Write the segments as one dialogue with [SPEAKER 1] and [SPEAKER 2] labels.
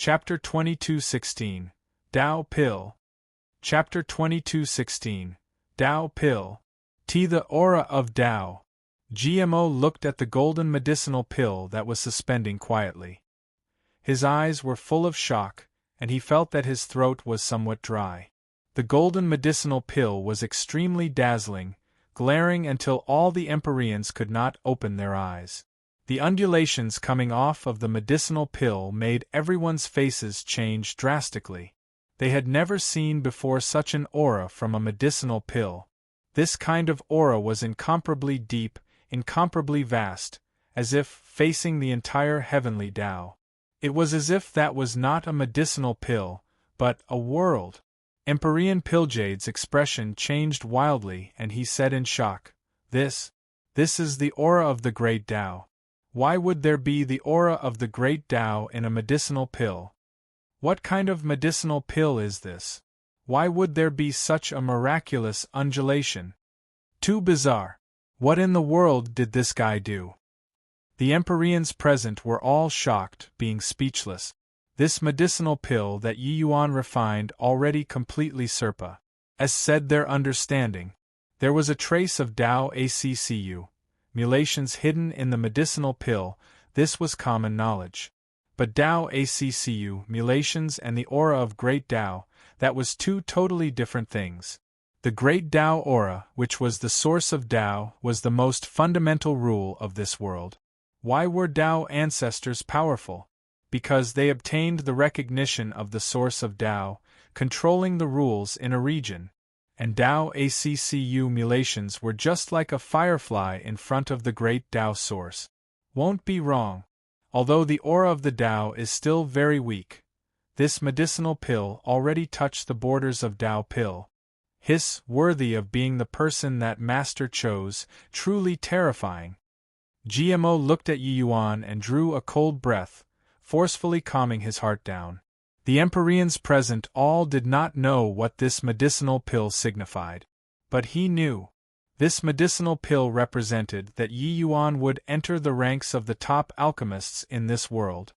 [SPEAKER 1] Chapter 22:16, Tao Pill. Chapter 22:16, Tao Pill. The aura of Tao. GMO looked at the golden medicinal pill that was suspending quietly. His eyes were full of shock, and he felt that his throat was somewhat dry. The golden medicinal pill was extremely dazzling, glaring until all the Empyreans could not open their eyes. The undulations coming off of the medicinal pill made everyone's faces change drastically. They had never seen before such an aura from a medicinal pill. This kind of aura was incomparably deep, incomparably vast, as if facing the entire heavenly Tao. It was as if that was not a medicinal pill, but a world. Empyrean Piljade's expression changed wildly and he said in shock, This is the aura of the great Tao. Why would there be the aura of the great Tao in a medicinal pill? What kind of medicinal pill is this? Why would there be such a miraculous undulation? Too bizarre. What in the world did this guy do? The Empyreans present were all shocked, being speechless. This medicinal pill that Yi Yuan refined already completely said their understanding. There was a trace of Tao Accu, mutations hidden in the medicinal pill. This was common knowledge. But Tao Accu mutations and the aura of Great Tao, that was two totally different things. The Great Tao aura, which was the source of Tao, was the most fundamental rule of this world. Why were Tao ancestors powerful? Because they obtained the recognition of the source of Tao, controlling the rules in a region. And Tao Accu mutations were just like a firefly in front of the great Tao source. Won't be wrong. Although the aura of the Tao is still very weak, this medicinal pill already touched the borders of Tao pill. Worthy of being the person that Master chose, truly terrifying. GMO looked at Yi Yuan and drew a cold breath, forcefully calming his heart down. The Empyreans present all did not know what this medicinal pill signified. But he knew. This medicinal pill represented that Yi Yuan would enter the ranks of the top alchemists in this world.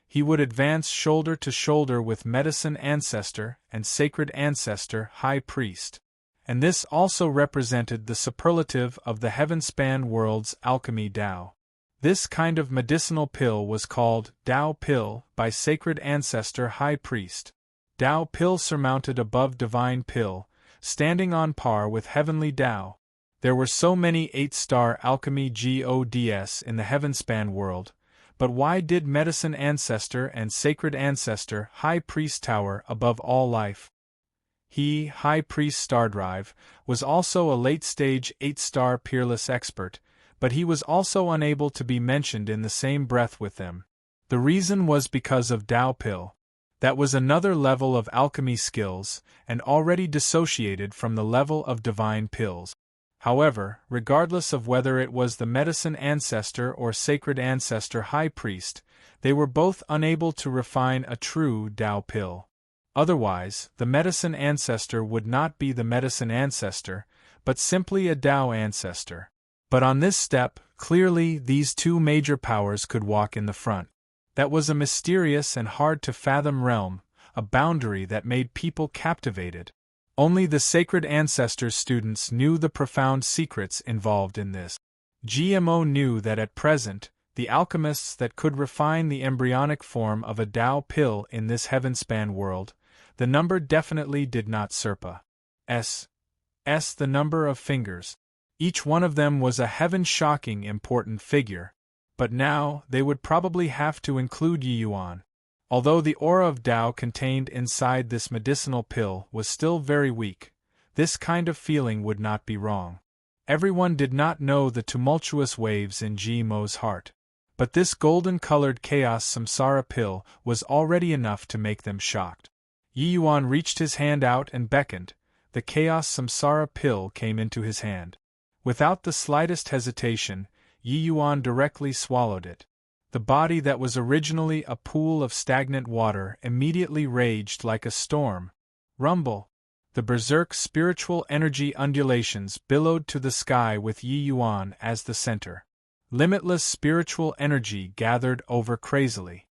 [SPEAKER 1] He would advance shoulder to shoulder with Medicine Ancestor and Sacred Ancestor High Priest. And this also represented the superlative of the heaven-span world's alchemy Tao. This kind of medicinal pill was called Tao Pill by Sacred Ancestor High Priest. Tao Pill surmounted above Divine Pill, standing on par with Heavenly Tao. There were so many 8-star alchemy gods in the heavenspan world, but why did Medicine Ancestor and Sacred Ancestor High Priest tower above all life? He, High Priest Stardrive, was also a late-stage 8-star peerless expert, but he was also unable to be mentioned in the same breath with them. The reason was because of Tao Pill. That was another level of alchemy skills, and already dissociated from the level of divine pills. However, regardless of whether it was the Medicine Ancestor or Sacred Ancestor High Priest, they were both unable to refine a true Tao Pill. Otherwise, the Medicine Ancestor would not be the Medicine Ancestor, but simply a Tao Ancestor. But on this step, clearly these two major powers could walk in the front. That was a mysterious and hard-to-fathom realm, a boundary that made people captivated. Only the Sacred Ancestors students knew the profound secrets involved in this. GMO knew that at present, the alchemists that could refine the embryonic form of a Tao Pill in this heavenspan world, the number definitely did not surpass the number of fingers. Each one of them was a heaven-shocking important figure. But now, they would probably have to include Yi Yuan. Although the aura of Tao contained inside this medicinal pill was still very weak, this kind of feeling would not be wrong. Everyone did not know the tumultuous waves in GMO's heart. But this golden-colored chaos samsara pill was already enough to make them shocked. Yi Yuan reached his hand out and beckoned. The chaos samsara pill came into his hand. Without the slightest hesitation, Yi Yuan directly swallowed it. The body that was originally a pool of stagnant water immediately raged like a storm. Rumble! The berserk spiritual energy undulations billowed to the sky with Yi Yuan as the center. Limitless spiritual energy gathered over crazily.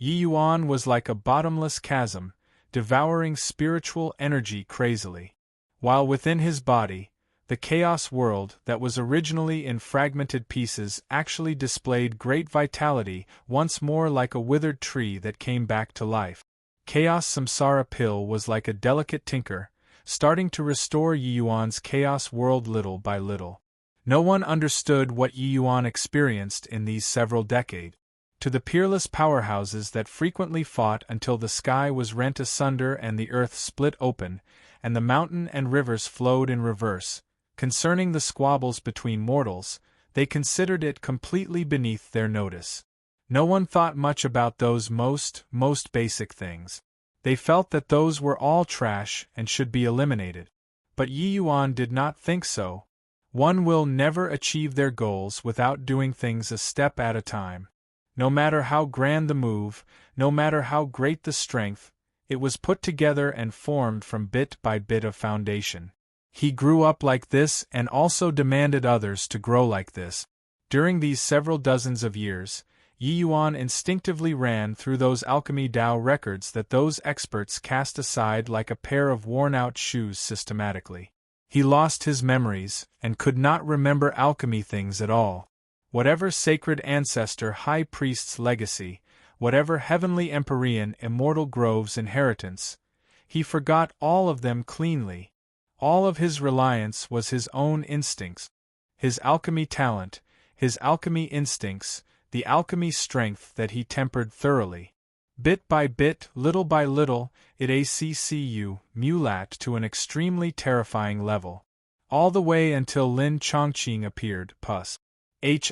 [SPEAKER 1] Yi Yuan was like a bottomless chasm, devouring spiritual energy crazily. While within his body, the chaos world that was originally in fragmented pieces actually displayed great vitality, once more like a withered tree that came back to life. Chaos Samsara Pill was like a delicate tinker, starting to restore Yi Yuan's chaos world little by little. No one understood what Yi Yuan experienced in these several decades. To the peerless powerhouses that frequently fought until the sky was rent asunder and the earth split open, and the mountain and rivers flowed in reverse, concerning the squabbles between mortals, they considered it completely beneath their notice. No one thought much about those most basic things. They felt that those were all trash and should be eliminated. But Yi Yuan did not think so. One will never achieve their goals without doing things a step at a time. No matter how grand the move, no matter how great the strength, it was put together and formed from bit by bit of foundation. He grew up like this and also demanded others to grow like this. During these several dozens of years, Yi Yuan instinctively ran through those alchemy Tao records that those experts cast aside like a pair of worn-out shoes systematically. He lost his memories and could not remember alchemy things at all. Whatever sacred ancestor high priest's legacy, whatever heavenly empyrean immortal grove's inheritance, he forgot all of them cleanly. All of his reliance was his own instincts, his alchemy talent, his alchemy instincts, the alchemy strength that he tempered thoroughly. Bit by bit, little by little, it accu mulat to an extremely terrifying level. All the way until Lin Chongqing appeared,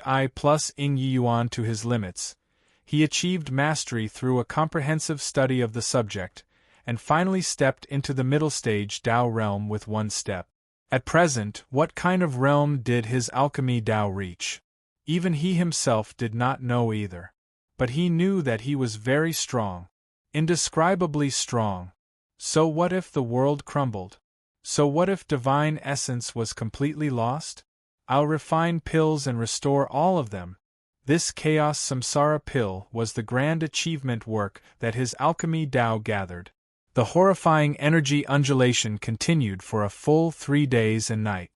[SPEAKER 1] hi plus ing Yi Yuan to his limits. He achieved mastery through a comprehensive study of the subject, and finally stepped into the middle stage Tao realm with one step. At present, what kind of realm did his alchemy Tao reach? Even he himself did not know either. But he knew that he was very strong. Indescribably strong. So what if the world crumbled? So what if divine essence was completely lost? I'll refine pills and restore all of them. This chaos samsara pill was the grand achievement work that his alchemy Tao gathered. The horrifying energy undulation continued for a full 3 days and night.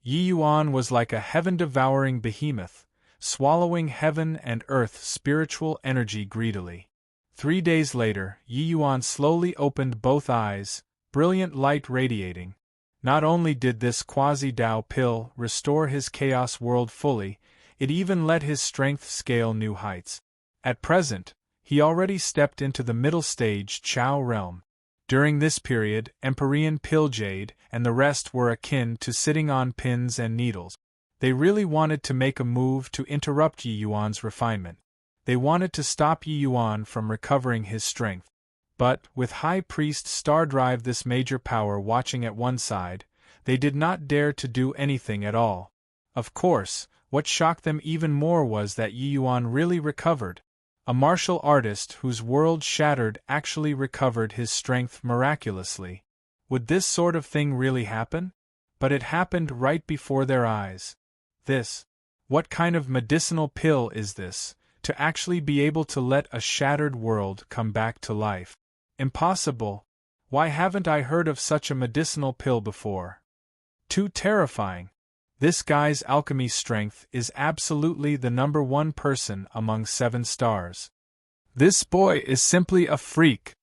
[SPEAKER 1] Yi Yuan was like a heaven-devouring behemoth, swallowing heaven and earth spiritual energy greedily. 3 days later, Yi Yuan slowly opened both eyes, brilliant light radiating. Not only did this quasi-Tao pill restore his chaos world fully, it even let his strength scale new heights. At present, he already stepped into the middle stage Chao realm. During this period, Empyrean Pilljade and the rest were akin to sitting on pins and needles. They really wanted to make a move to interrupt Yi Yuan's refinement. They wanted to stop Yi Yuan from recovering his strength. But, with High Priest Stardrive this major power watching at one side, they did not dare to do anything at all. Of course, what shocked them even more was that Yi Yuan really recovered. A martial artist whose world shattered actually recovered his strength miraculously. Would this sort of thing really happen? But it happened right before their eyes. What kind of medicinal pill is this, to actually be able to let a shattered world come back to life? Impossible. Why haven't I heard of such a medicinal pill before? Too terrifying. This guy's alchemy strength is absolutely the #1 person among 7 stars. This boy is simply a freak.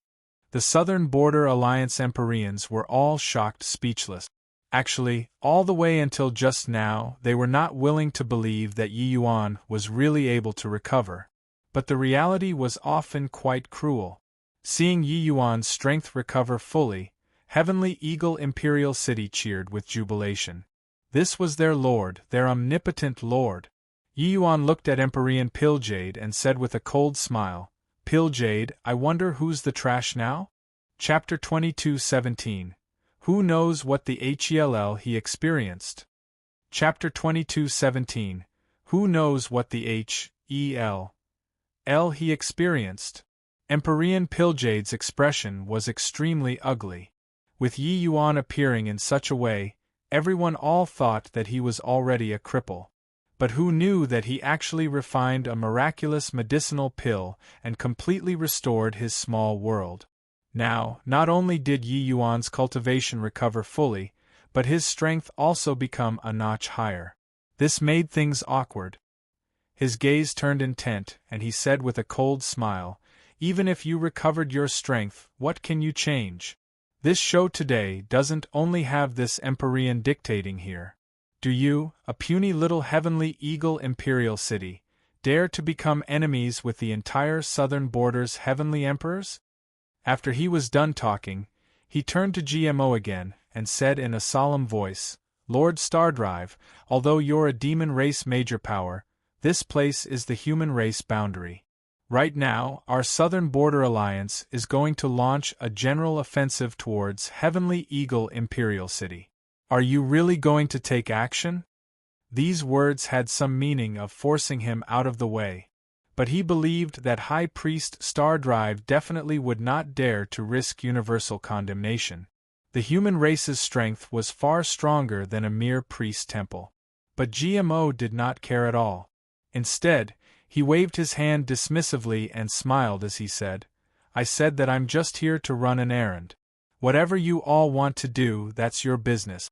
[SPEAKER 1] The Southern Border Alliance Empyreans were all shocked speechless. Actually, all the way until just now, they were not willing to believe that Yi Yuan was really able to recover. But the reality was often quite cruel. Seeing Yi Yuan's strength recover fully, Heavenly Eagle Imperial City cheered with jubilation. This was their lord, their omnipotent lord. Yi Yuan looked at Empyrean Pilljade and said with a cold smile, "Pilljade, I wonder who's the trash now?" Chapter 22:17. Who knows what the HELL he experienced? Chapter 22:17. Who knows what the HELL he experienced? Empyrean Pilljade's expression was extremely ugly. With Yi Yuan appearing in such a way, everyone all thought that he was already a cripple. But who knew that he actually refined a miraculous medicinal pill and completely restored his small world? Now, not only did Yi Yuan's cultivation recover fully, but his strength also become a notch higher. This made things awkward. His gaze turned intent, and he said with a cold smile, "Even if you recovered your strength, what can you change? This show today doesn't only have this Empyrean dictating here. Do you, a puny little heavenly eagle imperial city, dare to become enemies with the entire southern border's heavenly emperors?" After he was done talking, he turned to GMO again, and said in a solemn voice, "Lord Stardrive, although you're a demon race major power, this place is the human race boundary. Right now, our Southern Border Alliance is going to launch a general offensive towards Heavenly Eagle Imperial City. Are you really going to take action?" These words had some meaning of forcing him out of the way. But he believed that High Priest Stardrive definitely would not dare to risk universal condemnation. The human race's strength was far stronger than a mere priest temple. But GMO did not care at all. Instead, he waved his hand dismissively and smiled as he said, "I said that I'm just here to run an errand. Whatever you all want to do, that's your business."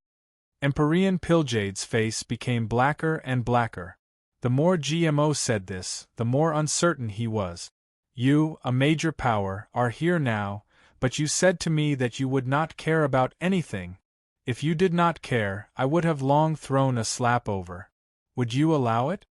[SPEAKER 1] Empyrean Piljade's face became blacker and blacker. The more GMO said this, the more uncertain he was. "You, a major power, are here now, but you said to me that you would not care about anything. If you did not care, I would have long thrown a slap over. Would you allow it?"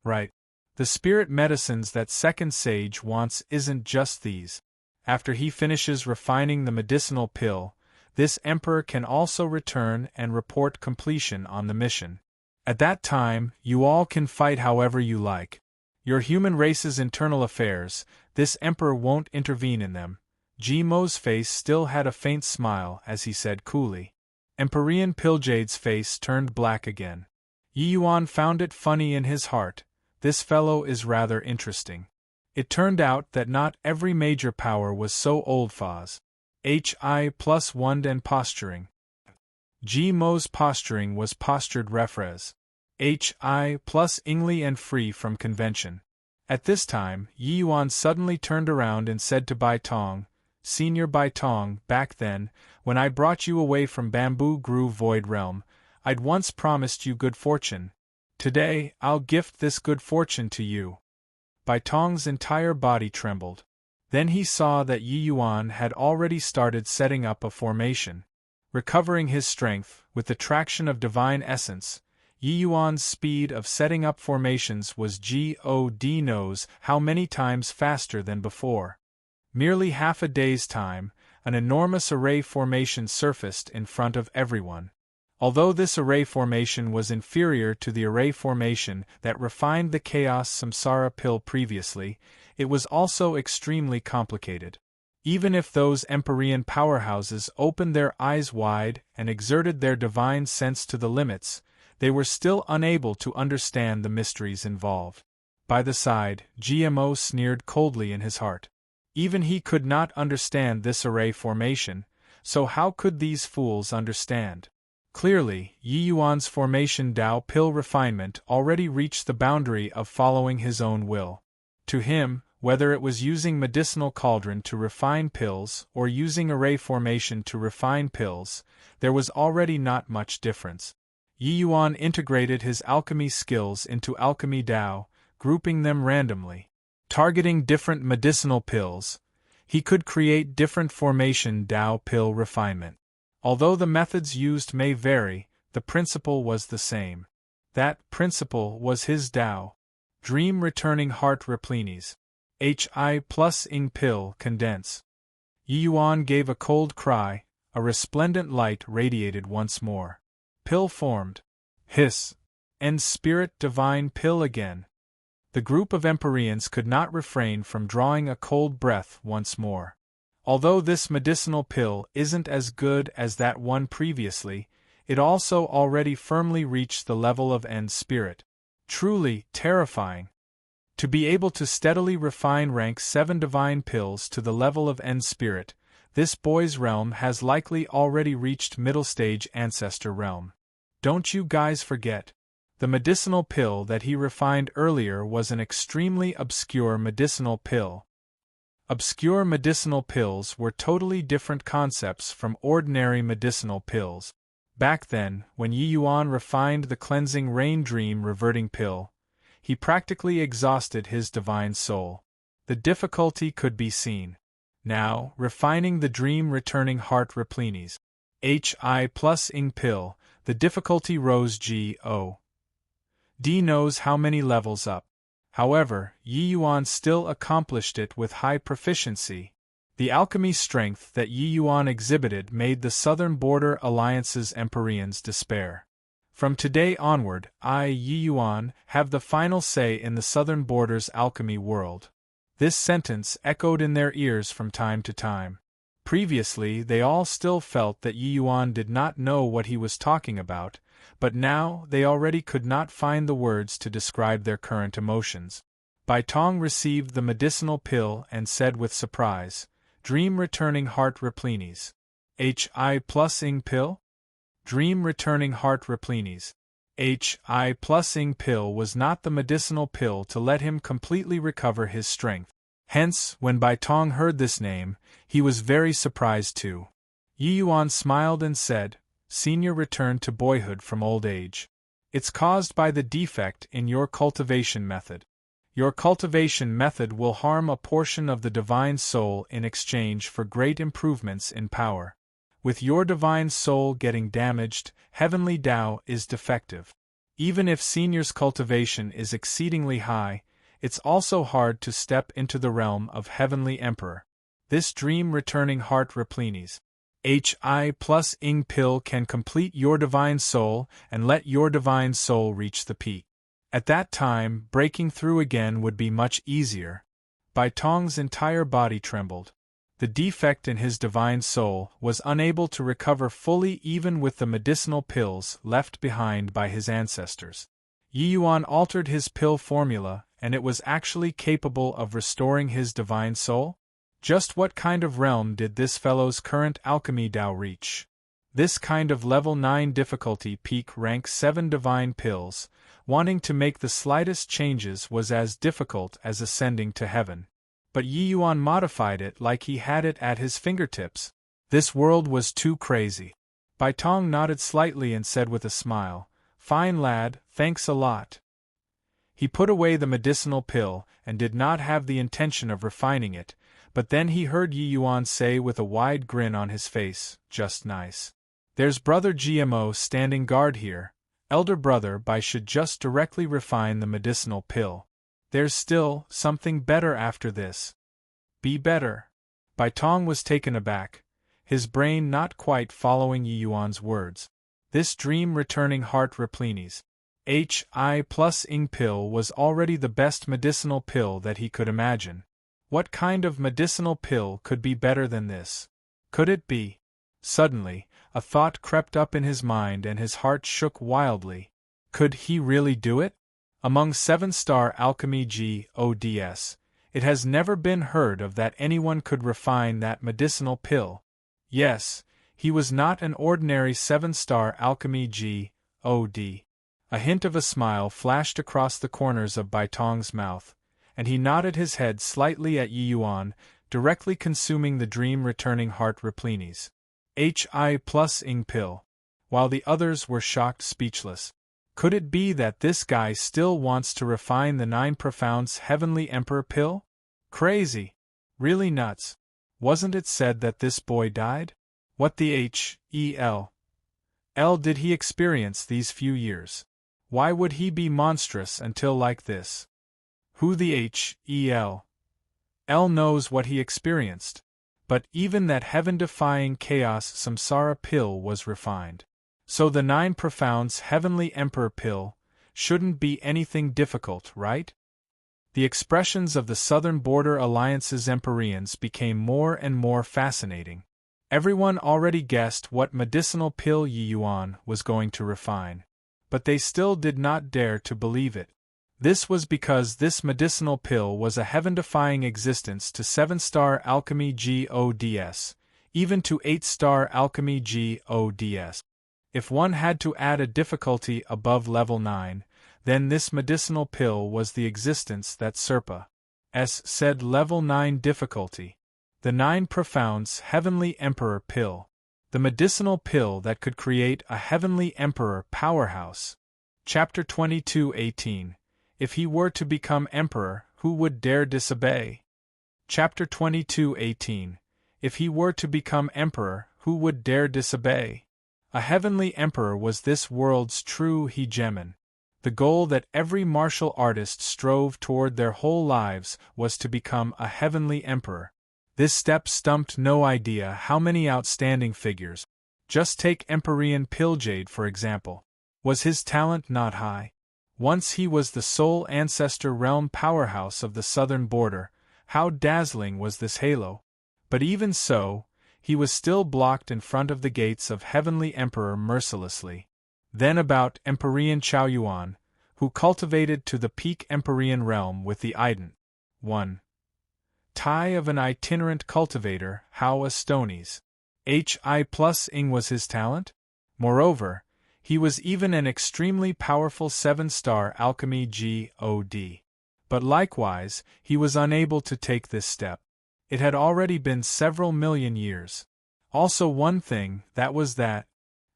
[SPEAKER 1] Right. The spirit medicines that Second Sage wants isn't just these. After he finishes refining the medicinal pill, this Emperor can also return and report completion on the mission. At that time, you all can fight however you like. Your human race's internal affairs, this Emperor won't intervene in them. GMO's face still had a faint smile as he said coolly. Empyrean Piljade's face turned black again. Yi Yuan found it funny in his heart. This fellow is rather interesting. It turned out that not every major power was so old-faz. HI plus wand and posturing. GMO's posturing was postured refres. HI plus Ingli and free from convention. At this time, Yi Yuan suddenly turned around and said to Bai Tong, "Senior Bai Tong, back then, when I brought you away from Bamboo Grove Void Realm, I'd once promised you good fortune. Today, I'll gift this good fortune to you." Bai Tong's entire body trembled. Then he saw that Yi Yuan had already started setting up a formation. Recovering his strength, with the traction of divine essence, Yi Yuan's speed of setting up formations was God knows how many times faster than before. Merely half a day's time, an enormous array formation surfaced in front of everyone. Although this array formation was inferior to the array formation that refined the Chaos Samsara pill previously, it was also extremely complicated. Even if those Empyrean powerhouses opened their eyes wide and exerted their divine sense to the limits, they were still unable to understand the mysteries involved. By the side, GMO sneered coldly in his heart. Even he could not understand this array formation, so how could these fools understand? Clearly, Yi Yuan's formation Dao pill refinement already reached the boundary of following his own will. To him, whether it was using medicinal cauldron to refine pills or using array formation to refine pills, there was already not much difference. Yi Yuan integrated his alchemy skills into alchemy Dao, grouping them randomly. Targeting different medicinal pills, he could create different formation Dao pill refinement. Although the methods used may vary, the principle was the same. That principle was his Dao. Dream returning heart replinis. HI plus ing pill condense. Yi Yuan gave a cold cry, a resplendent light radiated once more. Pill formed. Hiss. End spirit divine pill again. The group of Empyreans could not refrain from drawing a cold breath once more. Although this medicinal pill isn't as good as that one previously, it also already firmly reached the level of end spirit. Truly terrifying. To be able to steadily refine rank 7 divine pills to the level of end spirit, this boy's realm has likely already reached middle stage ancestor realm. Don't you guys forget. The medicinal pill that he refined earlier was an extremely obscure medicinal pill. Obscure medicinal pills were totally different concepts from ordinary medicinal pills. Back then, when Yi Yuan refined the cleansing rain dream reverting pill, he practically exhausted his divine soul. The difficulty could be seen. Now, refining the dream returning heart replenis. HI plus ing pill, the difficulty rose G.O. D knows how many levels up. However, Yi Yuan still accomplished it with high proficiency. The alchemy strength that Yi Yuan exhibited made the Southern Border Alliance's Empyreans despair. From today onward, I, Yi Yuan, have the final say in the Southern Border's alchemy world. This sentence echoed in their ears from time to time. Previously, they all still felt that Yi Yuan did not know what he was talking about, but now they already could not find the words to describe their current emotions. Bai Tong received the medicinal pill and said with surprise, "Dream returning heart replenis. HI plus ing pill?" Dream returning heart replenis. HI plus ing pill was not the medicinal pill to let him completely recover his strength. Hence, when Bai Tong heard this name, he was very surprised too. Yi Yuan smiled and said, "Senior returned to boyhood from old age. It's caused by the defect in your cultivation method. Your cultivation method will harm a portion of the divine soul in exchange for great improvements in power. With your divine soul getting damaged, heavenly Tao is defective. Even if Senior's cultivation is exceedingly high, it's also hard to step into the realm of Heavenly Emperor. This dream returning heart replenis. HI plus ing pill can complete your divine soul and let your divine soul reach the peak. At that time, breaking through again would be much easier." Bai Tong's entire body trembled. The defect in his divine soul was unable to recover fully even with the medicinal pills left behind by his ancestors. Yi Yuan altered his pill formula, and it was actually capable of restoring his divine soul? Just what kind of realm did this fellow's current alchemy Tao reach? This kind of level 9 difficulty peak rank 7 divine pills, wanting to make the slightest changes was as difficult as ascending to heaven. But Yi Yuan modified it like he had it at his fingertips. This world was too crazy. Bai Tong nodded slightly and said with a smile, "Fine lad, thanks a lot." He put away the medicinal pill and did not have the intention of refining it, but then he heard Yi Yuan say with a wide grin on his face, "Just nice. There's brother GMO standing guard here. Elder brother Bai should just directly refine the medicinal pill. There's still something better after this." "Be better." Bai Tong was taken aback, his brain not quite following Yi Yuan's words. This dream returning heart replenis. HI plus ing pill was already the best medicinal pill that he could imagine. What kind of medicinal pill could be better than this? Could it be? Suddenly, a thought crept up in his mind and his heart shook wildly. Could he really do it? Among 7-star alchemy gods, it has never been heard of that anyone could refine that medicinal pill. Yes, he was not an ordinary 7-star alchemy god. A hint of a smile flashed across the corners of Bai Tong's mouth, and he nodded his head slightly at Yi Yuan, directly consuming the dream returning heart replenis. HI plus ing pill. While the others were shocked speechless. Could it be that this guy still wants to refine the 9 profounds Heavenly Emperor pill? Crazy. Really nuts. Wasn't it said that this boy died? What the hell did he experience these few years? Why would he be monstrous until like this? Who the hell knows what he experienced? But even that heaven-defying chaos samsara pill was refined. So the 9 profounds Heavenly Emperor pill shouldn't be anything difficult, right? The expressions of the Southern Border Alliance's Empyreans became more and more fascinating. Everyone already guessed what medicinal pill Yi Yuan was going to refine. But they still did not dare to believe it. This was because this medicinal pill was a heaven-defying existence to 7-star alchemy gods, even to 8-star alchemy gods. If one had to add a difficulty above level 9, Then this medicinal pill was the existence that Serpa said level 9 difficulty. The 9 profounds heavenly emperor pill. The medicinal pill that could create a heavenly emperor powerhouse. Chapter 22:18. If he were to become emperor, who would dare disobey? Chapter 22:18. If he were to become emperor, who would dare disobey? A heavenly emperor was this world's true hegemon. The goal that every martial artist strove toward their whole lives was to become a heavenly emperor. This step stumped no idea how many outstanding figures. Just take Empyrean Piljade for example. Was his talent not high? Once he was the sole ancestor realm powerhouse of the southern border. How dazzling was this halo! But even so, he was still blocked in front of the gates of Heavenly Emperor mercilessly. Then about Empyrean Chaoyuan, who cultivated to the peak Empyrean realm with the ident. 1. Tie of an itinerant cultivator, how a stonies. Hi+ing was his talent? Moreover, he was even an extremely powerful 7-star alchemy god. But likewise, he was unable to take this step. It had already been several million years. Also one thing, that was that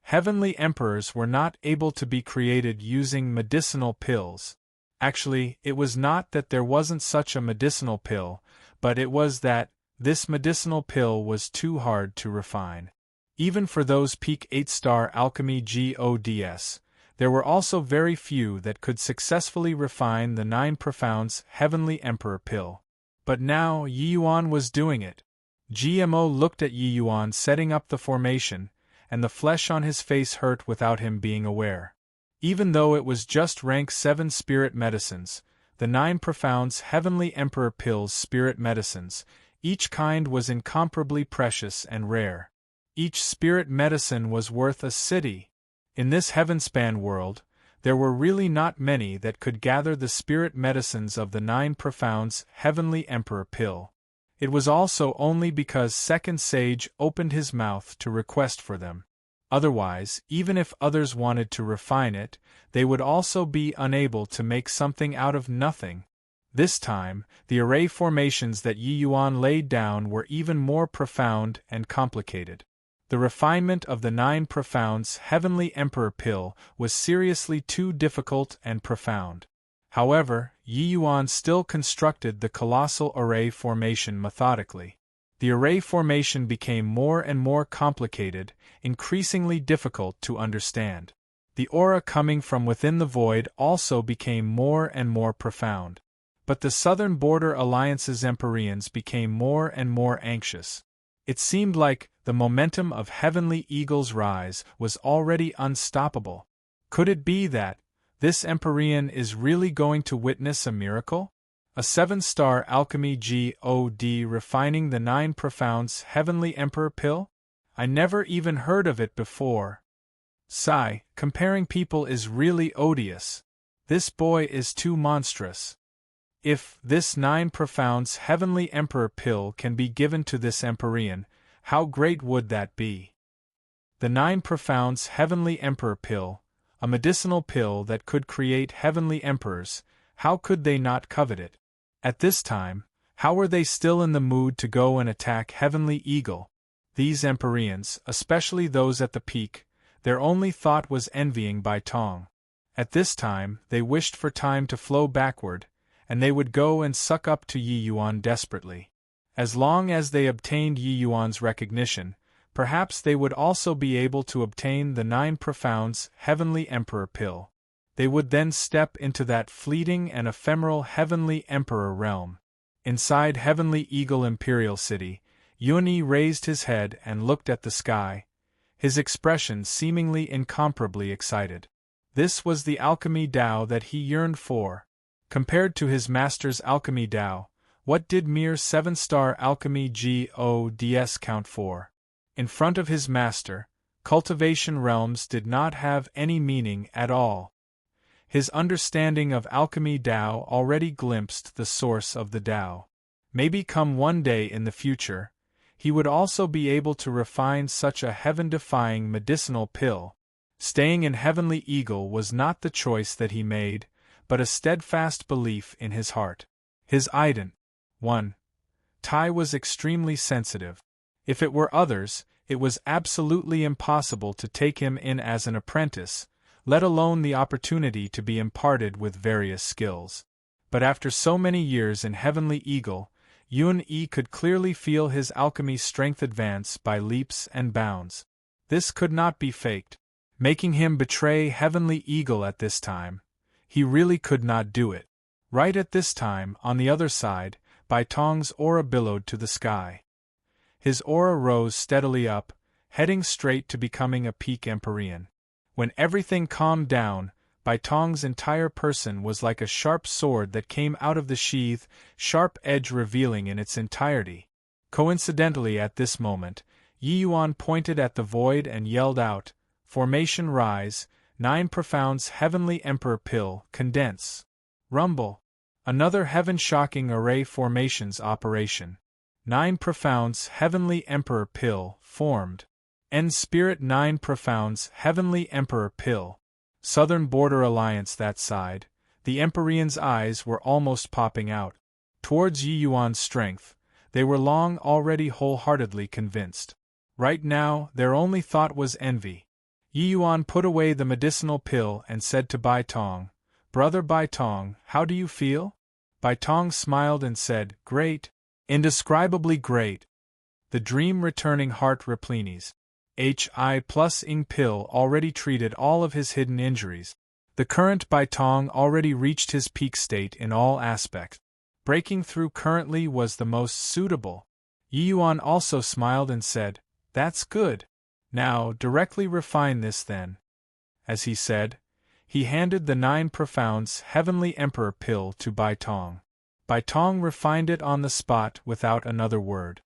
[SPEAKER 1] heavenly emperors were not able to be created using medicinal pills. Actually, it was not that there wasn't such a medicinal pill, but it was that this medicinal pill was too hard to refine. Even for those peak 8-star alchemy gods, there were also very few that could successfully refine the 9 profounds heavenly emperor pill. But now Yiyuan was doing it. GMO looked at Yiyuan setting up the formation, and the flesh on his face hurt without him being aware. Even though it was just rank 7 spirit medicines, the 9 profounds heavenly emperor pills spirit medicines, each kind was incomparably precious and rare. Each spirit medicine was worth a city. In this heavenspan world, there were really not many that could gather the spirit medicines of the 9 profounds heavenly emperor pill. It was also only because Second Sage opened his mouth to request for them. Otherwise, even if others wanted to refine it, they would also be unable to make something out of nothing. This time, the array formations that Yiyuan laid down were even more profound and complicated. The refinement of the 9 profounds heavenly emperor pill was seriously too difficult and profound. However, Yiyuan still constructed the colossal array formation methodically. The array formation became more and more complicated, increasingly difficult to understand. The aura coming from within the void also became more and more profound. But the Southern Border Alliance's Empyreans became more and more anxious. It seemed like the momentum of Heavenly Eagle's rise was already unstoppable. Could it be that this Empyrean is really going to witness a miracle? A 7-star alchemy god refining the 9 profounds heavenly emperor pill? I never even heard of it before. Sigh, comparing people is really odious. This boy is too monstrous. If this 9 profounds heavenly emperor pill can be given to this Empyrean, how great would that be? The 9 profounds heavenly emperor pill, a medicinal pill that could create heavenly emperors, how could they not covet it? At this time, how were they still in the mood to go and attack Heavenly Eagle? These Empyreans, especially those at the peak, their only thought was envying Bai Tong. At this time, they wished for time to flow backward, and they would go and suck up to Yiyuan desperately. As long as they obtained Yiyuan's recognition, perhaps they would also be able to obtain the 9 profounds heavenly emperor pill. They would then step into that fleeting and ephemeral heavenly emperor realm. Inside Heavenly Eagle Imperial City, Yuni raised his head and looked at the sky, his expression seemingly incomparably excited. This was the alchemy Tao that he yearned for. Compared to his master's alchemy Tao, what did mere 7-star alchemy gods count for? In front of his master, cultivation realms did not have any meaning at all. His understanding of alchemy Tao already glimpsed the source of the Tao. Maybe come one day in the future, he would also be able to refine such a heaven-defying medicinal pill. Staying in Heavenly Eagle was not the choice that he made, but a steadfast belief in his heart. His ident. 1. Tai was extremely sensitive. If it were others, it was absolutely impossible to take him in as an apprentice, let alone the opportunity to be imparted with various skills. But after so many years in Heavenly Eagle, Yun-E could clearly feel his alchemy strength advance by leaps and bounds. This could not be faked, making him betray Heavenly Eagle at this time. He really could not do it. Right at this time, on the other side, Bai Tong's aura billowed to the sky. His aura rose steadily up, heading straight to becoming a peak Empyrean. When everything calmed down, Bai Tong's entire person was like a sharp sword that came out of the sheath, sharp edge revealing in its entirety. Coincidentally at this moment, Yi Yuan pointed at the void and yelled out, "Formation rise, 9 profounds Heavenly Emperor Pill, condense. Rumble." Another heaven-shocking array formations operation. 9 profounds Heavenly Emperor Pill, formed. End Spirit 9 profounds Heavenly Emperor Pill. Southern Border Alliance that side, the Empyrean's eyes were almost popping out. Towards Yi Yuan's strength, they were long already wholeheartedly convinced. Right now, their only thought was envy. Yi Yuan put away the medicinal pill and said to Bai Tong, "Brother Bai Tong, how do you feel?" Bai Tong smiled and said, "Great. Indescribably great." The dream-returning heart replenis. Hi plus ing pill already treated all of his hidden injuries. The current Bai Tong already reached his peak state in all aspects. Breaking through currently was the most suitable. Yi Yuan also smiled and said, "That's good. Now, directly refine this then." As he said, he handed the 9 profounds Heavenly Emperor Pill to Bai Tong. Bai Tong refined it on the spot without another word.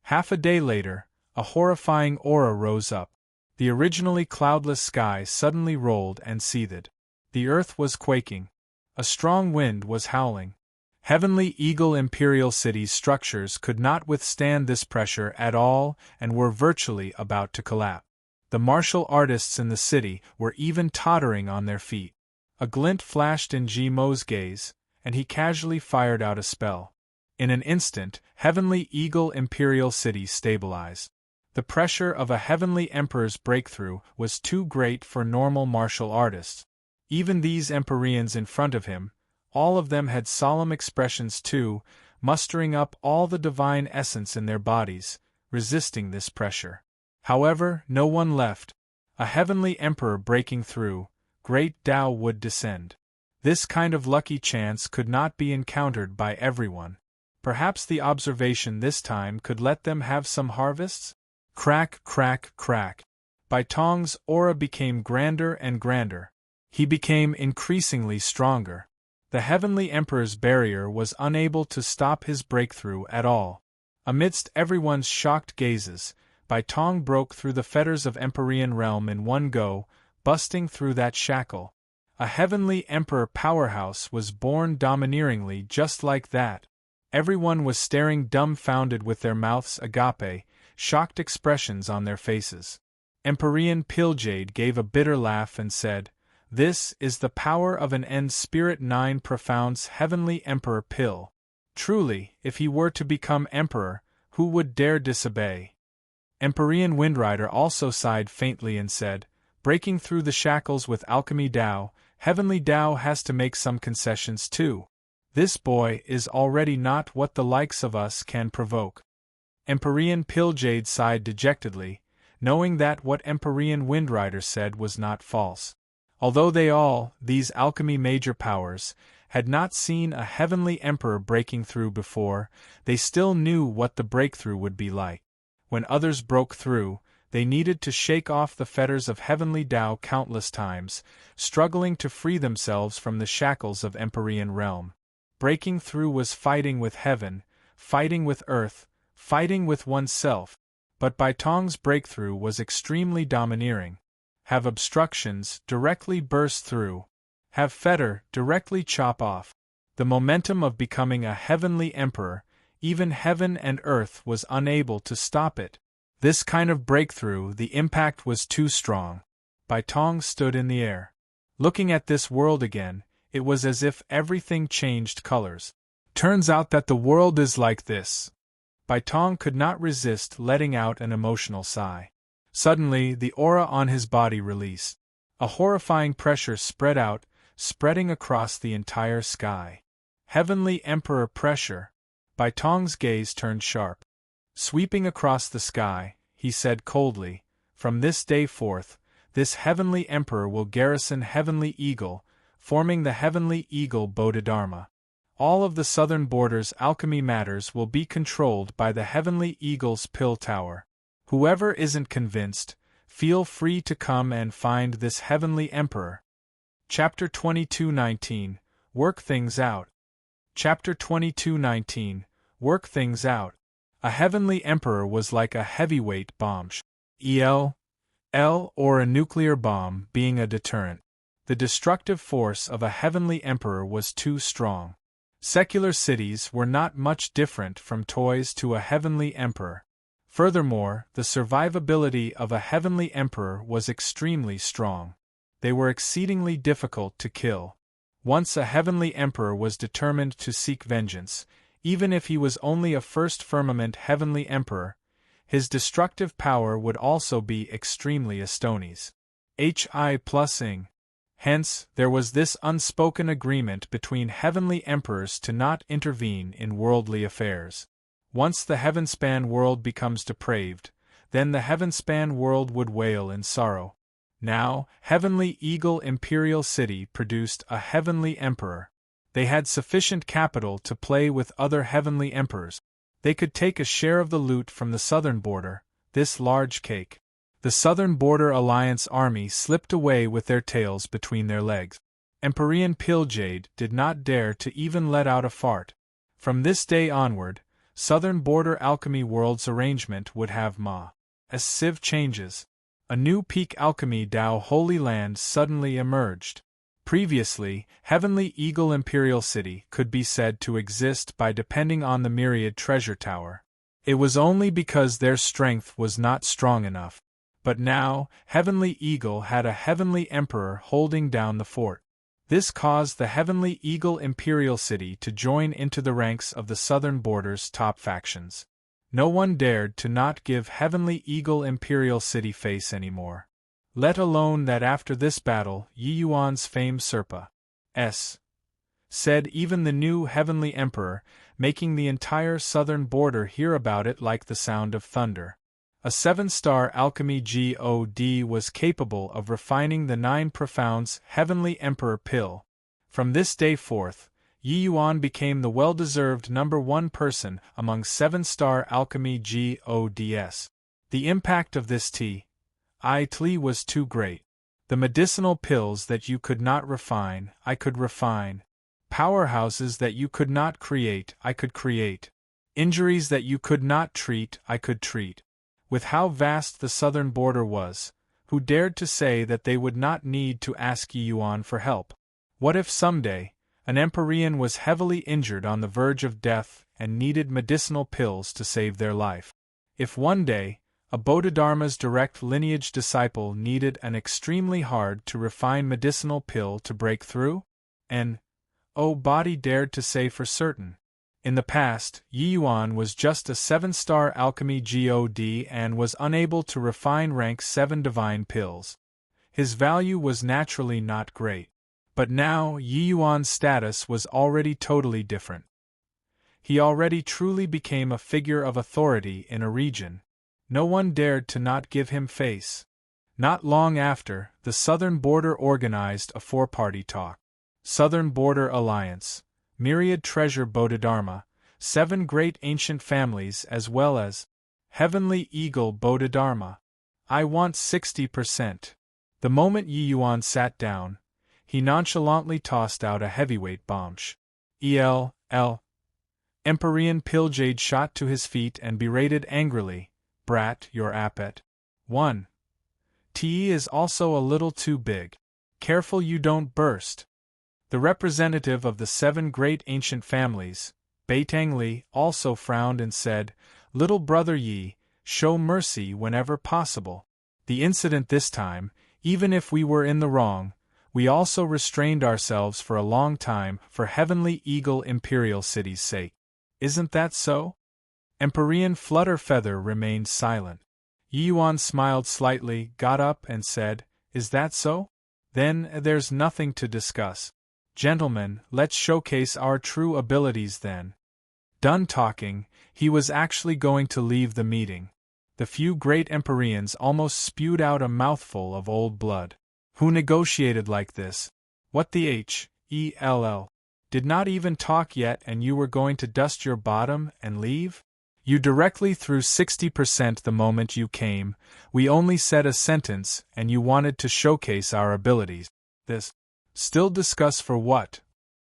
[SPEAKER 1] Half a day later, a horrifying aura rose up. The originally cloudless sky suddenly rolled and seethed. The earth was quaking. A strong wind was howling. Heavenly Eagle Imperial City's structures could not withstand this pressure at all and were virtually about to collapse. The martial artists in the city were even tottering on their feet. A glint flashed in Ji Mo's gaze, and he casually fired out a spell. In an instant, Heavenly Eagle Imperial City stabilized. The pressure of a Heavenly Emperor's breakthrough was too great for normal martial artists. Even these Empyreans in front of him, all of them had solemn expressions too, mustering up all the divine essence in their bodies, resisting this pressure. However, no one left. A Heavenly Emperor breaking through, great Tao would descend. This kind of lucky chance could not be encountered by everyone. Perhaps the observation this time could let them have some harvests? Crack, crack, crack. Bai Tong's aura became grander and grander. He became increasingly stronger. The Heavenly Emperor's barrier was unable to stop his breakthrough at all. Amidst everyone's shocked gazes, Bai Tong broke through the fetters of Empyrean realm in one go, busting through that shackle. A Heavenly Emperor powerhouse was born domineeringly just like that. Everyone was staring dumbfounded with their mouths agape, shocked expressions on their faces. Empyrean Piljade gave a bitter laugh and said, "This is the power of an end Spirit 9 profounds Heavenly Emperor Pill. Truly, if he were to become emperor, who would dare disobey?" Empyrean Windrider also sighed faintly and said, "Breaking through the shackles with alchemy Tao, Heavenly Tao has to make some concessions too. This boy is already not what the likes of us can provoke." Empyrean Piljade sighed dejectedly, knowing that what Empyrean Windrider said was not false. Although they all, these alchemy major powers, had not seen a Heavenly Emperor breaking through before, they still knew what the breakthrough would be like. When others broke through, they needed to shake off the fetters of Heavenly Tao countless times, struggling to free themselves from the shackles of Empyrean realm. Breaking through was fighting with heaven, fighting with earth, fighting with oneself, but Bai Tong's breakthrough was extremely domineering. Have obstructions, directly burst through. Have fetter, directly chop off. The momentum of becoming a Heavenly Emperor, even heaven and earth was unable to stop it. This kind of breakthrough, the impact was too strong. Bai Tong stood in the air. Looking at this world again, It was as if everything changed colors. Turns out that the world is like this. Bai Tong could not resist letting out an emotional sigh. Suddenly, the aura on his body released. A horrifying pressure spread out, spreading across the entire sky. Heavenly Emperor pressure. Bai Tong's gaze turned sharp. Sweeping across the sky, he said coldly, "From this day forth, this Heavenly Emperor will garrison Heavenly Eagle, forming the Heavenly Eagle Bodhidharma. All of the southern border's alchemy matters will be controlled by the Heavenly Eagle's pill tower. Whoever isn't convinced, feel free to come and find this Heavenly Emperor." Chapter 22:19 Work Things Out. Chapter 22:19 Work Things Out. A Heavenly Emperor was like a heavyweight bomb, or a nuclear bomb, being a deterrent. The destructive force of a Heavenly Emperor was too strong. Secular cities were not much different from toys to a Heavenly Emperor. Furthermore, the survivability of a Heavenly Emperor was extremely strong. They were exceedingly difficult to kill. Once a Heavenly Emperor was determined to seek vengeance, even if he was only a first firmament Heavenly Emperor, his destructive power would also be extremely astonies. Hi+ing. Hence, there was this unspoken agreement between Heavenly Emperors to not intervene in worldly affairs. Once the Heavenspan world becomes depraved, then the Heavenspan world would wail in sorrow. Now, Heavenly Eagle Imperial City produced a Heavenly Emperor. They had sufficient capital to play with other Heavenly Emperors. They could take a share of the loot from the southern border, this large cake. The Southern Border Alliance army slipped away with their tails between their legs. Empyrean Pilljade did not dare to even let out a fart. From this day onward, Southern Border Alchemy World's arrangement would have massive changes. A new peak alchemy Dao Holy Land suddenly emerged. Previously, Heavenly Eagle Imperial City could be said to exist by depending on the Myriad Treasure Tower. It was only because their strength was not strong enough. But now, Heavenly Eagle had a Heavenly Emperor holding down the fort. This caused the Heavenly Eagle Imperial City to join into the ranks of the southern border's top factions. No one dared to not give Heavenly Eagle Imperial City face anymore. Let alone that after this battle, Yi Yuan's famed Serpa said even the new Heavenly Emperor, making the entire southern border hear about it like the sound of thunder. A 7-star alchemy god was capable of refining the 9 profounds Heavenly Emperor pill. From this day forth, Yi Yuan became the well-deserved #1 person among 7-star alchemy gods. The impact of this tea was too great. The medicinal pills that you could not refine, I could refine. Powerhouses that you could not create, I could create. Injuries that you could not treat, I could treat. With how vast the southern border was, who dared to say that they would not need to ask Yi Yuan for help? What if someday, an Empyrean was heavily injured on the verge of death and needed medicinal pills to save their life? If one day, a Bodhidharma's direct lineage disciple needed an extremely hard to refine medicinal pill to break through? And, body dared to say for certain. In the past, Yi Yuan was just a 7-star alchemy god and was unable to refine rank 7 divine pills. His value was naturally not great. But now Yi Yuan's status was already totally different. He already truly became a figure of authority in a region. No one dared to not give him face. Not long after, the Southern Border organized a 4-party talk. Southern Border Alliance, Myriad Treasure Bodhidharma, 7 great ancient families as well as Heavenly Eagle Bodhidharma. I want 60%. The moment Yi Yuan sat down, he nonchalantly tossed out a heavyweight bomb. Empyrean Pilljade shot to his feet and berated angrily, "Brat, you're appet. 1. Te is also a little too big. Careful you don't burst." The representative of the 7 great ancient families, Beitang Li, also frowned and said, "Little brother Yi, show mercy whenever possible. The incident this time, even if we were in the wrong, We also restrained ourselves for a long time for Heavenly Eagle Imperial City's sake. Isn't that so? Empyrean Flutterfeather remained silent. Yi Yuan smiled slightly, got up and said, "Is that so? Then there's nothing to discuss. Gentlemen, let's showcase our true abilities then." Done talking, he was actually going to leave the meeting. The few great Empyreans almost spewed out a mouthful of old blood. Who negotiated like this? What the hell? Did not even talk yet and you were going to dust your bottom and leave? You directly threw 60% the moment you came. We only said a sentence and you wanted to showcase our abilities. This. Still discuss for what?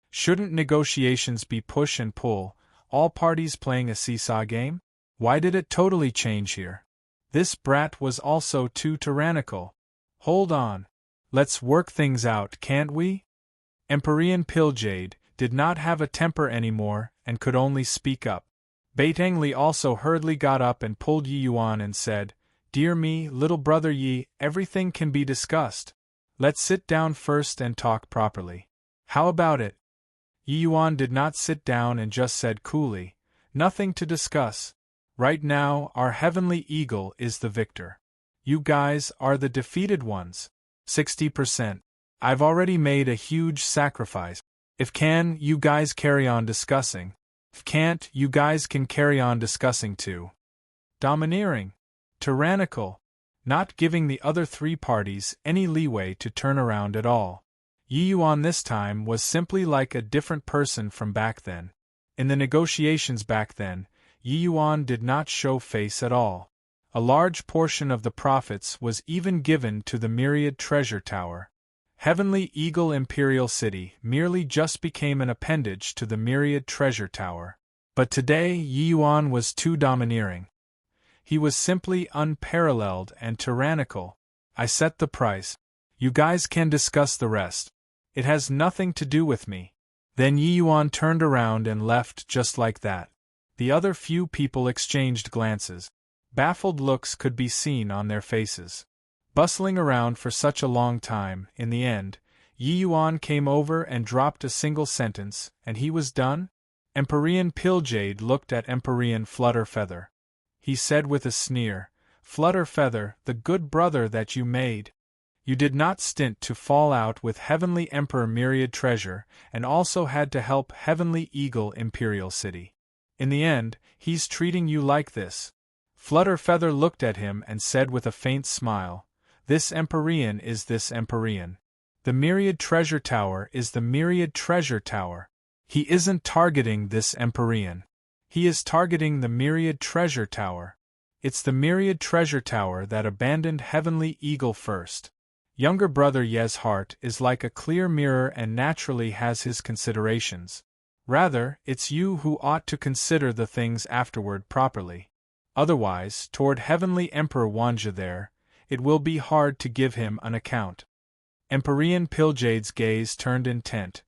[SPEAKER 1] Shouldn't negotiations be push and pull, all parties playing a seesaw game? Why did it totally change here? This brat was also too tyrannical. Hold on. Let's work things out, can't we? Empyrean Pilljade did not have a temper anymore and could only speak up. Baitangli also hurriedly got up and pulled Yi Yuan and said, "Dear me, little brother Yi, everything can be discussed. Let's sit down first and talk properly. How about it?" Yi Yuan did not sit down and just said coolly, "Nothing to discuss. Right now, our Heavenly Eagle is the victor. You guys are the defeated ones. 60%. I've already made a huge sacrifice. If can, you guys carry on discussing. If can't, you guys can carry on discussing too." Domineering. Tyrannical. Not giving the other three parties any leeway to turn around at all. Yi Yuan this time was simply like a different person from back then. In the negotiations back then, Yi Yuan did not show face at all. A large portion of the profits was even given to the Myriad Treasure Tower. Heavenly Eagle Imperial City merely just became an appendage to the Myriad Treasure Tower. But today Yi Yuan was too domineering. He was simply unparalleled and tyrannical. "I set the price. You guys can discuss the rest. It has nothing to do with me." Then Yi Yuan turned around and left just like that. The other few people exchanged glances. Baffled looks could be seen on their faces. Bustling around for such a long time, in the end, Yi Yuan came over and dropped a single sentence, and he was done? Empyrean Pilljade looked at Empyrean Flutterfeather. He said with a sneer, "Flutterfeather, the good brother that you made. You did not stint to fall out with Heavenly Emperor Myriad Treasure, and also had to help Heavenly Eagle Imperial City. In the end, he's treating you like this." Flutterfeather looked at him and said with a faint smile, "This Empyrean is this Empyrean. The Myriad Treasure Tower is the Myriad Treasure Tower. He isn't targeting this Empyrean. He is targeting the Myriad Treasure Tower. It's the Myriad Treasure Tower that abandoned Heavenly Eagle first. Younger brother Ye's heart is like a clear mirror and naturally has his considerations. Rather, it's you who ought to consider the things afterward properly. Otherwise, toward Heavenly Emperor Wanja there, it will be hard to give him an account." Empyrean Piljade's gaze turned intent,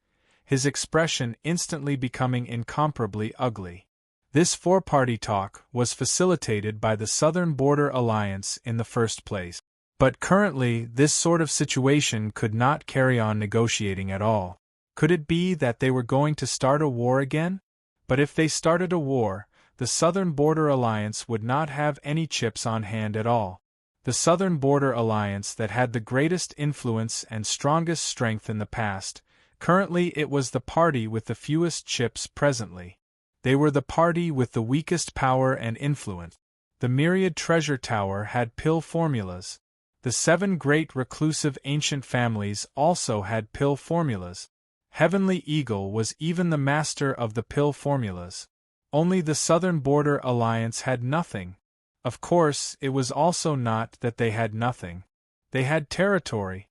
[SPEAKER 1] his expression instantly becoming incomparably ugly. This four-party talk was facilitated by the Southern Border Alliance in the first place. But currently this sort of situation could not carry on negotiating at all. Could it be that they were going to start a war again? But if they started a war, the Southern Border Alliance would not have any chips on hand at all. The Southern Border Alliance that had the greatest influence and strongest strength in the past, currently it was the party with the fewest chips presently. They were the party with the weakest power and influence. The Myriad Treasure Tower had pill formulas. The 7 great reclusive ancient families also had pill formulas. Heavenly Eagle was even the master of the pill formulas. Only the Southern Border Alliance had nothing. Of course, it was also not that they had nothing. They had territory.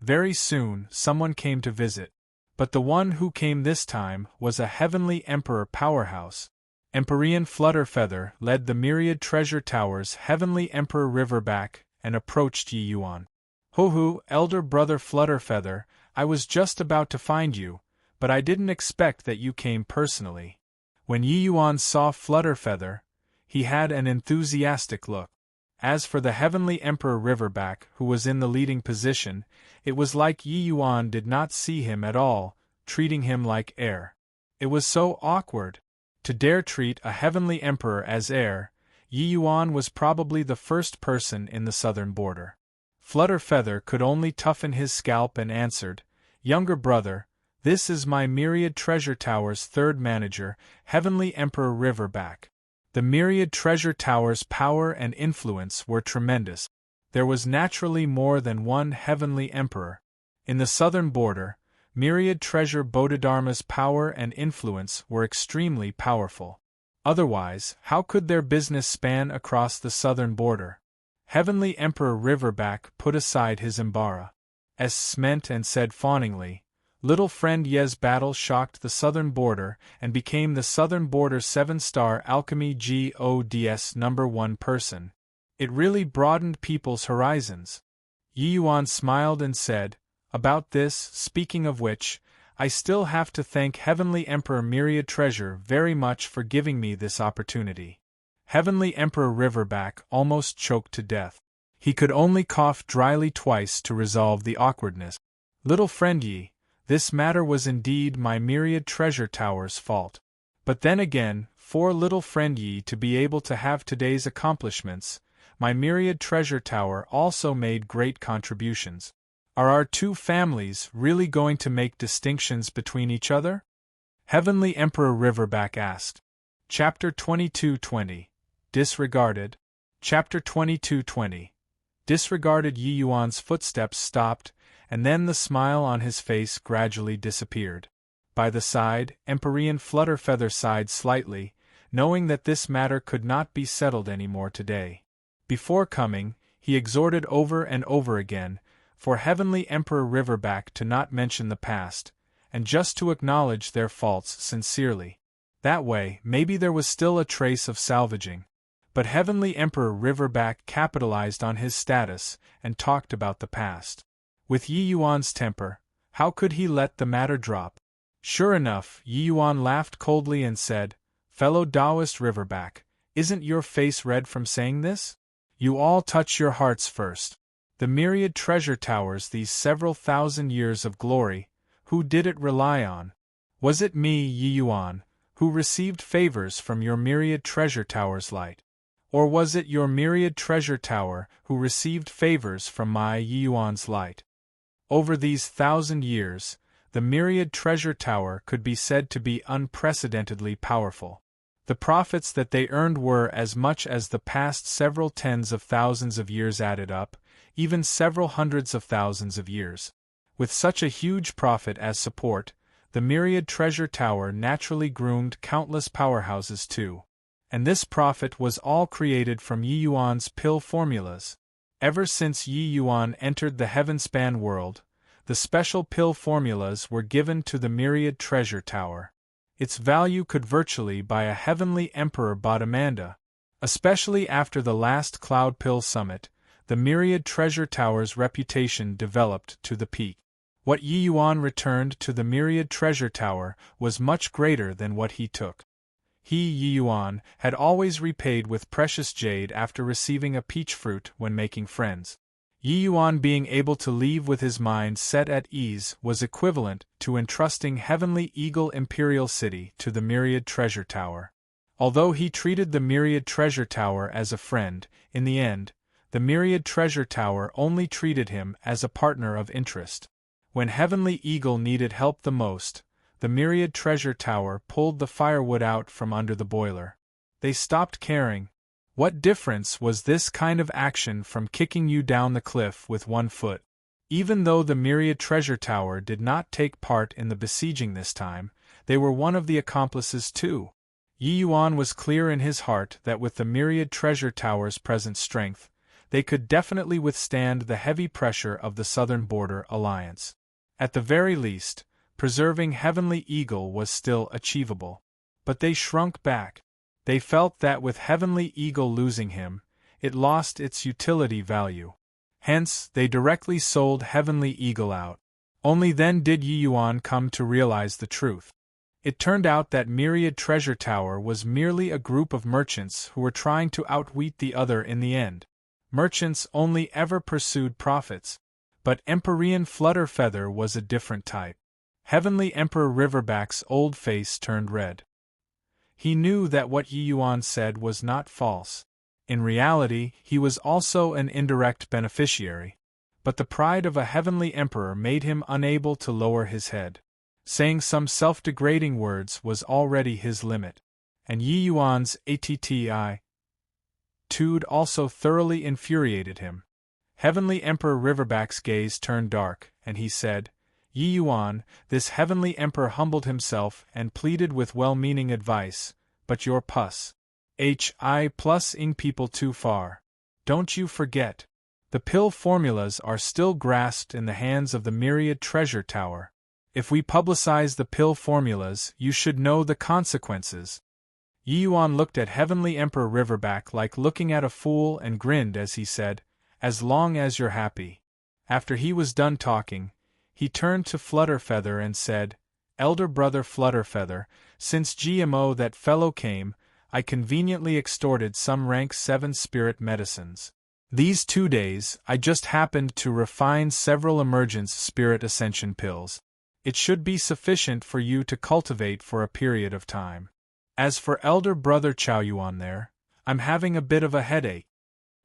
[SPEAKER 1] Very soon, someone came to visit. But the one who came this time was a Heavenly Emperor powerhouse. Empyrean Flutterfeather led the Myriad Treasure Tower's Heavenly Emperor Riverback and approached Yi Yuan. "Ho-ho, elder brother Flutterfeather, I was just about to find you, but I didn't expect that you came personally." When Yi Yuan saw Flutterfeather, he had an enthusiastic look. As for the Heavenly Emperor Riverback, who was in the leading position, it was like Yi Yuan did not see him at all, treating him like heir. It was so awkward. To dare treat a Heavenly Emperor as heir, Yi Yuan was probably the first person in the southern border. Flutterfeather could only toughen his scalp and answered, "Younger brother, this is my Myriad Treasure Tower's third manager, Heavenly Emperor Riverback." The Myriad Treasure Tower's power and influence were tremendous. There was naturally more than one Heavenly Emperor. In the southern border, Myriad Treasure Bodhidharma's power and influence were extremely powerful. Otherwise, how could their business span across the southern border? Heavenly Emperor Riverback put aside his embara. Sment and said fawningly, "Little friend Ye's battle shocked the southern border and became the southern border 7-star alchemy gods #1 person. It really broadened people's horizons." Yi Yuan smiled and said, "About this, speaking of which, I still have to thank Heavenly Emperor Myriad Treasure very much for giving me this opportunity." Heavenly Emperor Riverback almost choked to death. He could only cough dryly twice to resolve the awkwardness. "Little friend Yi, this matter was indeed my Myriad Treasure Tower's fault. But then again, for little friend Yi to be able to have today's accomplishments, my Myriad Treasure Tower also made great contributions. Are our two families really going to make distinctions between each other?" Heavenly Emperor Riverback asked. Chapter 22:20. Disregarded. Chapter 22:20. Disregarded. Yi Yuan's footsteps stopped, and then the smile on his face gradually disappeared. By the side, Empyrean Flutterfeather sighed slightly, knowing that this matter could not be settled any more today. Before coming, he exhorted over and over again, for Heavenly Emperor Riverback to not mention the past, and just to acknowledge their faults sincerely. That way, maybe there was still a trace of salvaging. But Heavenly Emperor Riverback capitalized on his status and talked about the past. With Yi Yuan's temper, how could he let the matter drop? Sure enough, Yi Yuan laughed coldly and said, "Fellow Taoist Riverback, isn't your face red from saying this? You all touch your hearts first. The Myriad Treasure Towers, these several thousand years of glory, who did it rely on? Was it me, Yi Yuan, who received favors from your Myriad Treasure Tower's light? Or was it your Myriad Treasure Tower who received favors from my Yi Yuan's light? Over these 1,000 years, the Myriad Treasure Tower could be said to be unprecedentedly powerful. The profits that they earned were as much as the past several tens of thousands of years added up, even several hundreds of thousands of years. With such a huge profit as support, the Myriad Treasure Tower naturally groomed countless powerhouses too. And this profit was all created from Yi Yuan's pill formulas. Ever since Yi Yuan entered the Heavenspan world, the special pill formulas were given to the Myriad Treasure Tower. Its value could virtually buy a Heavenly Emperor Bodhimanda. Especially after the last Cloud Pill Summit, the Myriad Treasure Tower's reputation developed to the peak. What Yi Yuan returned to the Myriad Treasure Tower was much greater than what he took. He, Yi Yuan, had always repaid with precious jade after receiving a peach fruit when making friends. Yi Yuan being able to leave with his mind set at ease was equivalent to entrusting Heavenly Eagle Imperial City to the Myriad Treasure Tower. Although he treated the Myriad Treasure Tower as a friend, in the end, the Myriad Treasure Tower only treated him as a partner of interest. When Heavenly Eagle needed help the most, the Myriad Treasure Tower pulled the firewood out from under the boiler. They stopped caring. What difference was this kind of action from kicking you down the cliff with one foot? Even though the Myriad Treasure Tower did not take part in the besieging this time, they were one of the accomplices too. Yi Yuan was clear in his heart that with the Myriad Treasure Tower's present strength, they could definitely withstand the heavy pressure of the Southern Border Alliance. At the very least, preserving Heavenly Eagle was still achievable. But they shrunk back. They felt that with Heavenly Eagle losing him, it lost its utility value. Hence, they directly sold Heavenly Eagle out. Only then did Yi Yuan come to realize the truth. It turned out that Myriad Treasure Tower was merely a group of merchants who were trying to outwit the other in the end. Merchants only ever pursued profits. But Empyrean Flutterfeather was a different type. Heavenly Emperor Riverback's old face turned red. He knew that what Yi Yuan said was not false. In reality, he was also an indirect beneficiary. But the pride of a heavenly emperor made him unable to lower his head. Saying some self-degrading words was already his limit. And Yi Yuan's attitude also thoroughly infuriated him. Heavenly Emperor Riverback's gaze turned dark, and he said, Yi Yuan, this heavenly emperor humbled himself and pleaded with well-meaning advice, but your ing people too far. Don't you forget. The pill formulas are still grasped in the hands of the myriad treasure tower. If we publicize the pill formulas, you should know the consequences. Yi Yuan looked at Heavenly Emperor Riverback like looking at a fool and grinned as he said, as long as you're happy. After he was done talking, he turned to Flutterfeather and said, Elder brother Flutterfeather, since GMO that fellow came, I conveniently extorted some rank 7 spirit medicines. These 2 days, I just happened to refine several emergence spirit ascension pills. It should be sufficient for you to cultivate for a period of time. As for elder brother Chaoyuan there, I'm having a bit of a headache.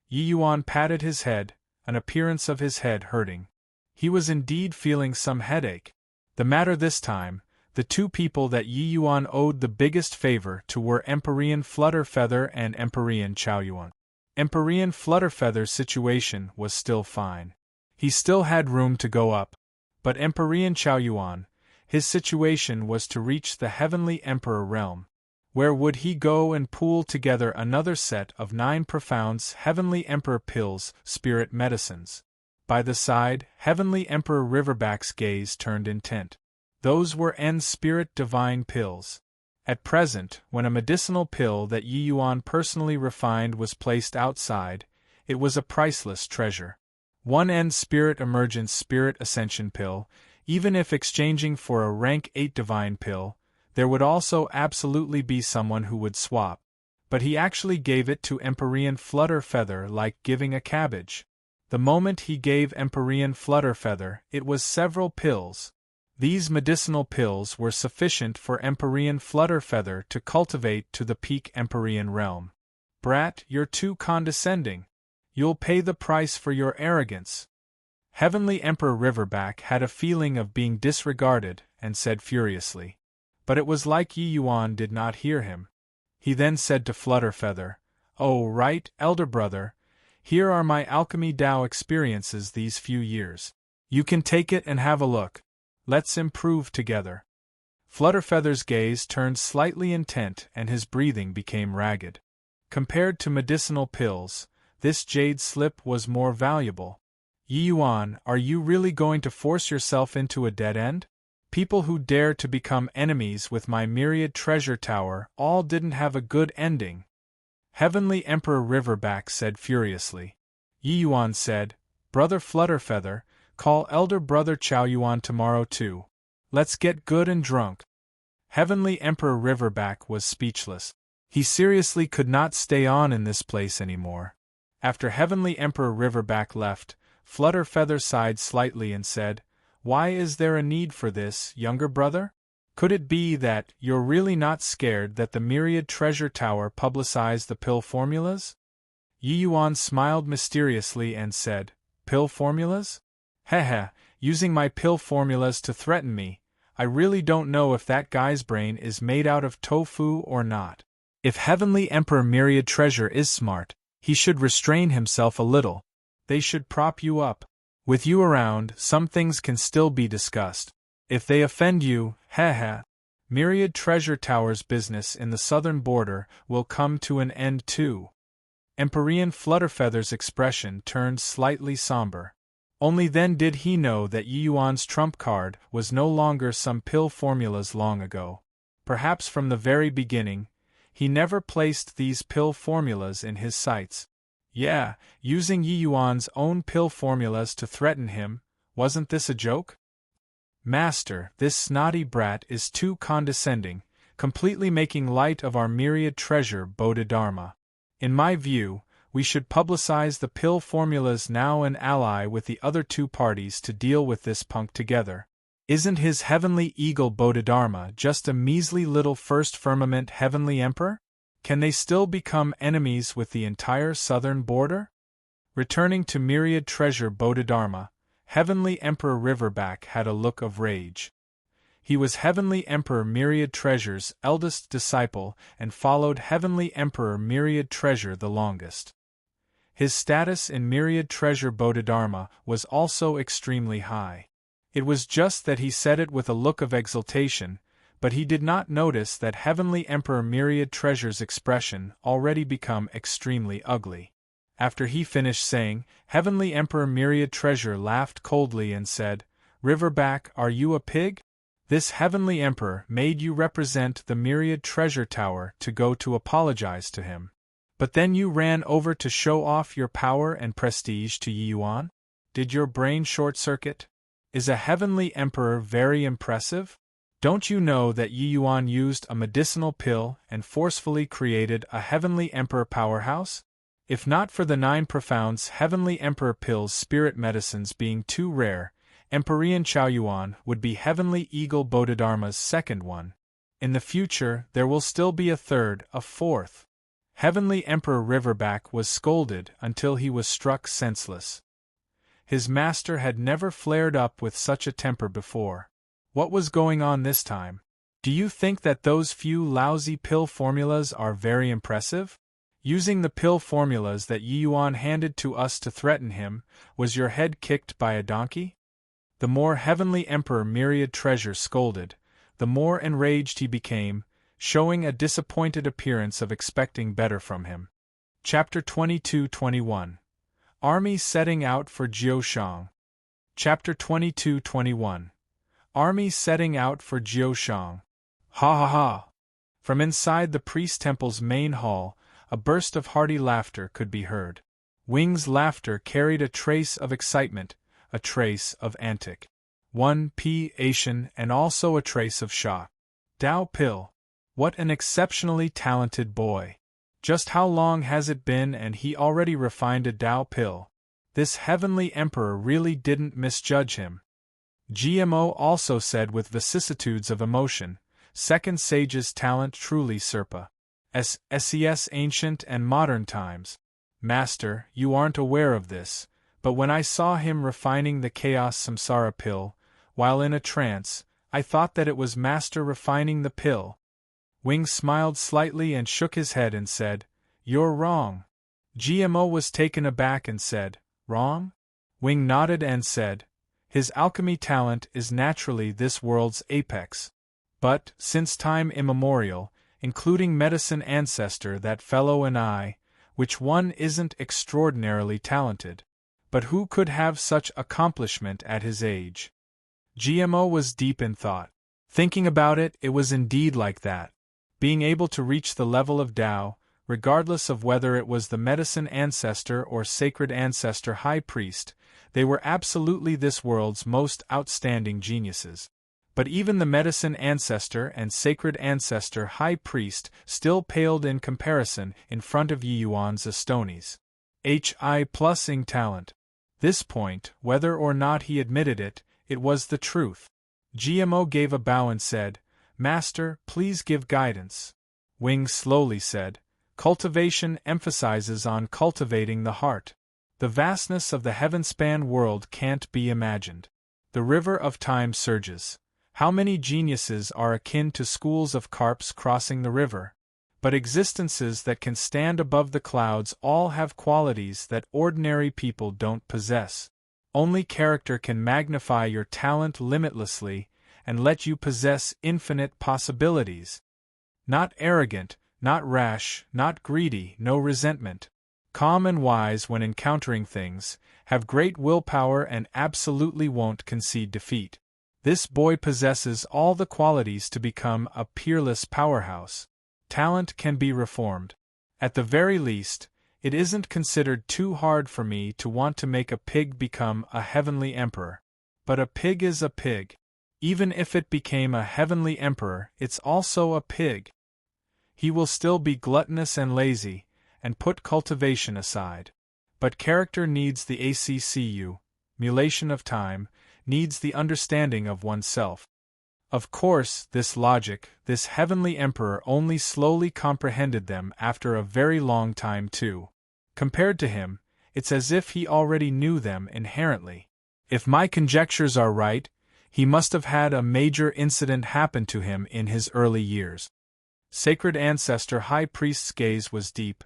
[SPEAKER 1] Yi Yuan patted his head, an appearance of his head hurting. He was indeed feeling some headache. The matter this time, the two people that Yi Yuan owed the biggest favor to were Empyrean Flutterfeather and Empyrean Chaoyuan. Empyrean Flutterfeather's situation was still fine. He still had room to go up. But Empyrean Chaoyuan, his situation was to reach the Heavenly Emperor realm. Where would he go and pool together another set of 9 profounds Heavenly Emperor pills, spirit medicines? By the side, Heavenly Emperor Riverback's gaze turned intent. Those were spirit divine pills. At present, when a medicinal pill that Yi Yuan personally refined was placed outside, it was a priceless treasure. One spirit emergence spirit ascension pill, even if exchanging for a rank 8 divine pill, there would also absolutely be someone who would swap. But he actually gave it to Empyrean Flutterfeather like giving a cabbage. The moment he gave Empyrean Flutterfeather, it was several pills. These medicinal pills were sufficient for Empyrean Flutterfeather to cultivate to the peak Empyrean realm. Brat, you're too condescending. You'll pay the price for your arrogance. Heavenly Emperor Riverback had a feeling of being disregarded and said furiously. But it was like Yi Yuan did not hear him. He then said to Flutterfeather, Oh right, elder brother, here are my alchemy Tao experiences these few years. You can take it and have a look. Let's improve together. Flutterfeather's gaze turned slightly intent and his breathing became ragged. Compared to medicinal pills, this jade slip was more valuable. Yi Yuan, are you really going to force yourself into a dead end? People who dare to become enemies with my myriad treasure tower all didn't have a good ending. Heavenly Emperor Riverback said furiously. Yi Yuan said, Brother Flutterfeather, call elder brother Chaoyuan tomorrow too. Let's get good and drunk. Heavenly Emperor Riverback was speechless. He seriously could not stay on in this place anymore. After Heavenly Emperor Riverback left, Flutterfeather sighed slightly and said, Why is there a need for this, younger brother? Could it be that you're really not scared that the Myriad Treasure Tower publicized the pill formulas? Yi Yuan smiled mysteriously and said, Pill formulas? Heh, using my pill formulas to threaten me. I really don't know if that guy's brain is made out of tofu or not. If Heavenly Emperor Myriad Treasure is smart, he should restrain himself a little. They should prop you up. With you around, some things can still be discussed. If they offend you, Myriad Treasure Tower's business in the southern border will come to an end too. Empyrean Flutterfeather's expression turned slightly somber. Only then did he know that Yi Yuan's trump card was no longer some pill formulas long ago. Perhaps from the very beginning, he never placed these pill formulas in his sights. Yeah, using Yi Yuan's own pill formulas to threaten him, wasn't this a joke? Master, this snotty brat is too condescending, completely making light of our myriad treasure Bodhidharma. In my view, We should publicize the pill formulas now and ally with the other two parties to deal with this punk together. Isn't his heavenly eagle Bodhidharma just a measly little first firmament heavenly emperor? Can they still become enemies with the entire southern border? Returning to myriad treasure Bodhidharma, Heavenly Emperor Riverback had a look of rage. He was Heavenly Emperor Myriad Treasure's eldest disciple and followed Heavenly Emperor Myriad Treasure the longest. His status in Myriad Treasure Bodhidharma was also extremely high. It was just that he said it with a look of exultation, but he did not notice that Heavenly Emperor Myriad Treasure's expression already become extremely ugly. After he finished saying, Heavenly Emperor Myriad Treasure laughed coldly and said, "Riverback, are you a pig? This Heavenly Emperor made you represent the Myriad Treasure Tower to go to apologize to him. But then you ran over to show off your power and prestige to Yi Yuan? Did your brain short-circuit? Is a Heavenly Emperor very impressive? Don't you know that Yi Yuan used a medicinal pill and forcefully created a Heavenly Emperor powerhouse? If not for the 9 profounds Heavenly Emperor pill's spirit medicines being too rare, Emperorian Chaoyuan would be Heavenly Eagle Bodhidharma's second one. In the future there will still be a third, a fourth. Heavenly Emperor Riverback was scolded until he was struck senseless. His master had never flared up with such a temper before. What was going on this time? Do you think that those few lousy pill formulas are very impressive? Using the pill formulas that Yi Yuan handed to us to threaten him, was your head kicked by a donkey? The more Heavenly Emperor Myriad Treasure scolded, the more enraged he became, showing a disappointed appearance of expecting better from him. Chapter 22-21 Army setting out for Jiushang. Chapter 22-21 Army setting out for Jiushang. Ha ha ha! From inside the priest temple's main hall, a burst of hearty laughter could be heard. Wing's laughter carried a trace of excitement, a trace of antic. 1p Asian and also a trace of shock. Dao Pill. What an exceptionally talented boy. Just how long has it been and he already refined a Dao Pill? This Heavenly Emperor really didn't misjudge him. GMO also said with vicissitudes of emotion, Second Sage's talent truly surpa. SES ancient and modern times. Master, you aren't aware of this, but when I saw him refining the Chaos Samsara pill, while in a trance, I thought that it was Master refining the pill. Wing smiled slightly and shook his head and said, "You're wrong." GMO was taken aback and said, "Wrong?" Wing nodded and said, "His alchemy talent is naturally this world's apex. But, since time immemorial, including medicine ancestor that fellow and I, which one isn't extraordinarily talented? But who could have such accomplishment at his age?" GMO was deep in thought. Thinking about it, it was indeed like that. Being able to reach the level of Tao, regardless of whether it was the medicine ancestor or sacred ancestor high priest, they were absolutely this world's most outstanding geniuses. But even the medicine ancestor and sacred ancestor high priest still paled in comparison in front of Yi Yuan's Astonis. HI+ing talent. This point, whether or not he admitted it, it was the truth. GMO gave a bow and said, "Master, please give guidance." Wing slowly said, "Cultivation emphasizes on cultivating the heart. The vastness of the heaven-span world can't be imagined. The river of time surges. How many geniuses are akin to schools of carps crossing the river? But existences that can stand above the clouds all have qualities that ordinary people don't possess. Only character can magnify your talent limitlessly and let you possess infinite possibilities. Not arrogant, not rash, not greedy, no resentment. Calm and wise when encountering things, have great willpower and absolutely won't concede defeat. This boy possesses all the qualities to become a peerless powerhouse. Talent can be reformed. At the very least, it isn't considered too hard for me to want to make a pig become a heavenly emperor. But a pig is a pig. Even if it became a heavenly emperor, it's also a pig. He will still be gluttonous and lazy, and put cultivation aside. But character needs the mulation of time, needs the understanding of oneself. Of course, this logic, this heavenly emperor only slowly comprehended them after a very long time too. Compared to him, it's as if he already knew them inherently. If my conjectures are right, he must have had a major incident happen to him in his early years. Sacred Ancestor High Priest's gaze was deep,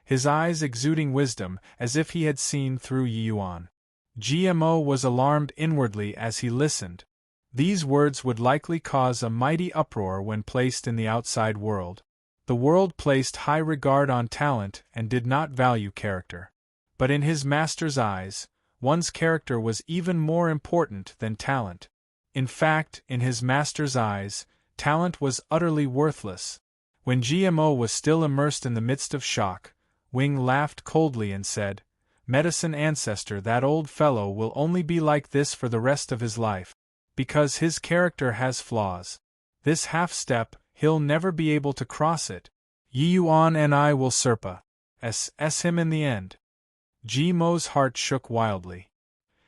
[SPEAKER 1] his eyes exuding wisdom as if he had seen through Yi Yuan. GMO was alarmed inwardly as he listened. These words would likely cause a mighty uproar when placed in the outside world. The world placed high regard on talent and did not value character. But in his master's eyes, one's character was even more important than talent. In fact, in his master's eyes, talent was utterly worthless. When GMO was still immersed in the midst of shock, Wing laughed coldly and said, "Medicine Ancestor, that old fellow will only be like this for the rest of his life. Because his character has flaws. This half-step, he'll never be able to cross it. Yi Yuan and I will surpass him in the end." GMO's heart shook wildly.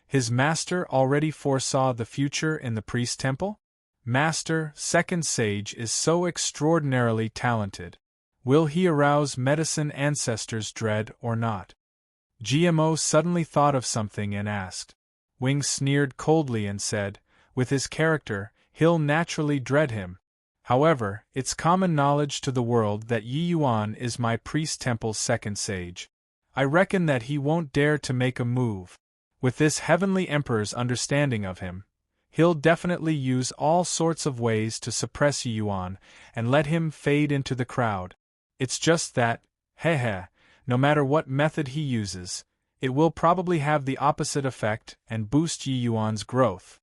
[SPEAKER 1] His master already foresaw the future in the priest temple? Master, second sage, is so extraordinarily talented. Will he arouse Medicine Ancestor's dread or not? GMO suddenly thought of something and asked. Wing sneered coldly and said, "With his character, he'll naturally dread him. However, it's common knowledge to the world that Yi Yuan is my priest temple's second sage. I reckon that he won't dare to make a move. With this heavenly emperor's understanding of him, he'll definitely use all sorts of ways to suppress Yi Yuan and let him fade into the crowd. It's just that, no matter what method he uses, it will probably have the opposite effect and boost Yi Yuan's growth."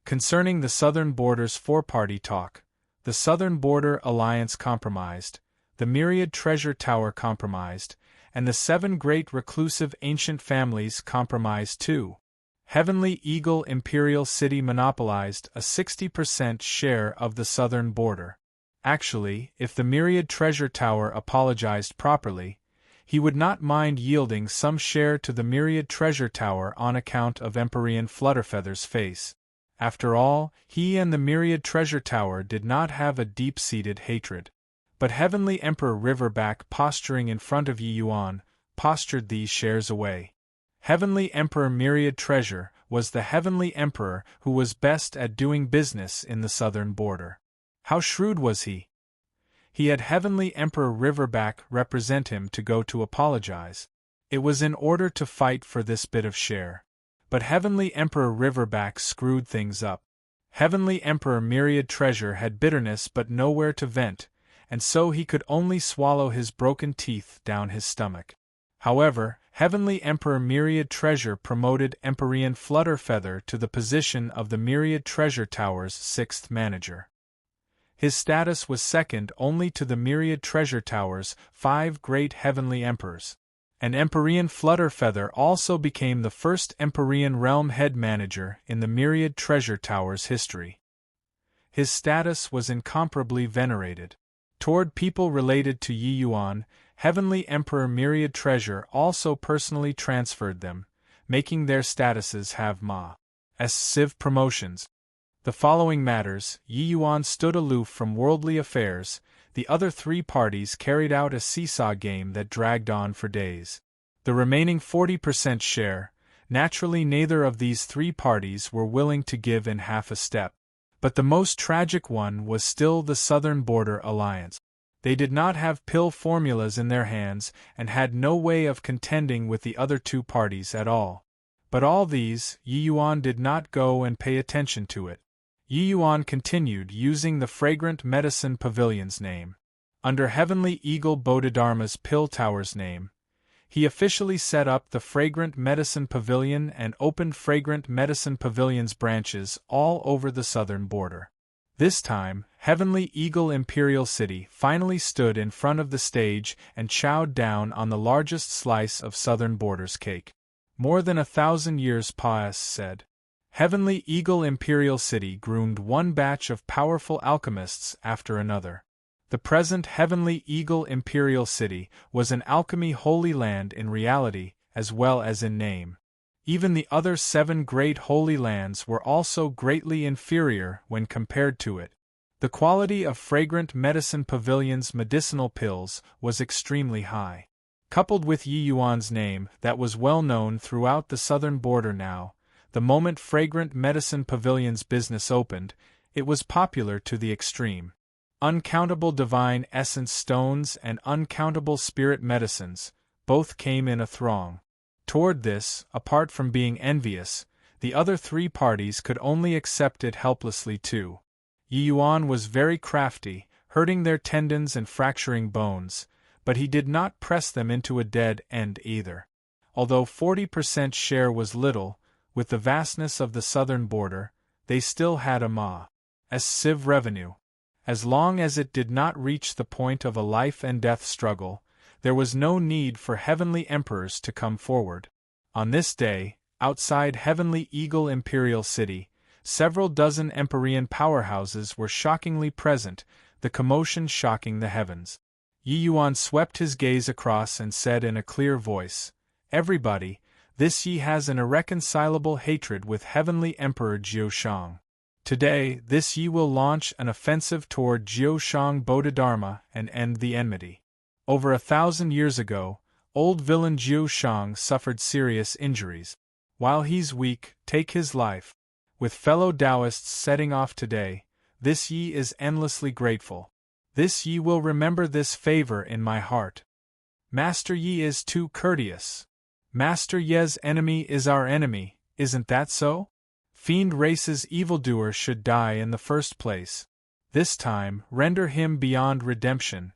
[SPEAKER 1] Concerning the Southern Border's four-party talk, the Southern Border Alliance compromised, the Myriad Treasure Tower compromised, and the 7 great reclusive ancient families compromised too. Heavenly Eagle Imperial City monopolized a 60% share of the Southern Border. Actually, if the Myriad Treasure Tower apologized properly, he would not mind yielding some share to the Myriad Treasure Tower on account of Empyrean Flutterfeather's face. After all, he and the Myriad Treasure Tower did not have a deep-seated hatred. But Heavenly Emperor Riverback, posturing in front of Yi Yuan, postured these shares away. Heavenly Emperor Myriad Treasure was the Heavenly Emperor who was best at doing business in the Southern Border. How shrewd was he? He had Heavenly Emperor Riverback represent him to go to apologize. It was in order to fight for this bit of share. But Heavenly Emperor Riverback screwed things up. Heavenly Emperor Myriad Treasure had bitterness but nowhere to vent, and so he could only swallow his broken teeth down his stomach. However, Heavenly Emperor Myriad Treasure promoted Empyrean Flutterfeather to the position of the Myriad Treasure Tower's 6th manager. His status was second only to the Myriad Treasure Tower's 5 great Heavenly Emperors. And Empyrean Flutterfeather also became the first Empyrean Realm head manager in the Myriad Treasure Tower's history. His status was incomparably venerated. Toward people related to Yi Yuan, Heavenly Emperor Myriad Treasure also personally transferred them, making their statuses have civ promotions. The following matters: Yi Yuan stood aloof from worldly affairs. The other 3 parties carried out a seesaw game that dragged on for days. The remaining 40% share, naturally neither of these 3 parties were willing to give in half a step. But the most tragic one was still the Southern Border Alliance. They did not have pill formulas in their hands and had no way of contending with the other 2 parties at all. But all these, Yi Yuan did not go and pay attention to it. Yi Yuan continued using the Fragrant Medicine Pavilion's name. Under Heavenly Eagle Bodhidharma's Pill Tower's name, he officially set up the Fragrant Medicine Pavilion and opened Fragrant Medicine Pavilion's branches all over the Southern Border. This time, Heavenly Eagle Imperial City finally stood in front of the stage and chowed down on the largest slice of Southern Border's cake. More than 1,000 years said. Heavenly Eagle Imperial City groomed one batch of powerful alchemists after another. The present Heavenly Eagle Imperial City was an alchemy holy land in reality as well as in name. Even the other 7 great holy lands were also greatly inferior when compared to it. The quality of fragrant medicine pavilion's medicinal pills was extremely high. Coupled with Yi Yuan's name that was well known throughout the southern border now, the moment Fragrant Medicine Pavilion's business opened, it was popular to the extreme. Uncountable divine essence stones and uncountable spirit medicines, both came in a throng. Toward this, apart from being envious, the other 3 parties could only accept it helplessly too. Yi Yuan was very crafty, hurting their tendons and fracturing bones, but he did not press them into a dead end either. Although 40% share was little, with the vastness of the southern border, they still had a massive revenue. As long as it did not reach the point of a life and death struggle, there was no need for heavenly emperors to come forward. On this day, outside Heavenly Eagle Imperial City, several dozen Empyrean powerhouses were shockingly present, the commotion shocking the heavens. Yi Yuan swept his gaze across and said in a clear voice, "Everybody, this Yi has an irreconcilable hatred with Heavenly Emperor Jiushang. Today, this Yi will launch an offensive toward Jiushang Bodhidharma and end the enmity. Over 1,000 years ago, old villain Jiushang suffered serious injuries. While he's weak, take his life. With fellow Taoists setting off today, this Yi is endlessly grateful. This Yi will remember this favor in my heart. Master Yi is too courteous. Master Ye's enemy is our enemy, isn't that so? Fiend race's evildoer should die in the first place. This time, render him beyond redemption."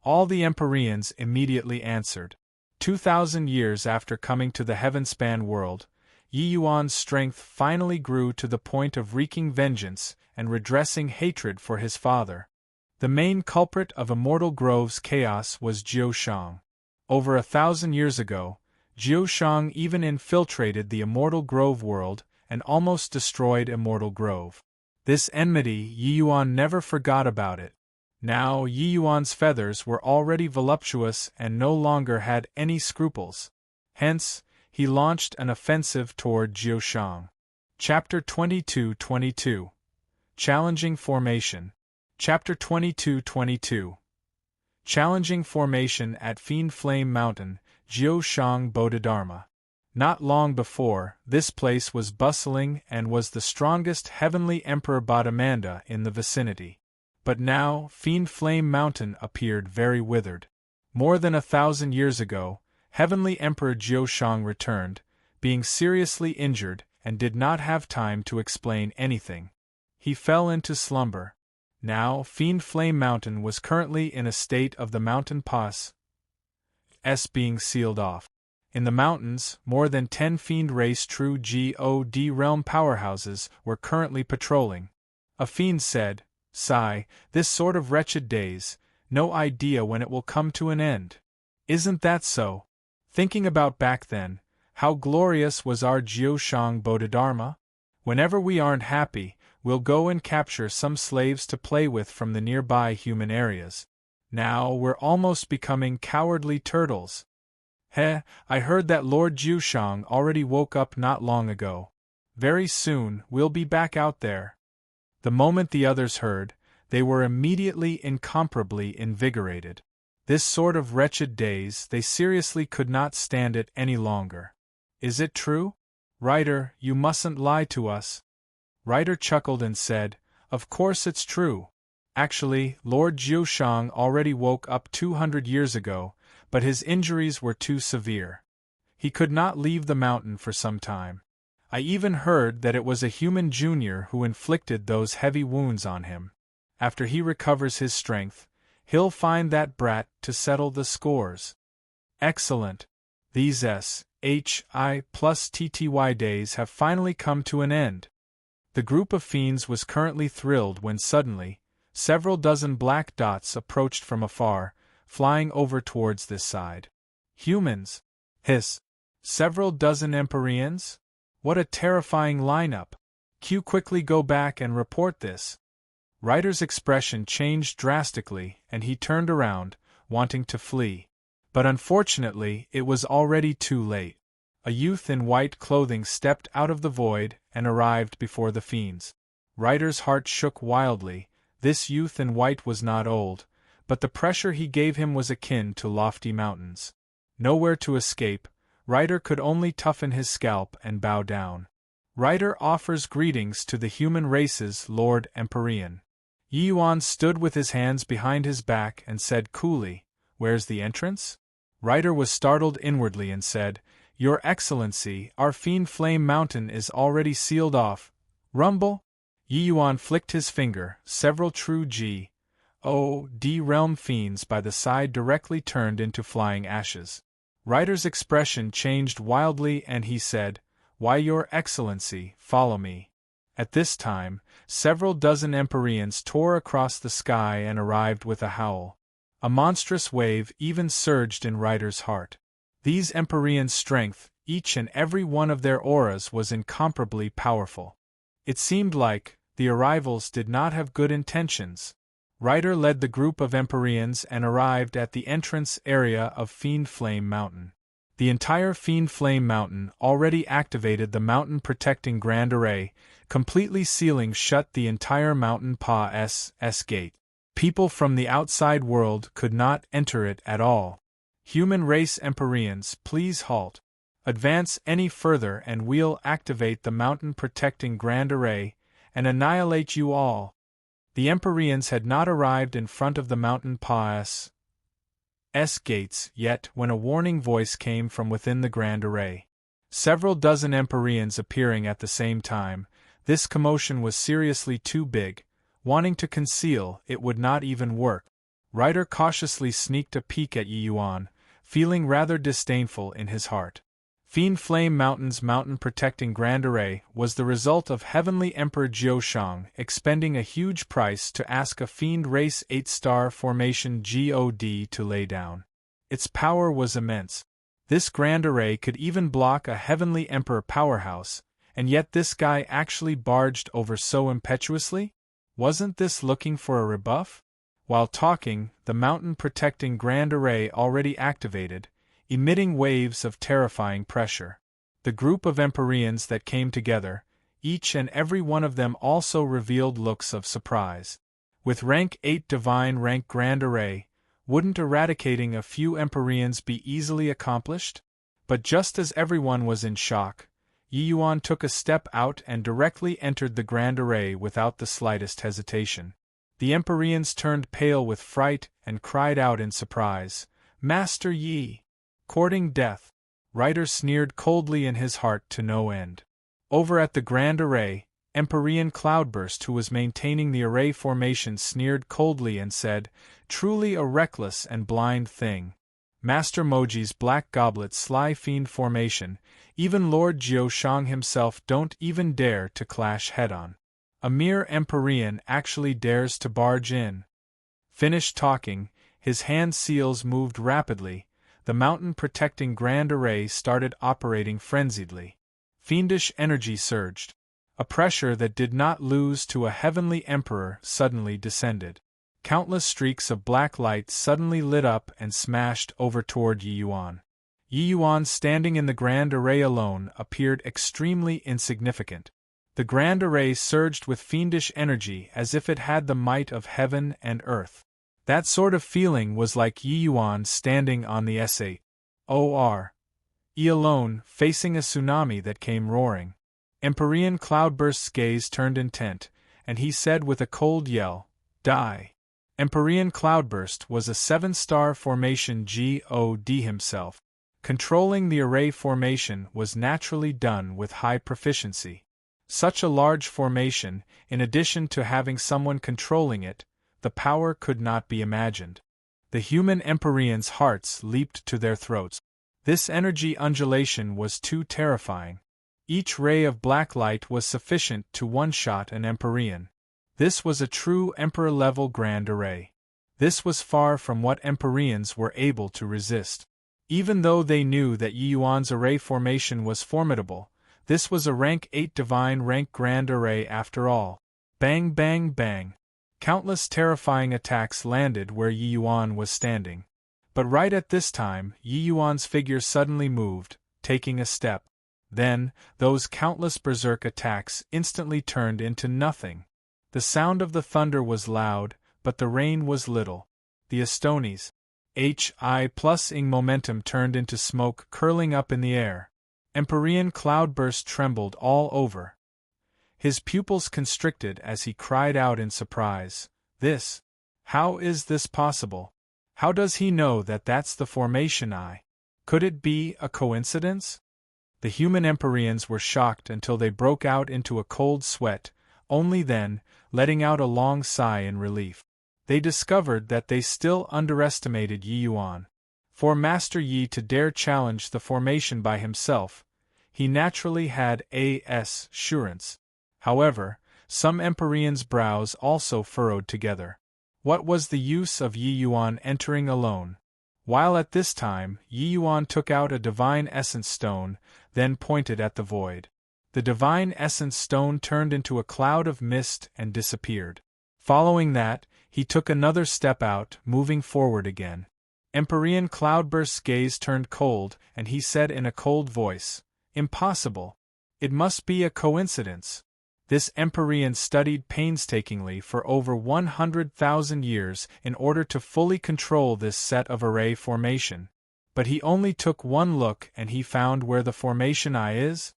[SPEAKER 1] All the Empyreans immediately answered. 2,000 years after coming to the heaven-span world, Yi Yuan's strength finally grew to the point of wreaking vengeance and redressing hatred for his father. The main culprit of Immortal Grove's chaos was Jiushang. Over 1,000 years ago, Jiushang even infiltrated the Immortal Grove world and almost destroyed Immortal Grove. This enmity Yi Yuan never forgot about it. Now Yi Yuan's feathers were already voluptuous and no longer had any scruples. Hence, he launched an offensive toward Jiushang. Chapter 22:22 Challenging Formation. Chapter 22:22 Challenging Formation at Fiend Flame Mountain, Jiushang Bodhidharma. Not long before, this place was bustling and was the strongest heavenly Emperor Bodhimanda in the vicinity. But now, Fiend Flame Mountain appeared very withered. More than 1,000 years ago, Heavenly Emperor Jiushang returned, being seriously injured, and did not have time to explain anything. He fell into slumber. Now, Fiend Flame Mountain was currently in a state of the mountain pass being sealed off. In the mountains, more than 10 Fiend race true God realm powerhouses were currently patrolling. A fiend said, "Sigh, this sort of wretched days, no idea when it will come to an end. Isn't that so? Thinking about back then, how glorious was our Jiushang Bodhidharma? Whenever we aren't happy, we'll go and capture some slaves to play with from the nearby human areas. Now we're almost becoming cowardly turtles. I heard that Lord Jiushang already woke up not long ago. Very soon we'll be back out there." The moment the others heard, they were immediately incomparably invigorated. This sort of wretched days, they seriously could not stand it any longer. "Is it true? Writer, you mustn't lie to us." Writer chuckled and said, "Of course it's true. Actually, Lord Jiushang already woke up 200 years ago, but his injuries were too severe. He could not leave the mountain for some time. I even heard that it was a human junior who inflicted those heavy wounds on him. After he recovers his strength, he'll find that brat to settle the scores." Excellent. These SHI plus TTY days have finally come to an end. The group of fiends was currently thrilled when suddenly, several dozen black dots approached from afar, flying over towards this side. "Humans!" Hiss. "Several dozen Empyreans? What a terrifying lineup! Q quickly go back and report this." Ryder's expression changed drastically and he turned around, wanting to flee. But unfortunately, it was already too late. A youth in white clothing stepped out of the void and arrived before the fiends. Ryder's heart shook wildly. This youth in white was not old, but the pressure he gave him was akin to lofty mountains. Nowhere to escape, Ryder could only toughen his scalp and bow down. Ryder offers greetings to the human races, Lord Empyrean. Yi Yuan stood with his hands behind his back and said coolly, "Where's the entrance?" Ryder was startled inwardly and said, "Your Excellency, our fiend flame mountain is already sealed off." Rumble? Yi Yuan flicked his finger, several true G.O.D. realm fiends by the side directly turned into flying ashes. Ryder's expression changed wildly and he said, "Why, Your Excellency, follow me." At this time, several dozen Empyreans tore across the sky and arrived with a howl. A monstrous wave even surged in Ryder's heart. These Empyreans' strength, each and every one of their auras was incomparably powerful. It seemed like the arrivals did not have good intentions. Ryder led the group of Empyreans and arrived at the entrance area of Fiend Flame Mountain. The entire Fiend Flame Mountain already activated the mountain-protecting Grand Array, completely sealing shut the entire mountain pass gate. People from the outside world could not enter it at all. Human race Empyreans, please halt. Advance any further and we'll activate the mountain-protecting Grand Array and annihilate you all. The Empyreans had not arrived in front of the mountain pass gates yet when a warning voice came from within the Grand Array. Several dozen Empyreans appearing at the same time, this commotion was seriously too big. Wanting to conceal, it would not even work. Ryder cautiously sneaked a peek at Yi Yuan, feeling rather disdainful in his heart. Fiend Flame Mountain's mountain-protecting Grand Array was the result of Heavenly Emperor Jiushang expending a huge price to ask a Fiend Race 8-star formation God to lay down. Its power was immense. This Grand Array could even block a Heavenly Emperor powerhouse, and yet this guy actually barged over so impetuously? Wasn't this looking for a rebuff? While talking, the mountain-protecting Grand Array already activated, emitting waves of terrifying pressure. The group of Empyreans that came together, each and every one of them also revealed looks of surprise. With rank 8 divine rank Grand Array, wouldn't eradicating a few Empyreans be easily accomplished? But just as everyone was in shock, Yi Yuan took a step out and directly entered the Grand Array without the slightest hesitation. The Empyreans turned pale with fright and cried out in surprise, "Master Yi! Courting death!" Ryder sneered coldly in his heart to no end. Over at the Grand Array, Empyrean Cloudburst, who was maintaining the array formation, sneered coldly and said, "Truly a reckless and blind thing. Master Moji's Black Goblet's sly fiend formation, even Lord Jiushang himself don't even dare to clash head-on. A mere Empyrean actually dares to barge in." Finished talking, his hand seals moved rapidly. The mountain-protecting Grand Array started operating frenziedly. Fiendish energy surged. A pressure that did not lose to a heavenly emperor suddenly descended. Countless streaks of black light suddenly lit up and smashed over toward Yi Yuan. Yi Yuan, standing in the Grand Array alone, appeared extremely insignificant. The Grand Array surged with fiendish energy as if it had the might of heaven and earth. That sort of feeling was like Yi Yuan standing on the S8. alone, facing a tsunami that came roaring. Empyrean Cloudburst's gaze turned intent, and he said with a cold yell, "Die." Empyrean Cloudburst was a 7-star formation God himself. Controlling the array formation was naturally done with high proficiency. Such a large formation, in addition to having someone controlling it, the power could not be imagined. The human Empyreans' hearts leaped to their throats. This energy undulation was too terrifying. Each ray of black light was sufficient to one-shot an Empyrean. This was a true Emperor-level Grand Array. This was far from what Empyreans were able to resist. Even though they knew that Yi Yuan's array formation was formidable, this was a rank 8 divine rank Grand Array after all. Bang bang bang. Countless terrifying attacks landed where Yi Yuan was standing. But right at this time, Yi Yuan's figure suddenly moved, taking a step. Then, those countless berserk attacks instantly turned into nothing. The sound of the thunder was loud, but the rain was little. The Astoni's HI+ing momentum turned into smoke curling up in the air. Empyrean cloudburst trembled all over. His pupils constricted as he cried out in surprise, "This? How is this possible? How does he know that that's the formation I? Could it be a coincidence?" The human Empyreans were shocked until they broke out into a cold sweat, only then, letting out a long sigh in relief. They discovered that they still underestimated Yi Yuan. For Master Yi to dare challenge the formation by himself, he naturally had assurance. However, some Empyreans' brows also furrowed together. What was the use of Yi Yuan entering alone? While at this time, Yi Yuan took out a divine essence stone, then pointed at the void. The divine essence stone turned into a cloud of mist and disappeared. Following that, he took another step out, moving forward again. Empyrean Cloudburst's gaze turned cold, and he said in a cold voice, "Impossible. It must be a coincidence." This Empyrean studied painstakingly for over 100,000 years in order to fully control this set of array formation. But he only took one look and he found where the formation I is.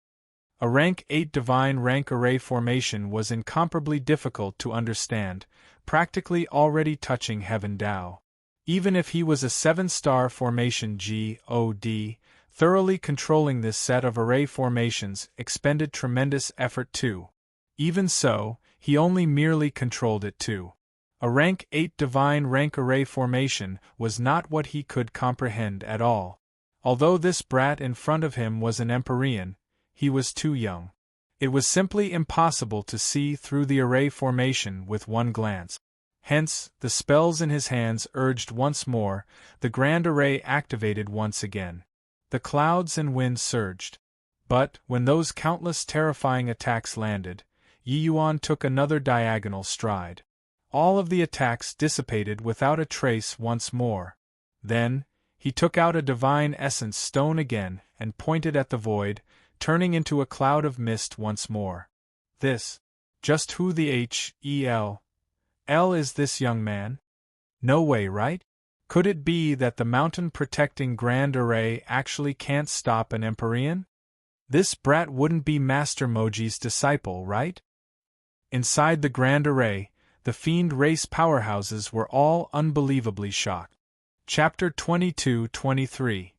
[SPEAKER 1] A rank 8 divine rank array formation was incomparably difficult to understand, practically already touching Heaven Tao. Even if he was a 7-star formation God, thoroughly controlling this set of array formations expended tremendous effort too. Even so, he only merely controlled it too. A rank 8 divine rank array formation was not what he could comprehend at all. Although this brat in front of him was an Empyrean, he was too young. It was simply impossible to see through the array formation with one glance. Hence, the spells in his hands urged once more, the grand array activated once again. The clouds and wind surged. But, when those countless terrifying attacks landed, Yi Yuan took another diagonal stride. All of the attacks dissipated without a trace once more. Then, he took out a divine essence stone again and pointed at the void, turning into a cloud of mist once more. This. Just who the hell is this young man? No way, right? Could it be that the mountain-protecting Grand Array actually can't stop an Empyrean? This brat wouldn't be Master Moji's disciple, right? Inside the Grand Array, the fiend race powerhouses were all unbelievably shocked. Chapter 22-23.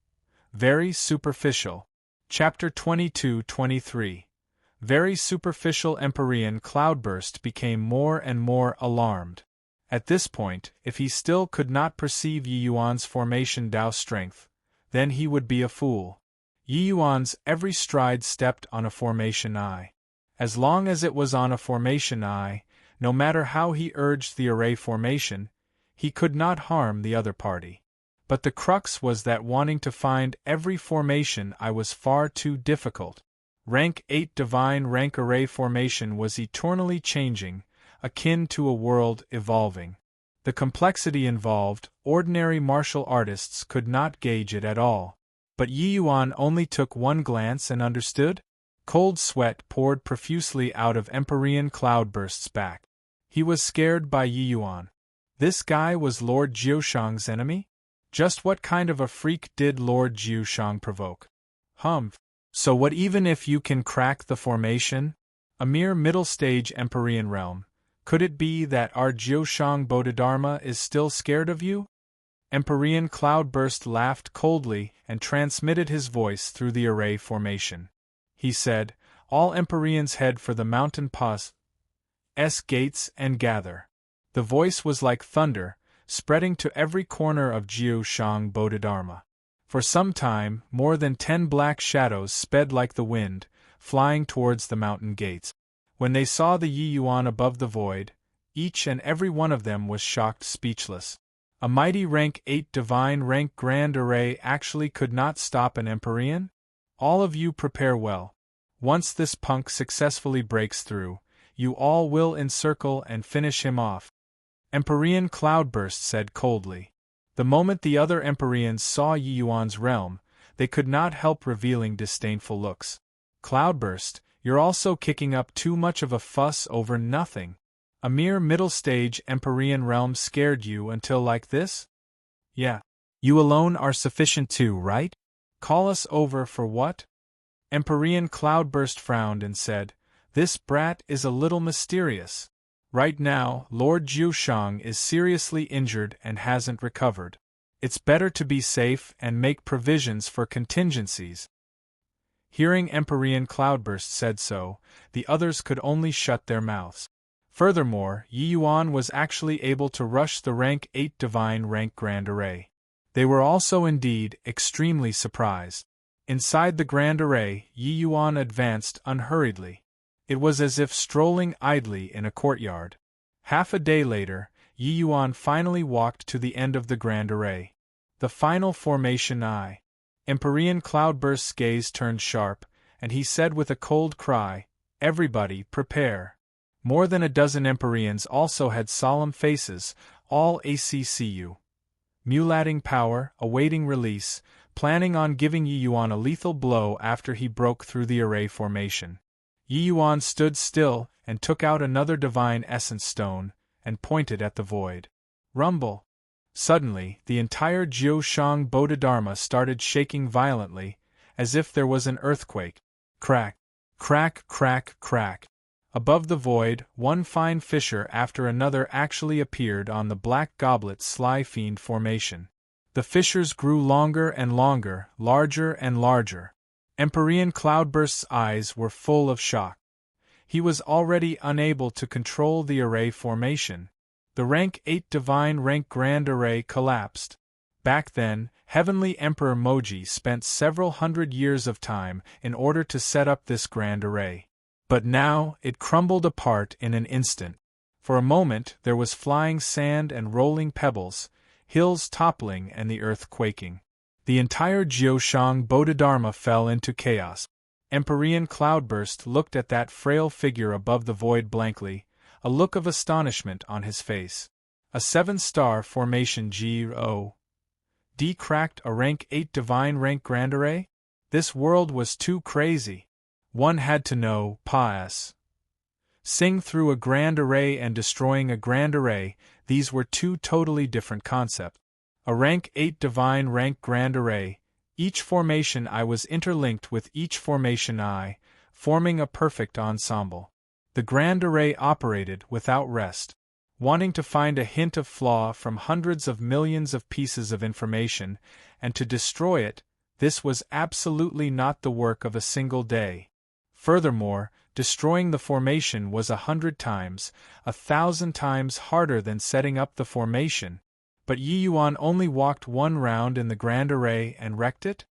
[SPEAKER 1] Very superficial. Chapter 22-23. Very superficial Empyrean Cloudburst became more and more alarmed. At this point, if he still could not perceive Yi Yuan's formation Tao strength, then he would be a fool. Yi Yuan's every stride stepped on a formation I. As long as it was on a formation I, no matter how he urged the array formation, he could not harm the other party. But the crux was that wanting to find every formation I was far too difficult. Rank 8 divine rank array formation was eternally changing, akin to a world evolving. The complexity involved, ordinary martial artists could not gauge it at all. But Yi Yuan only took one glance and understood? Cold sweat poured profusely out of Empyrean Cloudburst's back. He was scared by Yi Yuan. This guy was Lord Jiushang's enemy? Just what kind of a freak did Lord Jiushang provoke? So what even if you can crack the formation? A mere middle-stage Empyrean realm. Could it be that our Jiushang Bodhidharma is still scared of you? Empyrean Cloudburst laughed coldly and transmitted his voice through the array formation. He said, "All Empyreans head for the mountain pass gates and gather." The voice was like thunder, spreading to every corner of Jiushang Bodhidharma. For some time, more than 10 black shadows sped like the wind, flying towards the mountain gates. When they saw the Yi Yuan above the void, each and every one of them was shocked speechless. A mighty rank 8 divine rank grand array actually could not stop an Empyrean? All of you prepare well. Once this punk successfully breaks through, you all will encircle and finish him off. Empyrean Cloudburst said coldly. The moment the other Empyreans saw Yi Yuan's realm, they could not help revealing disdainful looks. Cloudburst, you're also kicking up too much of a fuss over nothing. A mere middle-stage Empyrean realm scared you until like this? Yeah. You alone are sufficient too, right? Call us over for what? Empyrean Cloudburst frowned and said, This brat is a little mysterious. Right now, Lord Jiushang is seriously injured and hasn't recovered. It's better to be safe and make provisions for contingencies. Hearing Empyrean Cloudburst said so, the others could only shut their mouths. Furthermore, Yi Yuan was actually able to rush the rank 8 divine rank Grand Array. They were also indeed extremely surprised. Inside the Grand Array, Yi Yuan advanced unhurriedly. It was as if strolling idly in a courtyard. Half a day later, Yi Yuan finally walked to the end of the Grand Array. The final formation I. Empyrean Cloudburst's gaze turned sharp, and he said with a cold cry, Everybody, prepare. More than a dozen Empyreans also had solemn faces, all ACCU. Mulating power, awaiting release, planning on giving Yi Yuan a lethal blow after he broke through the array formation. Yi Yuan stood still and took out another divine essence stone and pointed at the void. Rumble! Suddenly, the entire Jiushang Bodhidharma started shaking violently, as if there was an earthquake. Crack! Crack! Crack! Crack! Above the void, one fine fissure after another actually appeared on the Black Goblet's Sly Fiend formation. The fissures grew longer and longer, larger and larger. Empyrean Cloudburst's eyes were full of shock. He was already unable to control the array formation. The rank 8 divine rank Grand Array collapsed. Back then, Heavenly Emperor Moji spent several hundred years of time in order to set up this Grand Array. But now, it crumbled apart in an instant. For a moment there was flying sand and rolling pebbles, hills toppling and the earth quaking. The entire Jiushang Bodhidharma fell into chaos. Empyrean Cloudburst looked at that frail figure above the void blankly, a look of astonishment on his face. A 7-star formation G.O.D. cracked a rank 8 divine rank Grand Array? This world was too crazy. One had to know, pas. Sing through a Grand Array and destroying a Grand Array, these were two totally different concepts. A rank 8 divine rank Grand Array, each formation I was interlinked with each formation I, forming a perfect ensemble. The Grand Array operated without rest. Wanting to find a hint of flaw from hundreds of millions of pieces of information, and to destroy it, this was absolutely not the work of a single day. Furthermore, destroying the formation was 100 times, 1,000 times harder than setting up the formation. But Yi Yuan only walked one round in the Grand Array and wrecked it?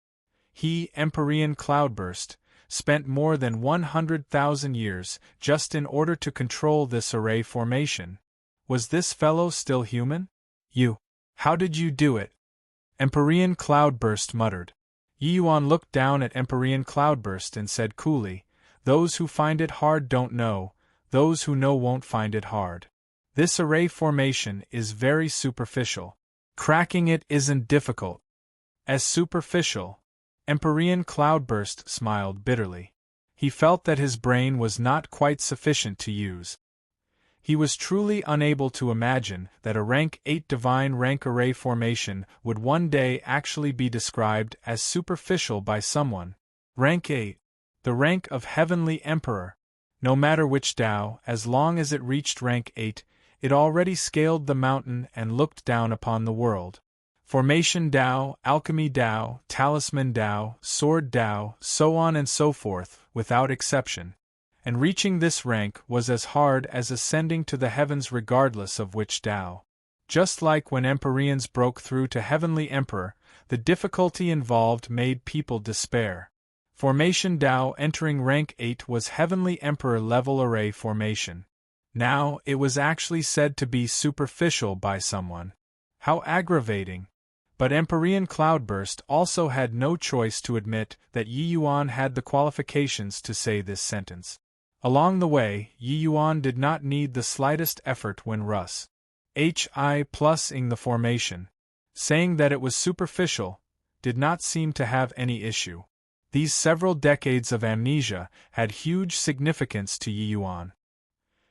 [SPEAKER 1] He, Empyrean Cloudburst, spent more than 100,000 years just in order to control this array formation. Was this fellow still human? You. How did you do it? Empyrean Cloudburst muttered. Yi Yuan looked down at Empyrean Cloudburst and said coolly, Those who find it hard don't know, those who know won't find it hard. This array formation is very superficial. Cracking it isn't difficult. As superficial? Empyrean Cloudburst smiled bitterly. He felt that his brain was not quite sufficient to use. He was truly unable to imagine that a rank 8 divine rank array formation would one day actually be described as superficial by someone. Rank 8. The rank of Heavenly Emperor. No matter which Tao, as long as it reached rank 8, it already scaled the mountain and looked down upon the world. Formation Tao, Alchemy Tao, Talisman Tao, Sword Tao, so on and so forth, without exception. And reaching this rank was as hard as ascending to the heavens regardless of which Tao. Just like when Empyreans broke through to Heavenly Emperor, the difficulty involved made people despair. Formation Tao entering rank 8 was Heavenly Emperor level array formation. Now, it was actually said to be superficial by someone. How aggravating! But Empyrean Cloudburst also had no choice to admit that Yi Yuan had the qualifications to say this sentence. Along the way, Yi Yuan did not need the slightest effort when Rus. Hi+ing the formation, saying that it was superficial, did not seem to have any issue. These several decades of amnesia had huge significance to Yi Yuan.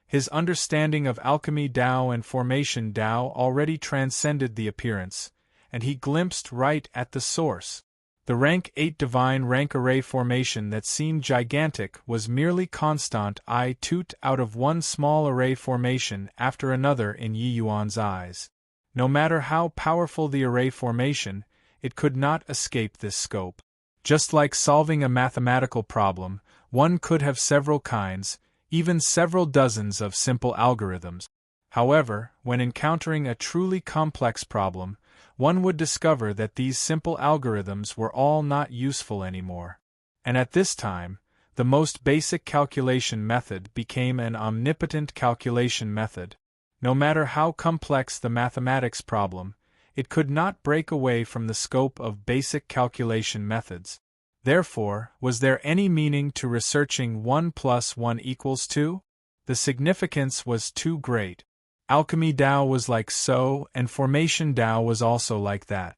[SPEAKER 1] His understanding of alchemy Tao and formation Tao already transcended the appearance, and he glimpsed right at the source. The rank 8 divine rank array formation that seemed gigantic was merely constant I-toot out of one small array formation after another in Yi Yuan's eyes. No matter how powerful the array formation, it could not escape this scope. Just like solving a mathematical problem, one could have several kinds, even several dozens of simple algorithms. However, when encountering a truly complex problem, one would discover that these simple algorithms were all not useful anymore. And at this time, the most basic calculation method became an omnipotent calculation method. No matter how complex the mathematics problem, it could not break away from the scope of basic calculation methods. Therefore, was there any meaning to researching 1 + 1 = 2? The significance was too great. Alchemy Tao was like so, and formation Tao was also like that.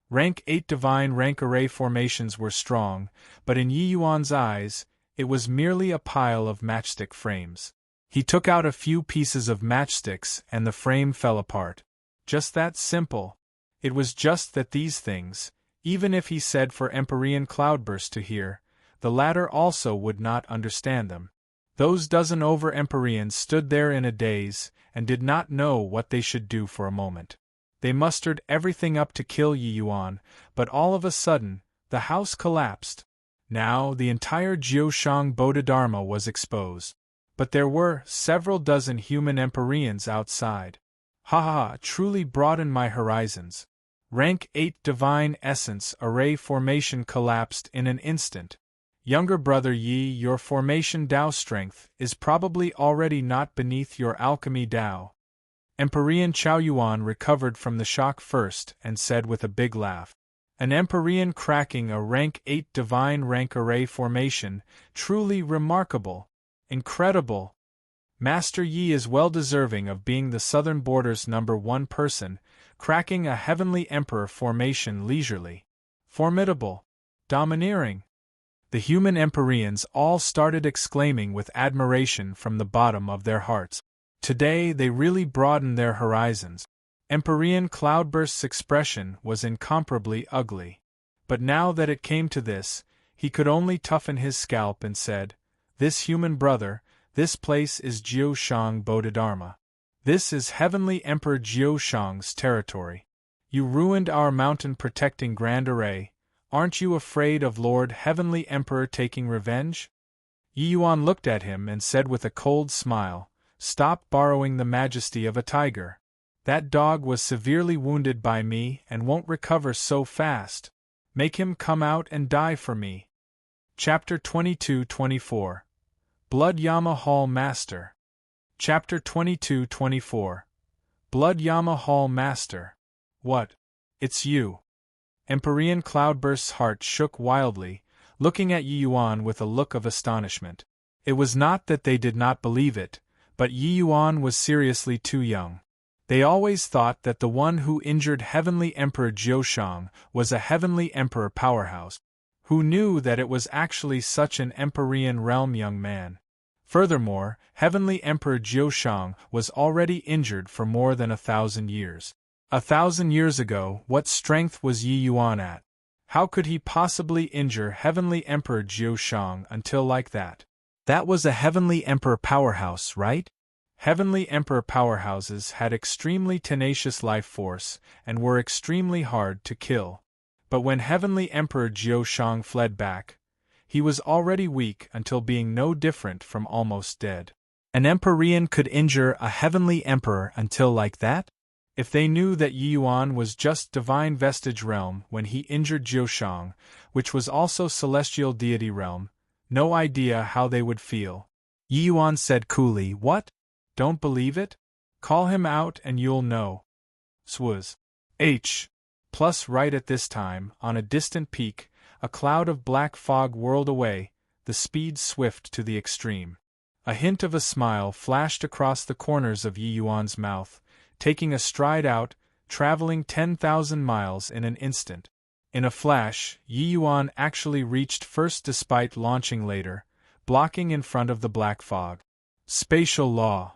[SPEAKER 1] Rank 8 divine rank array formations were strong, but in Yi Yuan's eyes, it was merely a pile of matchstick frames. He took out a few pieces of matchsticks and the frame fell apart. Just that simple. It was just that these things, even if he said for Empyrean Cloudburst to hear, the latter also would not understand them. Those dozen over Empyreans stood there in a daze, and did not know what they should do for a moment. They mustered everything up to kill Yi Yuan, but all of a sudden, the house collapsed. Now the entire Jiushang Bodhidharma was exposed. But there were several dozen human Empyreans outside. Ha ha ha, truly broaden my horizons. Rank 8 divine essence array formation collapsed in an instant. Younger brother Yi, your formation Tao strength is probably already not beneath your alchemy Tao. Empyrean Chaoyuan recovered from the shock first and said with a big laugh. An Empyrean cracking a rank 8 divine rank array formation, truly remarkable, incredible. Master Yi is well deserving of being the Southern Border's #1 person, cracking a heavenly emperor formation leisurely. Formidable. Domineering. The human Empyreans all started exclaiming with admiration from the bottom of their hearts. Today they really broadened their horizons. Empyrean Cloudburst's expression was incomparably ugly. But now that it came to this, he could only toughen his scalp and said, "This human brother, this place is Jiushang Bodhidharma. This is Heavenly Emperor Jiushang's territory. You ruined our mountain-protecting Grand Array. Aren't you afraid of Lord Heavenly Emperor taking revenge?" Yi Yuan looked at him and said with a cold smile, "Stop borrowing the majesty of a tiger. That dog was severely wounded by me and won't recover so fast. Make him come out and die for me." Chapter 22-24. Blood Yama Hall Master. Chapter 22-24. Blood Yama Hall Master. What? It's you. Empyrean Cloudburst's heart shook wildly, looking at Yi Yuan with a look of astonishment. It was not that they did not believe it, but Yi Yuan was seriously too young. They always thought that the one who injured Heavenly Emperor Jiushang was a Heavenly Emperor powerhouse. Who knew that it was actually such an Empyrean realm young man? Furthermore, Heavenly Emperor Jiushang was already injured for more than 1,000 years. 1,000 years ago, what strength was Yi Yuan at? How could he possibly injure Heavenly Emperor Jiushang until like that? That was a Heavenly Emperor powerhouse, right? Heavenly Emperor powerhouses had extremely tenacious life force and were extremely hard to kill. But when Heavenly Emperor Jiushang fled back, he was already weak until being no different from almost dead. An Empyrean could injure a Heavenly Emperor until like that? If they knew that Yi Yuan was just Divine Vestige Realm when he injured Jiushang, which was also Celestial Deity Realm, no idea how they would feel. Yi Yuan said coolly, "What? Don't believe it? Call him out and you'll know." Swaz. Plus right at this time, on a distant peak, a cloud of black fog whirled away, the speed swift to the extreme. A hint of a smile flashed across the corners of Yi Yuan's mouth, taking a stride out, traveling 10,000 miles in an instant. In a flash, Yi Yuan actually reached first despite launching later, blocking in front of the black fog. Spatial law.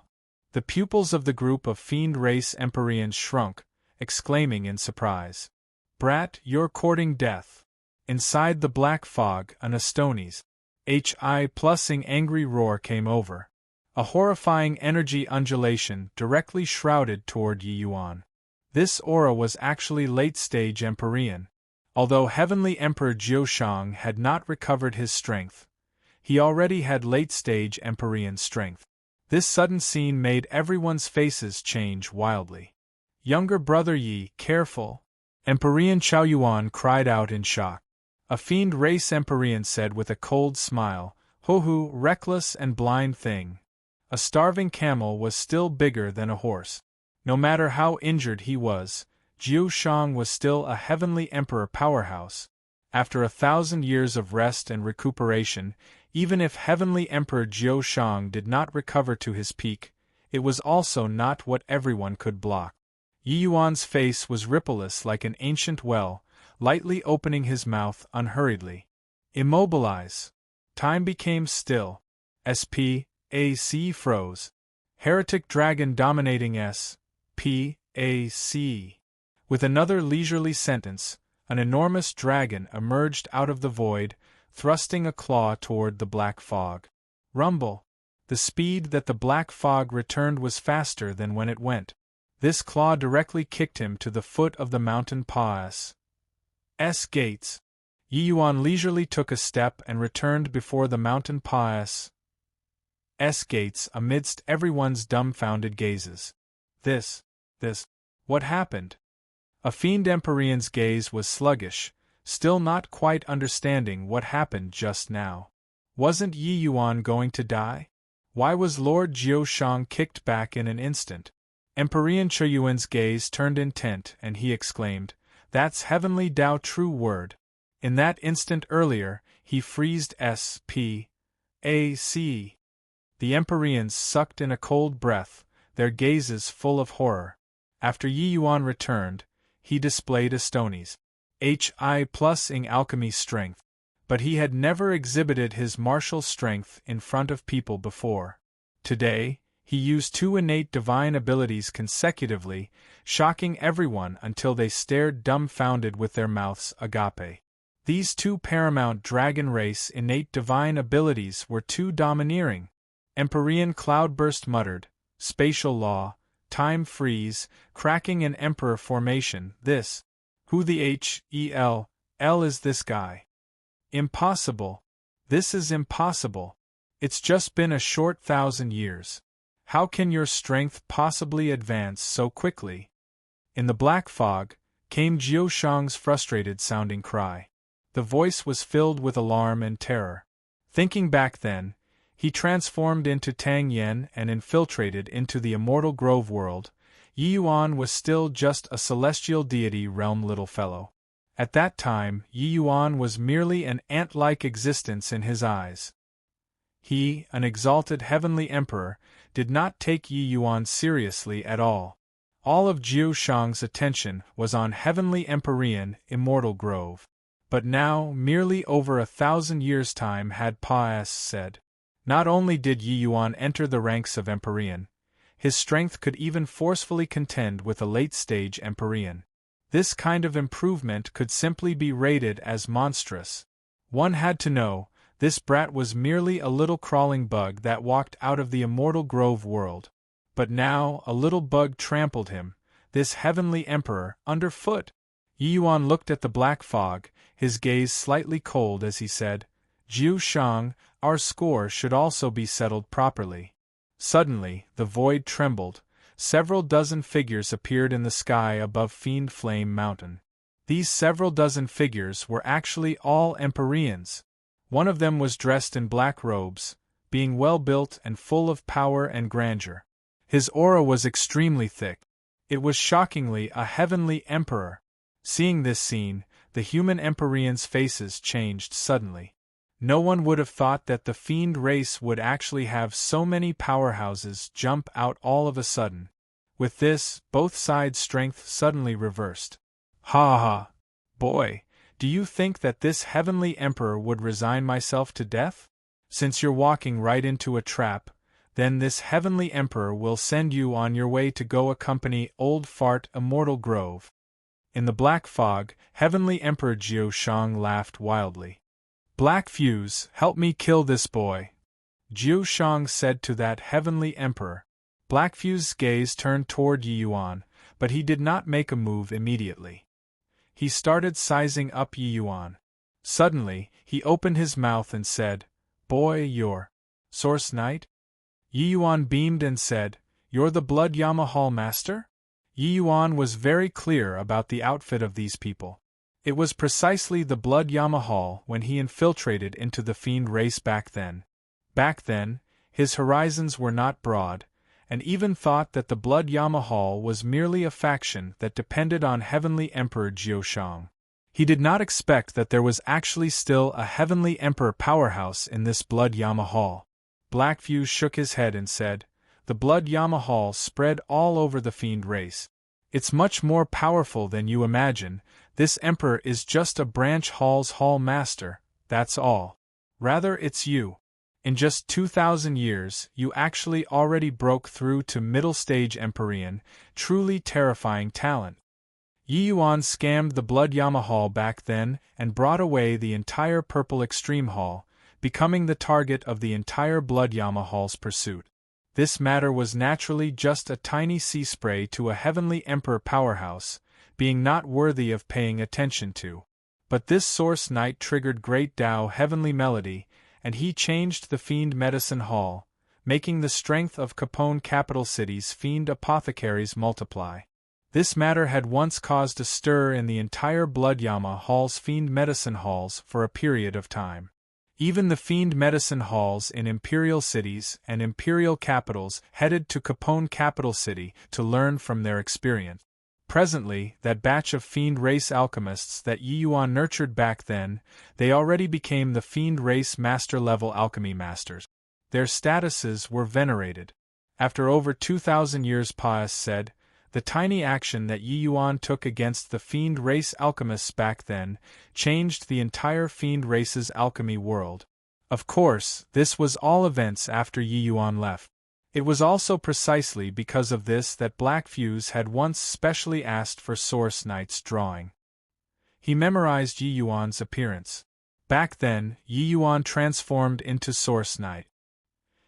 [SPEAKER 1] The pupils of the group of fiend race Empyreans shrunk, exclaiming in surprise. Brat, you're courting death. Inside the black fog, an Astoni's HI+ing angry roar came over. A horrifying energy undulation directly shrouded toward Yi Yuan. This aura was actually late-stage Empyrean. Although Heavenly Emperor Jiushang had not recovered his strength, he already had late-stage Empyrean strength. This sudden scene made everyone's faces change wildly. Younger brother Yi, careful! Empyrean Chao Yuan cried out in shock. A fiend race Empyrean said with a cold smile, "Ho-hoo, reckless and blind thing." A starving camel was still bigger than a horse. No matter how injured he was, Jiushang was still a Heavenly Emperor powerhouse. After 1,000 years of rest and recuperation, even if Heavenly Emperor Jiushang did not recover to his peak, it was also not what everyone could block. Yi Yuan's face was rippleless like an ancient well, lightly opening his mouth unhurriedly. Immobilize. Time became still. S.P.A.C. froze. Heretic dragon dominating S.P.A.C. With another leisurely sentence, an enormous dragon emerged out of the void, thrusting a claw toward the black fog. Rumble. The speed that the black fog returned was faster than when it went. This claw directly kicked him to the foot of the mountain Pa's gates. Yi Yuan leisurely took a step and returned before the mountain Pa's gates amidst everyone's dumbfounded gazes. What happened? A fiend Empyrean's gaze was sluggish, still not quite understanding what happened just now. Wasn't Yi Yuan going to die? Why was Lord Jiushang kicked back in an instant? Empyrean Chuyuan's gaze turned intent and he exclaimed, "That's Heavenly Tao true word." In that instant earlier, he freezed S.P.A.C. The Empyreans sucked in a cold breath, their gazes full of horror. After Yi Yuan returned, he displayed Astoni's HI+ing alchemy strength, but he had never exhibited his martial strength in front of people before. Today, he used 2 innate divine abilities consecutively, shocking everyone until they stared dumbfounded with their mouths agape. These 2 paramount dragon race innate divine abilities were too domineering. Empyrean Cloudburst muttered, "Spatial law, time freeze, cracking an emperor formation, this. Who the hell is this guy? Impossible. This is impossible. It's just been a short 1,000 years. How can your strength possibly advance so quickly?" In the black fog, came Jiushang's frustrated-sounding cry. The voice was filled with alarm and terror. Thinking back then, he transformed into Tang Yen and infiltrated into the immortal Grove world. Yi Yuan was still just a celestial deity realm little fellow. At that time, Yi Yuan was merely an ant-like existence in his eyes. He, an exalted heavenly emperor, did not take Yi Yuan seriously at all. All of Jiushang's attention was on heavenly Empyrean, immortal Grove. But now, merely over 1,000 years' time had Pa said. Not only did Yi Yuan enter the ranks of Empyrean, his strength could even forcefully contend with a late-stage Empyrean. This kind of improvement could simply be rated as monstrous. One had to know, this brat was merely a little crawling bug that walked out of the immortal Grove world. But now a little bug trampled him, this heavenly emperor, underfoot. Yi Yuan looked at the black fog, his gaze slightly cold as he said, "Jiushang, our score should also be settled properly." Suddenly, the void trembled. Several dozen figures appeared in the sky above Fiend Flame Mountain. These several dozen figures were actually all Empyreans. One of them was dressed in black robes, being well-built and full of power and grandeur. His aura was extremely thick. It was shockingly a heavenly emperor. Seeing this scene, the human Empyreans' faces changed suddenly. No one would have thought that the fiend race would actually have so many powerhouses jump out all of a sudden. With this, both sides' strength suddenly reversed. Ha ha! Boy, do you think that this heavenly emperor would resign myself to death? Since you're walking right into a trap, then this heavenly emperor will send you on your way to go accompany old fart Immortal Grove. In the black fog, heavenly Emperor Jiu Shang laughed wildly. Black Fuse, help me kill this boy, Jiu Shang said to that heavenly emperor. Black Fuse's gaze turned toward Yi Yuan, but he did not make a move immediately. He started sizing up Yi Yuan. Suddenly, he opened his mouth and said, Boy, you're Source Knight? Yi Yuan beamed and said, You're the Blood Yama Hall Master? Yi Yuan was very clear about the outfit of these people. It was precisely the Blood Yama Hall when he infiltrated into the fiend race back then. Back then, his horizons were not broad, and even thought that the Blood Yama Hall was merely a faction that depended on Heavenly Emperor Jiushang. He did not expect that there was actually still a Heavenly Emperor powerhouse in this Blood Yama Hall. Black Fuse shook his head and said, The Blood Yama Hall spread all over the fiend race. It's much more powerful than you imagine. This emperor is just a branch hall's hall master, that's all. Rather, it's you. In just 2,000 years, you actually already broke through to middle-stage Empyrean, truly terrifying talent. Yi Yuan scammed the Blood Yama Hall back then and brought away the entire Purple Extreme Hall, becoming the target of the entire Blood Yama Hall's pursuit. This matter was naturally just a tiny sea spray to a Heavenly Emperor powerhouse, being not worthy of paying attention to. But this Source Knight triggered Great Tao Heavenly Melody, and he changed the Fiend Medicine Hall, making the strength of Capone capital city's fiend apothecaries multiply. This matter had once caused a stir in the entire Blood Yama Hall's fiend medicine halls for a period of time. Even the fiend medicine halls in imperial cities and imperial capitals headed to Capone capital city to learn from their experience. Presently, that batch of fiend race alchemists that Yi Yuan nurtured back then, they already became the fiend race master-level alchemy masters. Their statuses were venerated. After over 2,000 years, Pius said, the tiny action that Yi Yuan took against the fiend race alchemists back then changed the entire fiend race's alchemy world. Of course, this was all events after Yi Yuan left. It was also precisely because of this that Black Fuse had once specially asked for Source Knight's drawing. He memorized Yi Yuan's appearance. Back then, Yi Yuan transformed into Source Knight.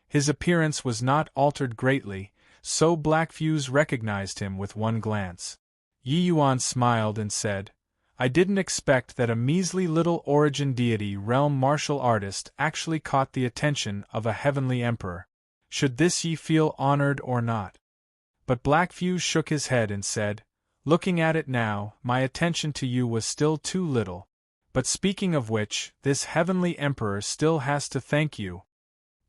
[SPEAKER 1] His appearance was not altered greatly, so Black Fuse recognized him with one glance. Yi Yuan smiled and said, I didn't expect that a measly little origin deity realm martial artist actually caught the attention of a heavenly emperor. Should this ye feel honored or not? But Black Fuse shook his head and said, Looking at it now, my attention to you was still too little. But speaking of which, this heavenly emperor still has to thank you.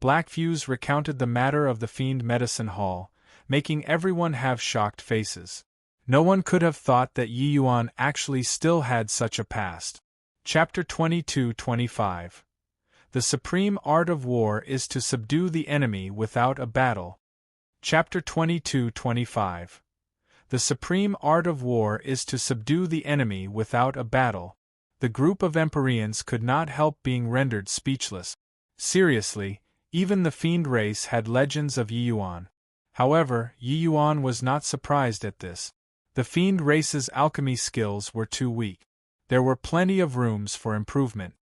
[SPEAKER 1] Black Fuse recounted the matter of the Fiend Medicine Hall, making everyone have shocked faces. No one could have thought that Yi Yuan actually still had such a past. Chapter 22-25. The supreme art of war is to subdue the enemy without a battle. Chapter 22-25. The supreme art of war is to subdue the enemy without a battle. The group of Empyreans could not help being rendered speechless. Seriously, even the fiend race had legends of Yi Yuan. However, Yi Yuan was not surprised at this. The fiend race's alchemy skills were too weak. There were plenty of rooms for improvement.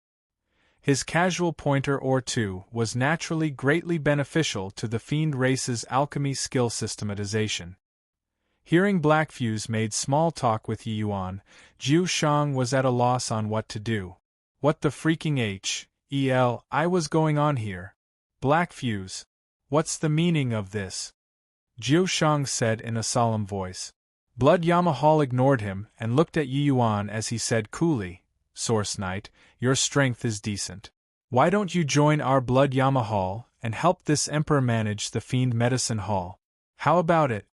[SPEAKER 1] His casual pointer or two was naturally greatly beneficial to the fiend race's alchemy skill systematization. Hearing Black Fuse made small talk with Yi Yuan, Jiu Shang was at a loss on what to do. What the freaking I was going on here? Black Fuse, what's the meaning of this? Jiu Shang said in a solemn voice. Blood Yama Hall ignored him and looked at Yi Yuan as he said coolly, Source Knight, your strength is decent. Why don't you join our Blood Yama Hall and help this emperor manage the Fiend Medicine Hall? How about it?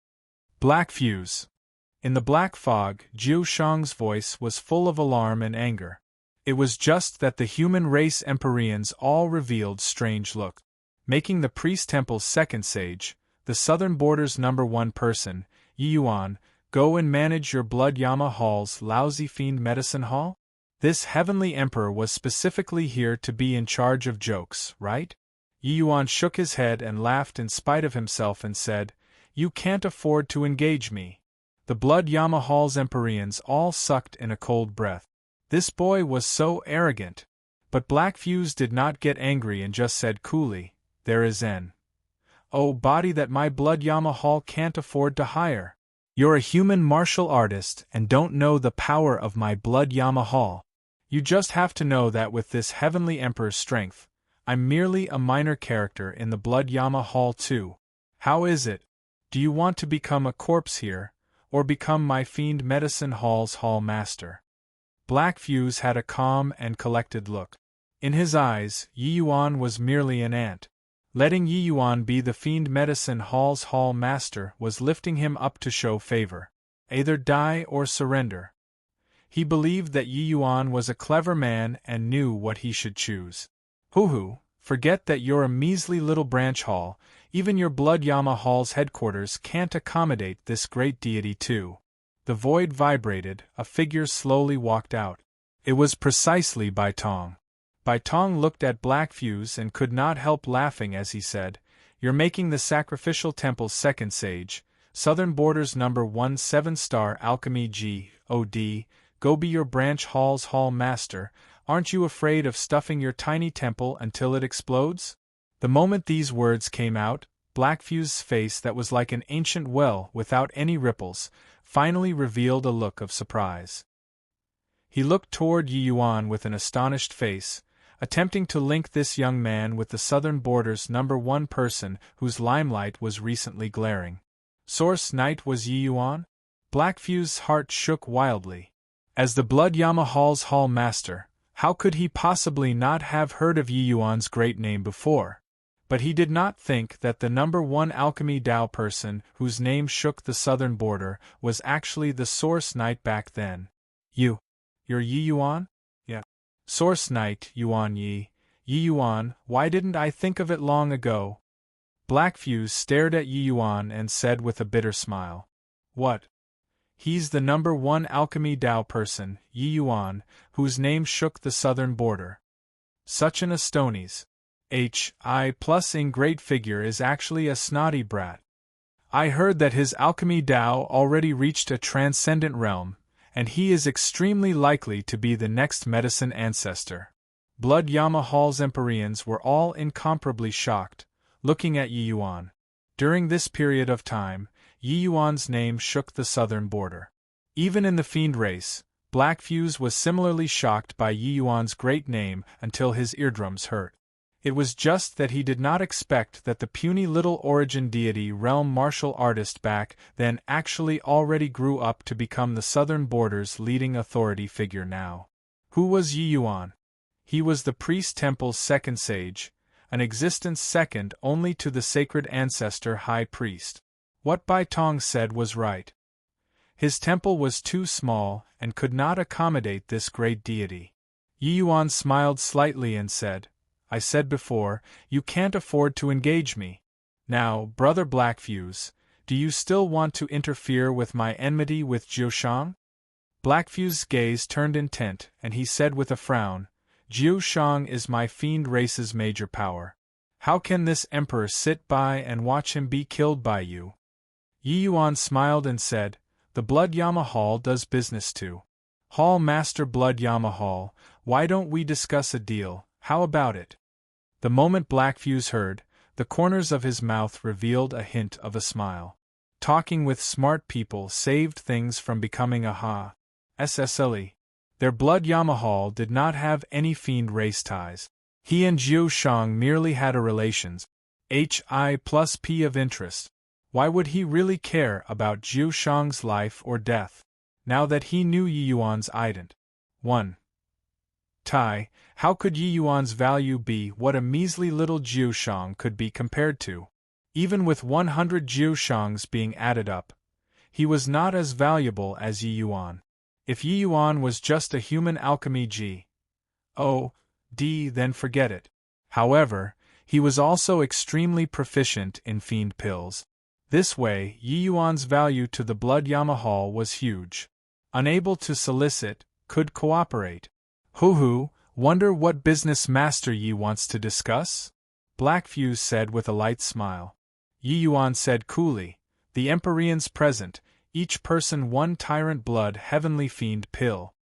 [SPEAKER 1] Black Fuse. In the black fog, Jiu Shang's voice was full of alarm and anger. It was just that the human race Empyreans all revealed strange looks. Making the Priest Temple's second sage, the southern border's #1 person, Yi Yuan, go and manage your blood Yama Hall's lousy fiend medicine hall? This heavenly emperor was specifically here to be in charge of jokes, right? Yi Yuan shook his head and laughed in spite of himself and said, You can't afford to engage me. The blood Yama Hall's Empyreans all sucked in a cold breath. This boy was so arrogant. But Black Fuse did not get angry and just said coolly, There is an body that my blood Yama Hall can't afford to hire. You're a human martial artist and don't know the power of my blood Yama Hall. You just have to know that with this heavenly emperor's strength, I'm merely a minor character in the blood Yama Hall too. How is it? Do you want to become a corpse here, or become my fiend medicine hall's hall master? Black Fuse had a calm and collected look. In his eyes, Yi Yuan was merely an ant. Letting Yi Yuan be the fiend medicine hall's hall master was lifting him up to show favor. Either die or surrender. He believed that Yi Yuan was a clever man and knew what he should choose. Hoo, forget that you're a measly little branch hall, even your blood Yama Hall's headquarters can't accommodate this great deity too. The void vibrated, a figure slowly walked out. It was precisely Bai Tong. Bai Tong looked at Black Fuse and could not help laughing as he said, You're making the sacrificial temple's second sage, Southern Borders No. 1 7-star Alchemy G.O.D., go be your branch hall's hall master. Aren't you afraid of stuffing your tiny temple until it explodes? The moment these words came out, Black Fuse's face that was like an ancient well without any ripples, finally revealed a look of surprise. He looked toward Yi Yuan with an astonished face, attempting to link this young man with the Southern Borders No. 1 person whose limelight was recently glaring. Source Knight was Yi Yuan? Black Fuse's heart shook wildly. As the blood Yama Hall's hall master, how could he possibly not have heard of Yi Yuan's great name before? But he did not think that the No. 1 Alchemy Dao person whose name shook the southern border was actually the Source Knight back then. You're Yi Yuan? Yeah. Source Knight, Yuan Yi. Yi Yuan, why didn't I think of it long ago? Black Fuse stared at Yi Yuan and said with a bitter smile. What? He's the No. 1 Alchemy Dao person, Yi Yuan, whose name shook the southern border. Such an Astonies. HI plus in great figure is actually a snotty brat. I heard that his Alchemy Dao already reached a transcendent realm, and he is extremely likely to be the next medicine ancestor. Blood Yama Hall's Empyreans were all incomparably shocked, looking at Yi Yuan. During this period of time, Yi Yuan's name shook the southern border. Even in the fiend race, Black Fuse was similarly shocked by Yi Yuan's great name until his eardrums hurt. It was just that he did not expect that the puny little origin deity realm martial artist back then actually already grew up to become the southern border's leading authority figure now. Who was Yi Yuan? He was the priest temple's second sage, an existence second only to the sacred ancestor high priest. What Bai Tong said was right. His temple was too small and could not accommodate this great deity. Yi Yuan smiled slightly and said, I said before, you can't afford to engage me. Now, Brother Black Fuse, do you still want to interfere with my enmity with Jiushang? Black Fuse's gaze turned intent, and he said with a frown, Jiushang is my fiend race's major power. How can this emperor sit by and watch him be killed by you? Yi Yuan smiled and said, The Blood Yama Hall does business too. Hall Master Blood Yama Hall, why don't we discuss a deal? How about it? The moment Black Fuse heard, the corners of his mouth revealed a hint of a smile. Talking with smart people saved things from becoming a SSLE. Their blood Yama Hall did not have any fiend race ties. He and Jiushang merely had a relations, HI plus P of interest. Why would he really care about Jiushang's life or death, now that he knew Yi Yuan's ident? 1. Tai, how could Yi Yuan's value be what a measly little Jiushang could be compared to? Even with 100 Jiushangs being added up, he was not as valuable as Yi Yuan. If Yi Yuan was just a human alchemy G.O.D., then forget it. However, he was also extremely proficient in fiend pills. This way, Yi Yuan's value to the Blood Yamahal was huge. Unable to solicit, could cooperate. Hoo, wonder what business Master Yi wants to discuss? Black Fuse said with a light smile. Yi Yuan said coolly, the Empyreans present, each person one tyrant blood heavenly fiend pill.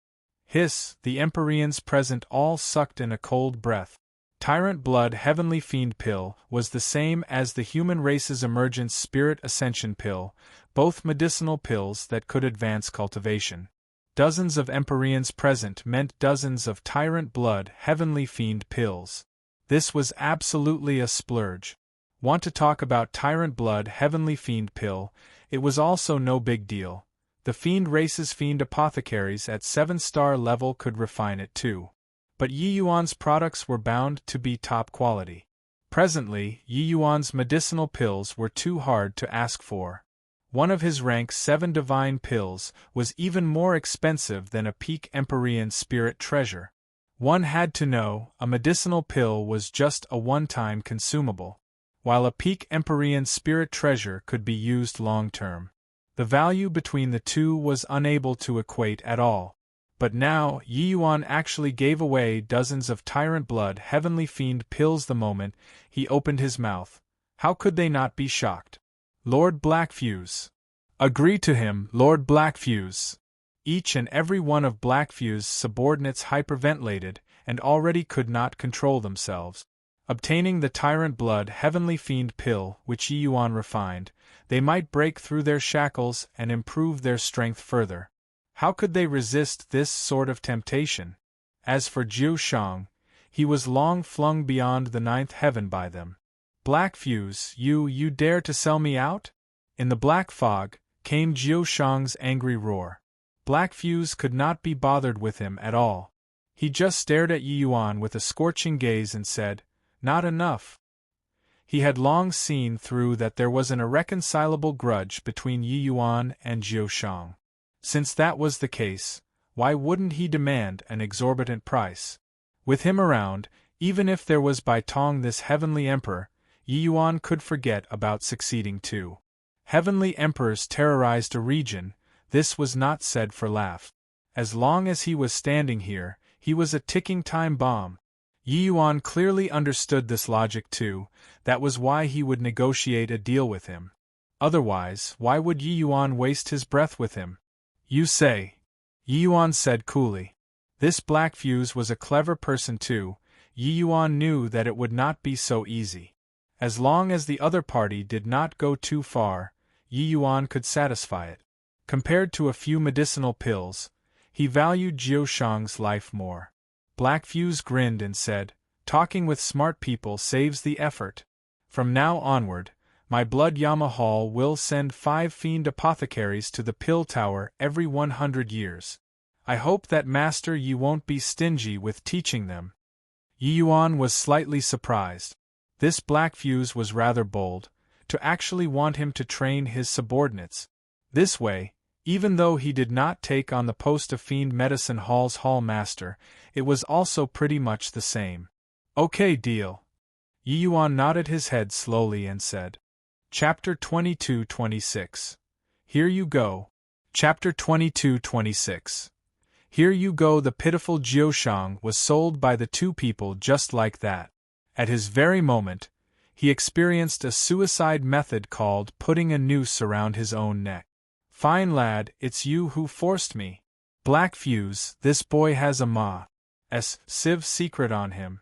[SPEAKER 1] Hiss, the Empyreans present all sucked in a cold breath. Tyrant blood heavenly fiend pill was the same as the human race's emergence spirit ascension pill, both medicinal pills that could advance cultivation. Dozens of Empyreans present meant dozens of tyrant blood heavenly fiend pills. This was absolutely a splurge. Want to talk about tyrant blood heavenly fiend pill? It was also no big deal. The fiend race's fiend apothecaries at 7-star level could refine it too. But Yi Yuan's products were bound to be top quality. Presently, Yi Yuan's medicinal pills were too hard to ask for. One of his rank 7 divine pills was even more expensive than a peak Empyrean spirit treasure. One had to know, a medicinal pill was just a one-time consumable, while a peak Empyrean spirit treasure could be used long-term. The value between the two was unable to equate at all. But now, Yi Yuan actually gave away dozens of tyrant blood heavenly fiend pills the moment he opened his mouth. How could they not be shocked? Lord Blackfuse. Agree to him, Lord Blackfuse. Each and every one of Blackfuse's subordinates hyperventilated and already could not control themselves. Obtaining the tyrant blood heavenly fiend pill which Yi Yuan refined, they might break through their shackles and improve their strength further. How could they resist this sort of temptation? As for Jiu Shang, he was long flung beyond the 9th heaven by them. Black Fuse, you dare to sell me out? In the black fog, came Jiu Shang's angry roar. Black Fuse could not be bothered with him at all. He just stared at Yi Yuan with a scorching gaze and said, not enough. He had long seen through that there was an irreconcilable grudge between Yi Yuan and Jiu Shang. Since that was the case, why wouldn't he demand an exorbitant price? With him around, even if there was Bai Tong this heavenly emperor, Yi Yuan could forget about succeeding too. Heavenly emperors terrorized a region, this was not said for laugh. As long as he was standing here, he was a ticking time bomb. Yi Yuan clearly understood this logic too, that was why he would negotiate a deal with him. Otherwise, why would Yi Yuan waste his breath with him? You say, Yi Yuan said coolly. This Black Fuse was a clever person too. Yi Yuan knew that it would not be so easy. As long as the other party did not go too far, Yi Yuan could satisfy it. Compared to a few medicinal pills, he valued Jiu Shang's life more. Black Fuse grinned and said, talking with smart people saves the effort. From now onward, my Blood Yamahal will send 5 fiend apothecaries to the pill tower every 100 years. I hope that Master Yi won't be stingy with teaching them. Yi Yuan was slightly surprised. This Black Fuse was rather bold, to actually want him to train his subordinates. This way, even though he did not take on the post of Fiend Medicine Hall's Hall Master, it was also pretty much the same. Okay, deal. Yi Yuan nodded his head slowly and said, Chapter 22-26. Here you go. Chapter 22-26. Here you go. The pitiful Jiu Shang was sold by the two people just like that. At his very moment, he experienced a suicide method called putting a noose around his own neck. Fine lad, it's you who forced me. Black Fuse, this boy has a ma's sieve secret on him.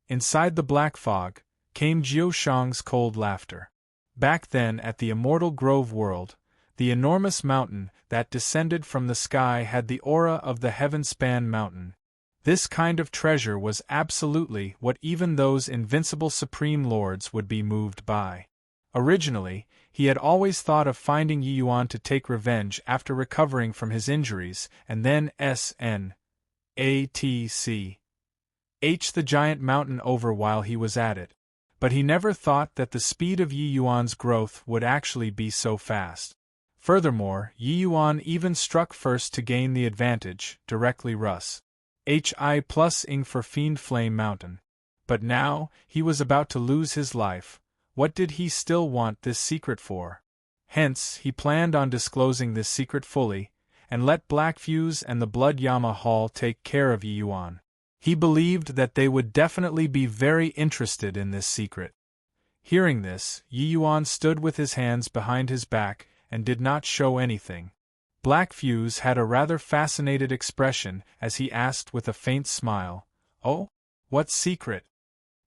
[SPEAKER 1] Inside the black fog, came Jiu Shang's cold laughter. Back then at the Immortal Grove world, the enormous mountain that descended from the sky had the aura of the heaven-span mountain. This kind of treasure was absolutely what even those invincible supreme lords would be moved by. Originally, he had always thought of finding Yi Yuan to take revenge after recovering from his injuries and then snatch the giant mountain over while he was at it. But he never thought that the speed of Yi Yuan's growth would actually be so fast. Furthermore, Yi Yuan even struck first to gain the advantage, directly Rus. Hi plus ing for Fiend Flame Mountain. But now, he was about to lose his life. What did he still want this secret for? Hence, he planned on disclosing this secret fully, and let Black Fuse and the Blood Yama Hall take care of Yi Yuan. He believed that they would definitely be very interested in this secret. Hearing this, Yi Yuan stood with his hands behind his back and did not show anything. Black Fuse had a rather fascinated expression as he asked with a faint smile, "Oh? What secret?"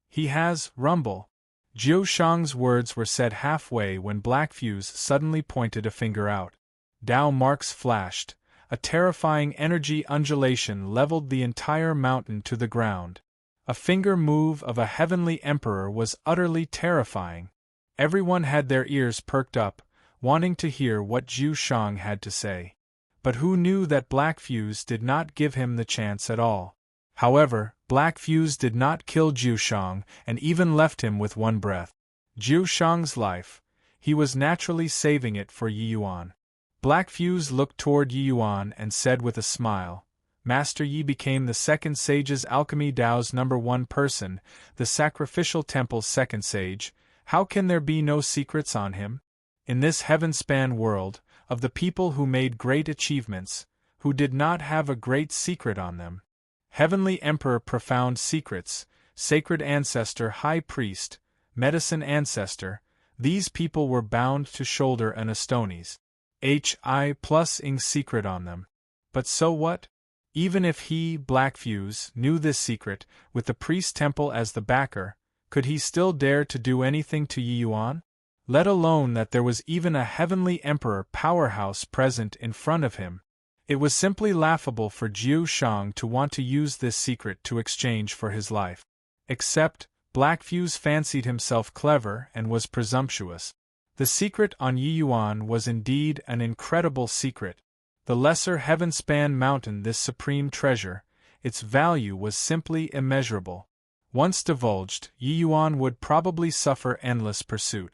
[SPEAKER 1] "He has, Rumble." Jiu Shang's words were said halfway when Black Fuse suddenly pointed a finger out. Dao marks flashed. A terrifying energy undulation leveled the entire mountain to the ground. A finger move of a heavenly emperor was utterly terrifying. Everyone had their ears perked up, wanting to hear what Jiu Shang had to say. But who knew that Black Fuse did not give him the chance at all? However, Black Fuse did not kill Jiu Shang and even left him with one breath. Jiu Shang's life, he was naturally saving it for Yi Yuan. Black Fuse looked toward Yi Yuan and said with a smile, "Master Yi became the second sage's alchemy Dao's #1 person, the sacrificial temple's second sage. How can there be no secrets on him? In this heaven-span world, of the people who made great achievements, who did not have a great secret on them? Heavenly Emperor profound secrets, sacred ancestor high priest, medicine ancestor, these people were bound to shoulder an Astoni's HI+ing secret on them. But so what? Even if he, Black Fuse, knew this secret, with the priest temple as the backer, could he still dare to do anything to Yi Yuan? Let alone that there was even a heavenly emperor powerhouse present in front of him. It was simply laughable for Jiu Shang to want to use this secret to exchange for his life. Except, Black Fuse fancied himself clever and was presumptuous. The secret on Yi Yuan was indeed an incredible secret. The lesser heaven-span mountain, this supreme treasure, its value was simply immeasurable. Once divulged, Yi Yuan would probably suffer endless pursuit.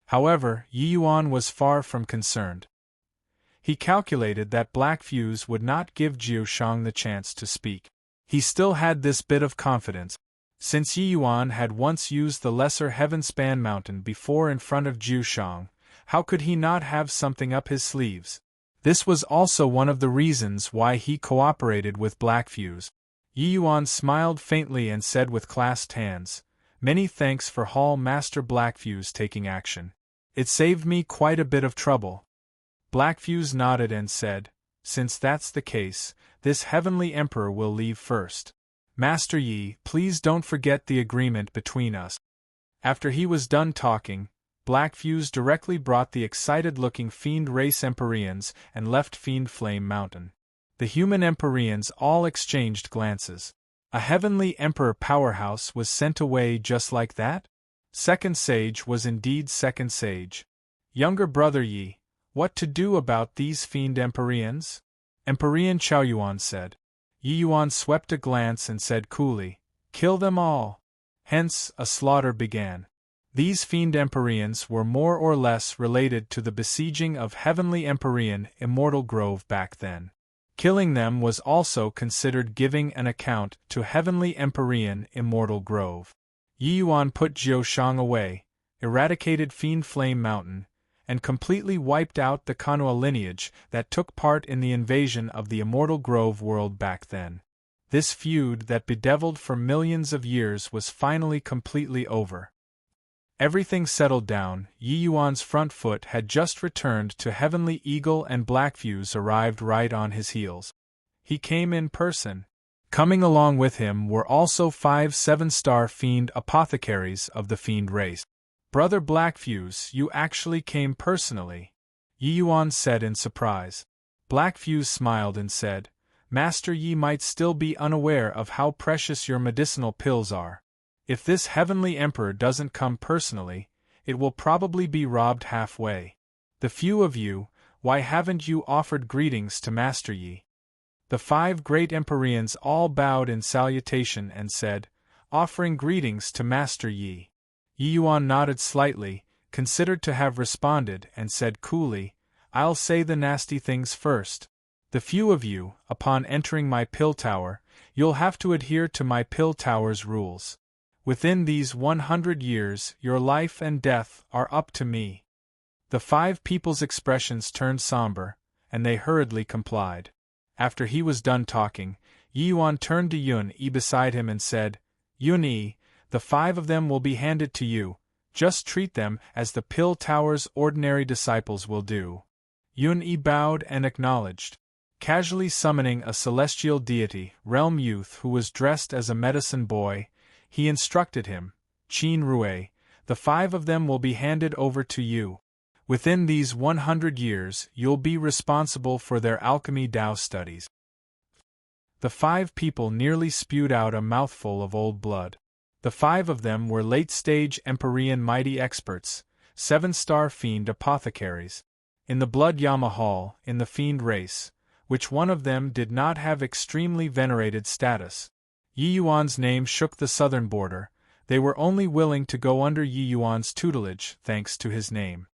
[SPEAKER 1] However, Yi Yuan was far from concerned. He calculated that Black Fuse would not give Jiu Shang the chance to speak. He still had this bit of confidence. Since Yi Yuan had once used the lesser heaven-span mountain before in front of Jiu Shang, how could he not have something up his sleeves? This was also one of the reasons why he cooperated with Black Fuse. Yi Yuan smiled faintly and said with clasped hands, "Many thanks for Hall Master Black Fuse taking action. It saved me quite a bit of trouble." Black Fuse nodded and said, "Since that's the case, this heavenly emperor will leave first. Master Yi, please don't forget the agreement between us." After he was done talking, Black Fuse directly brought the excited-looking Fiend Race Empyreans and left Fiend Flame Mountain. The human Empyreans all exchanged glances. A heavenly emperor powerhouse was sent away just like that? Second Sage was indeed Second Sage. Younger brother Yi, what to do about these Fiend Empyreans? Empyrean Chaoyuan said. Yi Yuan swept a glance and said coolly, "Kill them all." Hence, a slaughter began. These Fiend Empyreans were more or less related to the besieging of Heavenly Empyrean Immortal Grove back then. Killing them was also considered giving an account to Heavenly Empyrean Immortal Grove. Yi Yuan put Jiu Shang away, eradicated Fiend Flame Mountain, and completely wiped out the Kanua lineage that took part in the invasion of the Immortal Grove world back then. This feud that bedeviled for millions of years was finally completely over. Everything settled down. Yi Yuan's front foot had just returned to Heavenly Eagle and Black Fuse arrived right on his heels. He came in person. Coming along with him were also 5 7-star Fiend apothecaries of the Fiend race. "Brother Black Fuse, you actually came personally," Yi Yuan said in surprise. Black Fuse smiled and said, "Master Yi might still be unaware of how precious your medicinal pills are. If this Heavenly Emperor doesn't come personally, it will probably be robbed halfway. The few of you, why haven't you offered greetings to Master Yi?" The 5 great Empyreans all bowed in salutation and said, "Offering greetings to Master Yi." Yi Yuan nodded slightly, considered to have responded, and said coolly, "I'll say the nasty things first. The few of you, upon entering my pill tower, you'll have to adhere to my pill tower's rules. Within these 100 years, your life and death are up to me." The 5 people's expressions turned somber, and they hurriedly complied. After he was done talking, Yi Yuan turned to Yun-Yi beside him and said, Yun-Yi, the 5 of them will be handed to you, just treat them as the Pill Tower's ordinary disciples will do. Yun-Yi bowed and acknowledged. Casually summoning a celestial deity, realm youth who was dressed as a medicine boy, he instructed him, Qin Rui, the 5 of them will be handed over to you. Within these 100 years, you'll be responsible for their alchemy Dao studies. The 5 people nearly spewed out a mouthful of old blood. The 5 of them were late-stage Empyrean mighty experts, 7-star fiend apothecaries. In the Blood Yama Hall, in the fiend race, which one of them did not have extremely venerated status. Yi Yuan's name shook the southern border. They were only willing to go under Yi Yuan's tutelage, thanks to his name.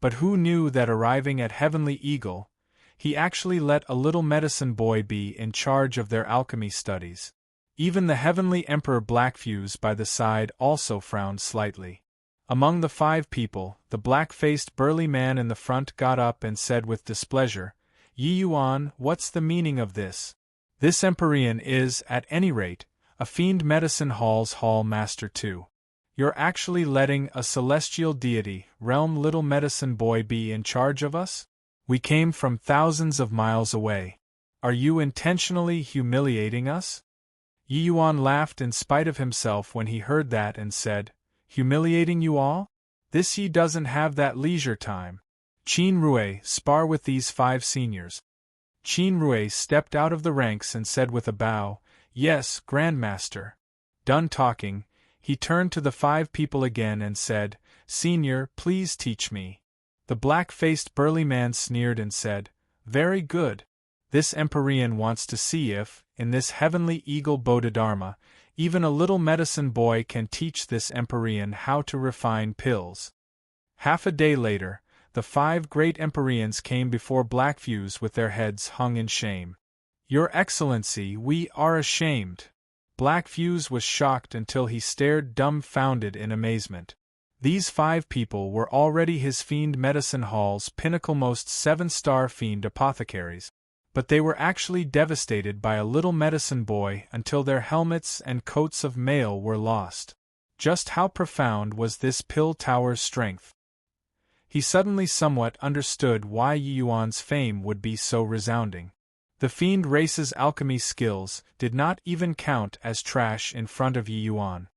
[SPEAKER 1] But who knew that arriving at Heavenly Eagle, he actually let a little medicine boy be in charge of their alchemy studies. Even the Heavenly Emperor Blackfuse by the side also frowned slightly. Among the 5 people, the black-faced burly man in the front got up and said with displeasure, Yi Yuan, what's the meaning of this? This Empyrean is, at any rate, a fiend medicine hall's hall master too. You're actually letting a celestial deity, realm little medicine boy be in charge of us? We came from thousands of miles away. Are you intentionally humiliating us? Yi Yuan laughed in spite of himself when he heard that and said, Humiliating you all? This Yi doesn't have that leisure time. Qin Rui, spar with these 5 seniors. Qin Rui stepped out of the ranks and said with a bow, Yes, Grandmaster. Done talking, he turned to the 5 people again and said, Senior, please teach me. The black-faced burly man sneered and said, Very good. This Empyrean wants to see if, in this heavenly eagle Bodhidharma, even a little medicine boy can teach this Empyrean how to refine pills. Half a day later, the 5 great Empyreans came before Blackfuse with their heads hung in shame. Your Excellency, we are ashamed. Blackfuse was shocked until he stared dumbfounded in amazement. These 5 people were already his fiend medicine hall's pinnacle-most 7-star fiend apothecaries. But they were actually devastated by a little medicine boy until their helmets and coats of mail were lost. Just how profound was this Pill Tower's strength? He suddenly somewhat understood why Yi Yuan's fame would be so resounding. The fiend race's alchemy skills did not even count as trash in front of Yi Yuan.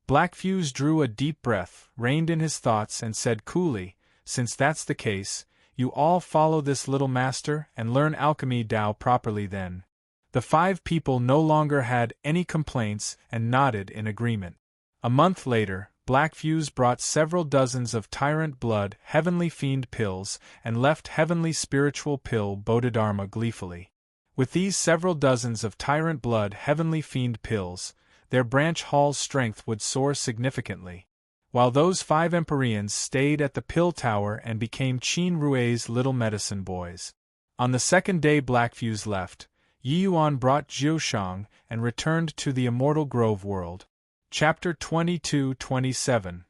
[SPEAKER 1] Blackfuse drew a deep breath, reined in his thoughts and said coolly, Since that's the case, you all follow this little master and learn alchemy Dao properly then. The 5 people no longer had any complaints and nodded in agreement. A month later, Blackfuse brought several dozens of Tyrant Blood Heavenly Fiend pills and left Heavenly Spiritual Pill Bodhidharma gleefully. With these several dozens of Tyrant Blood Heavenly Fiend pills, their branch hall's strength would soar significantly. While those 5 Empyreans stayed at the Pill Tower and became Qin Rui's little medicine boys. On the second day Blackfuse left, Yi Yuan brought Jiushang and returned to the Immortal Grove world. Chapter 22-27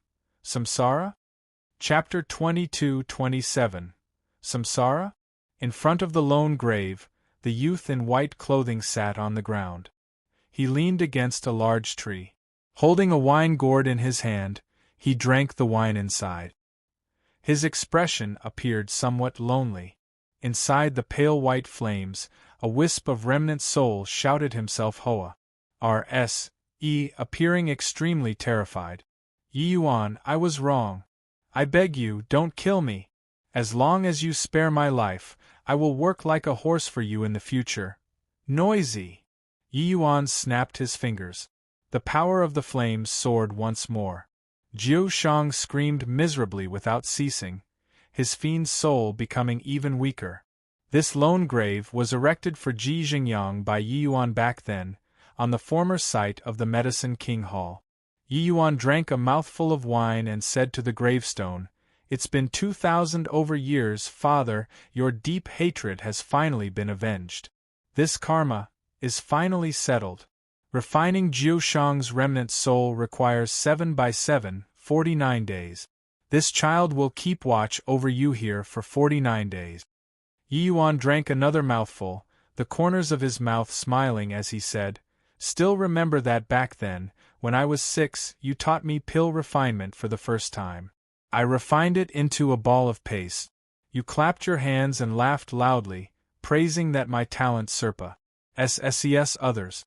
[SPEAKER 1] Samsara? Chapter 22-27 Samsara? In front of the lone grave, the youth in white clothing sat on the ground. He leaned against a large tree. Holding a wine gourd in his hand, he drank the wine inside. His expression appeared somewhat lonely. Inside the pale white flames, a wisp of remnant soul shouted himself Hoa. R.S.E. appearing extremely terrified. Yi Yuan, I was wrong. I beg you, don't kill me. As long as you spare my life, I will work like a horse for you in the future. Noisy! Yi Yuan snapped his fingers. The power of the flames soared once more. Jiushang screamed miserably without ceasing, his fiend soul becoming even weaker. This lone grave was erected for Ji Xingyang by Yi Yuan back then, on the former site of the Medicine King Hall. Yi Yuan drank a mouthful of wine and said to the gravestone, It's been 2,000 over years, Father, your deep hatred has finally been avenged. This karma is finally settled. Refining Jiushang's remnant soul requires 7 by 7, 49 days. This child will keep watch over you here for 49 days. Yi Yuan drank another mouthful, the corners of his mouth smiling as he said, "Still remember that back then, when I was 6, you taught me pill refinement for the first time. I refined it into a ball of paste. You clapped your hands and laughed loudly, praising that my talent surpassed others.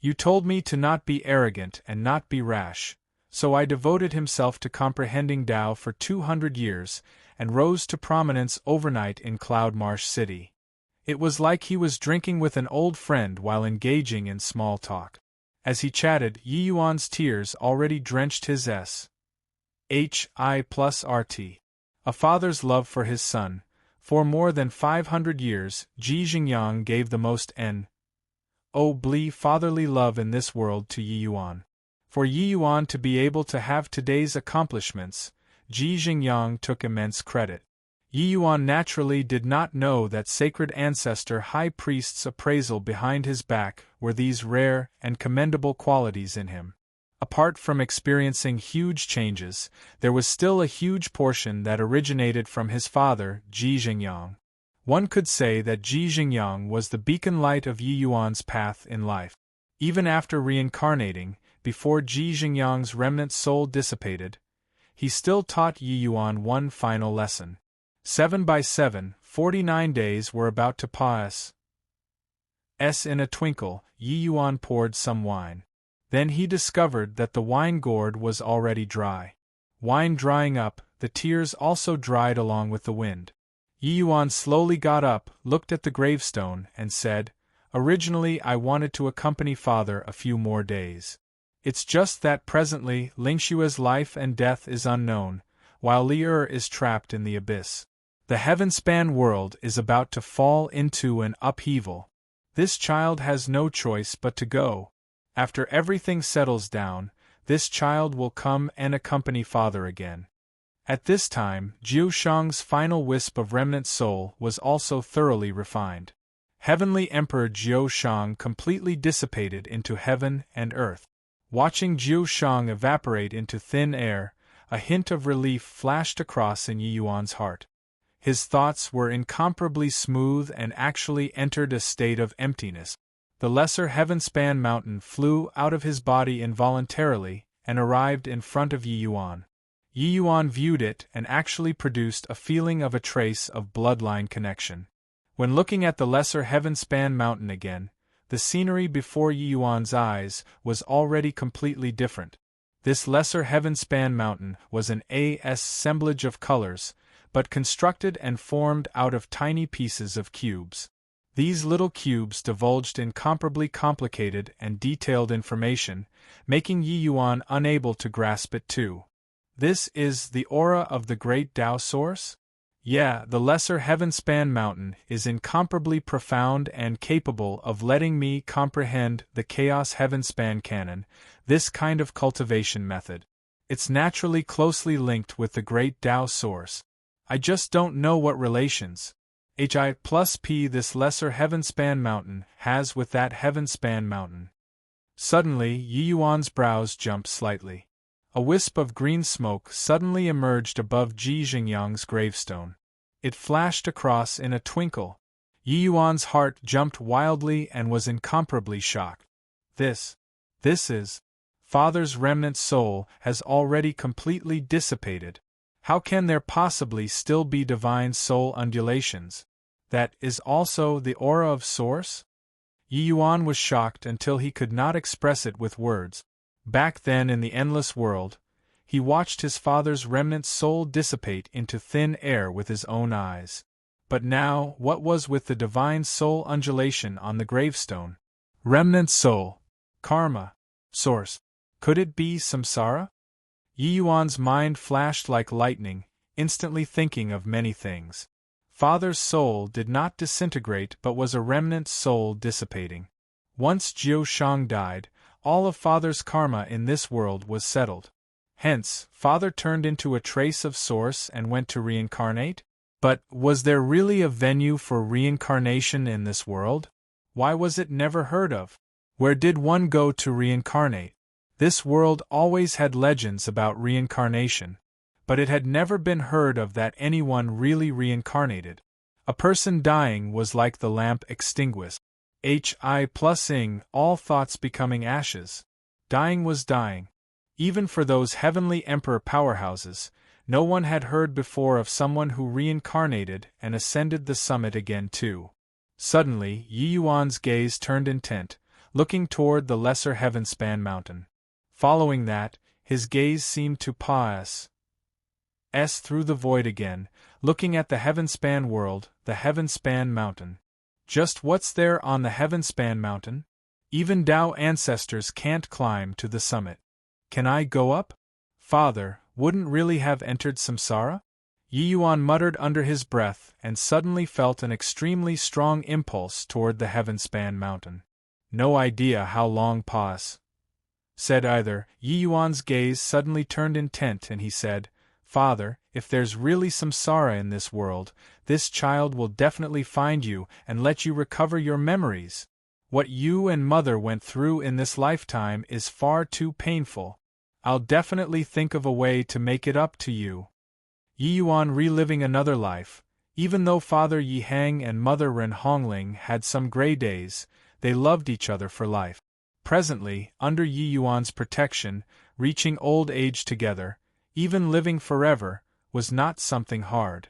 [SPEAKER 1] You told me to not be arrogant and not be rash, so I devoted himself to comprehending Tao for 200 years, and rose to prominence overnight in Cloud Marsh City. It was like he was drinking with an old friend while engaging in small talk. As he chatted, Yi Yuan's tears already drenched his SHI+RT. A father's love for his son. For more than 500 years, Ji Xingyang gave the most fatherly love in this world to Yi Yuan. For Yi Yuan to be able to have today's accomplishments, Ji Xingyang took immense credit. Yi Yuan naturally did not know that sacred ancestor high priest's appraisal behind his back were these rare and commendable qualities in him. Apart from experiencing huge changes, there was still a huge portion that originated from his father, Ji Xingyang. One could say that Ji Xingyang was the beacon light of Yi Yuan's path in life. Even after reincarnating, before Ji Xingyang's remnant soul dissipated, he still taught Yi Yuan one final lesson. 7 by 7, 49 days were about to pass. In a twinkle, Yi Yuan poured some wine. Then he discovered that the wine gourd was already dry. Wine drying up, the tears also dried along with the wind. Yi Yuan slowly got up, looked at the gravestone, and said, "Originally I wanted to accompany Father a few more days. It's just that presently Lingshua's life and death is unknown, while Li is trapped in the abyss. The heaven-span world is about to fall into an upheaval. This child has no choice but to go. After everything settles down, this child will come and accompany Father again." At this time, Jiu Shang's final wisp of remnant soul was also thoroughly refined. Heavenly Emperor Jiu Shang completely dissipated into heaven and earth. Watching Jiu Shang evaporate into thin air, a hint of relief flashed across in Yi Yuan's heart. His thoughts were incomparably smooth and actually entered a state of emptiness. The lesser heaven-span mountain flew out of his body involuntarily and arrived in front of Yi Yuan. Yi Yuan viewed it and actually produced a feeling of a trace of bloodline connection. When looking at the lesser heaven-span mountain again, the scenery before Yi Yuan's eyes was already completely different. This lesser heaven-span mountain was an assemblage of colors, but constructed and formed out of tiny pieces of cubes. These little cubes divulged incomparably complicated and detailed information, making Yi Yuan unable to grasp it too. This is the aura of the great Tao source? Yeah, the lesser heaven-span mountain is incomparably profound and capable of letting me comprehend the chaos heaven-span canon, this kind of cultivation method. It's naturally closely linked with the great Tao source. I just don't know what relations Hi+P this lesser heaven-span mountain has with that heaven-span mountain. Suddenly, Yi Yuan's brows jumped slightly. A wisp of green smoke suddenly emerged above Ji Xingyang's gravestone. It flashed across in a twinkle. Yi Yuan's heart jumped wildly and was incomparably shocked. This is... Father's remnant soul has already completely dissipated. How can there possibly still be divine soul undulations? That is also the aura of Source? Yi Yuan was shocked until he could not express it with words. Back then in the endless world, he watched his father's remnant soul dissipate into thin air with his own eyes. But now, what was with the divine soul undulation on the gravestone? Remnant soul. Karma. Source. Could it be samsara? Yi Yuan's mind flashed like lightning, instantly thinking of many things. Father's soul did not disintegrate but was a remnant soul dissipating. Once Jiu Shang died, all of Father's karma in this world was settled. Hence, Father turned into a trace of Source and went to reincarnate? But, was there really a venue for reincarnation in this world? Why was it never heard of? Where did one go to reincarnate? This world always had legends about reincarnation, but it had never been heard of that anyone really reincarnated. A person dying was like the lamp extinguished. Hi+ing, all thoughts becoming ashes. Dying was dying. Even for those heavenly emperor powerhouses, no one had heard before of someone who reincarnated and ascended the summit again too. Suddenly, Yi Yuan's gaze turned intent, looking toward the lesser heaven-span mountain. Following that, his gaze seemed to pass through the void again, looking at the heaven-span world, the heaven-span mountain. Just what's there on the heaven-span mountain? Even Tao ancestors can't climb to the summit. Can I go up? Father, wouldn't really have entered samsara? Yi Yuan muttered under his breath and suddenly felt an extremely strong impulse toward the heaven-span mountain. No idea how long said either. Yi Yuan's gaze suddenly turned intent and he said, Father, if there's really samsara in this world, this child will definitely find you and let you recover your memories. What you and Mother went through in this lifetime is far too painful. I'll definitely think of a way to make it up to you. Yi Yuan reliving another life. Even though Father Yi Hang and Mother Ren Hongling had some gray days, they loved each other for life. Presently, under Yi Yuan's protection, reaching old age together, even living forever, was not something hard.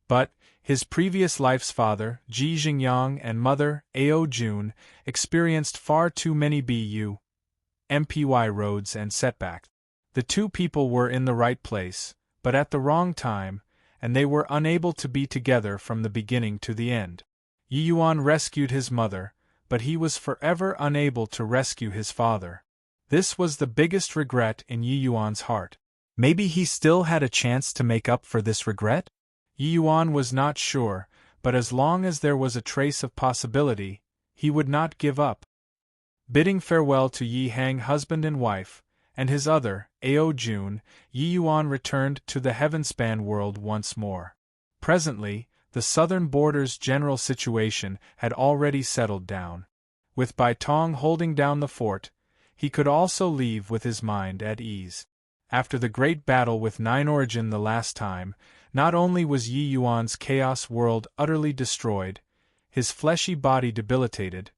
[SPEAKER 1] But his previous life's father, Ji Xingyang, and mother, Ao Jun, experienced far too many mpy roads and setbacks. The two people were in the right place, but at the wrong time, and they were unable to be together from the beginning to the end. Yi Yuan rescued his mother, but he was forever unable to rescue his father. This was the biggest regret in Yi Yuan's heart. Maybe he still had a chance to make up for this regret? Yi Yuan was not sure, but as long as there was a trace of possibility, he would not give up. Bidding farewell to Yi Hang husband and wife, and his other, Ao Jun, Yi Yuan returned to the heaven-span world once more. Presently, the southern border's general situation had already settled down. With Bai Tong holding down the fort, he could also leave with his mind at ease. After the great battle with Nine Origin the last time, not only was Yi Yuan's chaos world utterly destroyed, his fleshy body debilitated,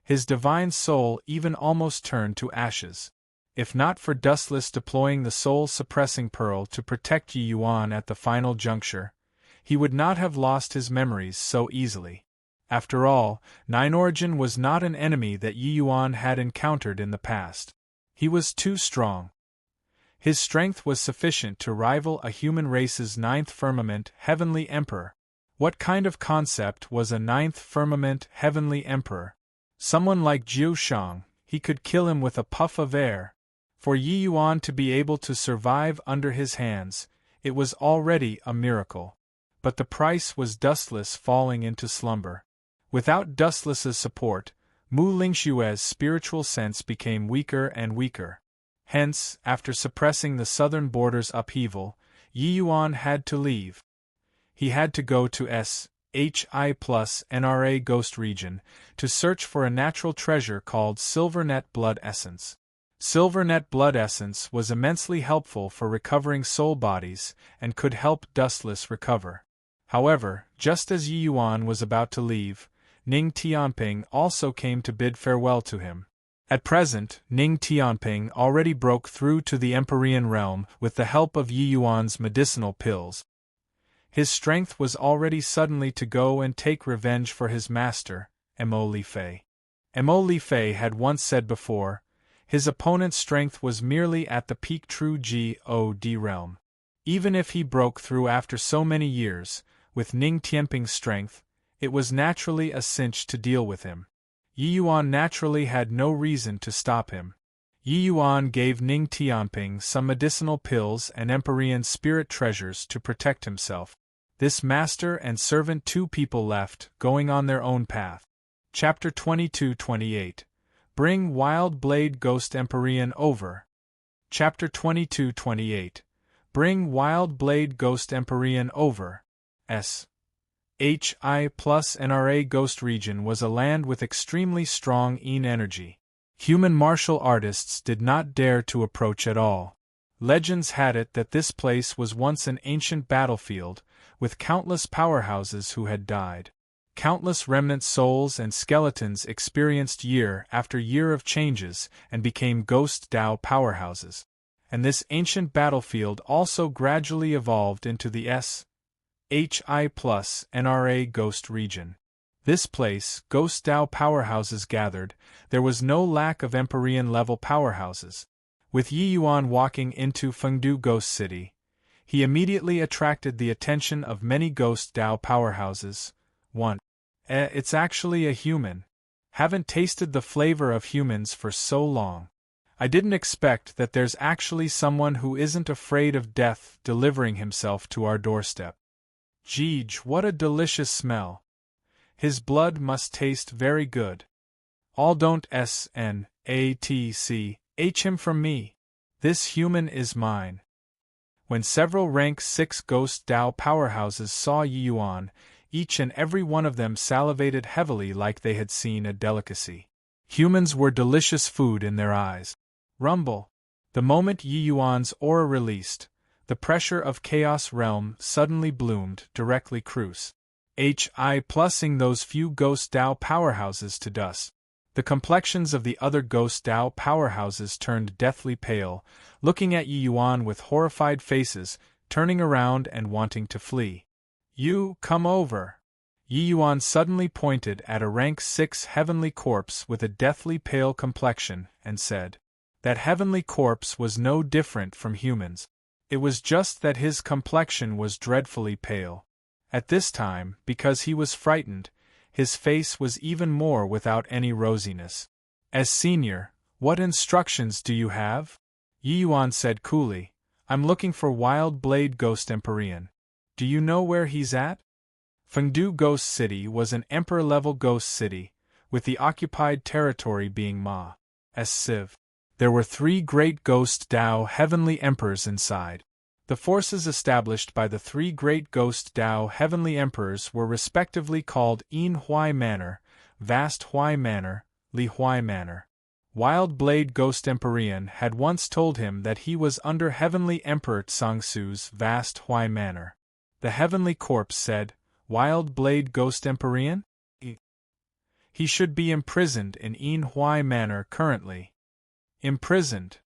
[SPEAKER 1] his divine soul even almost turned to ashes. If not for Dustless deploying the soul-suppressing pearl to protect Yi Yuan at the final juncture, he would not have lost his memories so easily. After all, Nine Origin was not an enemy that Yi Yuan had encountered in the past. He was too strong. His strength was sufficient to rival a human race's ninth firmament heavenly emperor. What kind of concept was a ninth firmament heavenly emperor? Someone like Jiu Shang, he could kill him with a puff of air. For Yi Yuan to be able to survive under his hands, it was already a miracle. But the price was Dustless falling into slumber. Without Dustless's support, Mu Lingshue's spiritual sense became weaker and weaker. Hence, after suppressing the southern border's upheaval, Yi Yuan had to leave. He had to go to SHI+NRA Ghost Region to search for a natural treasure called Silvernet Blood Essence. Silvernet Blood Essence was immensely helpful for recovering soul bodies and could help Dustless recover. However, just as Yi Yuan was about to leave, Ning Tianping also came to bid farewell to him. At present, Ning Tianping already broke through to the Empyrean realm with the help of Yi Yuan's medicinal pills. His strength was already suddenly to go and take revenge for his master, Mo Li Fei. Mo Li Fei had once said before, his opponent's strength was merely at the peak true God realm. Even if he broke through after so many years, with Ning Tianping's strength, it was naturally a cinch to deal with him. Yi Yuan naturally had no reason to stop him. Yi Yuan gave Ning Tianping some medicinal pills and Empyrean spirit treasures to protect himself. This master and servant, two people left, going on their own path. Chapter 22-28. Bring Wild Blade Ghost Empyrean over. Chapter 22-28. Bring Wild Blade Ghost Empyrean over. SHI+NRA Ghost Region was a land with extremely strong energy. Human martial artists did not dare to approach at all. Legends had it that this place was once an ancient battlefield, with countless powerhouses who had died. Countless remnant souls and skeletons experienced year after year of changes and became ghost Tao powerhouses. And this ancient battlefield also gradually evolved into the SHI+NRA Ghost region. This place, Ghost Tao powerhouses gathered. There was no lack of Empyrean-level powerhouses. With Yi Yuan walking into Fengdu Ghost City, he immediately attracted the attention of many Ghost Tao powerhouses. 1. It's actually a human. Haven't tasted the flavor of humans for so long. I didn't expect that there's actually someone who isn't afraid of death delivering himself to our doorstep. Jeej, what a delicious smell. His blood must taste very good. All don't SNATCH him from me. This human is mine. When several rank 6 Ghost Tao powerhouses saw Yi Yuan, each and every one of them salivated heavily like they had seen a delicacy. Humans were delicious food in their eyes. Rumble. The moment Yi Yuan's aura released, the pressure of Chaos Realm suddenly bloomed directly cruise. HI+ing those few Ghost Tao powerhouses to dust. The complexions of the other Ghost Tao powerhouses turned deathly pale, looking at Yi Yuan with horrified faces, turning around and wanting to flee. You, come over. Yi Yuan suddenly pointed at a rank 6 heavenly corpse with a deathly pale complexion, and said, that heavenly corpse was no different from humans. It was just that his complexion was dreadfully pale. At this time, because he was frightened, his face was even more without any rosiness. As senior, what instructions do you have? Yi Yuan said coolly, I'm looking for Wild Blade Ghost Empyrean. Do you know where he's at? Fengdu Ghost City was an Emperor-level ghost city, with the occupied territory being Ma's Civ. There were 3 great Ghost Tao Heavenly Emperors inside. The forces established by the 3 great Ghost Tao Heavenly Emperors were respectively called Yin Huai Manor, Vast Huai Manor, Li Huai Manor. Wild Blade Ghost Empyrean had once told him that he was under Heavenly Emperor Tsangsu's Vast Huai Manor. The Heavenly Corpse said, Wild Blade Ghost Empyrean? He should be imprisoned in Yin Huai Manor currently. Imprisoned?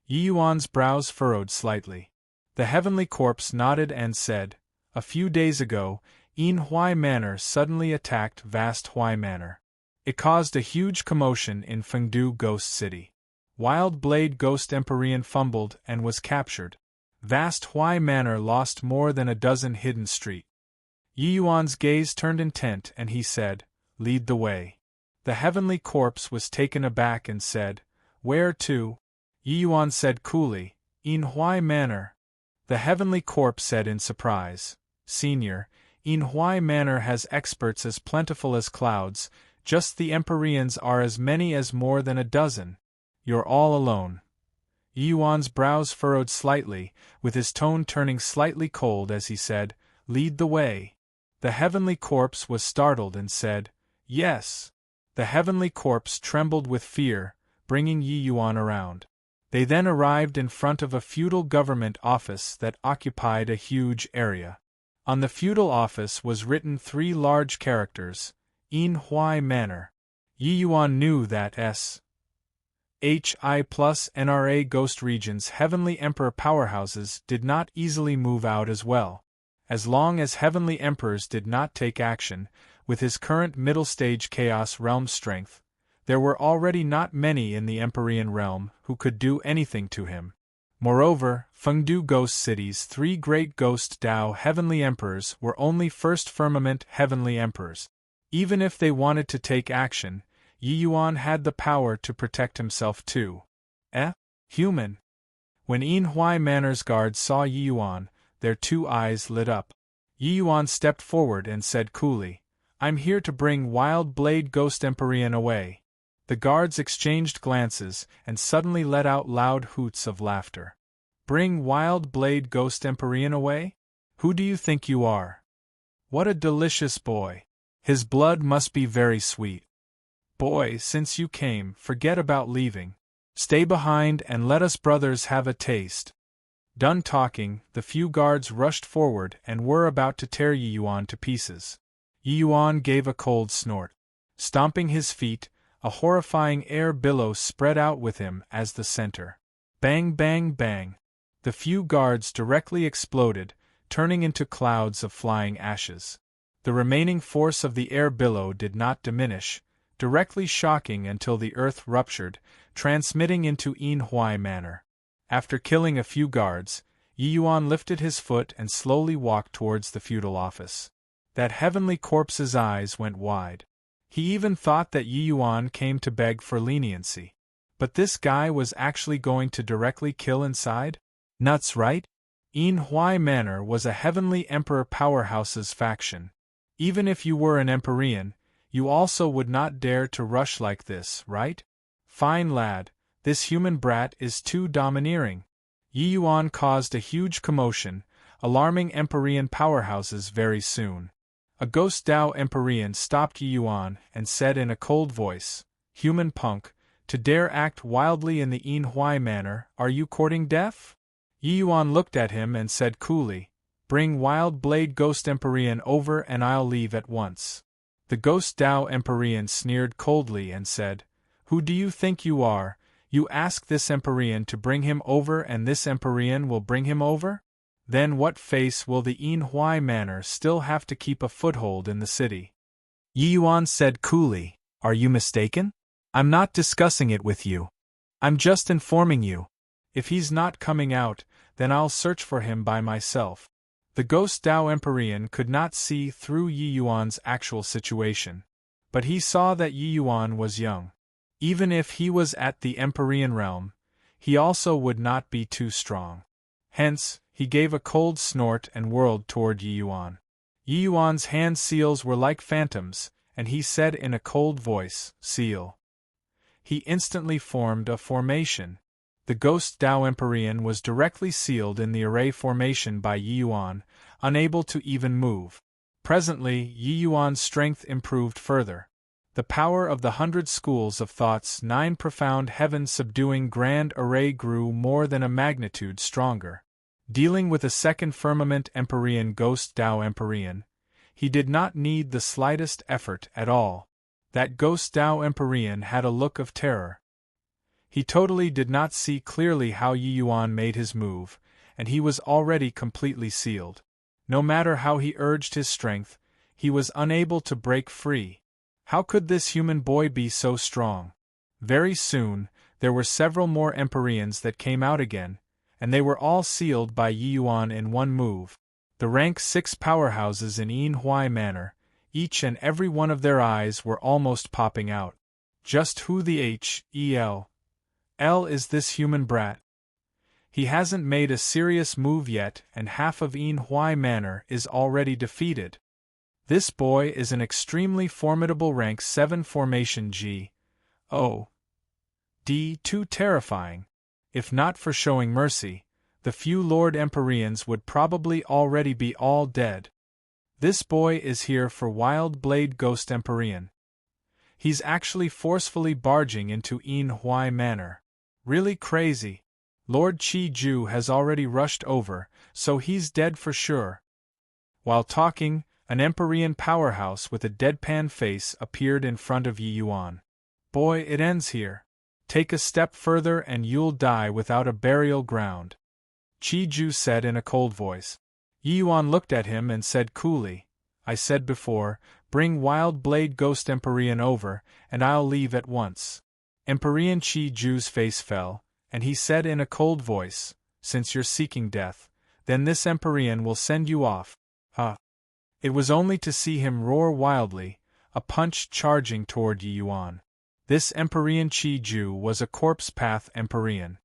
[SPEAKER 1] Yi Yuan's brows furrowed slightly. The Heavenly Corpse nodded and said, a few days ago, Yin Huai Manor suddenly attacked Vast Huai Manor. It caused a huge commotion in Fengdu Ghost City. Wild Blade Ghost Empyrean fumbled and was captured. Vast Huai Manor lost more than a dozen hidden street. Yi Yuan's gaze turned intent and he said, lead the way. The Heavenly Corpse was taken aback and said, where to? Yi Yuan said coolly, Yin Huai Manor. The Heavenly Corpse said in surprise, Senior, Yin Huai Manor has experts as plentiful as clouds, just the Empyreans are as many as more than a dozen. You're all alone. Yi Yuan's brows furrowed slightly, with his tone turning slightly cold as he said, lead the way. The Heavenly Corpse was startled and said, yes. The Heavenly Corpse trembled with fear, bringing Yi Yuan around. They then arrived in front of a feudal government office that occupied a huge area. On the feudal office was written 3 large characters, Yin Huai Manor. Yi Yuan knew that SHI+NRA Ghost Region's Heavenly Emperor powerhouses did not easily move out as well. As long as Heavenly Emperors did not take action, with his current middle-stage Chaos Realm strength, there were already not many in the Empyrean realm who could do anything to him. Moreover, Fengdu Ghost City's 3 great Ghost Tao Heavenly Emperors were only First Firmament Heavenly Emperors. Even if they wanted to take action, Yi Yuan had the power to protect himself too. Human. When Yin Huai Manor's guards saw Yi Yuan, their 2 eyes lit up. Yi Yuan stepped forward and said coolly, I'm here to bring Wild Blade Ghost Empyrean away. The guards exchanged glances and suddenly let out loud hoots of laughter. Bring Wild Blade Ghost Empyrean away? Who do you think you are? What a delicious boy. His blood must be very sweet. Boy, since you came, forget about leaving. Stay behind and let us brothers have a taste. Done talking, the few guards rushed forward and were about to tear Yi Yuan to pieces. Yi Yuan gave a cold snort. Stomping his feet, a horrifying air billow spread out with him as the center. Bang bang bang. The few guards directly exploded, turning into clouds of flying ashes. The remaining force of the air billow did not diminish, directly shocking until the earth ruptured, transmitting into unveil manner. After killing a few guards, Yi Yuan lifted his foot and slowly walked towards the feudal office. That heavenly corpse's eyes went wide. He even thought that Yi Yuan came to beg for leniency. But this guy was actually going to directly kill inside? Nuts, right? Unveil Manor was a heavenly emperor powerhouse's faction. Even if you were an Empyrean, you also would not dare to rush like this, right? Fine lad, this human brat is too domineering. Yi Yuan caused a huge commotion, alarming Empyrean powerhouses very soon. A ghost Dao Empyrean stopped Yi Yuan and said in a cold voice, "Human punk, to dare act wildly in the unveil manner, are you courting death?" Yi Yuan looked at him and said coolly, "Bring Wild Blade Ghost Empyrean over and I'll leave at once." The ghost Dao Empyrean sneered coldly and said, "Who do you think you are? You ask this Empyrean to bring him over and this Empyrean will bring him over? Then what face will the unveil manor still have to keep a foothold in the city?" Yi Yuan said coolly, "Are you mistaken? I'm not discussing it with you. I'm just informing you. If he's not coming out, then I'll search for him by myself." The ghost Dao Empyrean could not see through Yi Yuan's actual situation. But he saw that Yi Yuan was young. Even if he was at the Empyrean realm, he also would not be too strong. Hence, he gave a cold snort and whirled toward Yi Yuan. Yi Yuan's hand seals were like phantoms, and he said in a cold voice, "Seal." He instantly formed a formation. The ghost Dao Empyrean was directly sealed in the array formation by Yi Yuan, unable to even move. Presently, Yi Yuan's strength improved further. The power of the 100 schools of thought's 9 profound heaven-subduing grand array grew more than a magnitude stronger. Dealing with a second firmament Empyrean ghost Dao Empyrean, he did not need the slightest effort at all. That ghost Dao Empyrean had a look of terror. He totally did not see clearly how Yi Yuan made his move, and he was already completely sealed. No matter how he urged his strength, he was unable to break free. How could this human boy be so strong? Very soon, there were several more Empyreans that came out again, and they were all sealed by Yi Yuan in one move. The rank 6 powerhouses in unveil manor, each and every one of their eyes were almost popping out. Just who the hell is this human brat? He hasn't made a serious move yet and half of unveil manor is already defeated. This boy is an extremely formidable rank 7 formation G. O. D. Too terrifying. If not for showing mercy, the few Lord Empyreans would probably already be all dead. This boy is here for Wild Blade Ghost Empyrean. He's actually forcefully barging into unveil manor. Really crazy. Lord Chi Ju has already rushed over, so he's dead for sure. While talking, an Empyrean powerhouse with a deadpan face appeared in front of Yi Yuan. "Boy, it ends here. Take a step further and you'll die without a burial ground," Chi Ju said in a cold voice. Yi Yuan looked at him and said coolly, "I said before, bring Wild Blade Ghost Empyrean over, and I'll leave at once." Empyrean Chi Ju's face fell, and he said in a cold voice, "Since you're seeking death, then this Empyrean will send you off." It was only to see him roar wildly, a punch charging toward Yi Yuan. This Empyrean Chi Ju was a corpse path Empyrean.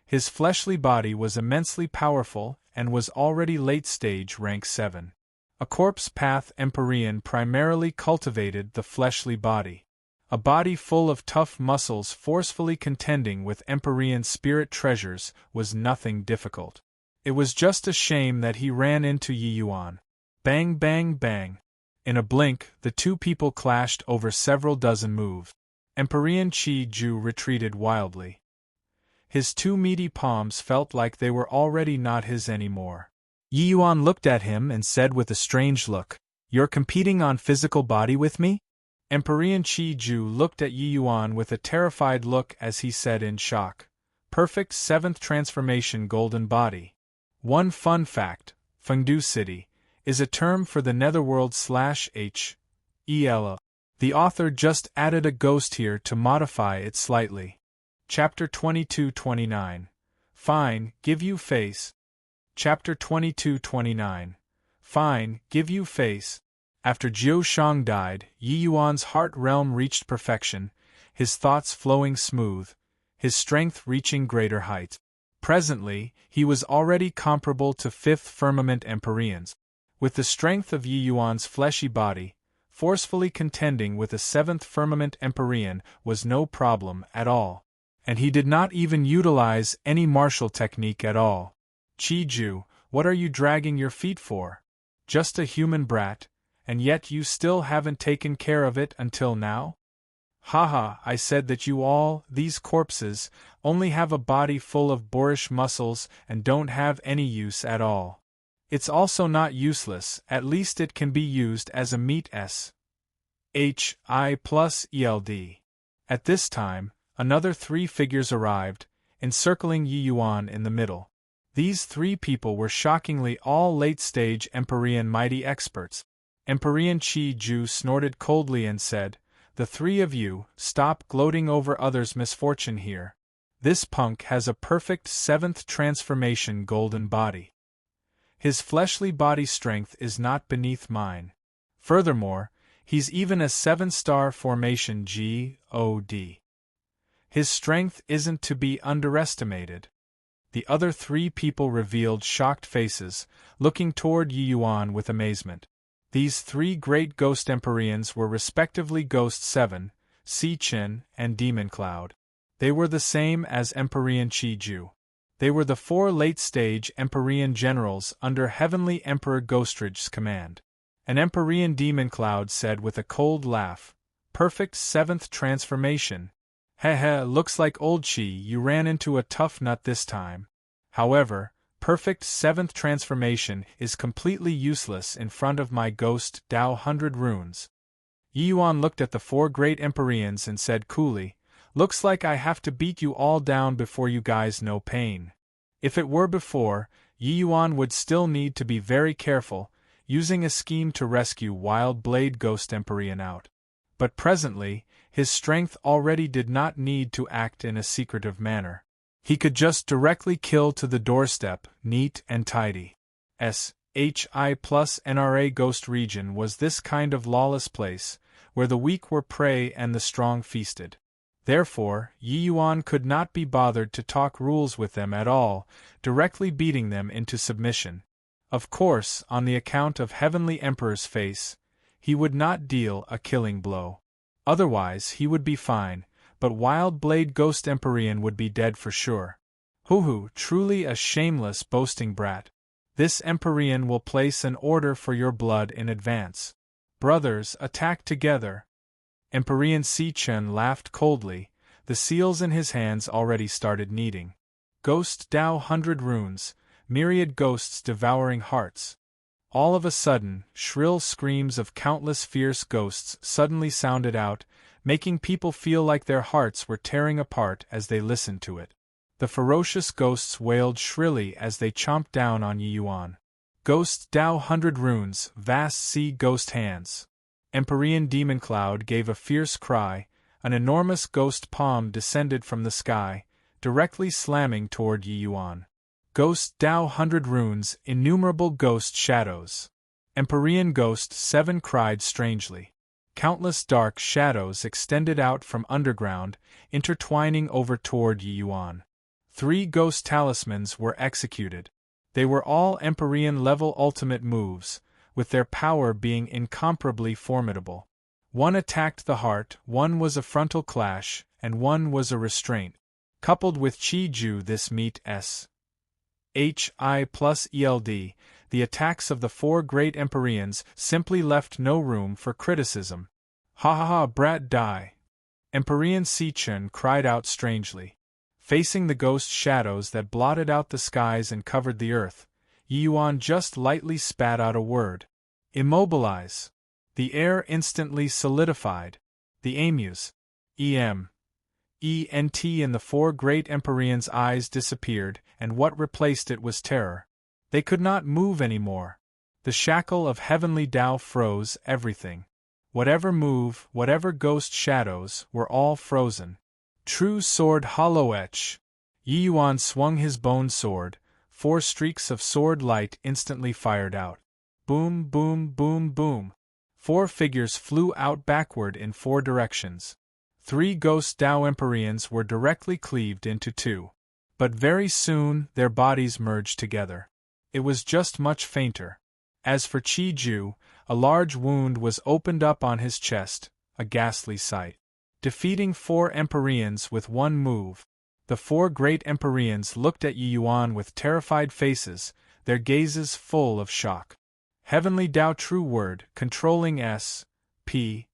[SPEAKER 1] His fleshly body was immensely powerful and was already late-stage rank 7. A corpse path Empyrean primarily cultivated the fleshly body. A body full of tough muscles forcefully contending with Empyrean spirit treasures was nothing difficult. It was just a shame that he ran into Yi Yuan. Bang bang bang. In a blink, the two people clashed over several dozen moves. Empyrean Chi Ju retreated wildly. His two meaty palms felt like they were already not his anymore. Yi Yuan looked at him and said with a strange look, "You're competing on physical body with me?" Emperor Chi Ju looked at Yi Yuan with a terrified look as he said in shock, "Perfect 7th transformation golden body." One fun fact, Fengdu City is a term for the netherworld/H.E.L. The author just added a ghost here to modify it slightly. Chapter 22-29. Fine, give you face. Chapter 22-29. Fine, give you face. After Jiu Shang died, Yi Yuan's heart realm reached perfection, his thoughts flowing smooth, his strength reaching greater heights. Presently, he was already comparable to 5th firmament Empyreans. With the strength of Yi Yuan's fleshy body, forcefully contending with a 7th firmament Empyrean was no problem at all. And he did not even utilize any martial technique at all. Chi Ju, what are you dragging your feet for? Just a human brat, and yet you still haven't taken care of it until now? Haha, I said that you all, these corpses, only have a body full of boorish muscles and don't have any use at all. It's also not useless, at least it can be used as a meat SHI+ELD. At this time, another 3 figures arrived, encircling Yi Yuan in the middle. These 3 people were shockingly all late-stage Empyrean mighty experts. Emperor Chi Ju snorted coldly and said, "The 3 of you, stop gloating over others' misfortune here. This punk has a perfect 7th transformation golden body. His fleshly body strength is not beneath mine. Furthermore, he's even a 7-star formation God. His strength isn't to be underestimated." The other 3 people revealed shocked faces, looking toward Yi Yuan with amazement. These 3 great ghost Empyreans were respectively Ghost 7, Sea Chin, and Demon Cloud. They were the same as Emperor Chi Ju. They were the 4 late-stage Empyrean generals under Heavenly Emperor Ghostridge's command. An Empyrean Demon Cloud said with a cold laugh, "Perfect 7th transformation. Heh, looks like old Chi, you ran into a tough nut this time. However, perfect 7th transformation is completely useless in front of my ghost Dao 100 runes." Yi Yuan looked at the 4 great Empyreans and said coolly, "Looks like I have to beat you all down before you guys know pain." If it were before, Yi Yuan would still need to be very careful, using a scheme to rescue Wild Blade Ghost Empyrean out. But presently, his strength already did not need to act in a secretive manner. He could just directly kill to the doorstep, neat and tidy. SHI plus NRA Ghost Region was this kind of lawless place, where the weak were prey and the strong feasted. Therefore, Yi Yuan could not be bothered to talk rules with them at all, directly beating them into submission. Of course, on the account of Heavenly Emperor's face, he would not deal a killing blow. Otherwise he would be fine, but Wild Blade Ghost Empyrean would be dead for sure. Hoo, truly a shameless boasting brat. This Empyrean will place an order for your blood in advance. Brothers, attack together. Empyrean Sea Chen laughed coldly, the seals in his hands already started kneading. Ghost Dao 100 runes, myriad ghosts devouring hearts. All of a sudden, shrill screams of countless fierce ghosts suddenly sounded out, making people feel like their hearts were tearing apart as they listened to it. The ferocious ghosts wailed shrilly as they chomped down on Yi Yuan. Ghost Dao 100 runes, vast sea ghost hands. Empyrean Demon Cloud gave a fierce cry, an enormous ghost palm descended from the sky, directly slamming toward Yi Yuan. Ghost Dao 100 runes, innumerable ghost shadows. Empyrean Ghost 7 cried strangely. Countless dark shadows extended out from underground, intertwining over toward Yi Yuan. 3 ghost talismans were executed. They were all Empyrean-level ultimate moves, with their power being incomparably formidable. One attacked the heart, one was a frontal clash, and one was a restraint. Coupled with Chi Ju, this meet SHI plus ELD, the attacks of the 4 great Empyreans simply left no room for criticism. Ha, brat, die! Empyrean Sea Chen cried out strangely. Facing the ghost shadows that blotted out the skies and covered the earth, Yi Yuan just lightly spat out a word. Immobilize. The air instantly solidified. The emus, EM, ENT in the four great Empyreans' eyes disappeared, and what replaced it was terror. They could not move any more. The shackle of heavenly Tao froze everything. Whatever move, whatever ghost shadows, were all frozen. True sword hollow etch. Yi Yuan swung his bone sword. 4 streaks of sword light instantly fired out. Boom, boom, boom, boom. 4 figures flew out backward in 4 directions. 3 ghost Tao Empyreans were directly cleaved into 2. But very soon their bodies merged together. It was just much fainter. As for Qi Ju, a large wound was opened up on his chest, a ghastly sight. Defeating 4 Empyreans with one move, the 4 great Empyreans looked at Yi Yuan with terrified faces, their gazes full of shock. Heavenly Tao true word, controlling S, P,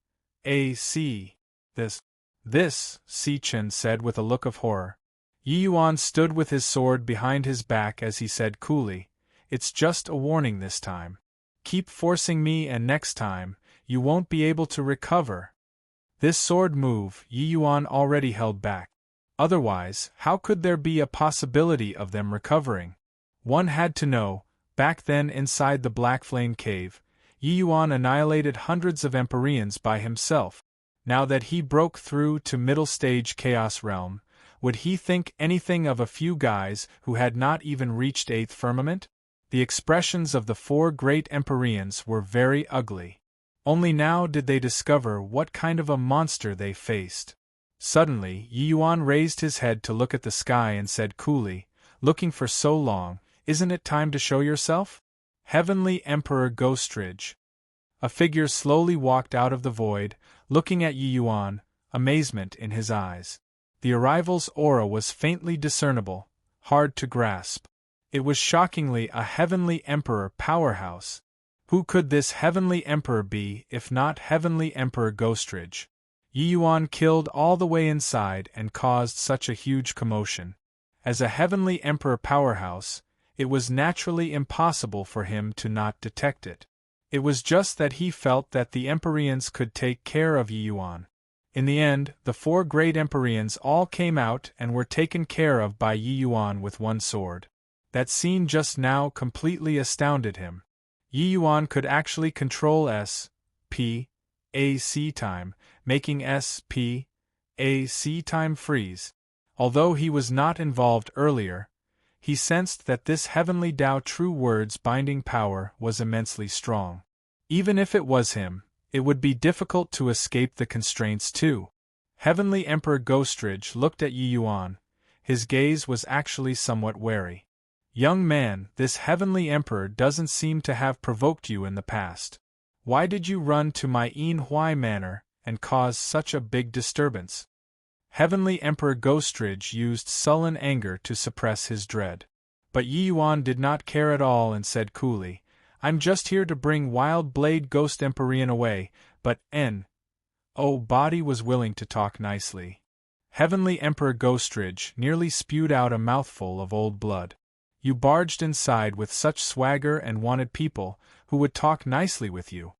[SPEAKER 1] A, C. This, Si Chen said with a look of horror. Yi Yuan stood with his sword behind his back as he said coolly, "It's just a warning this time. Keep forcing me and next time, you won't be able to recover." This sword move Yi Yuan already held back. Otherwise, how could there be a possibility of them recovering? One had to know, back then inside the Black Flame Cave, Yi Yuan annihilated hundreds of Empyreans by himself. Now that he broke through to middle stage Chaos Realm, would he think anything of a few guys who had not even reached 8th firmament? The expressions of the 4 great Empyreans were very ugly. Only now did they discover what kind of a monster they faced. Suddenly, Yi Yuan raised his head to look at the sky and said coolly, "Looking for so long, isn't it time to show yourself?" Heavenly Emperor Ghostridge. A figure slowly walked out of the void, looking at Yi Yuan, amazement in his eyes. The arrival's aura was faintly discernible, hard to grasp. It was shockingly a Heavenly Emperor powerhouse. Who could this Heavenly Emperor be if not Heavenly Emperor Ghostridge? Yi Yuan killed all the way inside and caused such a huge commotion. As a Heavenly Emperor powerhouse, it was naturally impossible for him to not detect it. It was just that he felt that the Empyreans could take care of Yi Yuan. In the end, the 4 great Empyreans all came out and were taken care of by Yi Yuan with one sword. That scene just now completely astounded him. Yi Yuan could actually control S, P, A, C time, making S, P, A, C time freeze. Although he was not involved earlier, he sensed that this Heavenly Tao true word's binding power was immensely strong. Even if it was him, it would be difficult to escape the constraints too. Heavenly Emperor Ghostridge looked at Yi Yuan. His gaze was actually somewhat wary. "Young man, this Heavenly Emperor doesn't seem to have provoked you in the past. Why did you run to my Yin Hui manor and cause such a big disturbance?" Heavenly Emperor Ghostridge used sullen anger to suppress his dread. But Yi Yuan did not care at all and said coolly, "I'm just here to bring Wild Blade Ghost Empyrean away, but body was willing to talk nicely." Heavenly Emperor Ghostridge nearly spewed out a mouthful of old blood. "You barged inside with such swagger and wanted people who would talk nicely with you."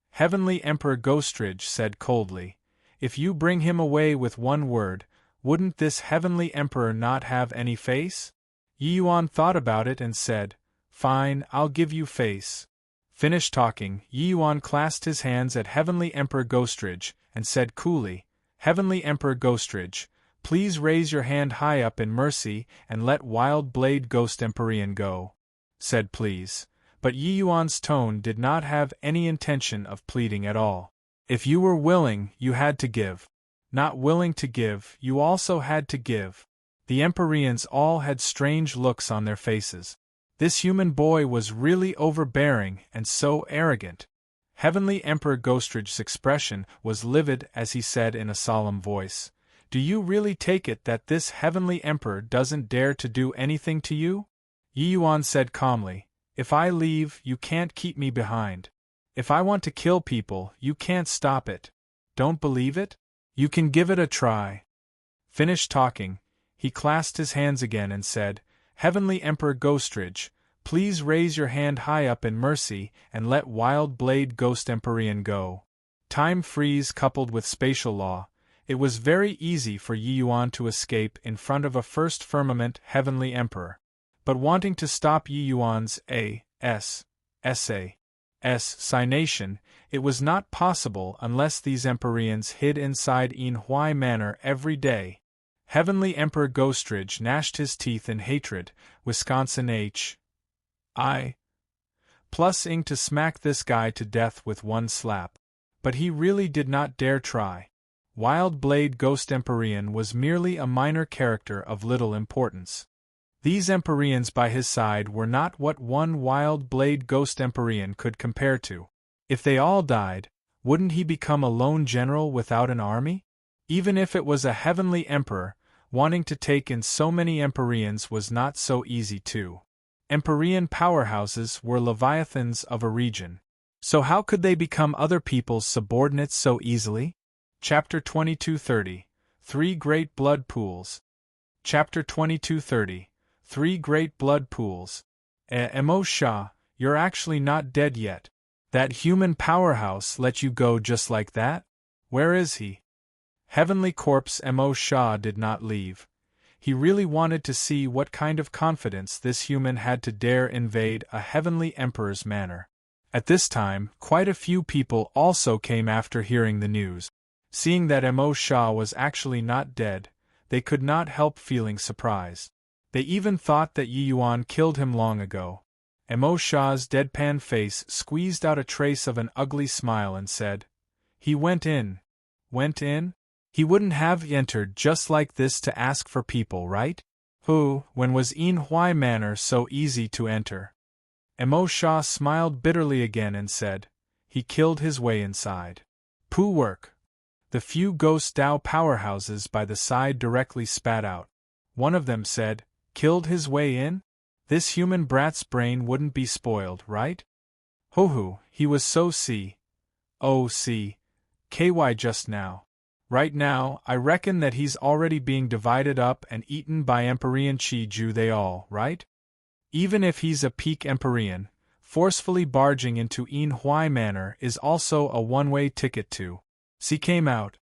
[SPEAKER 1] Heavenly Emperor Ghostridge said coldly, "If you bring him away with one word, wouldn't this Heavenly Emperor not have any face?" Yi Yuan thought about it and said, "Fine, I'll give you face." Finished talking, Yi Yuan clasped his hands at Heavenly Emperor Ghostridge and said coolly, "Heavenly Emperor Ghostridge, please raise your hand high up in mercy and let Wild Blade Ghost Empyrean go." Said please, but Yi Yuan's tone did not have any intention of pleading at all. If you were willing, you had to give. Not willing to give, you also had to give. The Empyreans all had strange looks on their faces. This human boy was really overbearing and so arrogant. Heavenly Emperor Ghostridge's expression was livid as he said in a solemn voice, "Do you really take it that this Heavenly Emperor doesn't dare to do anything to you?" Yi Yuan said calmly, "If I leave, you can't keep me behind. If I want to kill people, you can't stop it. Don't believe it? You can give it a try." Finished talking, He clasped his hands again and said, "Heavenly Emperor Ghostridge, please raise your hand high up in mercy and let Wild Blade Ghost Empyrean go." Time freeze coupled with spatial law, it was very easy for Yi Yuan to escape in front of a first firmament Heavenly Emperor. But wanting to stop Yi Yuan's signation, it was not possible unless these Empyreans hid inside Enhui Manor every day. Heavenly Emperor Ghostridge gnashed his teeth in hatred, Wisconsin H.I. plus ing to smack this guy to death with one slap. But he really did not dare try. Wild Blade Ghost Empyrean was merely a minor character of little importance. These Empyreans by his side were not what one Wild Blade Ghost Empyrean could compare to. If they all died, wouldn't he become a lone general without an army? Even if it was a heavenly emperor, wanting to take in so many Empyreans was not so easy too. Empyrean powerhouses were leviathans of a region. So how could they become other people's subordinates so easily? Chapter 2230, Three Great Blood Pools. Chapter 2230, Three Great Blood Pools. Emo Shah, you're actually not dead yet. That human powerhouse let you go just like that? Where is he? Heavenly Corpse Emo Shah did not leave. He really wanted to see what kind of confidence this human had to dare invade a heavenly emperor's manor. At this time, quite a few people also came after hearing the news. Seeing that Emo Shah was actually not dead, they could not help feeling surprised. They even thought that Yi Yuan killed him long ago. Emo Shah's deadpan face squeezed out a trace of an ugly smile and said, "He went in." Went in? He wouldn't have entered just like this to ask for people, right? When was Enhui Manor so easy to enter? Emo Shah smiled bitterly again and said, "He killed his way inside." Pooh work. The few ghost Dao powerhouses by the side directly spat out. One of them said, "Killed his way in? This human brat's brain wouldn't be spoiled, right? He was so KY just now. Right now, I reckon that he's already being divided up and eaten by Empyrean Chi-Ju they all, right? Even if he's a peak Empyrean, forcefully barging into Enhui Manor is also a one-way ticket to came out.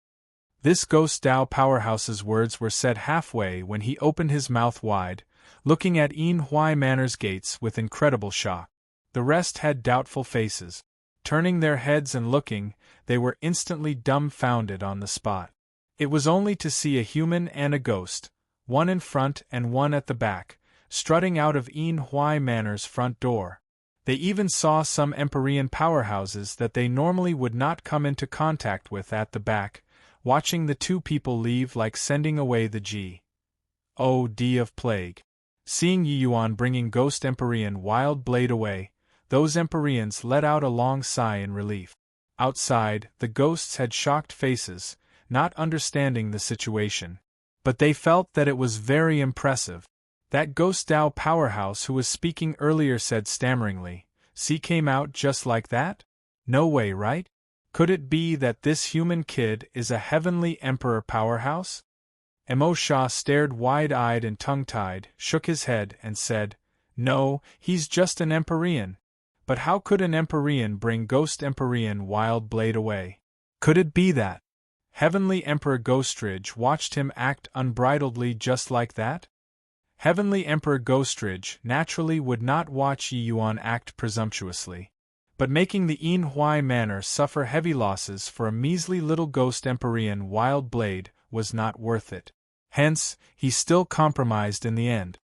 [SPEAKER 1] This ghost Dao powerhouse's words were said halfway when he opened his mouth wide, looking at Enhui Manor's gates with incredible shock. The rest had doubtful faces. Turning their heads and looking, they were instantly dumbfounded on the spot. It was only to see a human and a ghost, one in front and one at the back, strutting out of Enhui Manor's front door. They even saw some Empyrean powerhouses that they normally would not come into contact with at the back, watching the two people leave like sending away the G.O.D. of plague. Seeing Yi Yuan bringing Ghost Empyrean Wild Blade away, those Empyreans let out a long sigh in relief. Outside, the ghosts had shocked faces, not understanding the situation. But they felt that it was very impressive. That Ghost Dao powerhouse who was speaking earlier said stammeringly, came out just like that? No way, right? Could it be that this human kid is a heavenly emperor powerhouse? Emo Shah stared wide-eyed and tongue-tied, shook his head, and said, "No, he's just an Empyrean. But how could an Empyrean bring Ghost Empyrean Wild Blade away? Could it be that Heavenly Emperor Ghostridge watched him act unbridledly just like that?" Heavenly Emperor Ghostridge naturally would not watch Yi Yuan act presumptuously. But making the Enhui Manor suffer heavy losses for a measly little Ghost Empyrean Wild Blade was not worth it. Hence, he still compromised in the end.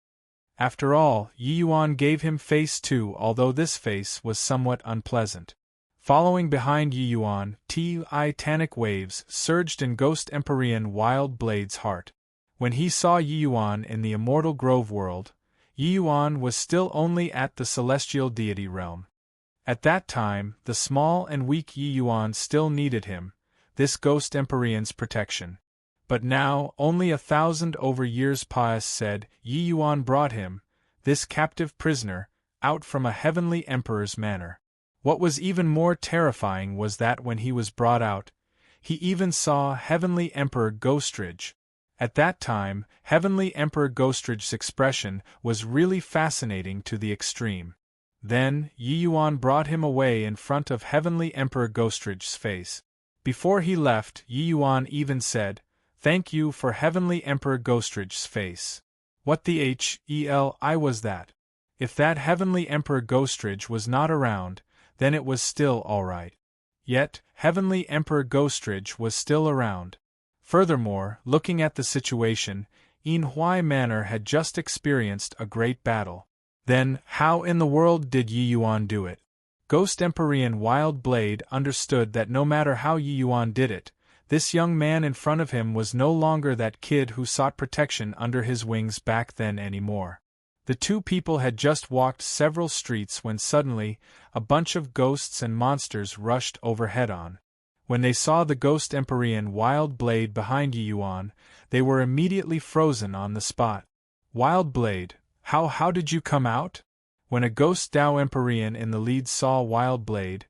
[SPEAKER 1] After all, Yi Yuan gave him face too, although this face was somewhat unpleasant. Following behind Yi Yuan, titanic waves surged in Ghost Empyrean Wild Blade's heart. When he saw Yi Yuan in the Immortal Grove world, Yi Yuan was still only at the celestial deity realm. At that time, the small and weak Yi Yuan still needed him, this Ghost Empyrean's protection. But now, only 1,000 over years past said, Yi Yuan brought him, this captive prisoner, out from a heavenly emperor's manor. What was even more terrifying was that when he was brought out, he even saw Heavenly Emperor Ghostridge. At that time, Heavenly Emperor Ghostrage's expression was really fascinating to the extreme. Then, Yi Yuan brought him away in front of Heavenly Emperor Ghostrage's face. Before he left, Yi Yuan even said, "Thank you for Heavenly Emperor Ghostrage's face." What the hell was that? If that Heavenly Emperor Ghostrage was not around, then it was still alright. Yet, Heavenly Emperor Ghostrage was still around. Furthermore, looking at the situation, Yinhui Manor had just experienced a great battle. Then, how in the world did Yi Yuan do it? Ghost Empyrean Wild Blade understood that no matter how Yi Yuan did it, this young man in front of him was no longer that kid who sought protection under his wings back then anymore. The two people had just walked several streets when suddenly, a bunch of ghosts and monsters rushed overhead on. When they saw the Ghost Empyrean Wild Blade behind Yi Yuan, they were immediately frozen on the spot. Wild Blade, how did you come out? When a Ghost Dao Empyrean in the lead saw Wild Blade,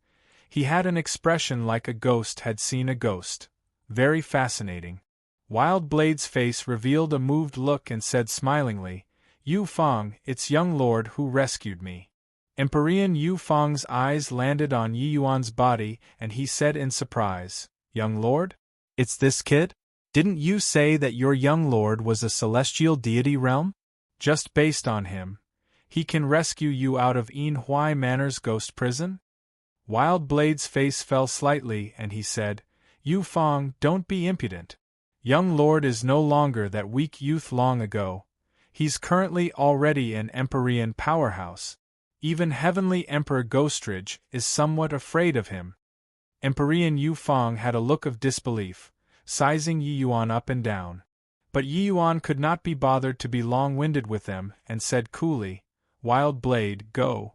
[SPEAKER 1] he had an expression like a ghost had seen a ghost. Very fascinating. Wild Blade's face revealed a moved look and said smilingly, "Yu Fang, it's young lord who rescued me." Empyrean Yu Fang's eyes landed on Yi Yuan's body and he said in surprise, "Young lord? It's this kid? Didn't you say that your young lord was a celestial deity realm? Just based on him, he can rescue you out of Yinhui Manor's ghost prison?" Wild Blade's face fell slightly and he said, "Yu Fang, don't be impudent. Young lord is no longer that weak youth long ago. He's currently already an Empyrean powerhouse. Even Heavenly Emperor Ghostrage is somewhat afraid of him." Empyrean Yu Fang had a look of disbelief, sizing Yi Yuan up and down. But Yi Yuan could not be bothered to be long-winded with them and said coolly, "Wild Blade, go."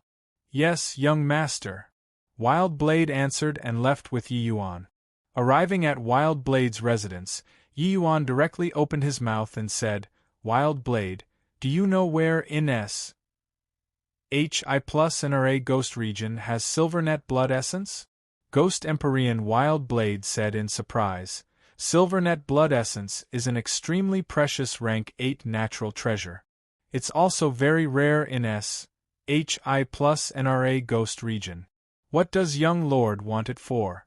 [SPEAKER 1] "Yes, young master." Wild Blade answered and left with Yi Yuan. Arriving at Wild Blade's residence, Yi Yuan directly opened his mouth and said, "Wild Blade, do you know where HI plus NRA Ghost Region has Silvernet Blood Essence?" Ghost Empyrean Wild Blade said in surprise, "Silvernet Blood Essence is an extremely precious rank 8 natural treasure. It's also very rare in HI plus NRA Ghost Region. What does young lord want it for?"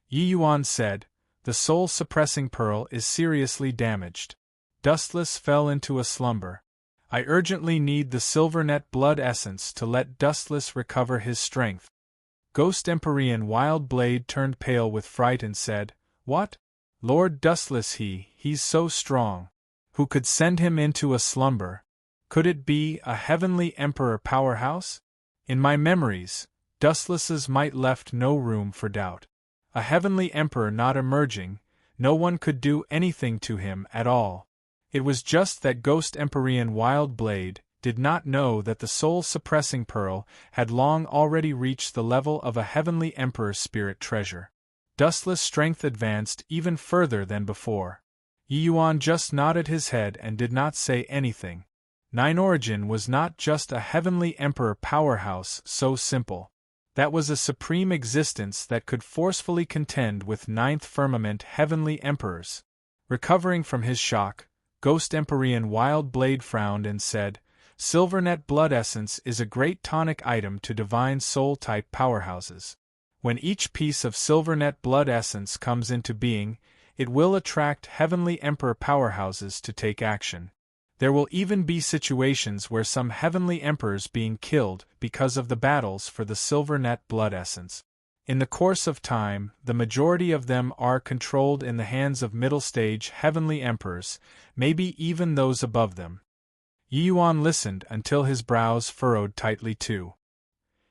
[SPEAKER 1] Yi Yuan said, "The soul-suppressing pearl is seriously damaged. Dustless fell into a slumber. I urgently need the Silvernet Blood Essence to let Dustless recover his strength." Ghost Empyrean Wild Blade turned pale with fright and said, "What? Lord Dustless he's so strong. Who could send him into a slumber? Could it be a Heavenly Emperor powerhouse? In my memories, Dustless's might left no room for doubt. A Heavenly Emperor not emerging, no one could do anything to him at all." It was just that Ghost Empyrean Wild Blade did not know that the soul-suppressing pearl had long already reached the level of a Heavenly Emperor's spirit treasure. Dustless' strength advanced even further than before. Yi Yuan just nodded his head and did not say anything. Nine Origin was not just a Heavenly Emperor powerhouse so simple. That was a supreme existence that could forcefully contend with Ninth Firmament Heavenly Emperors. Recovering from his shock, Ghost Empyrean Wild Blade frowned and said, "Silvernet Blood Essence is a great tonic item to divine soul-type powerhouses. When each piece of Silvernet Blood Essence comes into being, it will attract Heavenly Emperor powerhouses to take action. There will even be situations where some Heavenly Emperors being killed because of the battles for the Silvernet Blood Essence. In the course of time, the majority of them are controlled in the hands of middle-stage Heavenly Emperors, maybe even those above them." Yi Yuan listened until his brows furrowed tightly too.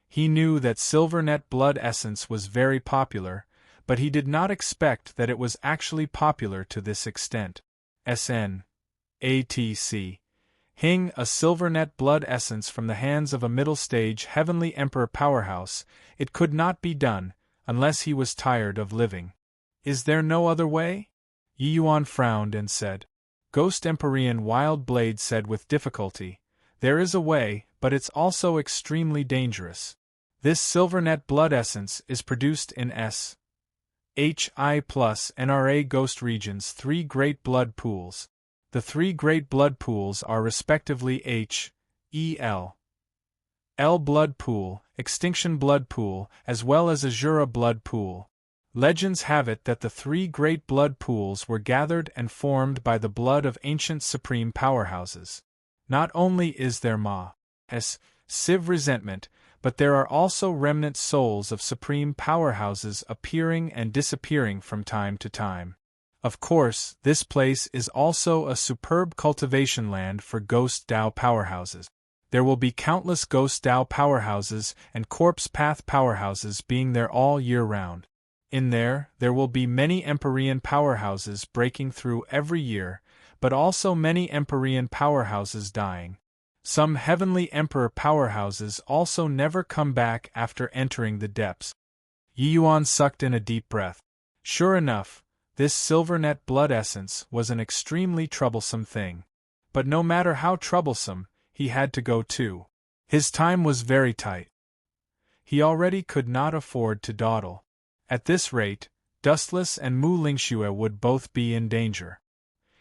[SPEAKER 1] He knew that Silvernet Blood Essence was very popular, but he did not expect that it was actually popular to this extent. ATC. Hing a Silvernet Blood Essence from the hands of a middle-stage Heavenly Emperor powerhouse, it could not be done, unless he was tired of living. "Is there no other way?" Yi Yuan frowned and said. Ghost Empyrean Wild Blade said with difficulty, "There is a way, but it's also extremely dangerous. This Silvernet Blood Essence is produced in HI plus NRA Ghost Region's 3 great blood pools. The three great blood pools are respectively H, E, L. L blood pool, extinction blood pool, as well as Azura blood pool. Legends have it that the three great blood pools were gathered and formed by the blood of ancient supreme powerhouses. Not only is there Ma's Civ resentment, but there are also remnant souls of supreme powerhouses appearing and disappearing from time to time. Of course, this place is also a superb cultivation land for ghost Dao powerhouses. There will be countless ghost Dao powerhouses and corpse path powerhouses being there all year round. In there will be many Empyrean powerhouses breaking through every year, but also many Empyrean powerhouses dying. Some heavenly Emperor powerhouses also never come back after entering the depths. Yi Yuan sucked in a deep breath. Sure enough, this silvernet blood essence was an extremely troublesome thing. But no matter how troublesome, he had to go too. His time was very tight. He already could not afford to dawdle. At this rate, Dustless and Mu Lingxue would both be in danger.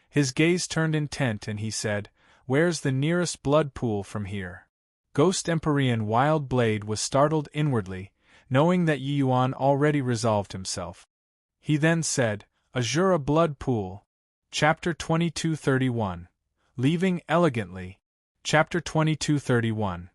[SPEAKER 1] His gaze turned intent and he said, "Where's the nearest blood pool from here?" Ghost Empyrean Wild Blade was startled inwardly, knowing that Yi Yuan already resolved himself. He then said, "Azura blood pool." Chapter 2231. Leaving elegantly. Chapter 2231.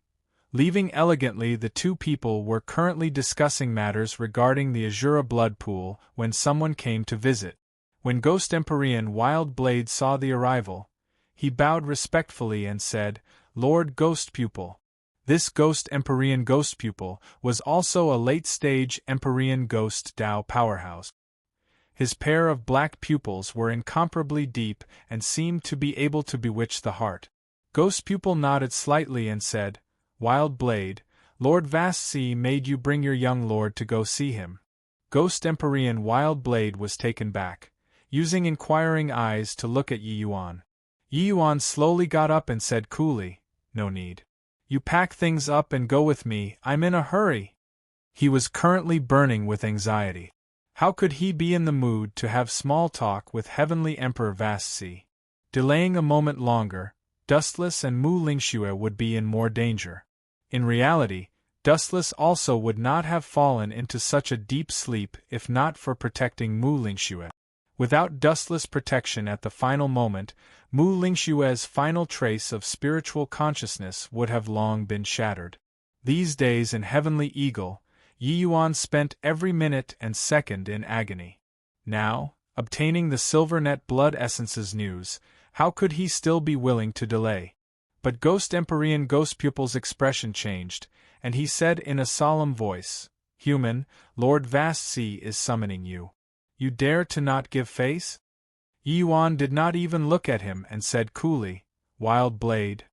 [SPEAKER 1] Leaving elegantly, the two people were currently discussing matters regarding the Azura blood pool when someone came to visit. When Ghost Empyrean Wild Blade saw the arrival, he bowed respectfully and said, "Lord Ghost Pupil." This Ghost Empyrean Ghost Pupil was also a late-stage Empyrean Ghost Dao powerhouse. His pair of black pupils were incomparably deep and seemed to be able to bewitch the heart. Ghost Pupil nodded slightly and said, "Wild Blade, Lord Vastsi made you bring your young lord to go see him." Ghost Empyrean Wild Blade was taken back, using inquiring eyes to look at Yi Yuan. Yi Yuan slowly got up and said coolly, "No need. You pack things up and go with me, I'm in a hurry." He was currently burning with anxiety. How could he be in the mood to have small talk with Heavenly Emperor Vastsi? Delaying a moment longer, Dustless and Mu Lingxue would be in more danger. In reality, Dustless also would not have fallen into such a deep sleep if not for protecting Mu Lingxue. Without Dustless' protection at the final moment, Mu Lingxue's final trace of spiritual consciousness would have long been shattered. These days in Heavenly Eagle, Yi Yuan spent every minute and second in agony. Now, obtaining the Silvernet blood essence's news, how could he still be willing to delay? But Ghost Empyrean Ghost Pupil's expression changed, and he said in a solemn voice, "Human, Lord Vastsi is summoning you. You dare to not give face?" Yi Yuan did not even look at him and said coolly, "Wild Blade."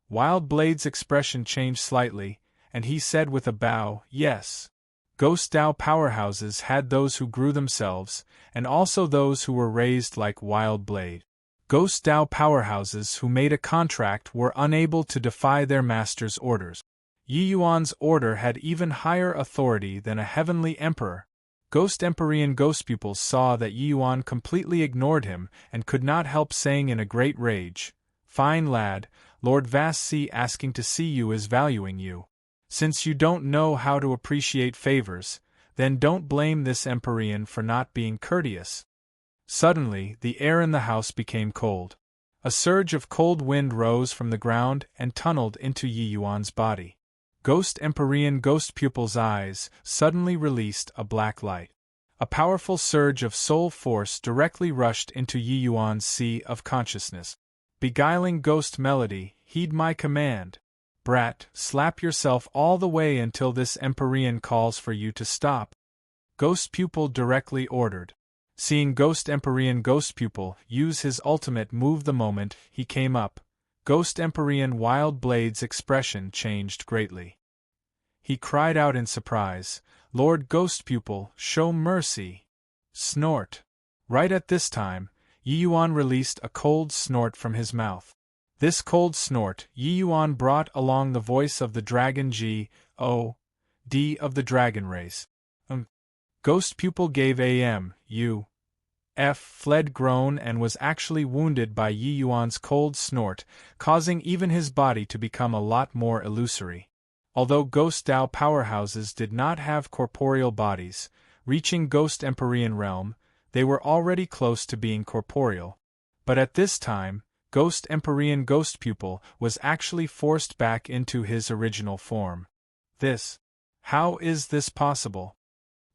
[SPEAKER 1] Wild Blade's expression changed slightly, and he said with a bow, "Yes." Ghost Dao powerhouses had those who grew themselves, and also those who were raised like Wild Blade. Ghost Dao powerhouses who made a contract were unable to defy their master's orders. Yi Yuan's order had even higher authority than a heavenly emperor. Ghost Empyrean Ghost Pupils saw that Yi Yuan completely ignored him and could not help saying in a great rage, "Fine lad, Lord Vastsi asking to see you is valuing you. Since you don't know how to appreciate favors, then don't blame this Empyrean for not being courteous." Suddenly, the air in the house became cold. A surge of cold wind rose from the ground and tunneled into Yi Yuan's body. Ghost Empyrean Ghost Pupil's eyes suddenly released a black light. A powerful surge of soul force directly rushed into Yi Yuan's sea of consciousness. Beguiling ghost melody, heed my command. Brat, slap yourself all the way until this Empyrean calls for you to stop. Ghost Pupil directly ordered. Seeing Ghost Empyrean Ghost Pupil use his ultimate move the moment he came up, Ghost Empyrean Wild Blade's expression changed greatly. He cried out in surprise, "Lord Ghost Pupil, show mercy!" Snort. Right at this time, Yi Yuan released a cold snort from his mouth. This cold snort Yi Yuan brought along the voice of the dragon G.O.D. of the dragon race. Ghost Pupil gave you fled groan and was actually wounded by Yi Yuan's cold snort, causing even his body to become a lot more illusory. Although Ghost Dao powerhouses did not have corporeal bodies, reaching Ghost Empyrean realm, they were already close to being corporeal. But at this time, Ghost Empyrean Ghost Pupil was actually forced back into his original form. How is this possible?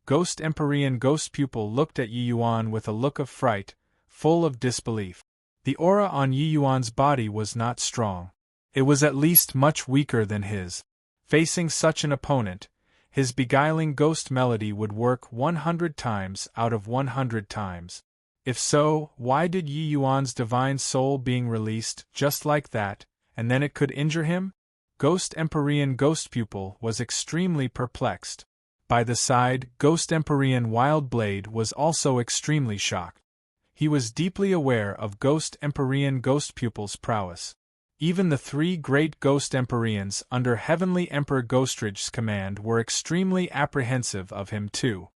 [SPEAKER 1] Ghost Empyrean Ghost Pupil looked at Yi Yuan with a look of fright, full of disbelief. The aura on Yi Yuan's body was not strong. It was at least much weaker than his. Facing such an opponent, his beguiling ghost melody would work 100 times out of 100 times. If so, why did Yi Yuan's divine soul being released just like that, and then it could injure him? Ghost Empyrean Ghost Pupil was extremely perplexed. By the side, Ghost Empyrean Wild Blade was also extremely shocked. He was deeply aware of Ghost Empyrean Ghost Pupil's prowess. Even the three great Ghost Empyreans under Heavenly Emperor Ghostrage's command were extremely apprehensive of him too.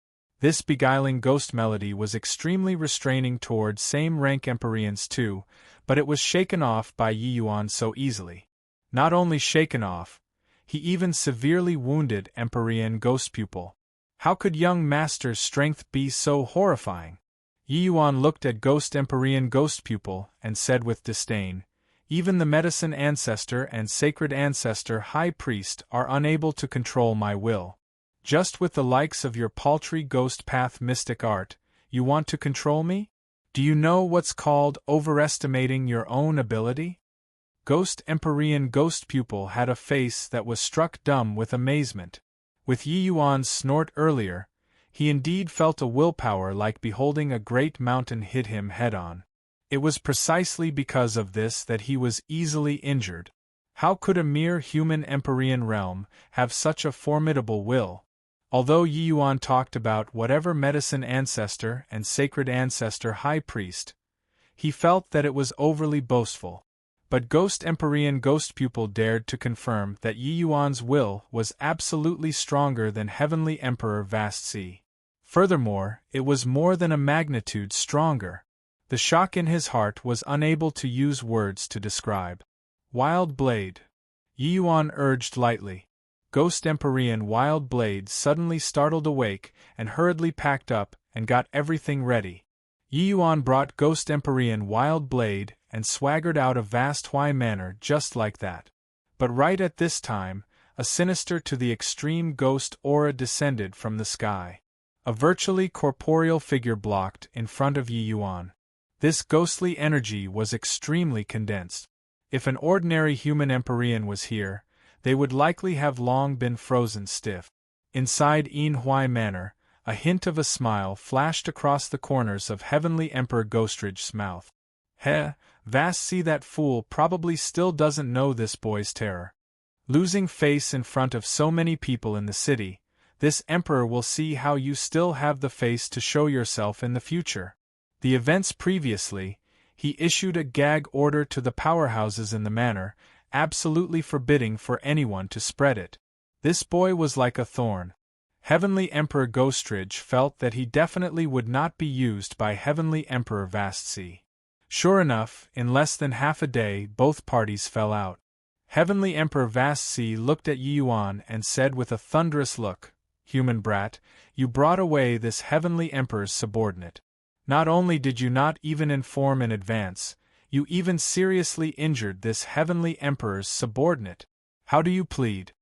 [SPEAKER 1] This beguiling ghost melody was extremely restraining toward same-rank Empyreans too, but it was shaken off by Yi Yuan so easily. Not only shaken off, he even severely wounded Empyrean Ghost Pupil. How could young master's strength be so horrifying? Yi Yuan looked at Ghost Empyrean Ghost Pupil and said with disdain, "Even the Medicine Ancestor and Sacred Ancestor High Priest are unable to control my will. Just with the likes of your paltry ghost path mystic art, you want to control me? Do you know what's called overestimating your own ability?" Ghost Empyrean Ghost Pupil had a face that was struck dumb with amazement. With Yi Yuan's snort earlier, he indeed felt a willpower like beholding a great mountain hit him head-on. It was precisely because of this that he was easily injured. How could a mere human Empyrean realm have such a formidable will? Although Yi Yuan talked about whatever Medicine Ancestor and Sacred Ancestor High Priest, he felt that it was overly boastful. But Ghost Empyrean Ghost Pupil dared to confirm that Yi Yuan's will was absolutely stronger than Heavenly Emperor Vast Sea. Furthermore, it was more than a magnitude stronger. The shock in his heart was unable to use words to describe. Wild Blade. Yi Yuan urged lightly. Ghost Empyrean Wild Blade suddenly startled awake and hurriedly packed up and got everything ready. Yi Yuan brought Ghost Empyrean Wild Blade and swaggered out of Vast Hui Manor just like that. But right at this time, a sinister to the extreme ghost aura descended from the sky. A virtually corporeal figure blocked in front of Yi Yuan. This ghostly energy was extremely condensed. If an ordinary human Empyrean was here, they would likely have long been frozen stiff. Inside Yin Hui Manor, a hint of a smile flashed across the corners of Heavenly Emperor Ghostrage's mouth. Vast See, that fool probably still doesn't know this boy's terror. Losing face in front of so many people in the city, this emperor will see how you still have the face to show yourself in the future. The events previously, he issued a gag order to the powerhouses in the manor, absolutely forbidding for anyone to spread it. This boy was like a thorn. Heavenly Emperor Ghostrage felt that he definitely would not be used by Heavenly Emperor Vast Sea. Sure enough, in less than half a day both parties fell out. Heavenly Emperor Vast Sea looked at Yi Yuan and said with a thunderous look, "Human brat, you brought away this Heavenly Emperor's subordinate. Not only did you not even inform in advance, you even seriously injured this Heavenly Emperor's subordinate. How do you plead?"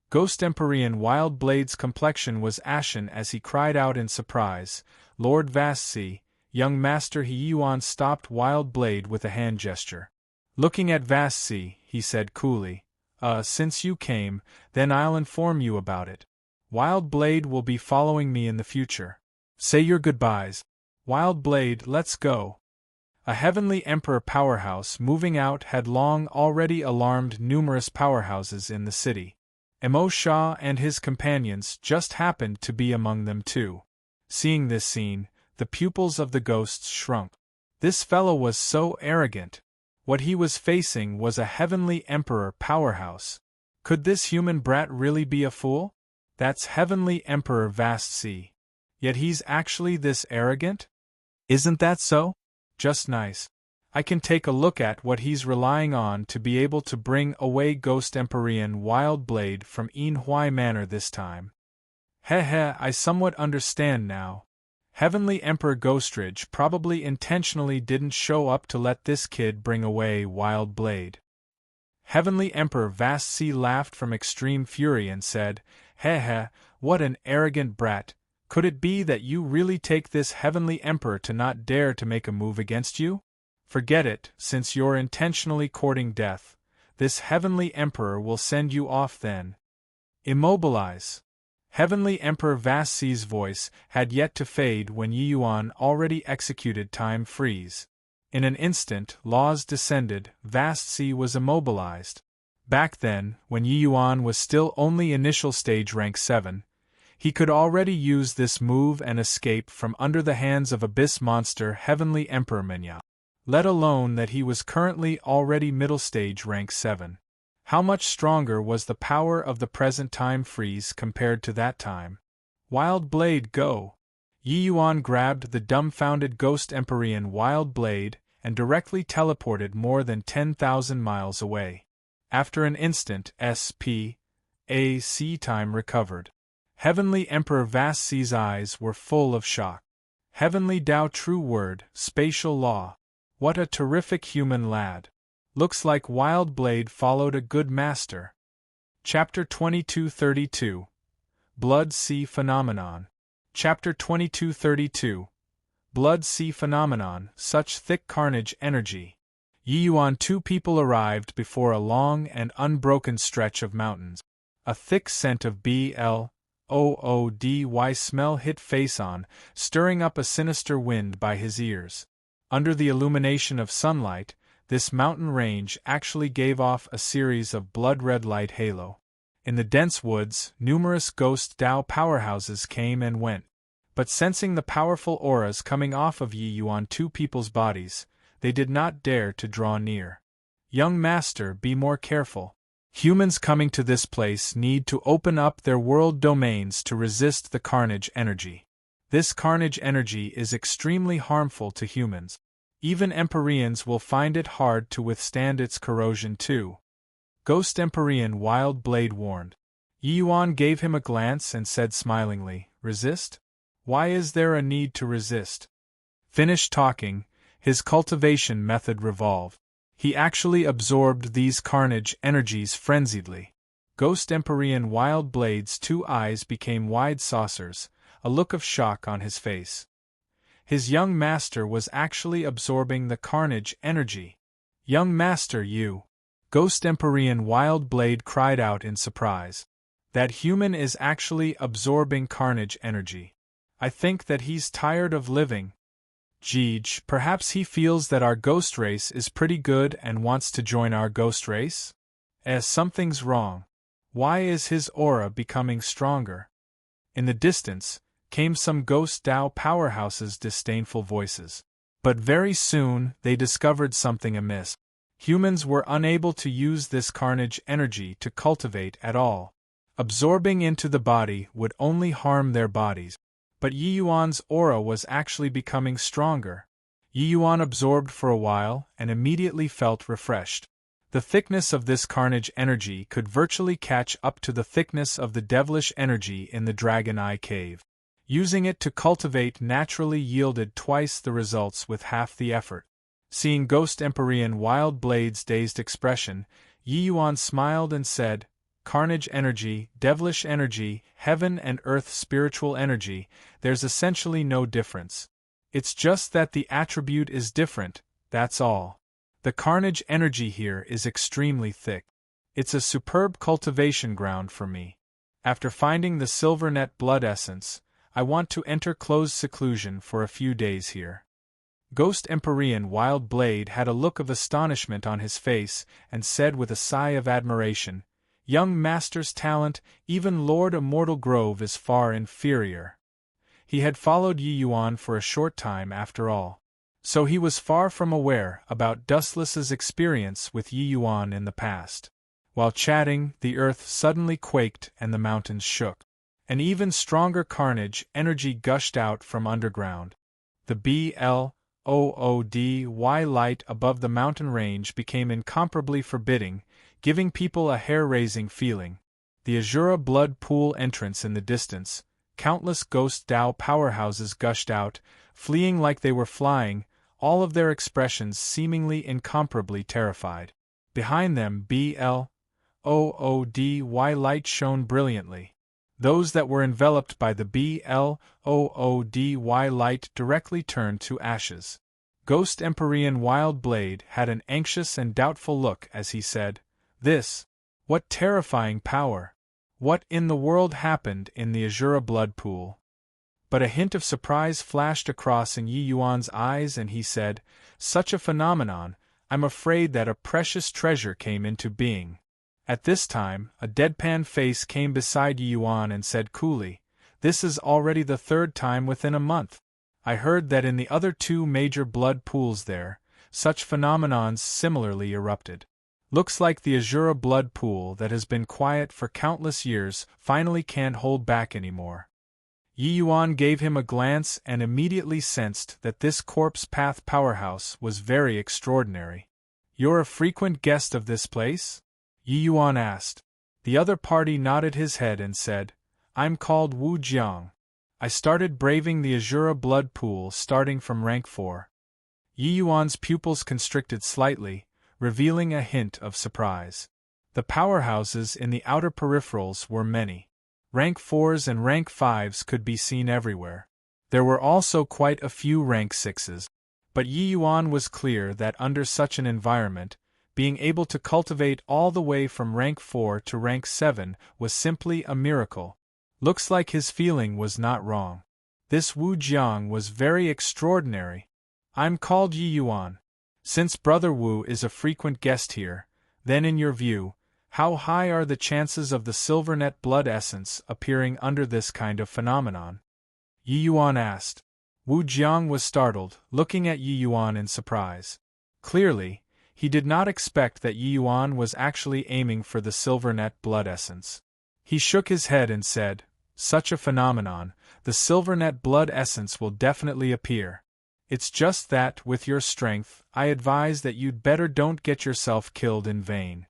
[SPEAKER 1] Ghost Empyrean Wild Blade's complexion was ashen as he cried out in surprise, "Lord Vast Sea, young master." Yi Yuan stopped Wild Blade with a hand gesture. Looking at Vast Sea, he said coolly, Since you came, then I'll inform you about it. Wild Blade will be following me in the future. Say your goodbyes. Wild Blade, let's go." A Heavenly Emperor powerhouse moving out had long already alarmed numerous powerhouses in the city. Mo Shah and his companions just happened to be among them too. Seeing this scene, the pupils of the ghosts shrunk. This fellow was so arrogant. What he was facing was a Heavenly Emperor powerhouse. Could this human brat really be a fool? That's Heavenly Emperor Vast Sea. Yet he's actually this arrogant? Isn't that so? Just nice. I can take a look at what he's relying on to be able to bring away Ghost Empyrean Wildblade from Yin Manor this time. Heh, I somewhat understand now. Heavenly Emperor Ghostridge probably intentionally didn't show up to let this kid bring away Wildblade. Heavenly Emperor Vast Sea laughed from extreme fury and said, Heh, what an arrogant brat. Could it be that you really take this Heavenly Emperor to not dare to make a move against you? Forget it, since you're intentionally courting death. This Heavenly Emperor will send you off then. Immobilize. Heavenly Emperor Vast Sea's voice had yet to fade when Yi Yuan already executed Time Freeze. In an instant, laws descended, Vast Sea was immobilized. Back then, when Yi Yuan was still only initial stage rank 7, he could already use this move and escape from under the hands of Abyss Monster Heavenly Emperor Minya. Let alone that he was currently already middle stage rank 7. How much stronger was the power of the present Time Freeze compared to that time? Wild Blade go! Yi Yuan grabbed the dumbfounded Ghost Empyrean Wild Blade and directly teleported more than 10,000 miles away. After an instant, SP AC time recovered. Heavenly Emperor Vast Sea's eyes were full of shock. Heavenly Tao True Word, Spatial Law. What a terrific human lad. Looks like Wild Blade followed a good master. Chapter 2232 Blood Sea Phenomenon. Chapter 2232 Blood Sea Phenomenon. Such thick carnage energy. Yi Yuan. Two people arrived before a long and unbroken stretch of mountains. A thick scent of BLOODY smell hit Faison, stirring up a sinister wind by his ears. Under the illumination of sunlight, this mountain range actually gave off a series of blood-red light halo. In the dense woods, numerous ghost Dao powerhouses came and went. But sensing the powerful auras coming off of Yi Yuan two people's bodies, they did not dare to draw near. Young master, be more careful. Humans coming to this place need to open up their world domains to resist the carnage energy. This carnage energy is extremely harmful to humans. Even Empyreans will find it hard to withstand its corrosion too. Ghost Empyrean Wild Blade warned. Yi Yuan gave him a glance and said smilingly, Resist? Why is there a need to resist? Finished talking, his cultivation method revolved. He actually absorbed these carnage energies frenziedly. Ghost Empyrean Wild Blade's two eyes became wide saucers, a look of shock on his face. His young master was actually absorbing the carnage energy. Young master, you! Ghost Empyrean Wild Blade cried out in surprise. That human is actually absorbing carnage energy. I think that he's tired of living. Jeej, perhaps he feels that our ghost race is pretty good and wants to join our ghost race? Something's wrong. Why is his aura becoming stronger? In the distance came some ghost Dao powerhouses' disdainful voices. But very soon they discovered something amiss. Humans were unable to use this carnage energy to cultivate at all. Absorbing into the body would only harm their bodies. But Yi Yuan's aura was actually becoming stronger. Yi Yuan absorbed for a while and immediately felt refreshed. The thickness of this carnage energy could virtually catch up to the thickness of the devilish energy in the Dragon Eye Cave. Using it to cultivate naturally yielded twice the results with half the effort. Seeing Ghost Empyrean Wild Blade's dazed expression, Yi Yuan smiled and said, Carnage energy, devilish energy, heaven and earth spiritual energy, there's essentially no difference. It's just that the attribute is different, that's all. The carnage energy here is extremely thick. It's a superb cultivation ground for me. After finding the Silvernet blood essence, I want to enter closed seclusion for a few days here. Ghost Empyrean Wild Blade had a look of astonishment on his face and said with a sigh of admiration, Young master's talent, even Lord Immortal Grove is far inferior. He had followed Yi Yuan for a short time after all. So he was far from aware about Dustless's experience with Yi Yuan in the past. While chatting, the earth suddenly quaked and the mountains shook. An even stronger carnage energy gushed out from underground. The bloody light above the mountain range became incomparably forbidding, giving people a hair-raising feeling. The Azura blood pool entrance in the distance, countless ghost Tao powerhouses gushed out, fleeing like they were flying, all of their expressions seemingly incomparably terrified. Behind them bloody light shone brilliantly. Those that were enveloped by the bloody light directly turned to ashes. Ghost Empyrean Wild Blade had an anxious and doubtful look as he said, "This, what terrifying power! What in the world happened in the Azura blood pool?" But a hint of surprise flashed across in Yi Yuan's eyes and he said, "Such a phenomenon, I'm afraid that a precious treasure came into being." At this time, a deadpan face came beside Yi Yuan and said coolly, "This is already the third time within a month. I heard that in the other two major blood pools there, such phenomenons similarly erupted. Looks like the Azura blood pool that has been quiet for countless years finally can't hold back anymore." Yi Yuan gave him a glance and immediately sensed that this corpse path powerhouse was very extraordinary. "You're a frequent guest of this place?" Yi Yuan asked. The other party nodded his head and said, "I'm called Wu Jiang. I started braving the Azura blood pool starting from rank 4. Yi Yuan's pupils constricted slightly, revealing a hint of surprise. The powerhouses in the outer peripherals were many. Rank 4s and rank 5s could be seen everywhere. There were also quite a few rank 6s. But Yi Yuan was clear that under such an environment, being able to cultivate all the way from rank 4 to rank 7 was simply a miracle. Looks like his feeling was not wrong. This Wu Jiang was very extraordinary. "I'm called Yi Yuan. Since Brother Wu is a frequent guest here, then in your view, how high are the chances of the Silvernet blood essence appearing under this kind of phenomenon?" Yi Yuan asked. Wu Jiang was startled, looking at Yi Yuan in surprise. Clearly, he did not expect that Yi Yuan was actually aiming for the Silvernet blood essence. He shook his head and said, "Such a phenomenon, the Silvernet blood essence will definitely appear. It's just that, with your strength, I advise that you'd better don't get yourself killed in vain."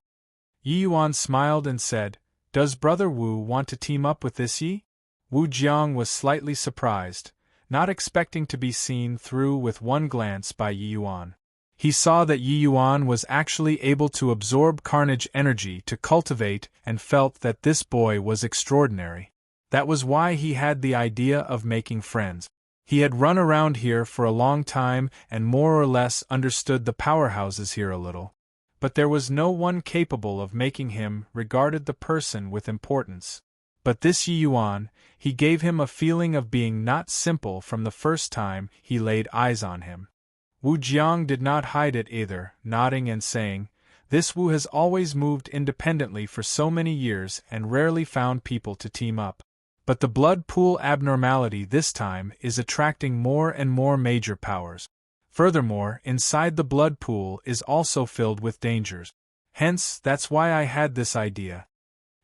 [SPEAKER 1] Yi Yuan smiled and said, "Does Brother Wu want to team up with this Yi?" Wu Jiang was slightly surprised, not expecting to be seen through with one glance by Yi Yuan. He saw that Yi Yuan was actually able to absorb carnage energy to cultivate and felt that this boy was extraordinary. That was why he had the idea of making friends. He had run around here for a long time and more or less understood the powerhouses here a little. But there was no one capable of making him regarded the person with importance. But this Yi Yuan, he gave him a feeling of being not simple from the first time he laid eyes on him. Wu Jiang did not hide it either, nodding and saying, "This Wu has always moved independently for so many years and rarely found people to team up. But the blood pool abnormality this time is attracting more and more major powers. Furthermore, inside the blood pool is also filled with dangers. Hence, that's why I had this idea."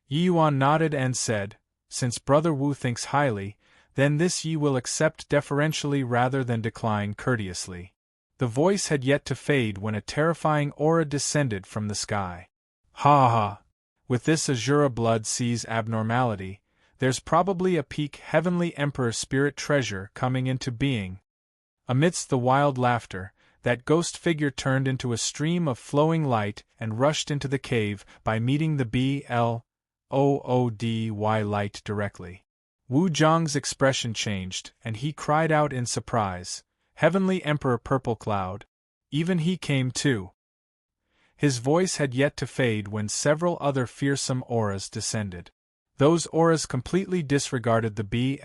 [SPEAKER 1] Yi Yuan nodded and said, "Since Brother Wu thinks highly, then this Yi will accept deferentially rather than decline courteously." The voice had yet to fade when a terrifying aura descended from the sky. "Ha ha! With this Azura blood seas abnormality, there's probably a peak Heavenly Emperor spirit treasure coming into being." Amidst the wild laughter, that ghost figure turned into a stream of flowing light and rushed into the cave by meeting the bloody light directly. Wu Jiang's expression changed, and he cried out in surprise, "Heavenly Emperor Purple Cloud! Even he came too!" His voice had yet to fade when several other fearsome auras descended. Those auras completely disregarded the bloody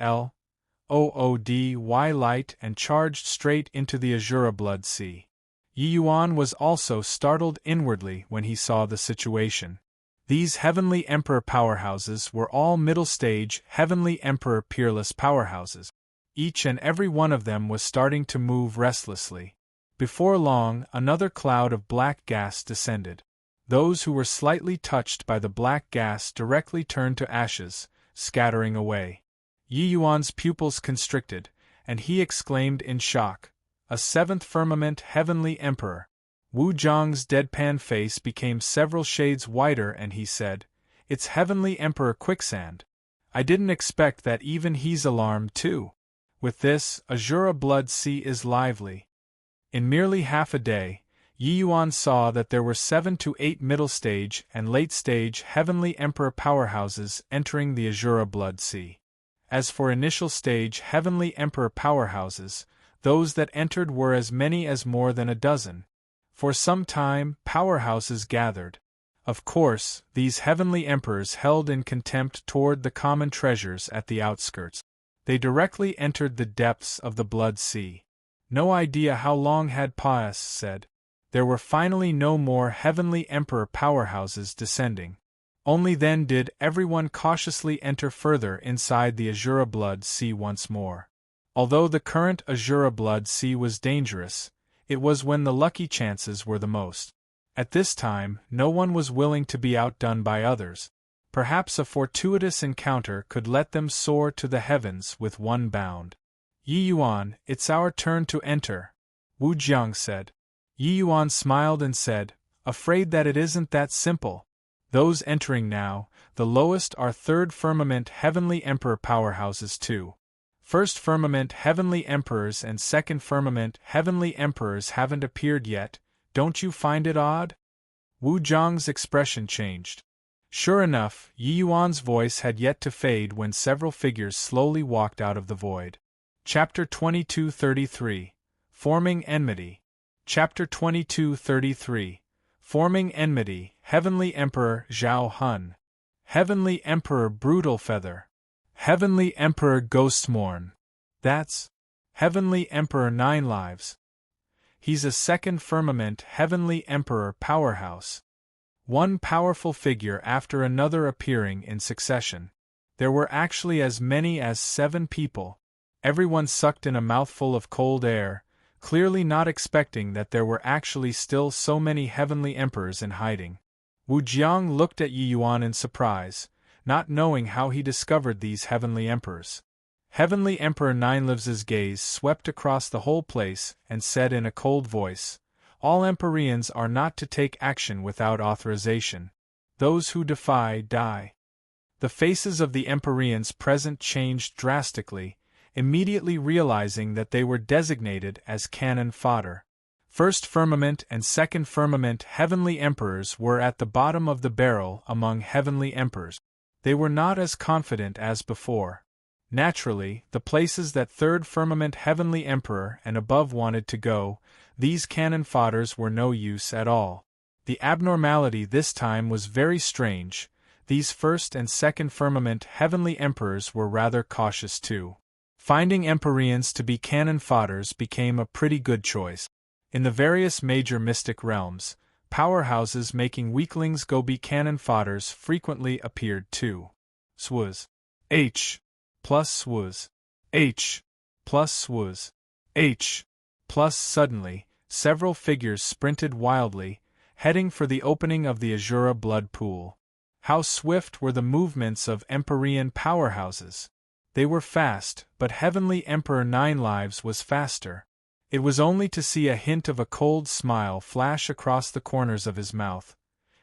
[SPEAKER 1] light and charged straight into the Azura blood sea. Yi Yuan was also startled inwardly when he saw the situation. These Heavenly Emperor powerhouses were all middle-stage Heavenly Emperor peerless powerhouses. Each and every one of them was starting to move restlessly. Before long, another cloud of black gas descended. Those who were slightly touched by the black gas directly turned to ashes, scattering away. Yi Yuan's pupils constricted, and he exclaimed in shock, "A seventh firmament heavenly emperor!" Wu Zhang's deadpan face became several shades whiter and he said, "It's heavenly emperor quicksand. I didn't expect that even he's alarmed too. With this, Azura blood sea is lively." In merely half a day, Yi Yuan saw that there were 7 to 8 middle stage and late stage heavenly emperor powerhouses entering the Azura blood sea. As for initial stage heavenly emperor powerhouses, those that entered were as many as more than a dozen. For some time, powerhouses gathered. Of course, these heavenly emperors held in contempt toward the common treasures at the outskirts. They directly entered the depths of the blood sea. No idea how long had passed said. There were finally no more heavenly emperor powerhouses descending. Only then did everyone cautiously enter further inside the Azura blood sea once more. Although the current Azura blood sea was dangerous, it was when the lucky chances were the most. At this time, no one was willing to be outdone by others. Perhaps a fortuitous encounter could let them soar to the heavens with one bound. "Yi Yuan, it's our turn to enter," Wu Jiang said. Yi Yuan smiled and said, "Afraid that it isn't that simple. Those entering now, the lowest are third firmament heavenly emperor powerhouses too. First firmament heavenly emperors and second firmament heavenly emperors haven't appeared yet. Don't you find it odd?" Wu Zhang's expression changed. Sure enough, Yi Yuan's voice had yet to fade when several figures slowly walked out of the void. Chapter 2233 Forming Enmity. Chapter 2233 Forming Enmity, Heavenly Emperor Zhao Hun. Heavenly Emperor Brutal Feather. Heavenly Emperor Ghostmorn. That's Heavenly Emperor 9 Lives. He's a second firmament Heavenly Emperor powerhouse. One powerful figure after another appearing in succession. There were actually as many as 7 people. Everyone sucked in a mouthful of cold air, clearly not expecting that there were actually still so many heavenly emperors in hiding. Wu Jiang looked at Yi Yuan in surprise, not knowing how he discovered these heavenly emperors. Heavenly Emperor Ninelives's gaze swept across the whole place and said in a cold voice, "All Empyreans are not to take action without authorization. Those who defy die." The faces of the Empyreans present changed drastically, immediately realizing that they were designated as cannon fodder. First firmament and second firmament heavenly emperors were at the bottom of the barrel among heavenly emperors. They were not as confident as before. Naturally, the places that third firmament heavenly emperor and above wanted to go, these cannon fodders were no use at all. The abnormality this time was very strange. These first and second firmament heavenly emperors were rather cautious too. Finding Empyreans to be cannon fodders became a pretty good choice. In the various major mystic realms, powerhouses making weaklings go be cannon fodders frequently appeared too. Swaz. H. plus Swaz. H. plus Swaz. H. plus suddenly, several figures sprinted wildly, heading for the opening of the Azura blood pool. How swift were the movements of Empyrean powerhouses! They were fast, but Heavenly Emperor 9 Lives was faster. It was only to see a hint of a cold smile flash across the corners of his mouth,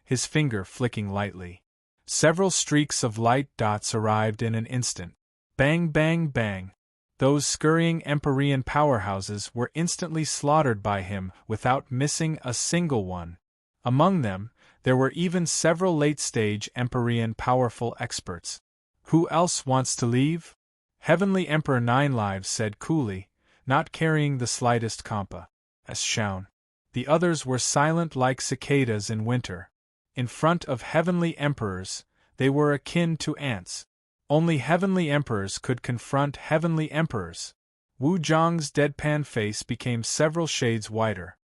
[SPEAKER 1] his finger flicking lightly. Several streaks of light dots arrived in an instant. Bang bang bang. Those scurrying Empyrean powerhouses were instantly slaughtered by him without missing a single one. Among them, there were even several late-stage Empyrean powerful experts. "Who else wants to leave?" Heavenly Emperor 9 Lives said coolly, not carrying the slightest compa. As shown. The others were silent like cicadas in winter. In front of heavenly emperors, they were akin to ants. Only heavenly emperors could confront heavenly emperors. Wu Zhang's deadpan face became several shades whiter.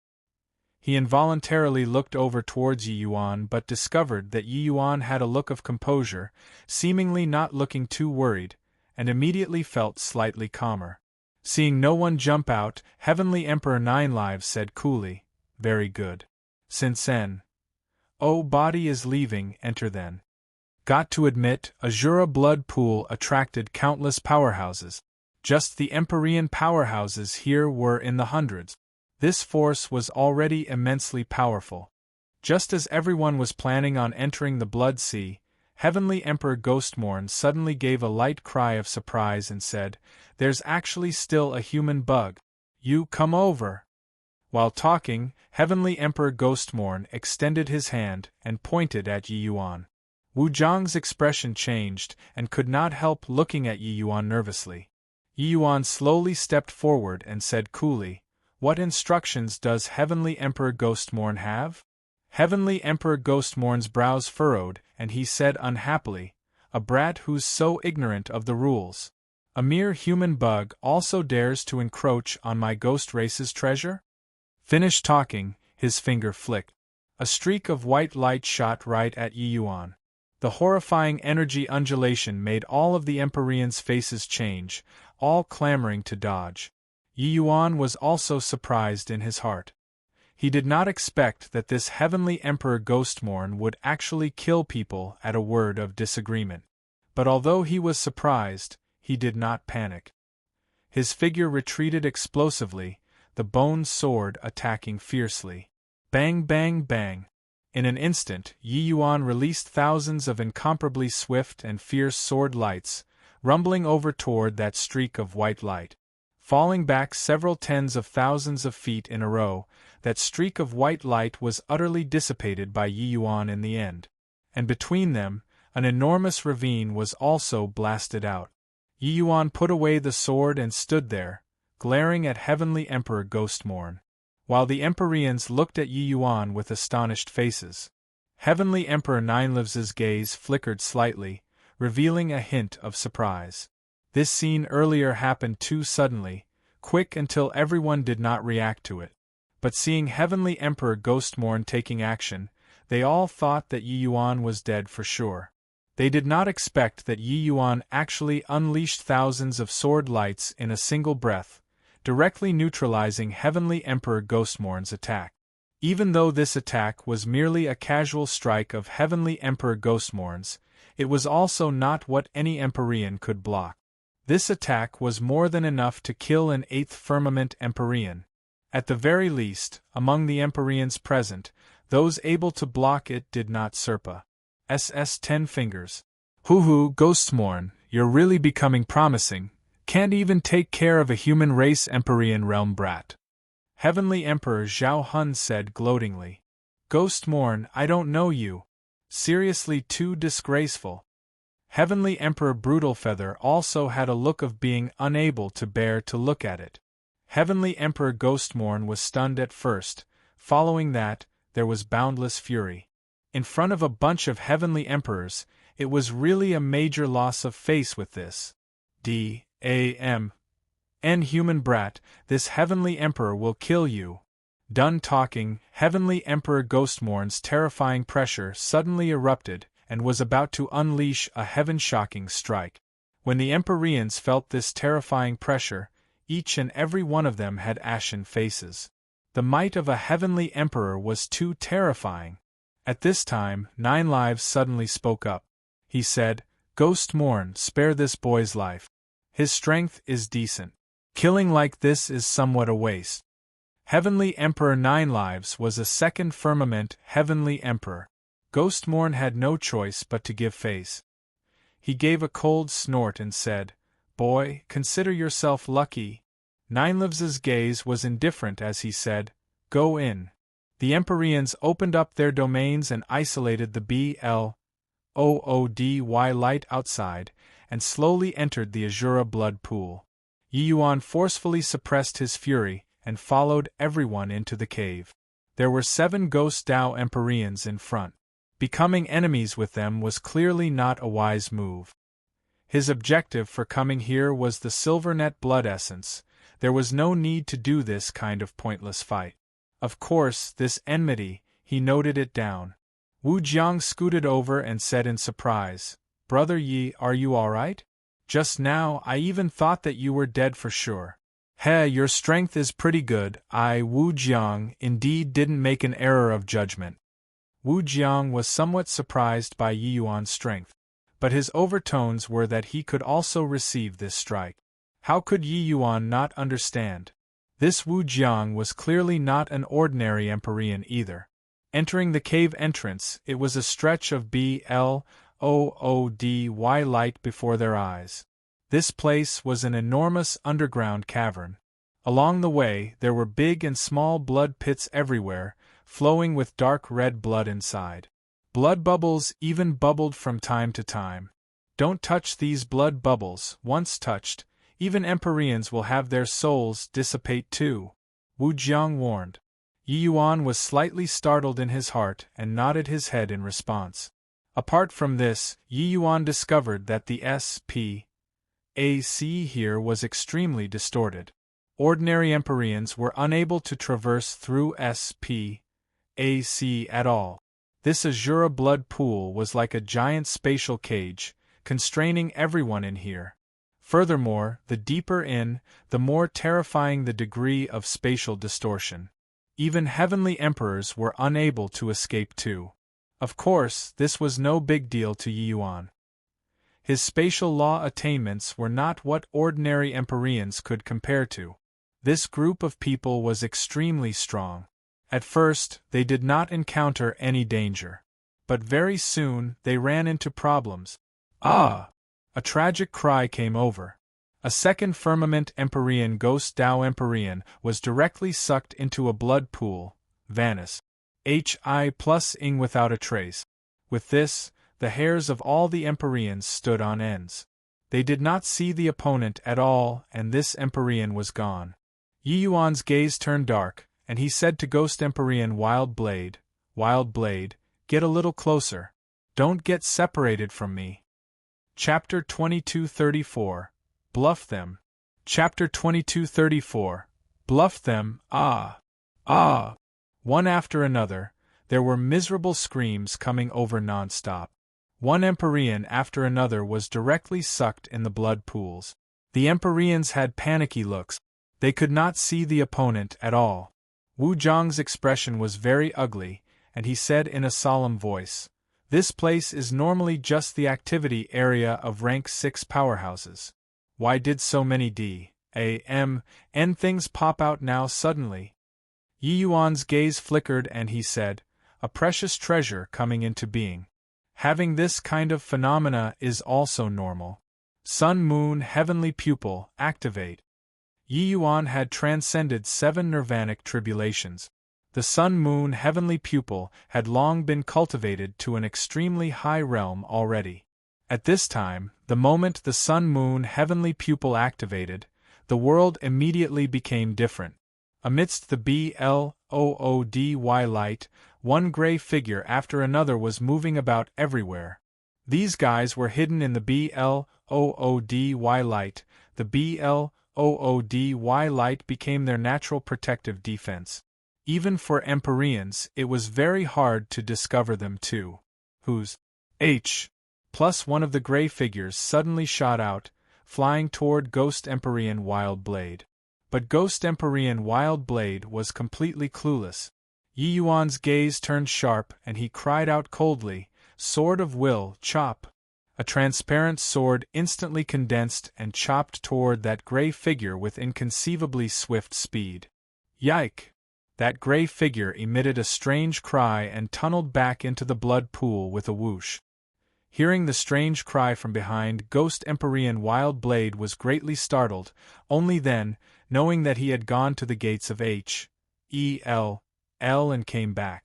[SPEAKER 1] He involuntarily looked over towards Yi Yuan but discovered that Yi Yuan had a look of composure, seemingly not looking too worried, and immediately felt slightly calmer. Seeing no one jump out, Heavenly Emperor 9 Lives said coolly, "Very good. Since body is leaving, enter then." Got to admit, Azura blood pool attracted countless powerhouses. Just the Empyrean powerhouses here were in the hundreds. This force was already immensely powerful. Just as everyone was planning on entering the Blood Sea, Heavenly Emperor Ghostmorn suddenly gave a light cry of surprise and said, "There's actually still a human bug. You come over." While talking, Heavenly Emperor Ghostmorn extended his hand and pointed at Yi Yuan. Wu Jiang's expression changed and could not help looking at Yi Yuan nervously. Yi Yuan slowly stepped forward and said coolly, "What instructions does Heavenly Emperor Ghostmorn have?" Heavenly Emperor Ghostmorn's brows furrowed, and he said unhappily, "A brat who's so ignorant of the rules. A mere human bug also dares to encroach on my ghost race's treasure?" Finished talking, his finger flicked. A streak of white light shot right at Yi Yuan. The horrifying energy undulation made all of the Empyreans' faces change, all clamoring to dodge. Yi Yuan was also surprised in his heart. He did not expect that this Heavenly Emperor Ghostmorn would actually kill people at a word of disagreement. But although he was surprised, he did not panic. His figure retreated explosively, the bone sword attacking fiercely. Bang bang bang. In an instant, Yi Yuan released thousands of incomparably swift and fierce sword lights, rumbling over toward that streak of white light. Falling back several tens of thousands of feet in a row, that streak of white light was utterly dissipated by Yi Yuan in the end. And between them, an enormous ravine was also blasted out. Yi Yuan put away the sword and stood there, glaring at Heavenly Emperor Ghostmorn, while the Empyreans looked at Yi Yuan with astonished faces. Heavenly Emperor Ninelives's gaze flickered slightly, revealing a hint of surprise. This scene earlier happened too suddenly, quick until everyone did not react to it. But seeing Heavenly Emperor Ghostmorn taking action, they all thought that Yi Yuan was dead for sure. They did not expect that Yi Yuan actually unleashed thousands of sword lights in a single breath, directly neutralizing Heavenly Emperor Ghostmorn's attack. Even though this attack was merely a casual strike of Heavenly Emperor Ghostmorn's, it was also not what any Empyrean could block. This attack was more than enough to kill an 8th Firmament Empyrean. At the very least, among the Empyreans present, those able to block it did not surpass 10 fingers. Hoo, Ghostmorn, you're really becoming promising. Can't even take care of a human race Empyrean realm brat. Heavenly Emperor Zhao Hun said gloatingly. Ghostmorn, I don't know you. Seriously too disgraceful. Heavenly Emperor Brutalfeather also had a look of being unable to bear to look at it. Heavenly Emperor Ghostmorn was stunned at first, following that, there was boundless fury. In front of a bunch of Heavenly Emperors, it was really a major loss of face with this. D.A.M. N human brat, this Heavenly Emperor will kill you. Done talking, Heavenly Emperor Ghostmorn's terrifying pressure suddenly erupted and was about to unleash a heaven-shocking strike. When the Empyreans felt this terrifying pressure, each and every one of them had ashen faces. The might of a Heavenly Emperor was too terrifying. At this time, Nine Lives suddenly spoke up. He said, Ghostmorn, spare this boy's life. His strength is decent. Killing like this is somewhat a waste. Heavenly Emperor Nine Lives was a 2nd Firmament Heavenly Emperor. Ghostmorn had no choice but to give face. He gave a cold snort and said, Boy, consider yourself lucky. Ninelives's gaze was indifferent as he said, Go in. The Empyreans opened up their domains and isolated the BLOODY light outside, and slowly entered the Azura blood pool. Yi Yuan forcefully suppressed his fury, and followed everyone into the cave. There were 7 Ghost Dao Empyreans in front. Becoming enemies with them was clearly not a wise move. His objective for coming here was the Silvernet blood essence. There was no need to do this kind of pointless fight. Of course, this enmity, he noted it down. Wu Jiang scooted over and said in surprise, Brother Yi, are you alright? Just now I even thought that you were dead for sure. Your strength is pretty good. Wu Jiang, indeed didn't make an error of judgment. Wu Jiang was somewhat surprised by Yi Yuan's strength, but his overtones were that he could also receive this strike. How could Yi Yuan not understand? This Wu Jiang was clearly not an ordinary Empyrean either. Entering the cave entrance, it was a stretch of bloody light before their eyes. This place was an enormous underground cavern. Along the way, there were big and small blood pits everywhere, flowing with dark red blood inside. Blood bubbles even bubbled from time to time. Don't touch these blood bubbles. Once touched, even Empyreans will have their souls dissipate too, Wu Jiang warned. Yi Yuan was slightly startled in his heart and nodded his head in response. Apart from this, Yi Yuan discovered that the SPAC here was extremely distorted. Ordinary Empyreans were unable to traverse through SPAC at all. This Azura blood pool was like a giant spatial cage, constraining everyone in here. Furthermore, the deeper in, the more terrifying the degree of spatial distortion. Even heavenly emperors were unable to escape too. Of course, this was no big deal to Yi Yuan. His spatial law attainments were not what ordinary Empyreans could compare to. This group of people was extremely strong. At first, they did not encounter any danger. But very soon, they ran into problems. Ah! A tragic cry came over. A second firmament Empyrean ghost Tao Empyrean was directly sucked into a blood pool, Vanis. Hi+ing without a trace. With this, the hairs of all the Empyreans stood on ends. They did not see the opponent at all, and this Empyrean was gone. Yi Yuan's gaze turned dark, and he said to Ghost Empyrean Wild Blade, get a little closer. Don't get separated from me. Chapter 2234. Bluff them. Chapter 2234. Bluff them. Ah! One after another, there were miserable screams coming over non-stop. One Empyrean after another was directly sucked in the blood pools. The Empyreans had panicky looks. They could not see the opponent at all. Wu Jiang's expression was very ugly, and he said in a solemn voice, "This place is normally just the activity area of rank 6 powerhouses. Why did so many D.A.M. things pop out now suddenly?" Yi Yuan's gaze flickered and he said, "A precious treasure coming into being. Having this kind of phenomena is also normal. Sun Moon Heavenly Pupil, activate." Yi Yuan had transcended 7 nirvanic tribulations. The Sun Moon Heavenly Pupil had long been cultivated to an extremely high realm already. At this time, the moment the Sun Moon Heavenly Pupil activated, the world immediately became different. Amidst the bloody light, one gray figure after another was moving about everywhere. These guys were hidden in the bloody light. The bloody light became their natural protective defense. Even for Empyreans, it was very hard to discover them too. Whose H+ one of the gray figures suddenly shot out, flying toward Ghost Empyrean Wild Blade. But Ghost Empyrean Wild Blade was completely clueless. Yi Yuan's gaze turned sharp and he cried out coldly, "Sword of Will, chop!" A transparent sword instantly condensed and chopped toward that gray figure with inconceivably swift speed. Yike! That gray figure emitted a strange cry and tunneled back into the blood pool with a whoosh. Hearing the strange cry from behind, Ghost Empyrean Wild Blade was greatly startled, only then, knowing that he had gone to the gates of H.E.L. and came back.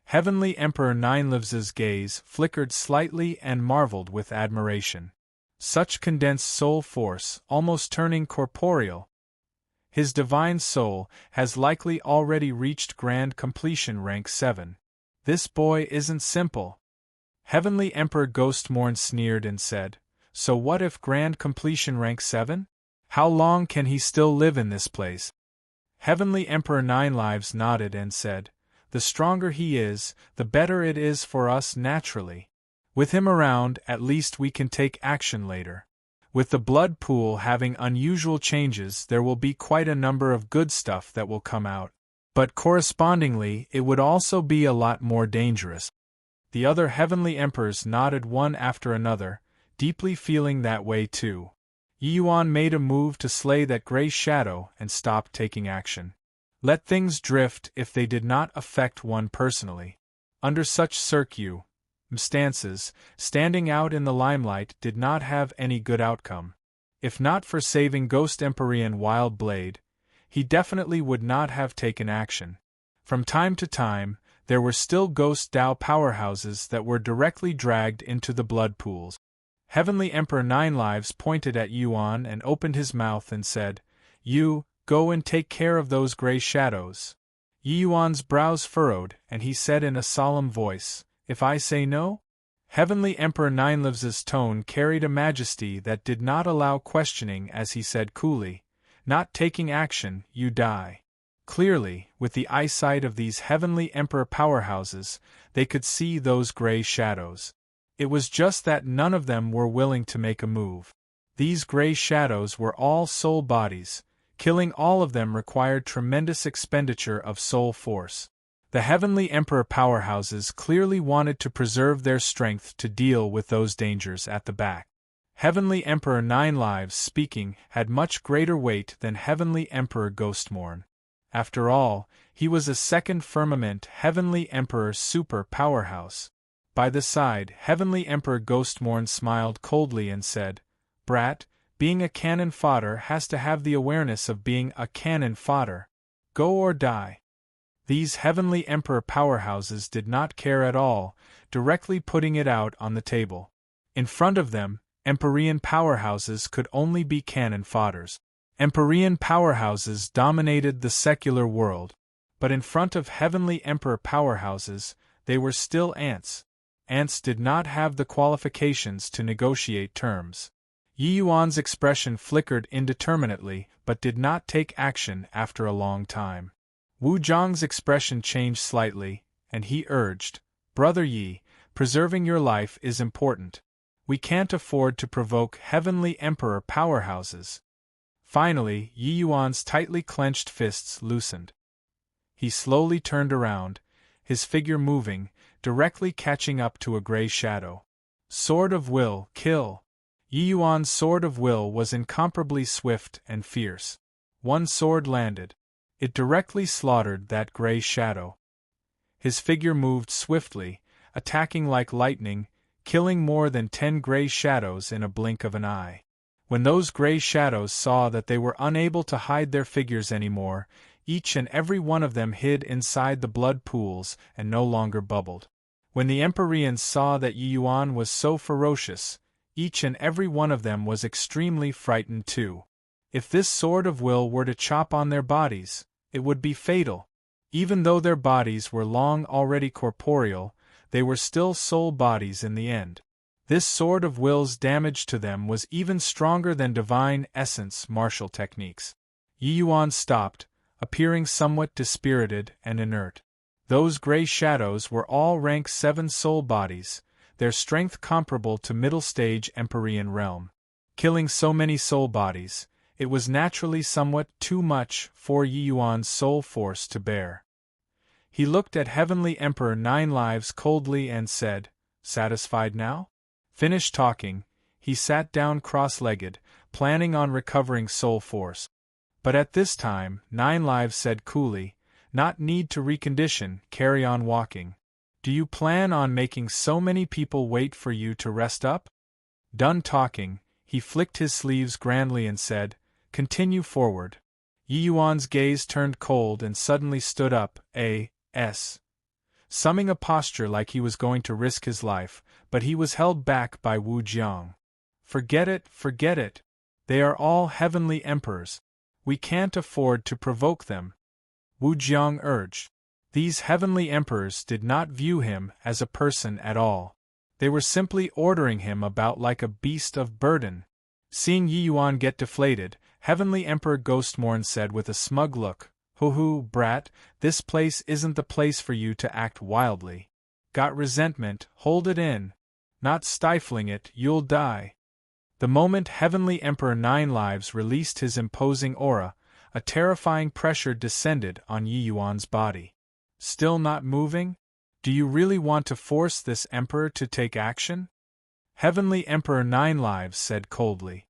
[SPEAKER 1] Heavenly Emperor Ninelives's gaze flickered slightly and marveled with admiration. Such condensed soul force, almost turning corporeal. His divine soul has likely already reached grand completion rank 7. This boy isn't simple. Heavenly Emperor Ghostmorn sneered and said, "So what if grand completion rank 7? How long can he still live in this place?" Heavenly Emperor Ninelives nodded and said, "The stronger he is, the better it is for us naturally. With him around, at least we can take action later. With the blood pool having unusual changes, there will be quite a number of good stuff that will come out. But correspondingly, it would also be a lot more dangerous." The other heavenly emperors nodded one after another, deeply feeling that way too. Yi Yuan made a move to slay that gray shadow and stopped taking action. Let things drift if they did not affect one personally. Under such circumstances, standing out in the limelight did not have any good outcome. If not for saving Ghost Empyrean Wild Blade, he definitely would not have taken action. From time to time, there were still Ghost Dao powerhouses that were directly dragged into the blood pools. Heavenly Emperor Nine Lives pointed at Yuan and opened his mouth and said, "You, go and take care of those gray shadows." Yi Yuan's brows furrowed, and he said in a solemn voice, "If I say no?" Heavenly Emperor Ninelives's tone carried a majesty that did not allow questioning as he said coolly, "Not taking action, you die." Clearly, with the eyesight of these Heavenly Emperor powerhouses, they could see those gray shadows. It was just that none of them were willing to make a move. These gray shadows were all soul bodies. Killing all of them required tremendous expenditure of soul force. The Heavenly Emperor powerhouses clearly wanted to preserve their strength to deal with those dangers at the back. Heavenly Emperor Nine Lives speaking had much greater weight than Heavenly Emperor Ghostmorn. After all, he was a second firmament Heavenly Emperor super powerhouse. By the side, Heavenly Emperor Ghostmorn smiled coldly and said, "Brat, being a cannon fodder has to have the awareness of being a cannon fodder. Go or die." These Heavenly Emperor powerhouses did not care at all, directly putting it out on the table. In front of them, Empyrean powerhouses could only be cannon fodders. Empyrean powerhouses dominated the secular world, but in front of Heavenly Emperor powerhouses, they were still ants. Ants did not have the qualifications to negotiate terms. Yi Yuan's expression flickered indeterminately but did not take action after a long time. Wu Zhang's expression changed slightly, and he urged, "Brother Yi, preserving your life is important. We can't afford to provoke Heavenly Emperor powerhouses." Finally, Yi Yuan's tightly clenched fists loosened. He slowly turned around, his figure moving, directly catching up to a gray shadow. Sword of Will, kill! Yi Yuan's Sword of Will was incomparably swift and fierce. One sword landed. It directly slaughtered that gray shadow. His figure moved swiftly, attacking like lightning, killing more than 10 gray shadows in a blink of an eye. When those gray shadows saw that they were unable to hide their figures anymore, each and every one of them hid inside the blood pools and no longer bubbled. When the Empyreans saw that Yi Yuan was so ferocious, each and every one of them was extremely frightened too. If this Sword of Will were to chop on their bodies, it would be fatal. Even though their bodies were long already corporeal, they were still soul bodies in the end. This Sword of Will's damage to them was even stronger than divine essence martial techniques. Yi Yuan stopped, appearing somewhat dispirited and inert. Those gray shadows were all rank 7 soul bodies, their strength comparable to middle-stage Empyrean realm. Killing so many soul bodies, it was naturally somewhat too much for Yi Yuan's soul force to bear. He looked at Heavenly Emperor Nine Lives coldly and said, "Satisfied now?" Finished talking, he sat down cross-legged, planning on recovering soul force. But at this time, Nine Lives said coolly, "Not need to recondition, carry on walking. Do you plan on making so many people wait for you to rest up?" Done talking, he flicked his sleeves grandly and said, "Continue forward." Yi Yuan's gaze turned cold and suddenly stood up, summing a posture like he was going to risk his life, but he was held back by Wu Jiang. Forget it. They are all Heavenly Emperors. We can't afford to provoke them," Wu Jiang urged. These Heavenly Emperors did not view him as a person at all. They were simply ordering him about like a beast of burden. Seeing Yi Yuan get deflated, Heavenly Emperor Ghostmorn said with a smug look, "Hoo-hoo, brat, this place isn't the place for you to act wildly. Got resentment, hold it in. Not stifling it, you'll die." The moment Heavenly Emperor Nine Lives released his imposing aura, a terrifying pressure descended on Yi Yuan's body. "Still not moving? Do you really want to force this emperor to take action?" Heavenly Emperor Nine Lives said coldly.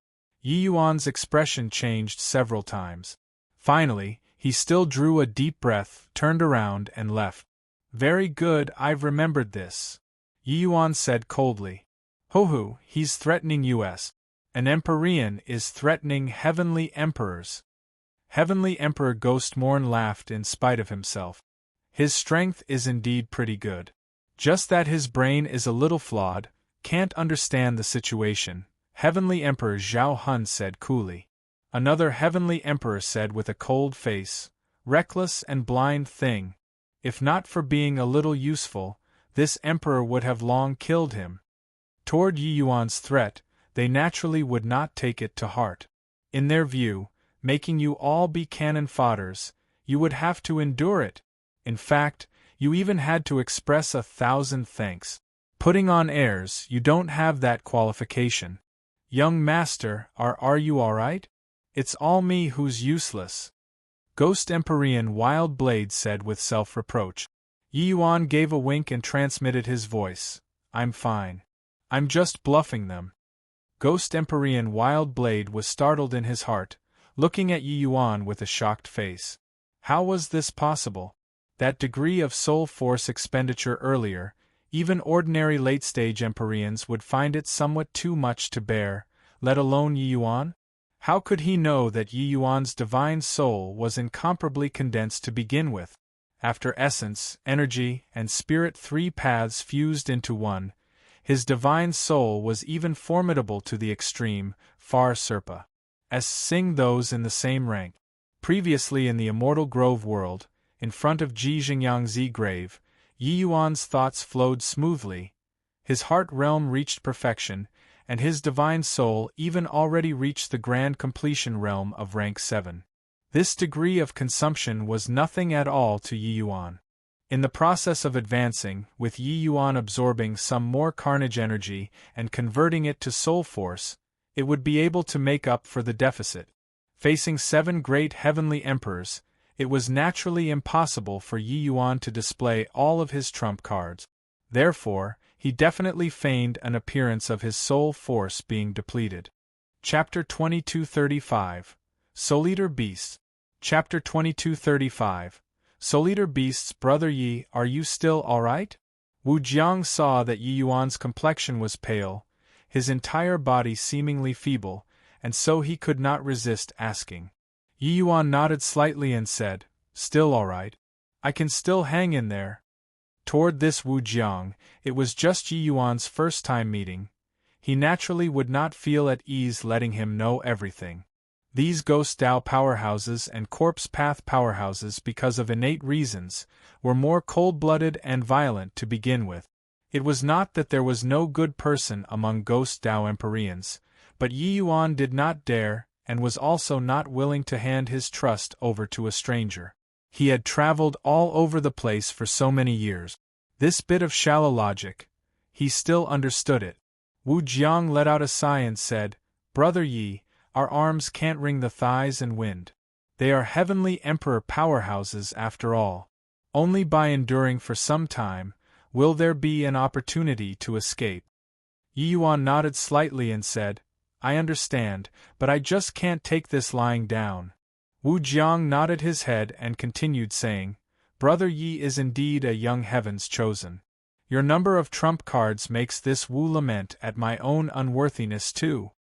[SPEAKER 1] Yi Yuan's expression changed several times. Finally, he still drew a deep breath, turned around, and left. Very good, I've remembered this, Yi Yuan said coldly. Ho-ho, he's threatening us. An Empyrean is threatening heavenly emperors. Heavenly Emperor Ghostmorn laughed in spite of himself. His strength is indeed pretty good. Just that his brain is a little flawed, can't understand the situation, Heavenly Emperor Zhao Hun said coolly. Another Heavenly Emperor said with a cold face, reckless and blind thing. If not for being a little useful, this emperor would have long killed him. Toward Yi Yuan's threat, they naturally would not take it to heart. In their view, making you all be cannon fodders, you would have to endure it. In fact, you even had to express 1,000 thanks. Putting on airs, you don't have that qualification. Young master, are you alright? It's all me who's useless. Ghost Empyrean Wild Blade said with self-reproach. Yi Yuan gave a wink and transmitted his voice. I'm fine. I'm just bluffing them. Ghost Empyrean Wild Blade was startled in his heart, looking at Yi Yuan with a shocked face. How was this possible? That degree of soul force expenditure earlier, even ordinary late-stage Empyreans would find it somewhat too much to bear, let alone Yi Yuan? How could he know that Yi Yuan's divine soul was incomparably condensed to begin with? After essence, energy, and spirit, three paths fused into one, his divine soul was even formidable to the extreme, far surpa. As sing those in the same rank. Previously in the Immortal Grove world, in front of Ji Xingyangzi grave, Yi Yuan's thoughts flowed smoothly, his heart realm reached perfection, and his divine soul even already reached the grand completion realm of rank 7. This degree of consumption was nothing at all to Yi Yuan. In the process of advancing, with Yi Yuan absorbing some more carnage energy and converting it to soul force, it would be able to make up for the deficit. Facing 7 great heavenly emperors, it was naturally impossible for Yi Yuan to display all of his trump cards. Therefore, he definitely feigned an appearance of his soul force being depleted. Chapter 2235 Soul Eater Beasts. Chapter 2235 Soul Eater Beasts. Brother Yi, are you still alright? Wu Jiang saw that Yi Yuan's complexion was pale, his entire body seemingly feeble, and so he could not resist asking. Yi Yuan nodded slightly and said, Still alright. I can still hang in there. Toward this Wu Jiang, it was just Yi Yuan's first time meeting. He naturally would not feel at ease letting him know everything. These Ghost Dao powerhouses and Corpse Path powerhouses, because of innate reasons, were more cold-blooded and violent to begin with. It was not that there was no good person among Ghost Dao Empyreans, but Yi Yuan did not dare, and was also not willing to hand his trust over to a stranger. He had traveled all over the place for so many years. This bit of shallow logic, he still understood it. Wu Jiang let out a sigh and said, Brother Yi, our arms can't wring the thighs and wind. They are heavenly emperor powerhouses after all. Only by enduring for some time, will there be an opportunity to escape. Yi Yuan nodded slightly and said, I understand, but I just can't take this lying down. Wu Jiang nodded his head and continued saying, Brother Yi is indeed a young heaven's chosen. Your number of trump cards makes this Wu lament at my own unworthiness too.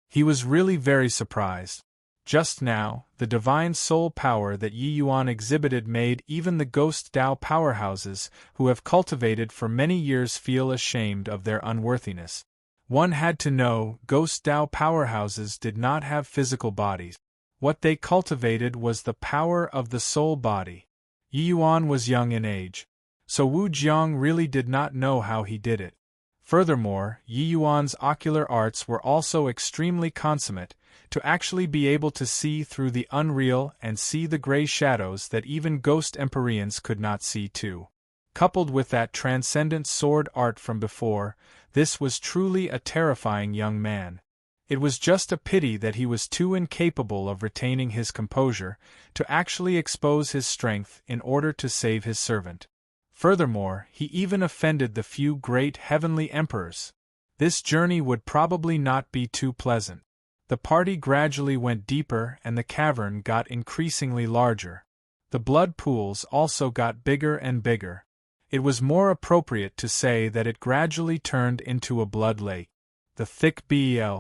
[SPEAKER 1] He was really very surprised. Just now, the divine soul power that Yi Yuan exhibited made even the Ghost Dao powerhouses, who have cultivated for many years, feel ashamed of their unworthiness. One had to know, Ghost Dao powerhouses did not have physical bodies. What they cultivated was the power of the soul body. Yi Yuan was young in age, so Wu Jiang really did not know how he did it. Furthermore, Yi Yuan's ocular arts were also extremely consummate, to actually be able to see through the unreal and see the gray shadows that even Ghost Empyreans could not see too. Coupled with that transcendent sword art from before, this was truly a terrifying young man. It was just a pity that he was too incapable of retaining his composure to actually expose his strength in order to save his servant. Furthermore, he even offended the few great heavenly emperors. This journey would probably not be too pleasant. The party gradually went deeper and the cavern got increasingly larger. The blood pools also got bigger and bigger. It was more appropriate to say that it gradually turned into a blood lake. The thick BLOOD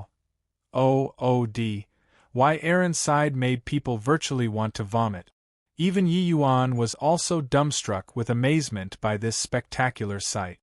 [SPEAKER 1] why air inside made people virtually want to vomit. Even Yi Yuan was also dumbstruck with amazement by this spectacular sight.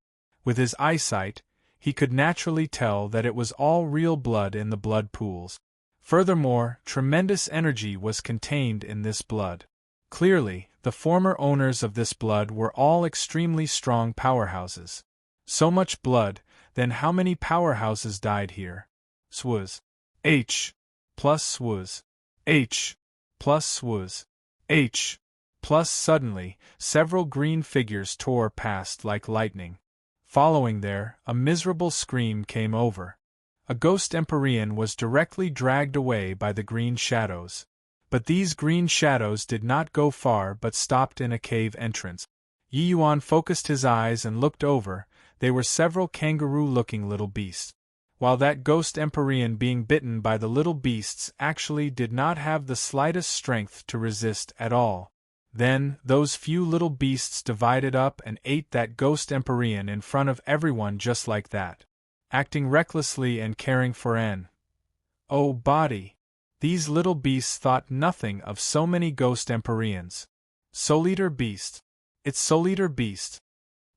[SPEAKER 1] With his eyesight, he could naturally tell that it was all real blood in the blood pools. Furthermore, tremendous energy was contained in this blood. Clearly, the former owners of this blood were all extremely strong powerhouses. So much blood, then how many powerhouses died here? Swaz. H. Plus swaz. H. Plus swaz. H. Plus suddenly, several green figures tore past like lightning. Following there, a miserable scream came over. A ghost Empyrean was directly dragged away by the green shadows. But these green shadows did not go far but stopped in a cave entrance. Yi Yuan focused his eyes and looked over. They were several kangaroo-looking little beasts. While that ghost Empyrean being bitten by the little beasts actually did not have the slightest strength to resist at all. Then, those few little beasts divided up and ate that ghost Empyrean in front of everyone just like that. Acting recklessly and caring for an body. These little beasts thought nothing of so many ghost Empyreans. Soul-eater beast. It's soul-eater beast.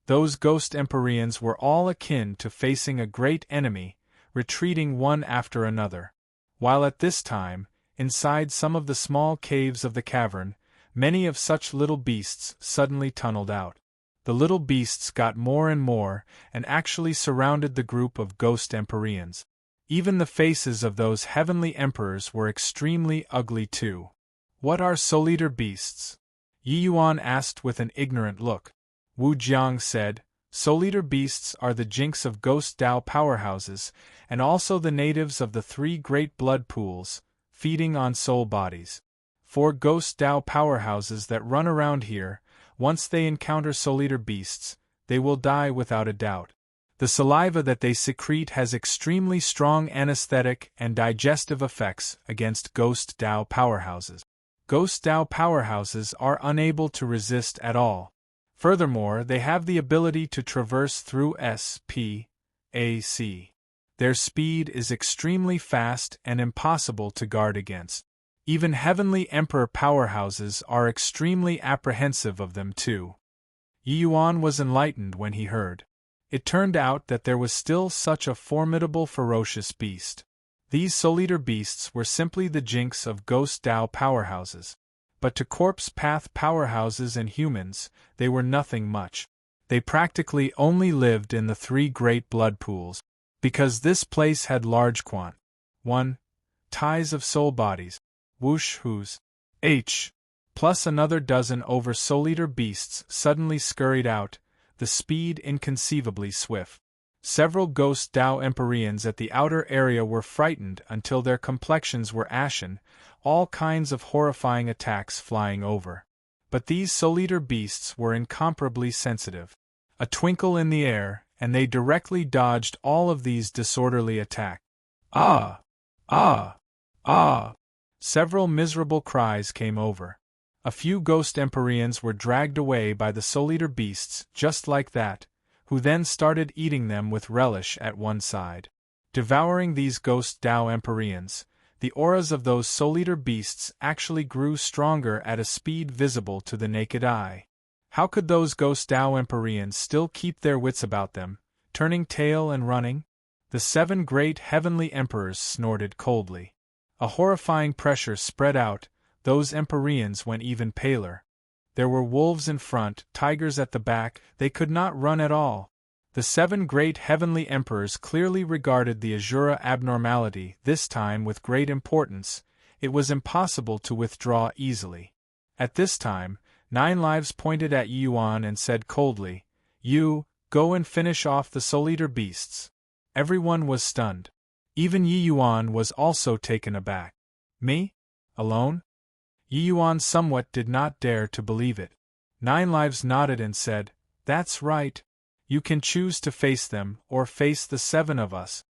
[SPEAKER 1] Those ghost Empyreans were all akin to facing a great enemy, retreating one after another. While at this time, inside some of the small caves of the cavern, many of such little beasts suddenly tunneled out. The little beasts got more and more, and actually surrounded the group of ghost Empyreans. Even the faces of those heavenly emperors were extremely ugly too. What are soul-eater beasts? Yi Yuan asked with an ignorant look. Wu Jiang said, Soul-eater beasts are the jinx of ghost Dao powerhouses, and also the natives of the 3 great blood pools, feeding on soul bodies. 4 ghost Dao powerhouses that run around here. Once they encounter soul-eater beasts, they will die without a doubt. The saliva that they secrete has extremely strong anesthetic and digestive effects against ghost Dao powerhouses. Ghost Dao powerhouses are unable to resist at all. Furthermore, they have the ability to traverse through space. Their speed is extremely fast and impossible to guard against. Even heavenly emperor powerhouses are extremely apprehensive of them too. Yi Yuan was enlightened when he heard. It turned out that there was still such a formidable ferocious beast. These soul-eater beasts were simply the jinx of ghost Dao powerhouses. But to corpse path powerhouses and humans, they were nothing much. They practically only lived in the 3 great blood pools, because this place had large 1 ties of soul bodies, whoosh whose, h, plus another dozen over soul-eater beasts suddenly scurried out, the speed inconceivably swift. Several ghost Dao Empyreans at the outer area were frightened until their complexions were ashen, all kinds of horrifying attacks flying over. But these soul-eater beasts were incomparably sensitive. A twinkle in the air, and they directly dodged all of these disorderly attacks. Ah! Ah! Ah! Several miserable cries came over. A few ghost Empyreans were dragged away by the soul-eater beasts just like that, who then started eating them with relish at one side. Devouring these ghost Dao Empyreans, the auras of those soul-eater beasts actually grew stronger at a speed visible to the naked eye. How could those ghost Dao Empyreans still keep their wits about them, turning tail and running? The 7 great heavenly emperors snorted coldly. A horrifying pressure spread out, those Empyreans went even paler. There were wolves in front, tigers at the back, they could not run at all. The 7 great heavenly emperors clearly regarded the Azura abnormality, this time with great importance. It was impossible to withdraw easily. At this time, 9 Lives pointed at Yi Yuan and said coldly, You, go and finish off the soul-eater beasts. Everyone was stunned. Even Yi Yuan was also taken aback. Me? Alone? Yi Yuan somewhat did not dare to believe it. 9 Lives nodded and said, That's right. You can choose to face them, or face the 7 of us.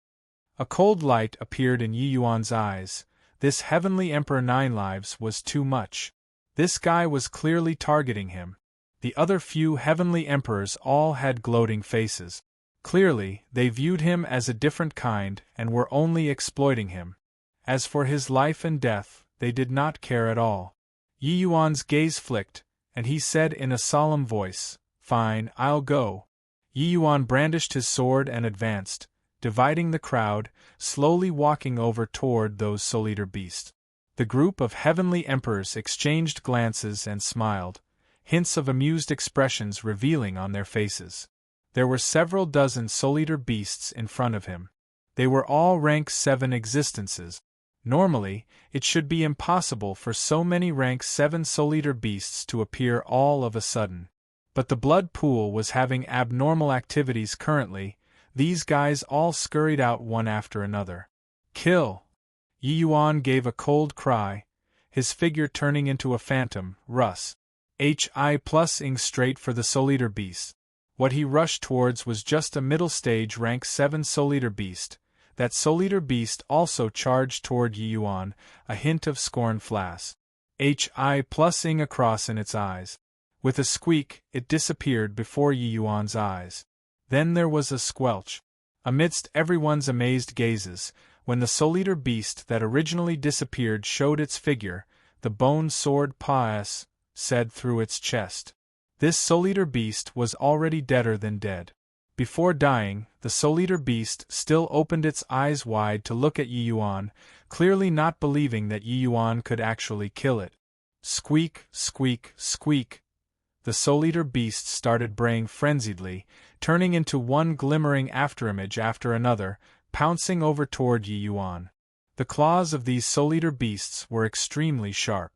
[SPEAKER 1] A cold light appeared in Yi Yuan's eyes. This heavenly Emperor Nine Lives was too much. This guy was clearly targeting him. The other few heavenly emperors all had gloating faces. Clearly, they viewed him as a different kind and were only exploiting him. As for his life and death, they did not care at all. Yi Yuan's gaze flicked, and he said in a solemn voice, "Fine, I'll go." Yi Yuan brandished his sword and advanced, dividing the crowd, slowly walking over toward those Soul Eater beasts. The group of heavenly emperors exchanged glances and smiled, hints of amused expressions revealing on their faces. There were several dozen Soul Eater beasts in front of him. They were all rank 7 existences. Normally, it should be impossible for so many rank 7 Soul Eater beasts to appear all of a sudden. But the blood pool was having abnormal activities currently. These guys all scurried out one after another. Kill! Yi Yuan gave a cold cry, his figure turning into a phantom, Hi+ing straight for the Soul Eater beast. What he rushed towards was just a middle-stage rank 7 Soul Eater beast. That Soul Eater beast also charged toward Yi Yuan, a hint of scorn flash. Hi+ing across in its eyes. With a squeak, it disappeared before Yi Yuan's eyes. Then there was a squelch. Amidst everyone's amazed gazes, when the Soul Eater beast that originally disappeared showed its figure, the bone sword Paes said through its chest. This Soul Eater beast was already deader than dead. Before dying, the Soul Eater beast still opened its eyes wide to look at Yi Yuan, clearly not believing that Yi Yuan could actually kill it. Squeak, squeak, squeak. The Soul Eater beast started braying frenziedly, turning into one glimmering afterimage after another, pouncing over toward Yi Yuan. The claws of these Soul Eater beasts were extremely sharp.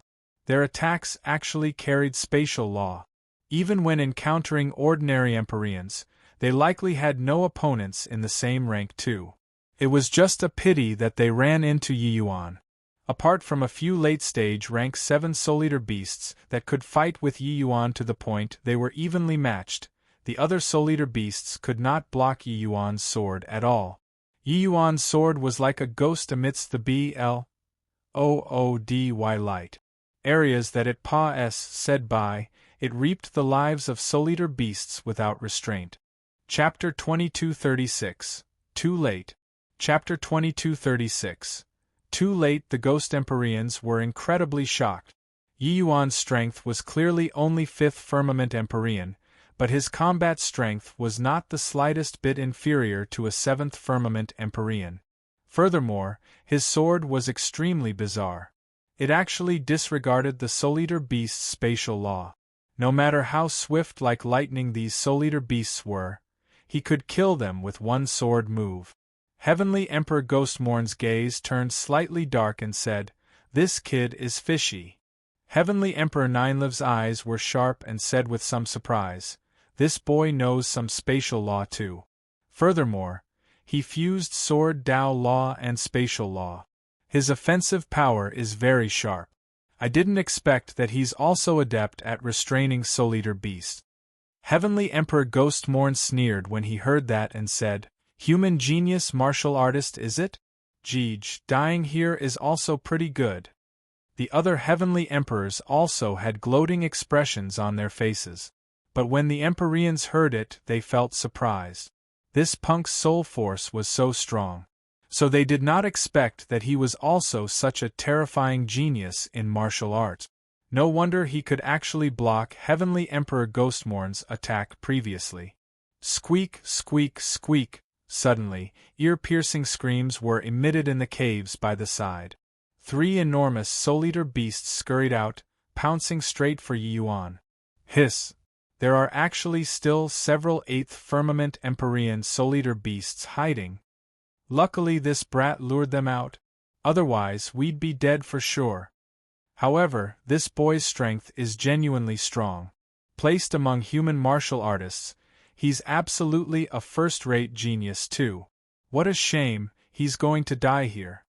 [SPEAKER 1] Their attacks actually carried spatial law. Even when encountering ordinary Empyreans, they likely had no opponents in the same rank too. It was just a pity that they ran into Yi Yuan. Apart from a few late-stage rank 7 Soul Eater beasts that could fight with Yi Yuan to the point they were evenly matched, the other Soul Eater beasts could not block Yi Yuan's sword at all. Yi Yuan's sword was like a ghost amidst the bloody light. Areas that it said by, it reaped the lives of Soul Eater beasts without restraint. Chapter 2236. Too late. Chapter 2236. Too late. The Ghost Empyreans were incredibly shocked. Yi Yuan's strength was clearly only 5th Firmament Empyrean, but his combat strength was not the slightest bit inferior to a 7th Firmament Empyrean. Furthermore, his sword was extremely bizarre. It actually disregarded the Soul Eater beast's spatial law. No matter how swift like lightning these Soul Eater beasts were, he could kill them with one sword move. Heavenly Emperor Ghostmourn's gaze turned slightly dark and said, "This kid is fishy." Heavenly Emperor Ninelive's eyes were sharp and said with some surprise, "This boy knows some spatial law too." Furthermore, he fused sword Dao law and spatial law. His offensive power is very sharp. I didn't expect that he's also adept at restraining Soul Eater beasts. Heavenly Emperor Ghostmourn sneered when he heard that and said, "Human genius martial artist is it? Jeej, dying here is also pretty good." The other heavenly emperors also had gloating expressions on their faces. But when the Empyreans heard it, they felt surprised. This punk's soul force was so strong. So they did not expect that he was also such a terrifying genius in martial arts. No wonder he could actually block Heavenly Emperor Ghostmourn's attack previously. Squeak, squeak, squeak. Suddenly, ear-piercing screams were emitted in the caves by the side. 3 enormous Soul Eater beasts scurried out, pouncing straight for Yi Yuan. Hiss! There are actually still several 8th Firmament Empyrean Soul Eater beasts hiding. Luckily this brat lured them out. Otherwise we'd be dead for sure. However, this boy's strength is genuinely strong. Placed among human martial artists, he's absolutely a first-rate genius too. What a shame, he's going to die here.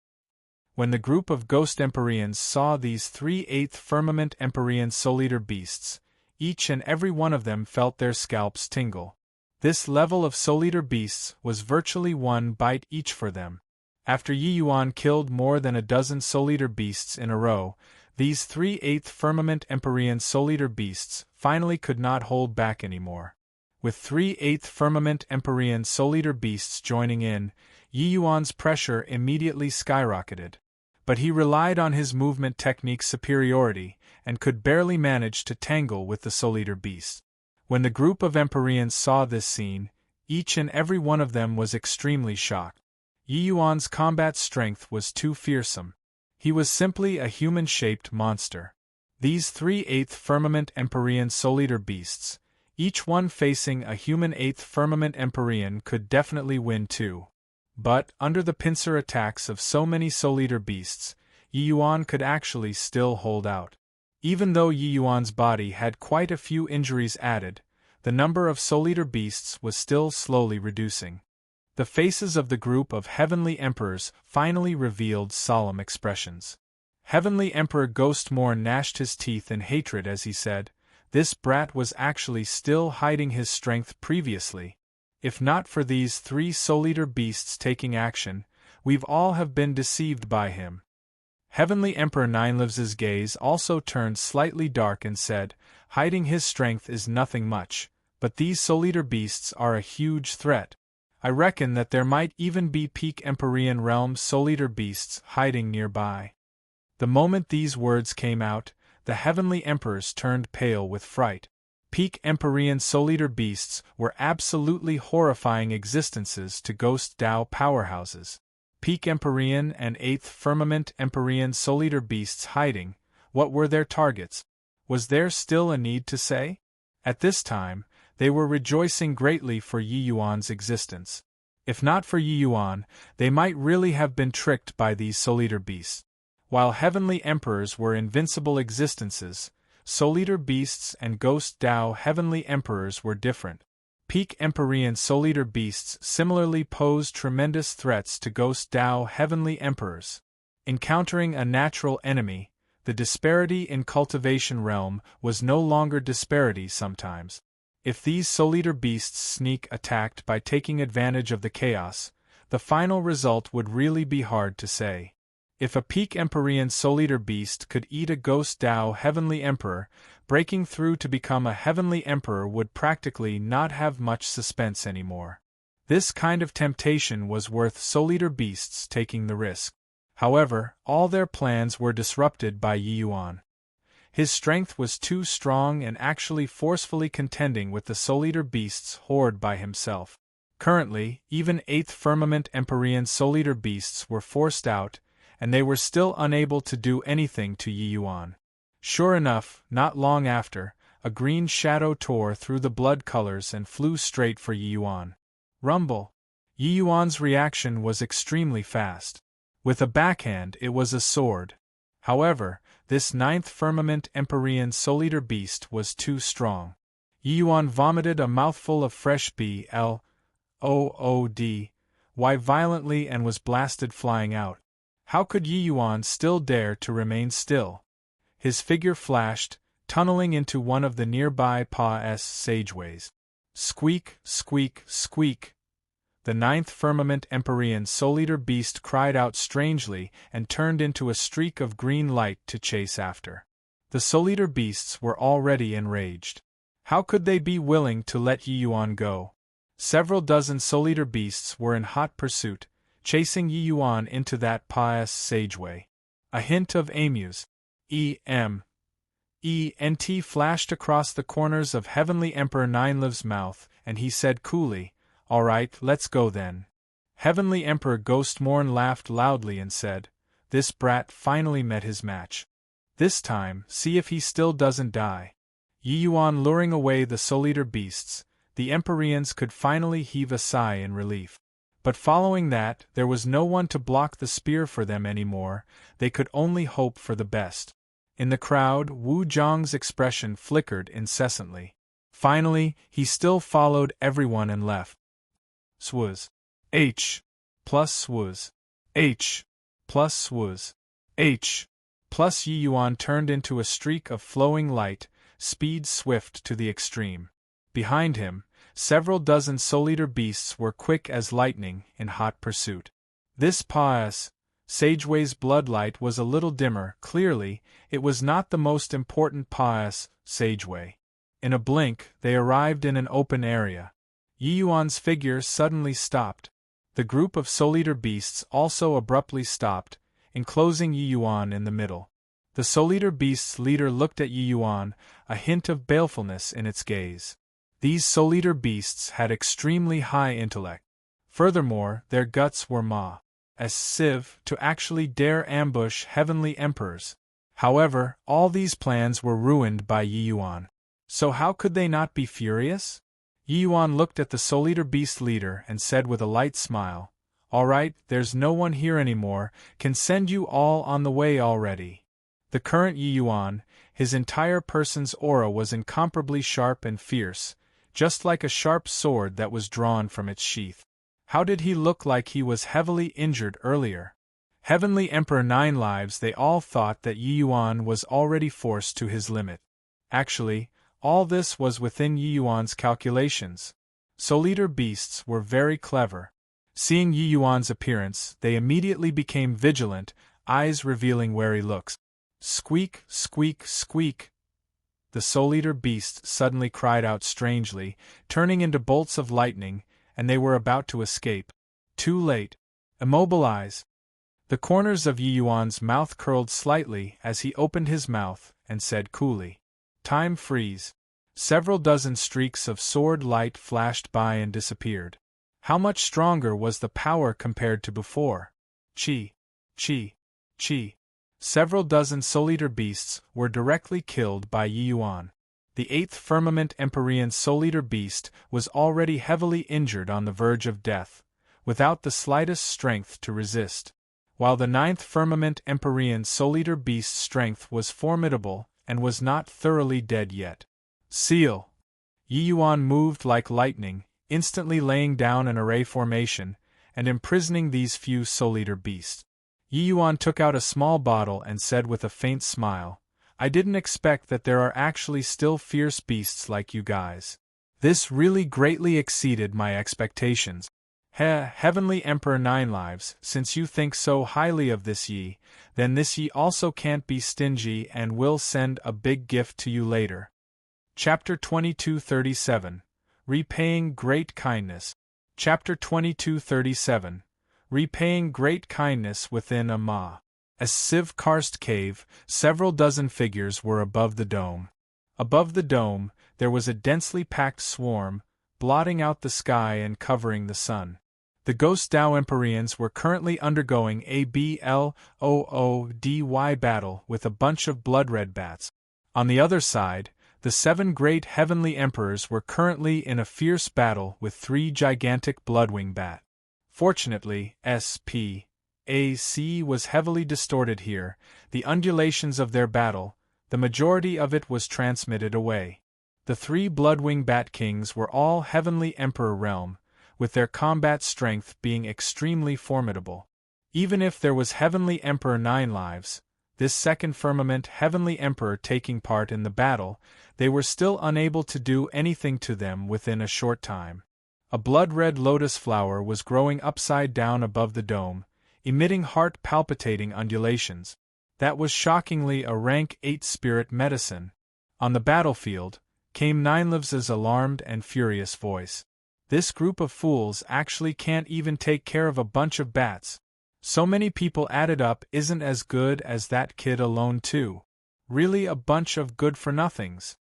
[SPEAKER 1] When the group of Ghost Empyreans saw these 3 8th Firmament Empyrean Soul Eater beasts, each and every one of them felt their scalps tingle. This level of Soul Eater beasts was virtually one bite each for them. After Yi Yuan killed more than a dozen Soul Eater beasts in a row, these 3/8 Firmament Empyrean Soul Eater beasts finally could not hold back anymore. With 3/8 Firmament Empyrean Soul Eater beasts joining in, Yi Yuan's pressure immediately skyrocketed. But he relied on his movement technique's superiority, and could barely manage to tangle with the Soul Eater beasts. When the group of Empyreans saw this scene, each and every one of them was extremely shocked. Yi Yuan's combat strength was too fearsome. He was simply a human-shaped monster. These 3/8 Firmament Empyrean Soul Eater beasts, each one facing a human 8th Firmament Empyrean, could definitely win too. But, under the pincer attacks of so many Soul Eater beasts, Yi Yuan could actually still hold out. Even though Yi Yuan's body had quite a few injuries added, the number of Soul Eater beasts was still slowly reducing. The faces of the group of Heavenly Emperors finally revealed solemn expressions. Heavenly Emperor Ghostmorn gnashed his teeth in hatred as he said, "This brat was actually still hiding his strength previously. If not for these 3 Soul Eater beasts taking action, we've all have been deceived by him." Heavenly Emperor Ninelives's gaze also turned slightly dark and said, "Hiding his strength is nothing much, but these Soul Eater beasts are a huge threat. I reckon that there might even be peak Empyrean realm Soul Eater beasts hiding nearby." The moment these words came out, the Heavenly Emperors turned pale with fright. Peak Empyrean Soul Eater beasts were absolutely horrifying existences to Ghost Dao powerhouses. Peak Empyrean and 8th Firmament Empyrean Soul Eater beasts hiding, what were their targets? Was there still a need to say? At this time, they were rejoicing greatly for Yi Yuan's existence. If not for Yi Yuan, they might really have been tricked by these Soul Eater beasts. While Heavenly Emperors were invincible existences, Soul Eater beasts and Ghost Dao Heavenly Emperors were different. Peak Empyrean Soul Eater beasts similarly posed tremendous threats to Ghost Dao Heavenly Emperors. Encountering a natural enemy, the disparity in cultivation realm was no longer disparity sometimes. If these Soul Eater beasts sneak attacked by taking advantage of the chaos, the final result would really be hard to say. If a peak Empyrean Soul Eater beast could eat a Ghost Dao Heavenly Emperor, breaking through to become a Heavenly Emperor would practically not have much suspense anymore. This kind of temptation was worth Soul Eater beasts taking the risk. However, all their plans were disrupted by Yi Yuan. His strength was too strong and actually forcefully contending with the Soul Eater beasts horde by himself. Currently, even 8th Firmament Empyrean Soul Eater beasts were forced out, and they were still unable to do anything to Yi Yuan. Sure enough, not long after, a green shadow tore through the blood colors and flew straight for Yi Yuan. Rumble! Yi Yuan's reaction was extremely fast. With a backhand it was a sword. However, this 9th Firmament Empyrean Soul Eater beast was too strong. Yi Yuan vomited a mouthful of fresh blood violently and was blasted flying out. How could Yi Yuan still dare to remain still? His figure flashed, tunneling into one of the nearby Pa's sageways. Squeak, squeak, squeak. The 9th Firmament Empyrean Soul Eater beast cried out strangely and turned into a streak of green light to chase after. The Soul Eater beasts were already enraged. How could they be willing to let Yi Yuan go? Several dozen Soul Eater beasts were in hot pursuit, chasing Yi Yuan into that Pa's sageway. A hint of amuse. ENT flashed across the corners of Heavenly Emperor Ninelives's mouth, and he said coolly, "All right, let's go then." Heavenly Emperor Ghostmorn laughed loudly and said, "This brat finally met his match. This time, see if he still doesn't die." Yi Yuan luring away the Soul Eater beasts, the Empyreans could finally heave a sigh in relief. But following that, there was no one to block the spear for them anymore, they could only hope for the best. In the crowd, Wu Zhang's expression flickered incessantly. Finally, he still followed everyone and left. Swuz. H. Plus Swuz. H. Plus Swuz. H. Plus Yi Yuan turned into a streak of flowing light, speed swift to the extreme. Behind him, several dozen Soul Eater beasts were quick as lightning in hot pursuit. This pious, Sageway's bloodlight was a little dimmer. Clearly, it was not the most important pious, Sageway. In a blink, they arrived in an open area. Yi Yuan's figure suddenly stopped. The group of Soul Eater beasts also abruptly stopped, enclosing Yi Yuan in the middle. The Soul Eater beast's leader looked at Yi Yuan, a hint of balefulness in its gaze. These Soul Eater beasts had extremely high intellect. Furthermore, their guts were massive to actually dare ambush heavenly emperors. However, all these plans were ruined by Yi Yuan. So how could they not be furious? Yi Yuan looked at the Soul Eater beast leader and said with a light smile, "All right, there's no one here anymore, can send you all on the way already." The current Yi Yuan, his entire person's aura was incomparably sharp and fierce, just like a sharp sword that was drawn from its sheath. How did he look like he was heavily injured earlier? Heavenly Emperor Nine Lives, they all thought that Yi Yuan was already forced to his limit. Actually, all this was within Yi Yuan's calculations. Soul Eater beasts were very clever. Seeing Yi Yuan's appearance, they immediately became vigilant, eyes revealing wary looks. Squeak, squeak, squeak. The Soul Eater beast suddenly cried out strangely, turning into bolts of lightning, and they were about to escape. Too late. Immobilize. The corners of Yi Yuan's mouth curled slightly as he opened his mouth and said coolly, "Time freeze." Several dozen streaks of sword light flashed by and disappeared. How much stronger was the power compared to before? Chi. Chi. Chi. Several dozen Soul Eater beasts were directly killed by Yi Yuan. The 8th Firmament Empyrean Soul Eater beast was already heavily injured on the verge of death, without the slightest strength to resist, while the 9th Firmament Empyrean Soul Eater beast's strength was formidable and was not thoroughly dead yet. Seal! Yi Yuan moved like lightning, instantly laying down an array formation and imprisoning these few Soul Eater beasts. Yi Yuan took out a small bottle and said with a faint smile, "I didn't expect that there are actually still fierce beasts like you guys. This really greatly exceeded my expectations. Heavenly Emperor Nine Lives, since you think so highly of this Yi, then this Yi also can't be stingy and will send a big gift to you later." Chapter 2237. Repaying Great Kindness. Chapter 2237. Repaying Great Kindness. Within a massive karst cave, several dozen figures were above the dome. Above the dome, there was a densely packed swarm, blotting out the sky and covering the sun. The Ghost Dao Empyreans were currently undergoing a bloody battle with a bunch of blood-red bats. On the other side, the 7 great heavenly emperors were currently in a fierce battle with 3 gigantic bloodwing bat. Fortunately, SPAC was heavily distorted here, the undulations of their battle, the majority of it was transmitted away. The 3 bloodwing bat kings were all heavenly emperor realm, with their combat strength being extremely formidable. Even if there was Heavenly Emperor Nine Lives, this second firmament Heavenly Emperor taking part in the battle, they were still unable to do anything to them within a short time. A blood-red lotus flower was growing upside down above the dome, emitting heart-palpitating undulations. That was shockingly a rank 8 spirit medicine. On the battlefield, came Ninelives's alarmed and furious voice. "This group of fools actually can't even take care of a bunch of bats. So many people added up isn't as good as that kid alone too. Really a bunch of good-for-nothings."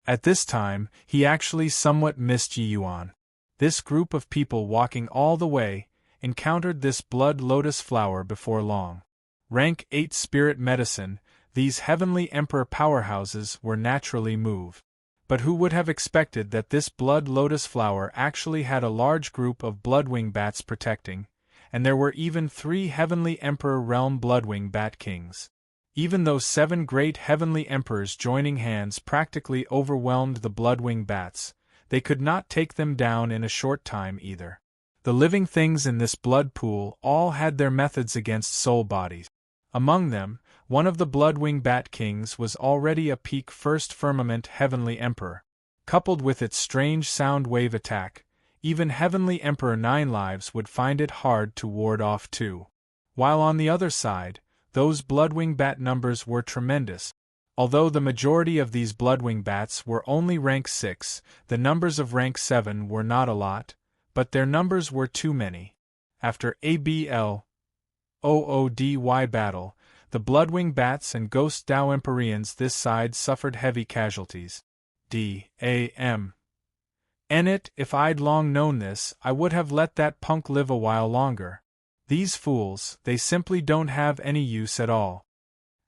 [SPEAKER 1] At this time, he actually somewhat missed Yi Yuan. This group of people walking all the way encountered this blood lotus flower before long. Rank 8 spirit medicine, these heavenly emperor powerhouses were naturally moved. But who would have expected that this blood lotus flower actually had a large group of bloodwing bats protecting, and there were even 3 heavenly emperor realm bloodwing bat kings. Even though 7 great heavenly emperors joining hands practically overwhelmed the bloodwing bats, they could not take them down in a short time either. The living things in this blood pool all had their methods against soul bodies. Among them, one of the bloodwing bat kings was already a peak first firmament heavenly emperor. Coupled with its strange sound wave attack, even Heavenly Emperor Nine Lives would find it hard to ward off too. While on the other side, those Bloodwing Bat numbers were tremendous. Although the majority of these Bloodwing Bats were only rank 6, the numbers of rank 7 were not a lot, but their numbers were too many. After ABLOODY battle, the Bloodwing Bats and Ghost Dao Empyreans this side suffered heavy casualties. D.A.M. It, if I'd long known this, I would have let that punk live a while longer. These fools, they simply don't have any use at all.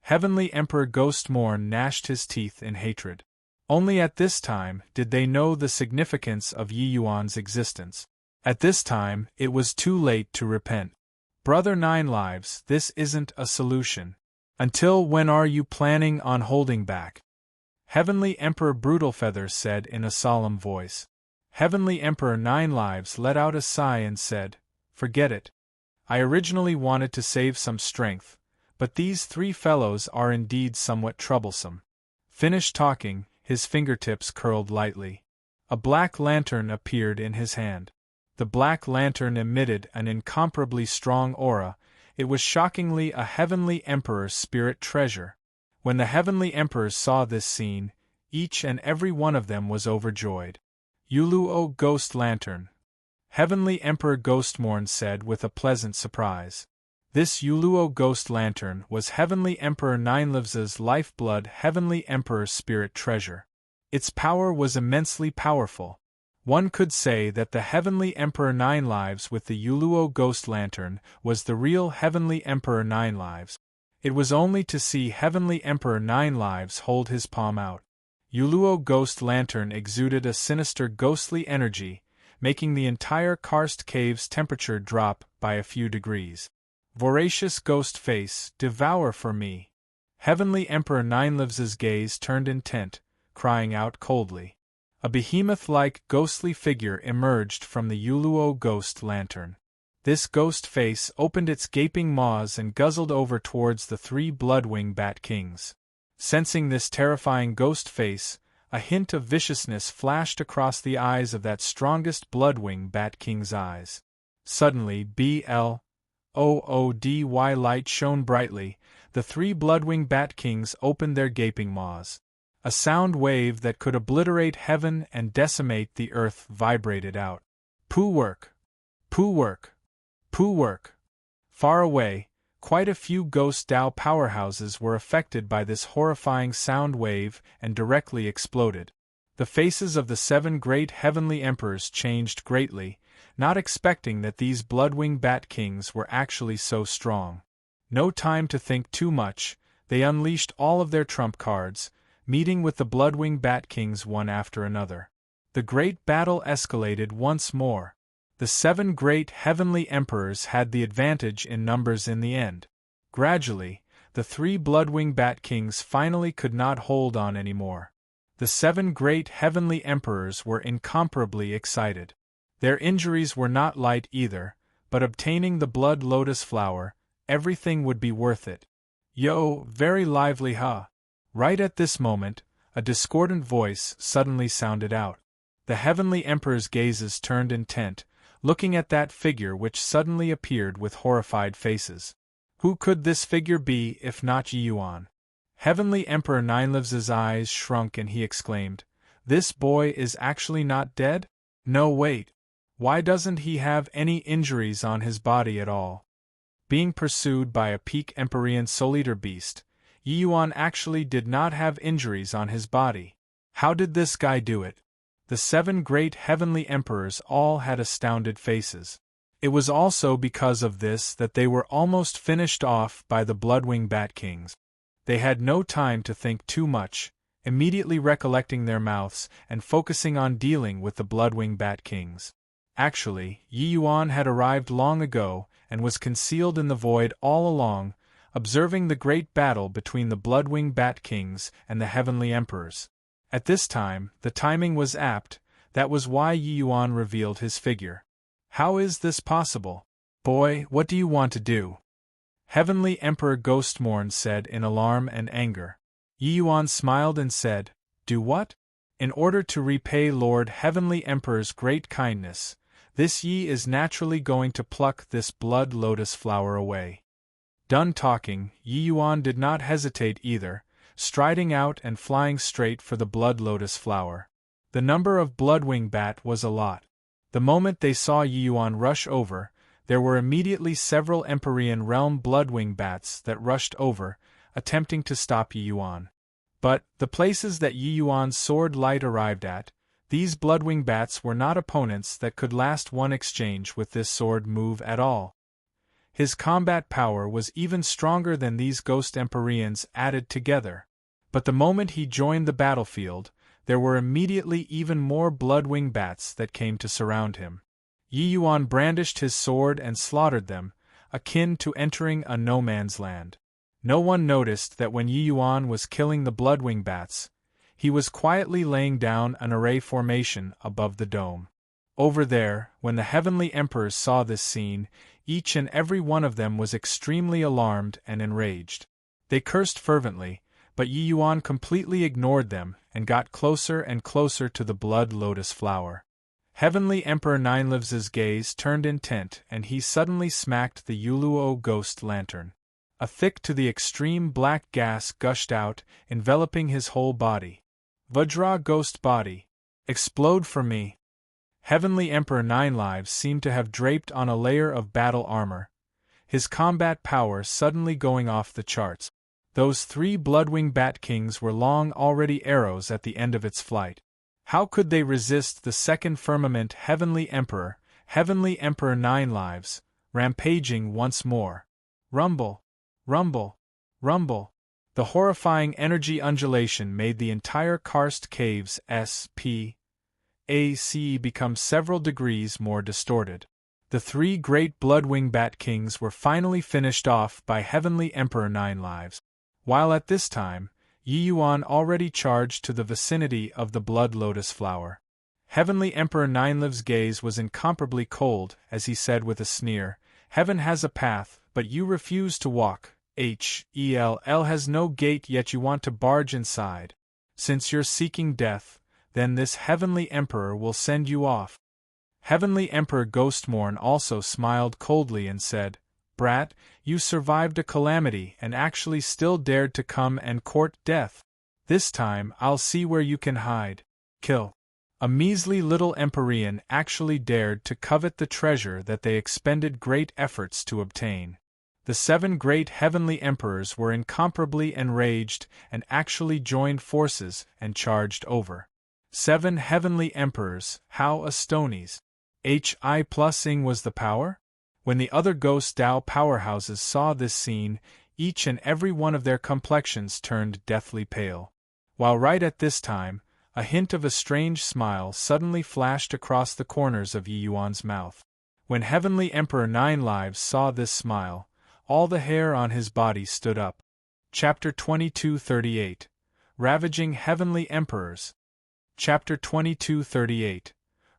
[SPEAKER 1] Heavenly Emperor Ghostmorn gnashed his teeth in hatred. Only at this time did they know the significance of Yi Yuan's existence. At this time, it was too late to repent. Brother Nine Lives, this isn't a solution. Until when are you planning on holding back? Heavenly Emperor Brutalfeather said in a solemn voice. Heavenly Emperor Nine Lives let out a sigh and said, "Forget it. I originally wanted to save some strength, but these three fellows are indeed somewhat troublesome." Finished talking, his fingertips curled lightly. A black lantern appeared in his hand. The black lantern emitted an incomparably strong aura. It was shockingly a Heavenly Emperor's spirit treasure. When the Heavenly Emperors saw this scene, each and every one of them was overjoyed. "Yuluo Ghost Lantern," Heavenly Emperor Ghostmorn said with a pleasant surprise. This Yuluo Ghost Lantern was Heavenly Emperor Ninelives's lifeblood, Heavenly Emperor's spirit treasure. Its power was immensely powerful. One could say that the Heavenly Emperor Nine Lives with the Yuluo Ghost Lantern was the real Heavenly Emperor Nine Lives. It was only to see Heavenly Emperor Nine Lives hold his palm out. Yuluo Ghost Lantern exuded a sinister ghostly energy, making the entire karst cave's temperature drop by a few degrees. "Voracious ghost face, devour for me." Heavenly Emperor Ninelives's gaze turned intent, crying out coldly. A behemoth-like ghostly figure emerged from the Yuluo Ghost Lantern. This ghost face opened its gaping maws and guzzled over towards the three Bloodwing Bat Kings. Sensing this terrifying ghost face, a hint of viciousness flashed across the eyes of that strongest Bloodwing Bat King's eyes. Suddenly, BLOODY light shone brightly. The three Bloodwing Bat Kings opened their gaping maws. A sound wave that could obliterate heaven and decimate the earth vibrated out. "Poo work! Poo work! Poo work!" Far away, quite a few Ghost Dao powerhouses were affected by this horrifying sound wave and directly exploded. The faces of the 7 great Heavenly Emperors changed greatly, not expecting that these Bloodwing Bat Kings were actually so strong. No time to think too much, they unleashed all of their trump cards, meeting with the Bloodwing Bat Kings one after another. The great battle escalated once more. The 7 great Heavenly Emperors had the advantage in numbers in the end. Gradually, the 3 Bloodwing Bat Kings finally could not hold on anymore. The 7 great Heavenly Emperors were incomparably excited. Their injuries were not light either, but obtaining the Blood Lotus Flower, everything would be worth it. "Yo, very lively huh?" Right at this moment, a discordant voice suddenly sounded out. The Heavenly Emperor's gazes turned intent, looking at that figure which suddenly appeared with horrified faces. Who could this figure be if not Yi Yuan? Heavenly Emperor Ninelives's eyes shrunk and he exclaimed, "This boy is actually not dead? No wait. Why doesn't he have any injuries on his body at all?" Being pursued by a peak Empyrean Soul-Eater beast, Yi Yuan actually did not have injuries on his body. How did this guy do it? The 7 great Heavenly Emperors all had astounded faces. It was also because of this that they were almost finished off by the Bloodwing Bat Kings. They had no time to think too much, immediately recollecting their mouths and focusing on dealing with the Bloodwing Bat Kings. Actually, Yi Yuan had arrived long ago and was concealed in the void all along, observing the great battle between the Bloodwing Bat Kings and the Heavenly Emperors. At this time, the timing was apt, that was why Yi Yuan revealed his figure. "How is this possible? Boy, what do you want to do?" Heavenly Emperor Ghostmorn said in alarm and anger. Yi Yuan smiled and said, "Do what? In order to repay Lord Heavenly Emperor's great kindness, This Yi is naturally going to pluck this blood lotus flower away. Done talking, Yi Yuan did not hesitate either, striding out and flying straight for the blood lotus flower. The number of bloodwing bat was a lot. The moment they saw Yi Yuan rush over, there were immediately several Empyrean realm bloodwing bats that rushed over, attempting to stop Yi Yuan. But, the places that Yi Yuan's sword light arrived at, these bloodwing bats were not opponents that could last one exchange with this sword move at all. His combat power was even stronger than these ghost Empyreans added together. But the moment he joined the battlefield, there were immediately even more bloodwing bats that came to surround him. Yi Yuan brandished his sword and slaughtered them, akin to entering a no-man's land. No one noticed that when Yi Yuan was killing the bloodwing bats, he was quietly laying down an array formation above the dome. Over there, when the heavenly emperors saw this scene, each and every one of them was extremely alarmed and enraged. They cursed fervently, but Yi Yuan completely ignored them and got closer and closer to the blood lotus flower. Heavenly Emperor Ninelives's gaze turned intent and he suddenly smacked the Yuluo ghost lantern. A thick to the extreme black gas gushed out, enveloping his whole body. Vajra ghost body. Explode for me. Heavenly Emperor Ninelives seemed to have draped on a layer of battle armor, his combat power suddenly going off the charts. Those three bloodwing bat kings were long already arrows at the end of its flight. How could they resist the second firmament Heavenly Emperor Ninelives, rampaging once more? Rumble, rumble, rumble. The horrifying energy undulation made the entire karst cave's SPAC become several degrees more distorted. The three great bloodwing bat kings were finally finished off by Heavenly Emperor Ninelives. While at this time, Yi Yuan already charged to the vicinity of the blood lotus flower. Heavenly Emperor Ninelives's gaze was incomparably cold as he said with a sneer, "Heaven has a path, but you refuse to walk. Hell has no gate yet you want to barge inside. Since you're seeking death, then this Heavenly Emperor will send you off." Heavenly Emperor Ghostmorn also smiled coldly and said, "Brat, you survived a calamity and actually still dared to come and court death. This time I'll see where you can hide. Kill." A measly little Empyrean actually dared to covet the treasure that they expended great efforts to obtain. The seven great heavenly emperors were incomparably enraged and actually joined forces and charged over. 7 heavenly emperors, how astonies. Hi+ing was the power? When the other ghost Tao powerhouses saw this scene, each and every one of their complexions turned deathly pale. While right at this time, a hint of a strange smile suddenly flashed across the corners of Yi Yuan's mouth. When Heavenly Emperor Ninelives saw this smile, all the hair on his body stood up. Chapter 2238. Ravaging Heavenly Emperors. Chapter 2238.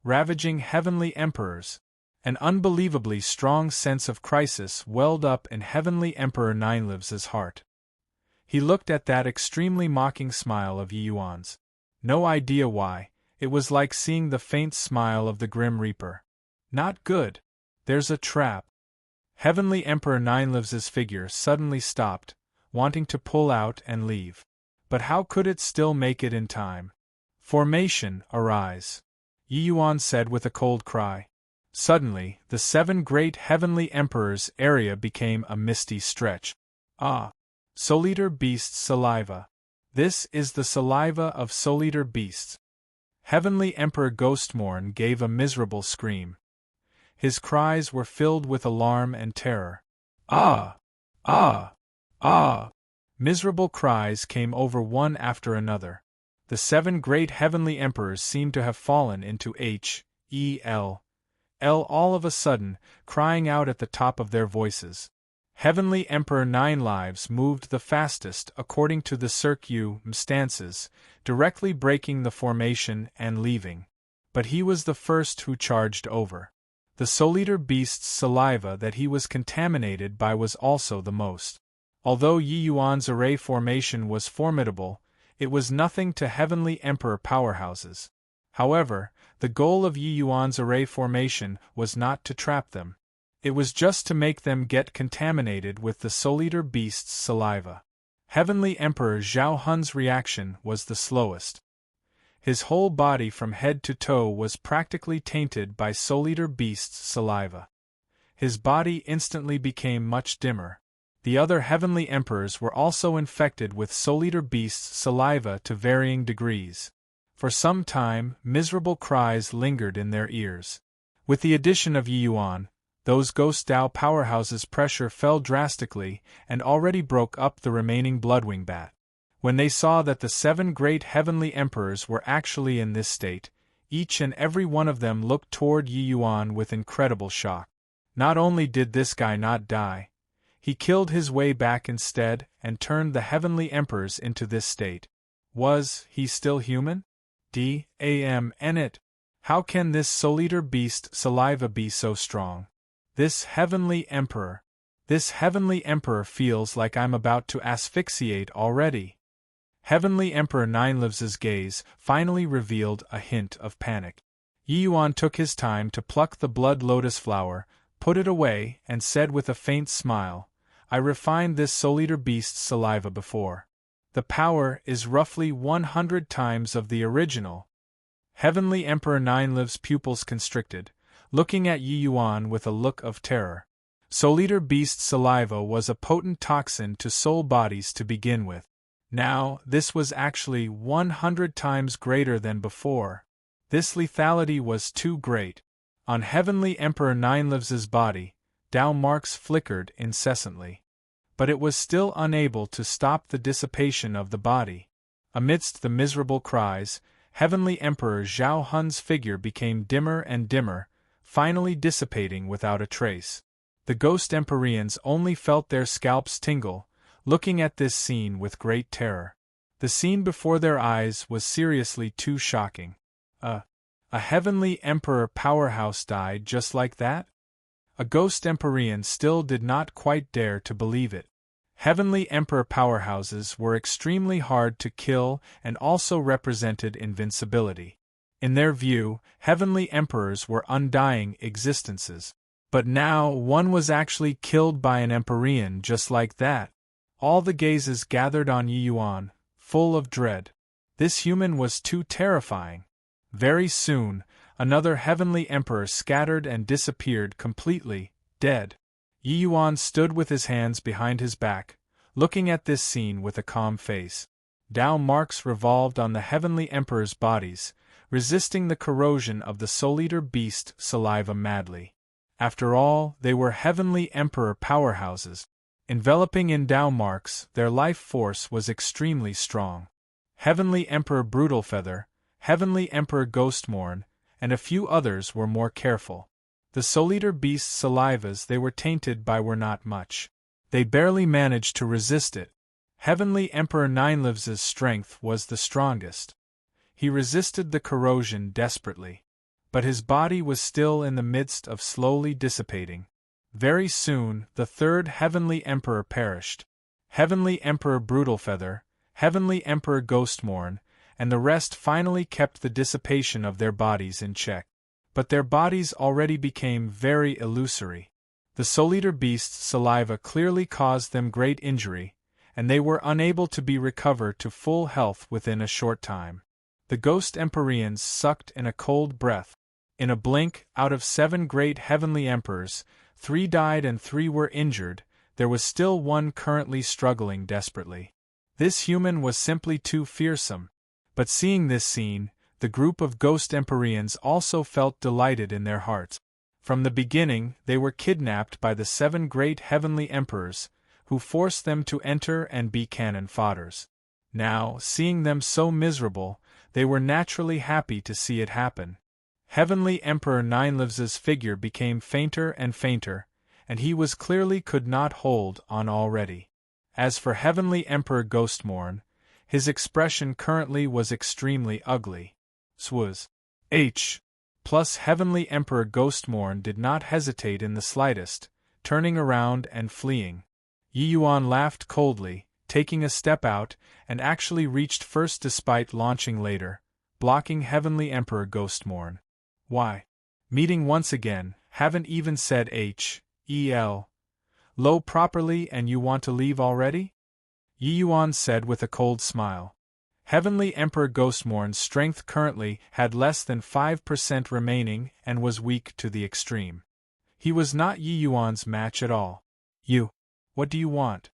[SPEAKER 1] Ravaging Heavenly Emperors. An unbelievably strong sense of crisis welled up in Heavenly Emperor Ninelives's heart. He looked at that extremely mocking smile of Yi Yuan's. No idea why, it was like seeing the faint smile of the Grim Reaper. Not good. There's a trap. Heavenly Emperor Ninelives's figure suddenly stopped, wanting to pull out and leave. But how could it still make it in time? Formation, arise. Yi Yuan said with a cold cry. Suddenly, the 7 great heavenly emperors' area became a misty stretch. Ah! Soul-eater beasts' saliva. This is the saliva of soul-eater beasts. Heavenly Emperor Ghostmorn gave a miserable scream. His cries were filled with alarm and terror. Ah! Ah! Ah! Miserable cries came over one after another. The 7 great heavenly emperors seemed to have fallen into Hell all of a sudden, crying out at the top of their voices. Heavenly Emperor Ninelives moved the fastest according to the circumstances, directly breaking the formation and leaving. But he was the first who charged over. The soul-eater beast's saliva that he was contaminated by was also the most. Although Yi Yuan's array formation was formidable, it was nothing to Heavenly Emperor powerhouses. However, the goal of Yi Yuan's array formation was not to trap them. It was just to make them get contaminated with the Soul-Eater beast's saliva. Heavenly Emperor Zhao Hun's reaction was the slowest. His whole body from head to toe was practically tainted by Soul-Eater beast's saliva. His body instantly became much dimmer. The other heavenly emperors were also infected with Soul-Eater beast's saliva to varying degrees. For some time, miserable cries lingered in their ears. With the addition of Yi Yuan, those Ghost Dao powerhouses' pressure fell drastically and already broke up the remaining Bloodwing Bat. When they saw that the 7 great heavenly emperors were actually in this state, each and every one of them looked toward Yi Yuan with incredible shock. Not only did this guy not die, he killed his way back instead and turned the heavenly emperors into this state. Was he still human? Damn it! How can this Soul-Eater beast saliva be so strong? This heavenly emperor feels like I'm about to asphyxiate already. Heavenly Emperor Ninelives's gaze finally revealed a hint of panic. Yi Yuan took his time to pluck the blood lotus flower, put it away, and said with a faint smile, I refined this Soul-Eater beast's saliva before. The power is roughly 100 times of the original. Heavenly Emperor Ninelive's pupils constricted, looking at Yi Yuan with a look of terror. Soul-Eater beast saliva was a potent toxin to soul bodies to begin with. Now, this was actually 100 times greater than before. This lethality was too great. On Heavenly Emperor Ninelives's body, Dao marks flickered incessantly. But it was still unable to stop the dissipation of the body. Amidst the miserable cries, Heavenly Emperor Zhao Hun's figure became dimmer and dimmer, finally dissipating without a trace. The Ghost Empyreans only felt their scalps tingle, looking at this scene with great terror. The scene before their eyes was seriously too shocking. A Heavenly Emperor powerhouse died just like that? A Ghost Empyrean still did not quite dare to believe it. Heavenly Emperor powerhouses were extremely hard to kill and also represented invincibility. In their view, Heavenly Emperors were undying existences. But now one was actually killed by an Empyrean just like that. All the gazes gathered on Yi Yuan, full of dread. This human was too terrifying. Very soon, another Heavenly Emperor scattered and disappeared completely, dead. Yi Yuan stood with his hands behind his back, looking at this scene with a calm face. Dao marks revolved on the Heavenly Emperor's bodies, resisting the corrosion of the Soul-Eater beast saliva madly. After all, they were Heavenly Emperor powerhouses. Enveloping in Dao marks, their life force was extremely strong. Heavenly Emperor Brutalfeather, Heavenly Emperor Ghostmorn, and a few others were more careful. The Soul-Eater beast's salivas they were tainted by were not much. They barely managed to resist it. Heavenly Emperor Ninelives's strength was the strongest. He resisted the corrosion desperately. But his body was still in the midst of slowly dissipating. Very soon, the 3rd Heavenly Emperor perished. Heavenly Emperor Brutalfeather, Heavenly Emperor Ghostmorn, and the rest finally kept the dissipation of their bodies in check. But their bodies already became very illusory. The Soul-Eater beast's saliva clearly caused them great injury, and they were unable to be recovered to full health within a short time. The Ghost Empyreans sucked in a cold breath. In a blink, out of 7 great Heavenly Emperors, 3 died and 3 were injured. There was still one currently struggling desperately. This human was simply too fearsome. But seeing this scene, the group of Ghost Empyreans also felt delighted in their hearts. From the beginning, they were kidnapped by the 7 great Heavenly Emperors, who forced them to enter and be cannon fodders. Now, seeing them so miserable, they were naturally happy to see it happen. Heavenly Emperor Ninelives's figure became fainter and fainter, and he was clearly could not hold on already. As for Heavenly Emperor Ghostmorn, his expression currently was extremely ugly. Swaz. Plus Heavenly Emperor Ghostmorn did not hesitate in the slightest, turning around and fleeing. Yi Yuan laughed coldly, taking a step out, and actually reached first despite launching later, blocking Heavenly Emperor Ghostmorn. Why? Meeting once again, haven't even said H.E.L. Lo properly and you want to leave already? Yi Yuan said with a cold smile. Heavenly Emperor Ghostmorn's strength currently had less than 5% remaining and was weak to the extreme. He was not Yi Yuan's match at all. You. What do you want?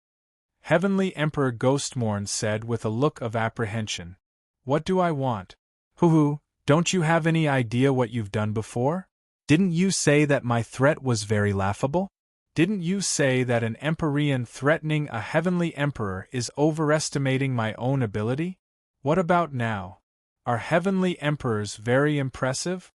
[SPEAKER 1] Heavenly Emperor Ghostmorn said with a look of apprehension. What do I want? Hoo-hoo, don't you have any idea what you've done before? Didn't you say that my threat was very laughable? Didn't you say that an Empyrean threatening a heavenly emperor is overestimating my own ability? What about now? Are heavenly emperors very impressive?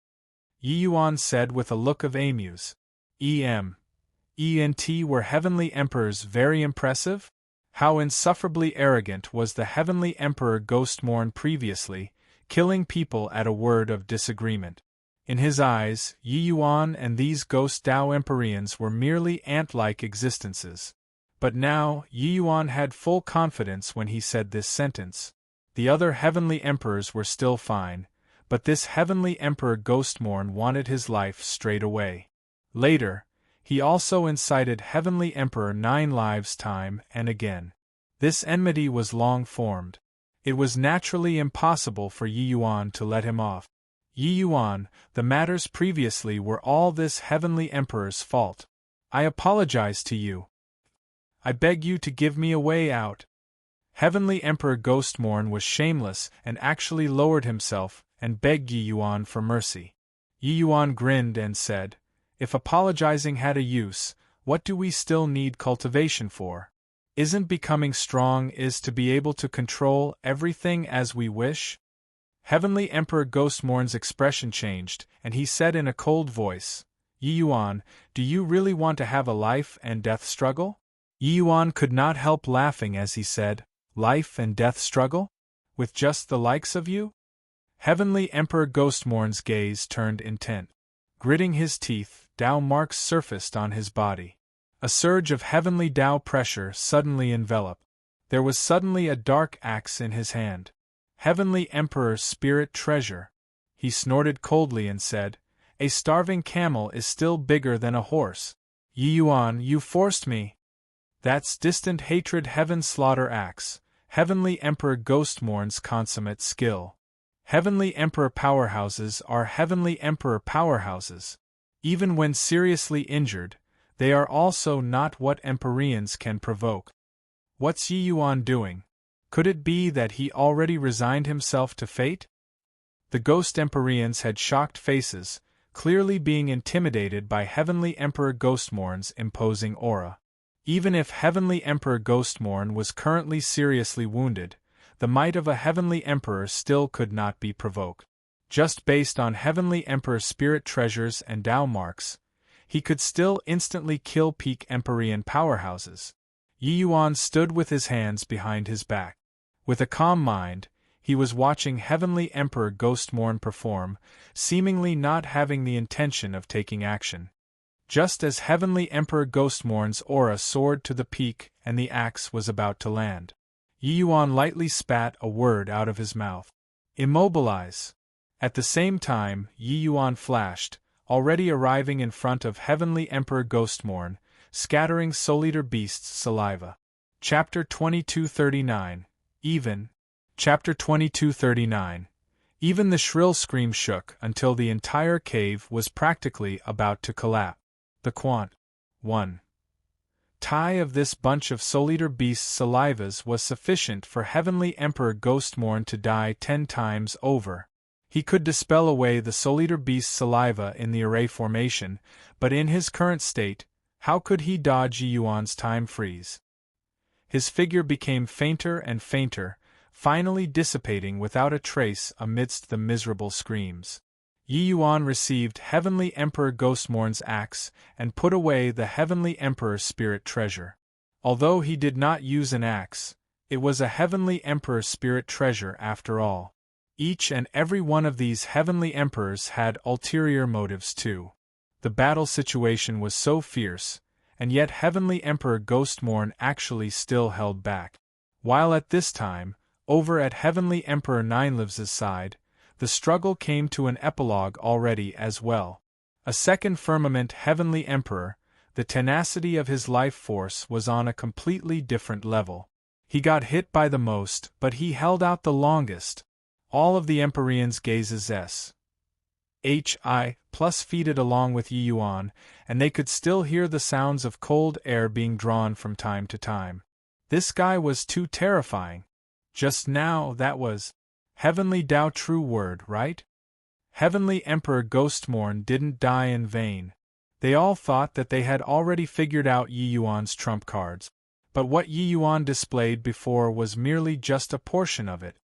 [SPEAKER 1] Yi Yuan said with a look of amuse. Were heavenly emperors very impressive? How insufferably arrogant was the heavenly emperor Ghostmorn previously, killing people at a word of disagreement. In his eyes, Yi Yuan and these ghost Tao Empyreans were merely ant-like existences. But now, Yi Yuan had full confidence when he said this sentence. The other heavenly emperors were still fine, but this heavenly emperor Ghostmorn wanted his life straight away. Later, he also incited heavenly emperor 9 lives time and again. This enmity was long formed. It was naturally impossible for Yi Yuan to let him off. Yi Yuan, the matters previously were all this heavenly emperor's fault. I apologize to you. I beg you to give me a way out. Heavenly Emperor Ghostmorn was shameless and actually lowered himself and begged Yi Yuan for mercy. Yi Yuan grinned and said, If apologizing had a use, what do we still need cultivation for? Isn't becoming strong is to be able to control everything as we wish? Heavenly Emperor Ghostmorn's expression changed, and he said in a cold voice, Yi Yuan, do you really want to have a life and death struggle? Yi Yuan could not help laughing as he said, Life and death struggle? With just the likes of you? Heavenly Emperor Ghostmorn's gaze turned intent. Gritting his teeth, Tao marks surfaced on his body. A surge of heavenly Tao pressure suddenly enveloped. There was suddenly a dark axe in his hand. Heavenly Emperor's spirit treasure. He snorted coldly and said, A starving camel is still bigger than a horse. Yi Yuan, you forced me. That's distant hatred heaven slaughter axe. Heavenly Emperor Ghostmorn's consummate skill. Heavenly Emperor powerhouses are Heavenly Emperor powerhouses. Even when seriously injured, they are also not what Empyreans can provoke. What's Yi Yuan doing? Could it be that he already resigned himself to fate? The ghost Empyreans had shocked faces, clearly being intimidated by Heavenly Emperor Ghostmorn's imposing aura. Even if Heavenly Emperor Ghostmorn was currently seriously wounded, the might of a Heavenly Emperor still could not be provoked. Just based on Heavenly Emperor spirit treasures and Tao marks, he could still instantly kill peak Empyrean powerhouses. Yi Yuan stood with his hands behind his back. With a calm mind, he was watching Heavenly Emperor Ghostmorn perform, seemingly not having the intention of taking action. Just as Heavenly Emperor Ghostmorn's aura soared to the peak and the axe was about to land, Yi Yuan lightly spat a word out of his mouth. Immobilize. At the same time, Yi Yuan flashed, already arriving in front of Heavenly Emperor Ghostmorn, scattering Soul-Eater Beast's saliva. Chapter 2239. Chapter 2239. Even the shrill scream shook until the entire cave was practically about to collapse. The quant. 1. tie of this bunch of Soul-Eater Beast's salivas was sufficient for Heavenly Emperor Ghostmorn to die 10 times over. He could dispel away the Soul-Eater Beast's saliva in the array formation, but in his current state, how could he dodge Yi Yuan's time freeze? His figure became fainter and fainter, finally dissipating without a trace amidst the miserable screams. Yi Yuan received Heavenly Emperor Ghostmorn's axe and put away the Heavenly Emperor's spirit treasure. Although he did not use an axe, it was a Heavenly Emperor spirit treasure after all. Each and every one of these Heavenly Emperors had ulterior motives too. The battle situation was so fierce, and yet Heavenly Emperor Ghostmorn actually still held back. While at this time, over at Heavenly Emperor Ninelives's side, the struggle came to an epilogue already as well. A second firmament heavenly emperor, the tenacity of his life force was on a completely different level. He got hit by the most, but he held out the longest. All of the Empyreans' gazes plus feeded along with Yi Yuan, and they could still hear the sounds of cold air being drawn from time to time. This guy was too terrifying. Just now, that was Heavenly Tao true word, right? Heavenly Emperor Ghostmorn didn't die in vain. They all thought that they had already figured out Yi Yuan's trump cards, but what Yi Yuan displayed before was merely just a portion of it.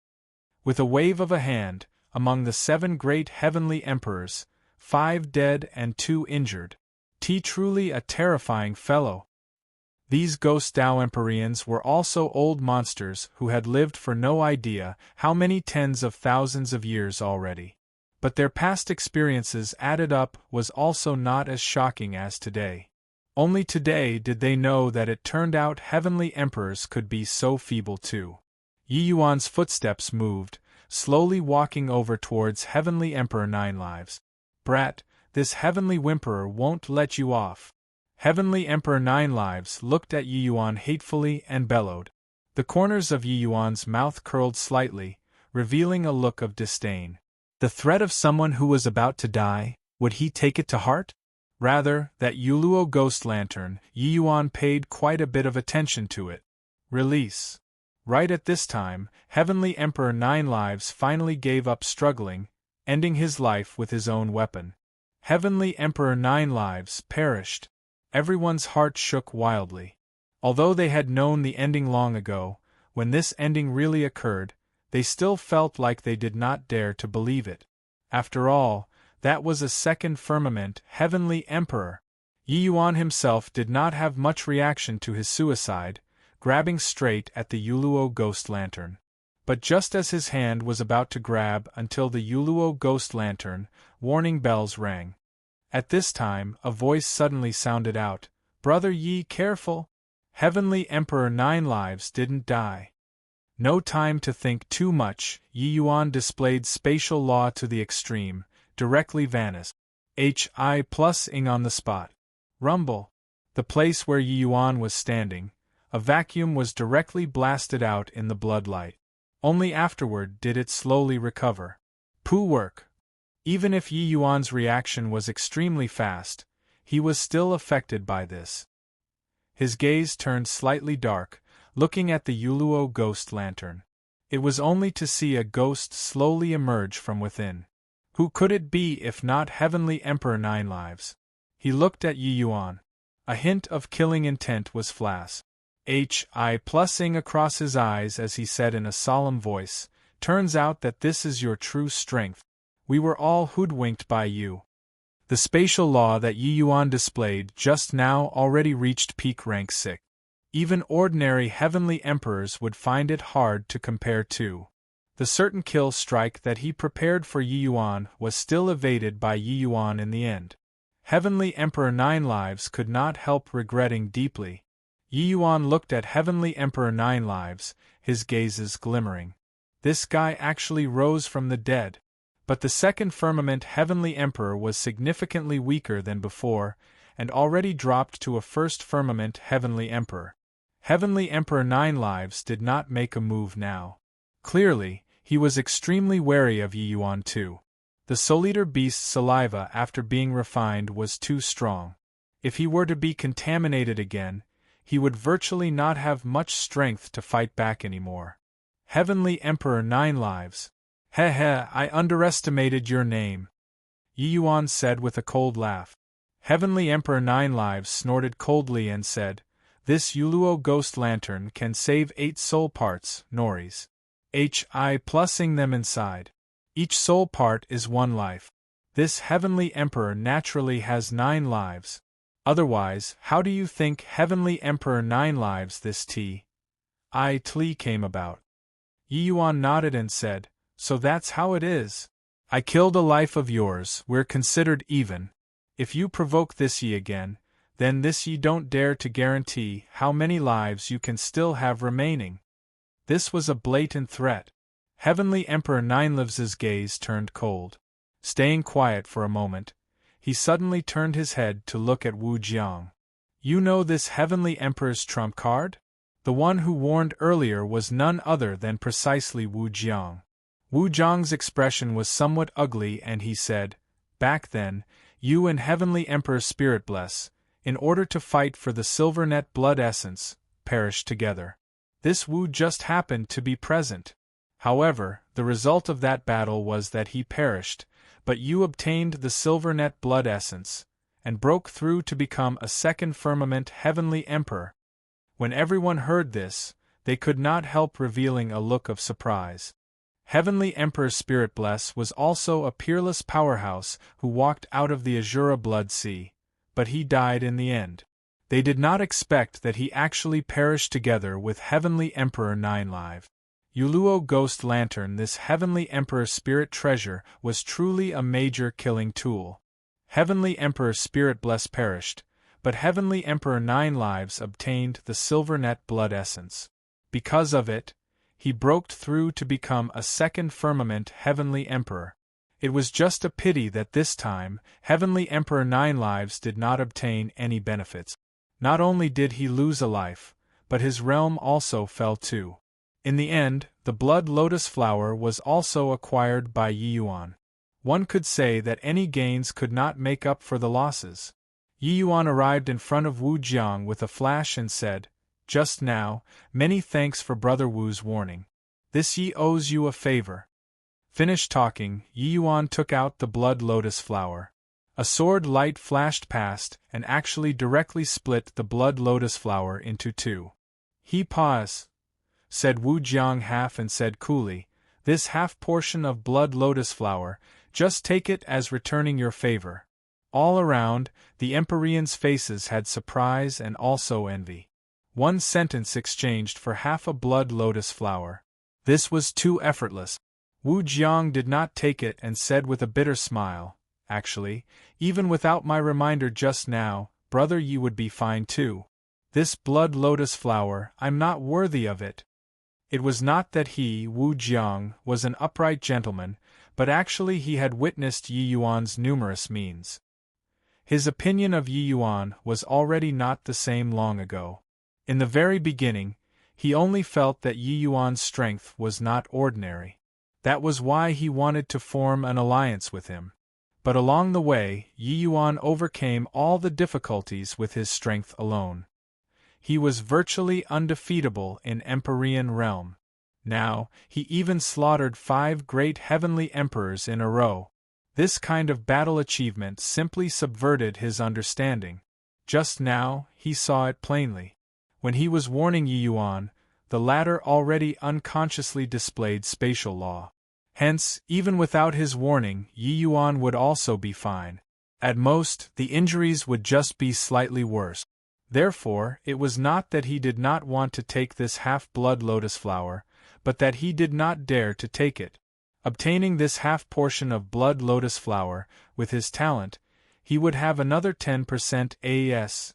[SPEAKER 1] With a wave of a hand, among the 7 great heavenly emperors, 5 dead and 2 injured. Truly a terrifying fellow. These ghost Tao Empyreans were also old monsters who had lived for no idea how many tens of thousands of years already. But their past experiences added up was also not as shocking as today. Only today did they know that it turned out heavenly emperors could be so feeble too. Yi Yuan's footsteps moved, slowly walking over towards Heavenly Emperor Nine Lives. Brat, this heavenly whimperer won't let you off. Heavenly Emperor Nine Lives looked at Yi Yuan hatefully and bellowed. The corners of Yi Yuan's mouth curled slightly, revealing a look of disdain. The threat of someone who was about to die, would he take it to heart? Rather, that Yuluo ghost lantern, Yi Yuan paid quite a bit of attention to it. Release. Right at this time, Heavenly Emperor Nine Lives finally gave up struggling, ending his life with his own weapon. Heavenly Emperor Nine Lives perished. Everyone's heart shook wildly. Although they had known the ending long ago, when this ending really occurred, they still felt like they did not dare to believe it. After all, that was a second firmament heavenly emperor. Yi Yuan himself did not have much reaction to his suicide, grabbing straight at the Yuluo ghost lantern. But just as his hand was about to grab until the Yuluo ghost lantern, warning bells rang. At this time, a voice suddenly sounded out, "Brother Yi, careful! Heavenly Emperor Nine Lives didn't die." No time to think too much, Yi Yuan displayed spatial law to the extreme, directly vanished. Ing on the spot. Rumble. The place where Yi Yuan was standing, a vacuum was directly blasted out in the bloodlight. Only afterward did it slowly recover. Poo work. Even if Yi Yuan's reaction was extremely fast, he was still affected by this. His gaze turned slightly dark, looking at the Yuluo ghost lantern. It was only to see a ghost slowly emerge from within. Who could it be if not Heavenly Emperor Nine Lives? He looked at Yi Yuan. A hint of killing intent was flashing across his eyes as he said in a solemn voice, "Turns out that this is your true strength. We were all hoodwinked by you." The spatial law that Yi Yuan displayed just now already reached peak rank 6. Even ordinary heavenly emperors would find it hard to compare to. The certain kill strike that he prepared for Yi Yuan was still evaded by Yi Yuan in the end. Heavenly Emperor Nine Lives could not help regretting deeply. Yi Yuan looked at Heavenly Emperor Nine Lives, his gazes glimmering. This guy actually rose from the dead. But the second firmament Heavenly Emperor was significantly weaker than before, and already dropped to a first firmament Heavenly Emperor. Heavenly Emperor Nine Lives did not make a move now. Clearly, he was extremely wary of Yi Yuan too. The Soul-Eater beast's saliva after being refined was too strong. If he were to be contaminated again, he would virtually not have much strength to fight back anymore. Heavenly Emperor Nine Lives. I underestimated your name," Yi Yuan said with a cold laugh. Heavenly Emperor Nine Lives snorted coldly and said, "This Yuluo ghost lantern can save 8 soul parts, Noris. Plusing them inside. Each soul part is 1 life. This Heavenly Emperor naturally has 9 lives. Otherwise, how do you think Heavenly Emperor Nine Lives this Tli came about?" Yi Yuan nodded and said, "So that's how it is. I killed a life of yours, we're considered even. If you provoke this Yi again, then this Yi don't dare to guarantee how many lives you can still have remaining." This was a blatant threat. Heavenly Emperor Ninelives's gaze turned cold. Staying quiet for a moment, he suddenly turned his head to look at Wu Jiang. You know this Heavenly Emperor's trump card? The one who warned earlier was none other than precisely Wu Jiang. Wu Jiang's expression was somewhat ugly and he said, "Back then, you and Heavenly Emperor Spirit Bless, in order to fight for the Silvernet blood essence, perished together. This Wu just happened to be present. However, the result of that battle was that he perished, but you obtained the Silvernet blood essence, and broke through to become a second firmament Heavenly Emperor." When everyone heard this, they could not help revealing a look of surprise. Heavenly Emperor Spirit Bless was also a peerless powerhouse who walked out of the Azura Blood Sea, but he died in the end. They did not expect that he actually perished together with Heavenly Emperor Ninelive. Yuluo Ghost Lantern. This Heavenly Emperor Spirit Treasure was truly a major killing tool. Heavenly Emperor Spirit Bless perished, but Heavenly Emperor Ninelives obtained the Silvernet blood essence. Because of it, he broke through to become a second firmament Heavenly Emperor. It was just a pity that this time, Heavenly Emperor Ninelives did not obtain any benefits. Not only did he lose a life, but his realm also fell too. In the end, the Blood Lotus Flower was also acquired by Yiyuan. One could say that any gains could not make up for the losses. Yiyuan arrived in front of Wu Jiang with a flash and said, "Just now, many thanks for Brother Wu's warning. This Yi owes you a favor." Finished talking, Yiyuan took out the Blood Lotus Flower. A sword light flashed past and actually directly split the Blood Lotus Flower into two. He paused, said Wu Jiang half and said coolly, "This half portion of Blood Lotus Flower, just take it as returning your favor." All around, the Empyreans' faces had surprise and also envy. One sentence exchanged for half a Blood Lotus Flower. This was too effortless. Wu Jiang did not take it and said with a bitter smile, "Actually, even without my reminder just now, Brother Yi would be fine too. This Blood Lotus Flower, I'm not worthy of it." It was not that he, Wu Jiang, was an upright gentleman, but actually he had witnessed Yiyuan's numerous means. His opinion of Yiyuan was already not the same long ago. In the very beginning, he only felt that Yiyuan's strength was not ordinary. That was why he wanted to form an alliance with him. But along the way, Yiyuan overcame all the difficulties with his strength alone. He was virtually undefeatable in Empyrean realm. Now, he even slaughtered 5 great heavenly emperors in a row. This kind of battle achievement simply subverted his understanding. Just now, he saw it plainly. When he was warning Yiyuan, the latter already unconsciously displayed spatial law. Hence, even without his warning, Yiyuan would also be fine. At most, the injuries would just be slightly worse. Therefore, it was not that he did not want to take this half-blood lotus flower, but that he did not dare to take it. Obtaining this half-portion of blood lotus flower, with his talent, he would have another 10% AS,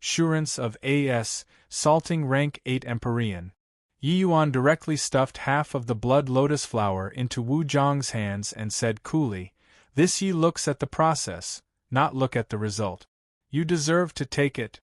[SPEAKER 1] assurance of AS, salting rank 8 Empyrean. Yiyuan directly stuffed half of the blood lotus flower into Wu Jiang's hands and said coolly, "This Yi looks at the process, not look at the result. You deserve to take it."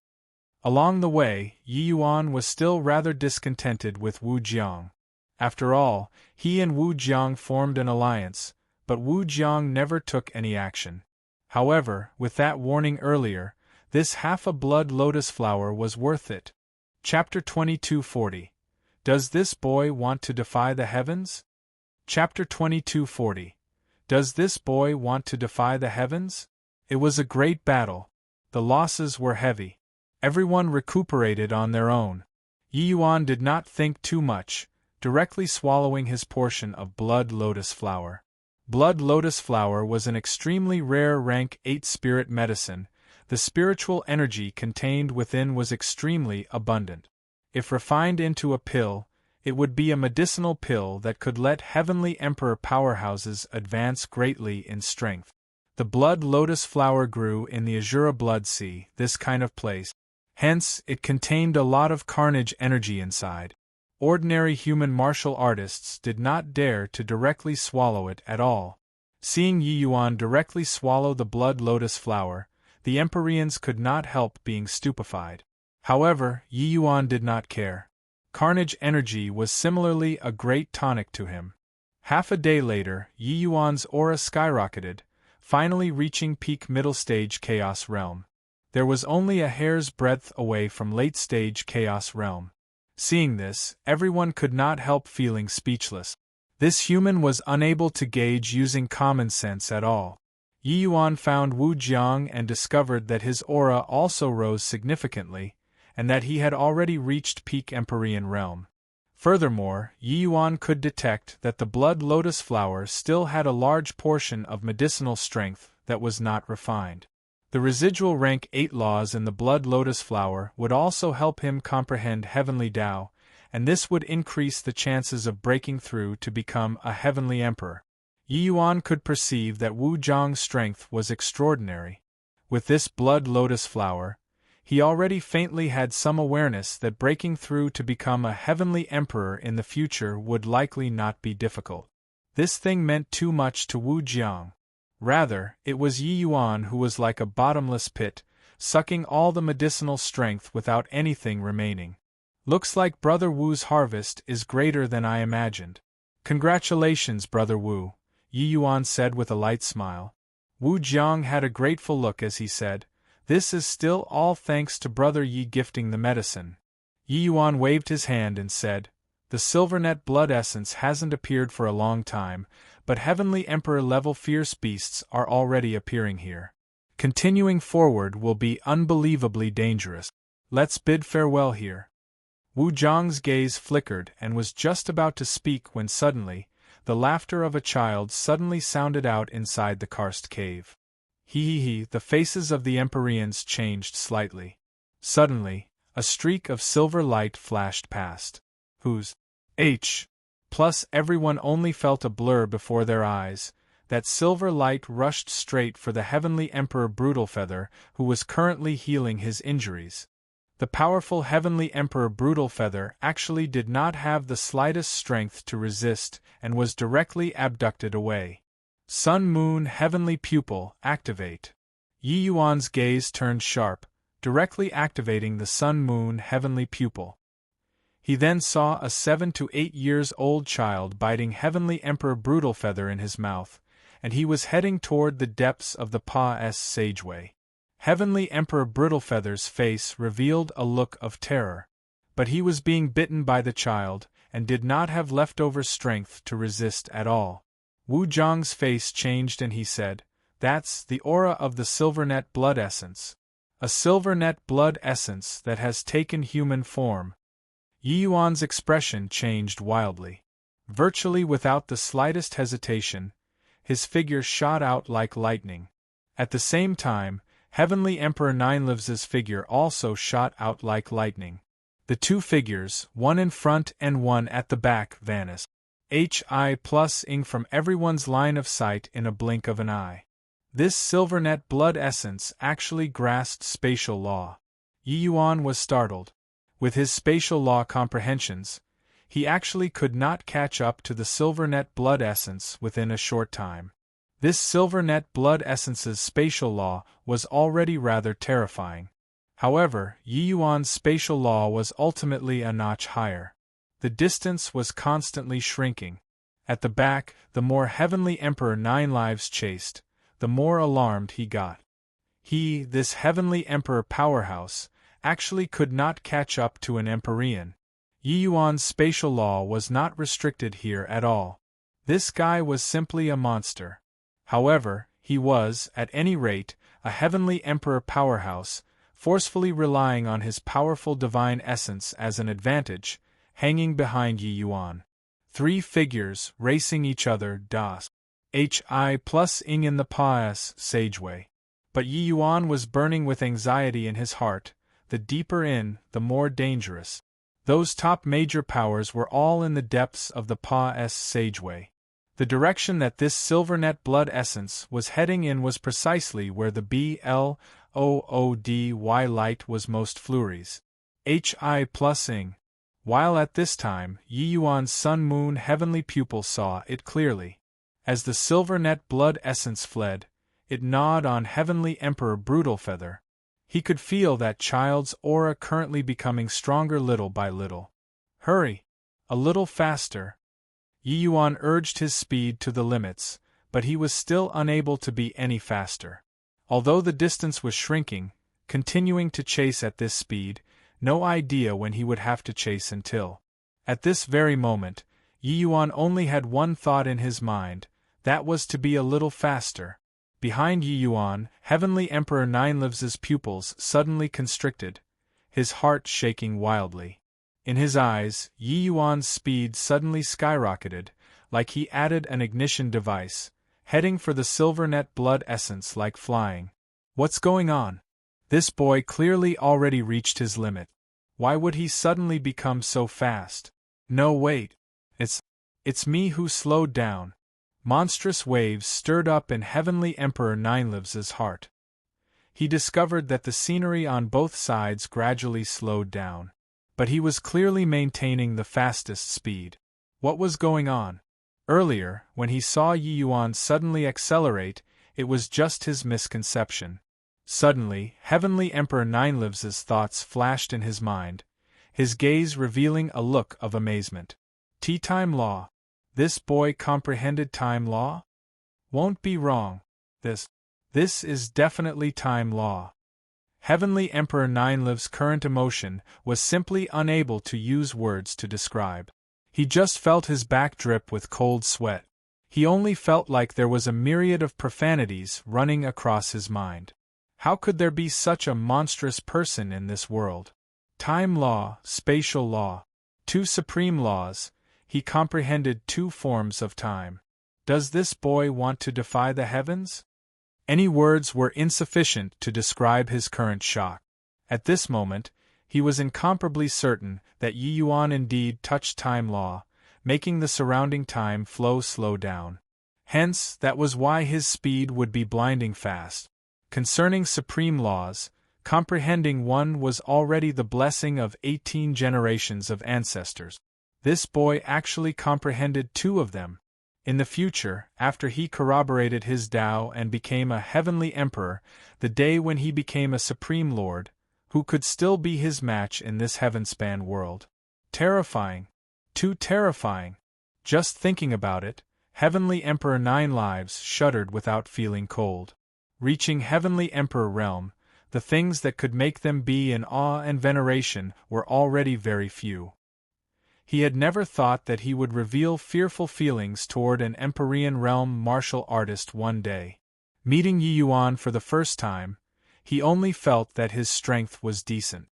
[SPEAKER 1] Along the way, Yiyuan was still rather discontented with Wu Jiang. After all, he and Wu Jiang formed an alliance, but Wu Jiang never took any action. However, with that warning earlier, this half a blood lotus flower was worth it. Chapter 2240. Does this boy want to defy the heavens? Chapter 2240. Does this boy want to defy the heavens? It was a great battle. The losses were heavy. Everyone recuperated on their own. Yiyuan did not think too much, directly swallowing his portion of blood lotus flower. Blood lotus flower was an extremely rare rank 8 spirit medicine. The spiritual energy contained within was extremely abundant. If refined into a pill, it would be a medicinal pill that could let heavenly emperor powerhouses advance greatly in strength. The blood lotus flower grew in the Azura Blood Sea, this kind of place. Hence, it contained a lot of carnage energy inside. ordinary human martial artists did not dare to directly swallow it at all. Seeing Yi Yuan directly swallow the blood lotus flower, the Empyreans could not help being stupefied. However, Yi Yuan did not care. Carnage energy was similarly a great tonic to him. Half a day later, Yi Yuan's aura skyrocketed, finally reaching peak middle stage Chaos Realm. There was only a hair's breadth away from late stage Chaos Realm. Seeing this, everyone could not help feeling speechless. This human was unable to gauge using common sense at all. Yi Yuan found Wu Jiang and discovered that his aura also rose significantly, and that he had already reached peak Empyrean realm. Furthermore, Yi Yuan could detect that the blood lotus flower still had a large portion of medicinal strength that was not refined. The residual rank 8 laws in the blood lotus flower would also help him comprehend heavenly Tao, and this would increase the chances of breaking through to become a heavenly emperor. Yi Yuan could perceive that Wu Jiang's strength was extraordinary. With this blood lotus flower, he already faintly had some awareness that breaking through to become a heavenly emperor in the future would likely not be difficult. This thing meant too much to Wu Jiang. Rather, it was Yi Yuan who was like a bottomless pit, sucking all the medicinal strength without anything remaining. Looks like Brother Wu's harvest is greater than I imagined. Congratulations, Brother Wu, Yi Yuan said with a light smile. Wu Jiang had a grateful look as he said, "This is still all thanks to Brother Yi gifting the medicine." Yi Yuan waved his hand and said, "The Silvernet blood essence hasn't appeared for a long time, but Heavenly Emperor-level fierce beasts are already appearing here. Continuing forward will be unbelievably dangerous. Let's bid farewell here." Wu Jiang's gaze flickered and was just about to speak when suddenly, the laughter of a child suddenly sounded out inside the karst cave. He, the faces of the Empyreans changed slightly. Suddenly, a streak of silver light flashed past. Whose H? Plus everyone only felt a blur before their eyes. That silver light rushed straight for the Heavenly Emperor Brutalfeather, who was currently healing his injuries. The powerful Heavenly Emperor Brutalfeather actually did not have the slightest strength to resist and was directly abducted away. Sun Moon Heavenly Pupil, activate. Yi Yuan's gaze turned sharp, directly activating the Sun Moon Heavenly Pupil. He then saw a 7 to 8 years old child biting Heavenly Emperor Brutalfeather in his mouth, and he was heading toward the depths of the Pa-S Sageway. Heavenly Emperor Brutalfeather's face revealed a look of terror. But he was being bitten by the child, and did not have leftover strength to resist at all. Wu Jiang's face changed and he said, "That's the aura of the Silvernet blood essence. A Silvernet blood essence that has taken human form." Yi Yuan's expression changed wildly. Virtually without the slightest hesitation, his figure shot out like lightning. At the same time, Heavenly Emperor Ninelives's figure also shot out like lightning. The two figures, one in front and one at the back, vanished. Hi+ing from everyone's line of sight in a blink of an eye. This Silvernet blood essence actually grasped spatial law. Yi Yuan was startled. With his spatial law comprehensions, he actually could not catch up to the Silvernet blood essence within a short time. This Silvernet blood essence's spatial law was already rather terrifying. However, Yi Yuan's spatial law was ultimately a notch higher. The distance was constantly shrinking. At the back, the more Heavenly Emperor Ninelives chased, the more alarmed he got. He, this Heavenly Emperor powerhouse, actually could not catch up to an Empyrean. Yi Yuan's spatial law was not restricted here at all. This guy was simply a monster. However, he was, at any rate, a Heavenly Emperor powerhouse, forcefully relying on his powerful divine essence as an advantage, hanging behind Yi Yuan. Three figures, racing each other, Hi+ing in the Pa-S Sageway. But Yi Yuan was burning with anxiety in his heart. The deeper in, the more dangerous. Those top major powers were all in the depths of the Pa-S Sageway. The direction that this Silvernet blood essence was heading in was precisely where the BLOODY light was most flurries. Hi+ing. while at this time Yi Yuan's sun-moon heavenly pupil saw it clearly. As the silver net blood essence fled, it gnawed on Heavenly Emperor Brutalfeather. He could feel that child's aura currently becoming stronger little by little. Hurry! A little faster! Yi Yuan urged his speed to the limits, but he was still unable to be any faster. Although the distance was shrinking, continuing to chase at this speed, no idea when he would have to chase until. At this very moment, Yi Yuan only had one thought in his mind, that was to be a little faster. Behind Yi Yuan, Heavenly Emperor Ninelives's pupils suddenly constricted, his heart shaking wildly. In his eyes, Yi Yuan's speed suddenly skyrocketed, like he added an ignition device, heading for the silver net blood essence like flying. What's going on? This boy clearly already reached his limit. Why would he suddenly become so fast? No, wait. It's me who slowed down. Monstrous waves stirred up in Heavenly Emperor Ninelives's heart. He discovered that the scenery on both sides gradually slowed down. But he was clearly maintaining the fastest speed. What was going on? Earlier, when he saw Yi Yuan suddenly accelerate, it was just his misconception. Suddenly, Heavenly Emperor Ninelives's thoughts flashed in his mind, his gaze revealing a look of amazement. Time law. This boy comprehended time law? Won't be wrong. This is definitely time law. Heavenly Emperor Ninelives's current emotion was simply unable to use words to describe. He just felt his back drip with cold sweat. He only felt like there was a myriad of profanities running across his mind. How could there be such a monstrous person in this world? Time law, spatial law. Two supreme laws. He comprehended two forms of time. Does this boy want to defy the heavens? Any words were insufficient to describe his current shock. At this moment, he was incomparably certain that Yi Yuan indeed touched time law, making the surrounding time flow slow down. Hence, that was why his speed would be blinding fast. Concerning supreme laws, comprehending one was already the blessing of 18 generations of ancestors. This boy actually comprehended two of them. In the future, after he corroborated his Tao and became a heavenly emperor, the day when he became a supreme lord, who could still be his match in this heaven-span world? Terrifying. Too terrifying. Just thinking about it, Heavenly Emperor Ninelives shuddered without feeling cold. Reaching Heavenly Emperor realm, the things that could make them be in awe and veneration were already very few. He had never thought that he would reveal fearful feelings toward an Empyrean realm martial artist one day. Meeting Yi Yuan for the first time, he only felt that his strength was decent.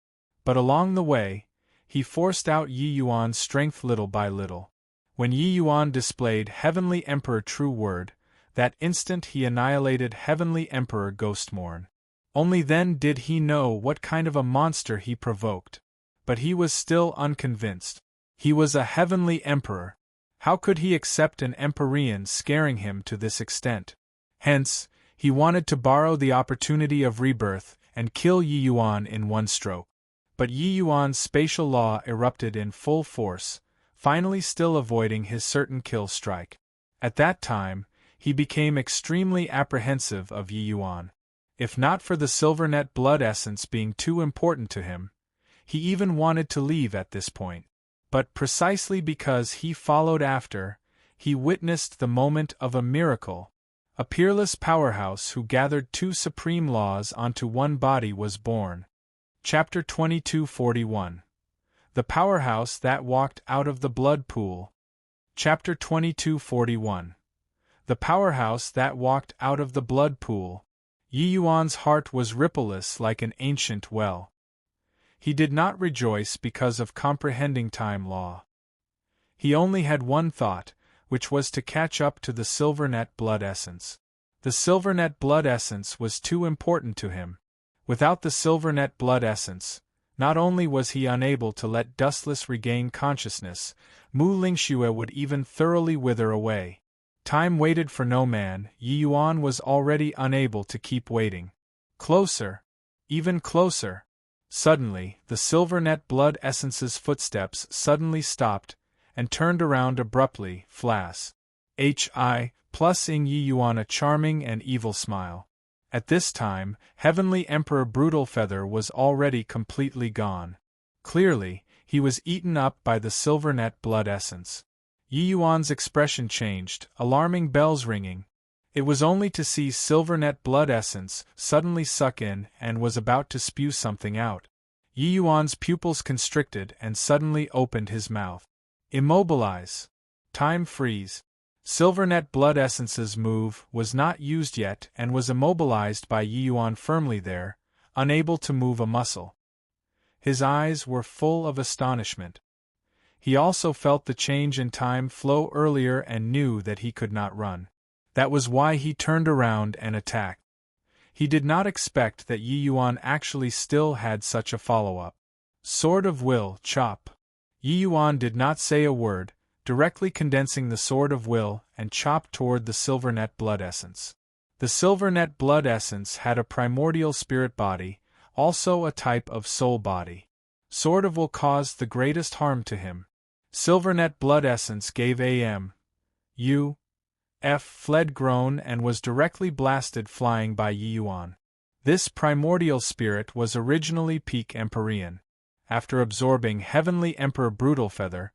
[SPEAKER 1] But along the way, he forced out Yi Yuan's strength little by little. When Yi Yuan displayed Heavenly Emperor True Word, that instant he annihilated Heavenly Emperor Ghostmorn. Only then did he know what kind of a monster he provoked. But he was still unconvinced. He was a heavenly emperor. How could he accept an Empyrean scaring him to this extent? Hence, he wanted to borrow the opportunity of rebirth and kill Yi Yuan in one stroke. But Yi Yuan's spatial law erupted in full force, finally still avoiding his certain kill strike. At that time, he became extremely apprehensive of Yi Yuan. If not for the silver net blood essence being too important to him, he even wanted to leave at this point. But precisely because he followed after, he witnessed the moment of a miracle. A peerless powerhouse who gathered two supreme laws onto one body was born. Chapter 2241. The Powerhouse That Walked Out of the Blood Pool. Chapter 2241. The Powerhouse That Walked Out of the Blood Pool. Yi Yuan's heart was rippleless like an ancient well. He did not rejoice because of comprehending time law. He only had one thought, which was to catch up to the silver net blood essence. The silver net blood essence was too important to him. Without the silver net blood essence, not only was he unable to let Dustless regain consciousness, Mu Lingxue would even thoroughly wither away. Time waited for no man. Yi Yuan was already unable to keep waiting. Closer. Even closer. Suddenly, the silver net blood essence's footsteps suddenly stopped, and turned around abruptly, flas. Plus ing Yi Yuan a charming and evil smile. At this time, Heavenly Emperor Brutalfeather was already completely gone. Clearly, he was eaten up by the silver net blood essence. Yi Yuan's expression changed, alarming bells ringing. It was only to see silver net blood essence suddenly suck in and was about to spew something out. Yi Yuan's pupils constricted and suddenly opened his mouth. Immobilize. Time freeze. Silvernet blood essence's move was not used yet and was immobilized by Yi Yuan firmly there, unable to move a muscle. His eyes were full of astonishment. He also felt the change in time flow earlier and knew that he could not run. That was why he turned around and attacked. He did not expect that Yi Yuan actually still had such a follow-up. Sword of Will, chop. Yi Yuan did not say a word, directly condensing the Sword of Will and chopped toward the Silvernet blood essence. The Silvernet blood essence had a primordial spirit body, also a type of soul body. Sword of Will caused the greatest harm to him. Silvernet blood essence gave fled groan and was directly blasted flying by Yi Yuan. This primordial spirit was originally peak Empyrean. After absorbing Heavenly Emperor Brutalfeather,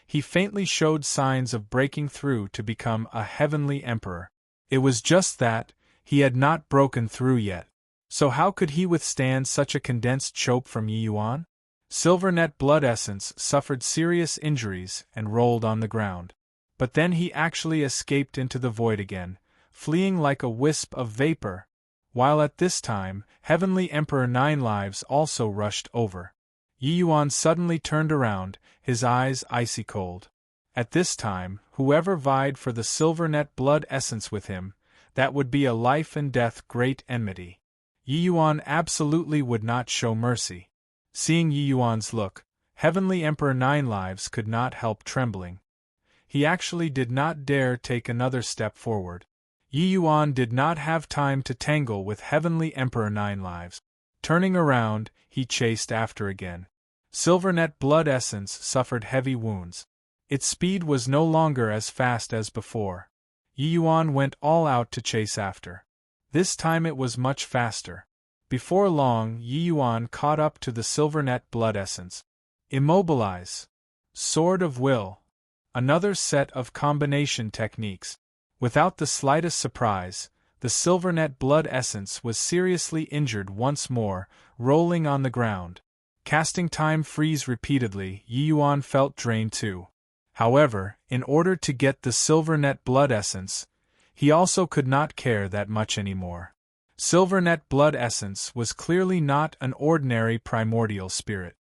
[SPEAKER 1] he faintly showed signs of breaking through to become a Heavenly Emperor. It was just that, he had not broken through yet. So how could he withstand such a condensed chope from Yi Yuan? Silvernet blood essence suffered serious injuries and rolled on the ground. But then he actually escaped into the void again, fleeing like a wisp of vapor, while at this time, Heavenly Emperor Nine Lives also rushed over. Yi Yuan suddenly turned around, his eyes icy cold. At this time, whoever vied for the Silvernet blood essence with him, that would be a life and death great enmity. Yi Yuan absolutely would not show mercy. Seeing Yi Yuan's look, Heavenly Emperor Nine Lives could not help trembling. He actually did not dare take another step forward. Yi Yuan did not have time to tangle with Heavenly Emperor Nine Lives. Turning around, he chased after again. Silvernet blood essence suffered heavy wounds. Its speed was no longer as fast as before. Yi Yuan went all out to chase after. This time it was much faster. Before long, Yi Yuan caught up to the Silvernet blood essence. Immobilize. Sword of Will. Another set of combination techniques. Without the slightest surprise, the Silvernet blood essence was seriously injured once more, rolling on the ground. Casting time freeze repeatedly, Yi Yuan felt drained too. However, in order to get the Silvernet blood essence, he also could not care that much anymore. Silvernet blood essence was clearly not an ordinary primordial spirit.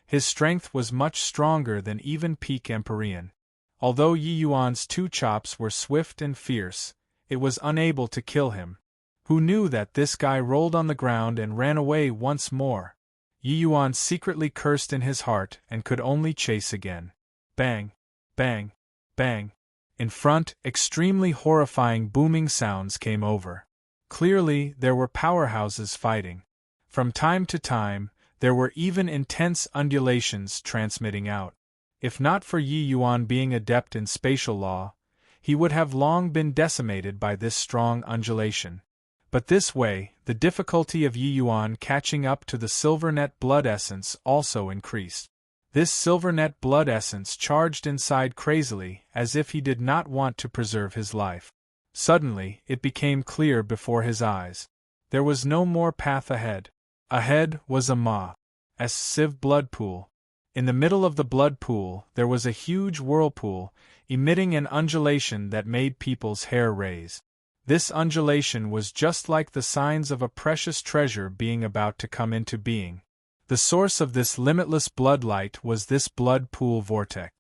[SPEAKER 1] His strength was much stronger than even peak Empyrean. Although Yi Yuan's two chops were swift and fierce, it was unable to kill him. Who knew that this guy rolled on the ground and ran away once more? Yi Yuan secretly cursed in his heart and could only chase again. Bang! Bang! Bang! In front, extremely horrifying booming sounds came over. Clearly, there were powerhouses fighting. From time to time, there were even intense undulations transmitting out. If not for Yi Yuan being adept in spatial law, he would have long been decimated by this strong undulation. But this way, the difficulty of Yi Yuan catching up to the Silvernet blood essence also increased. This Silvernet blood essence charged inside crazily, as if he did not want to preserve his life. Suddenly, it became clear before his eyes. There was no more path ahead. Ahead was a massive blood pool. In the middle of the blood pool, there was a huge whirlpool, emitting an undulation that made people's hair raise. This undulation was just like the signs of a precious treasure being about to come into being. The source of this limitless blood light was this blood pool vortex.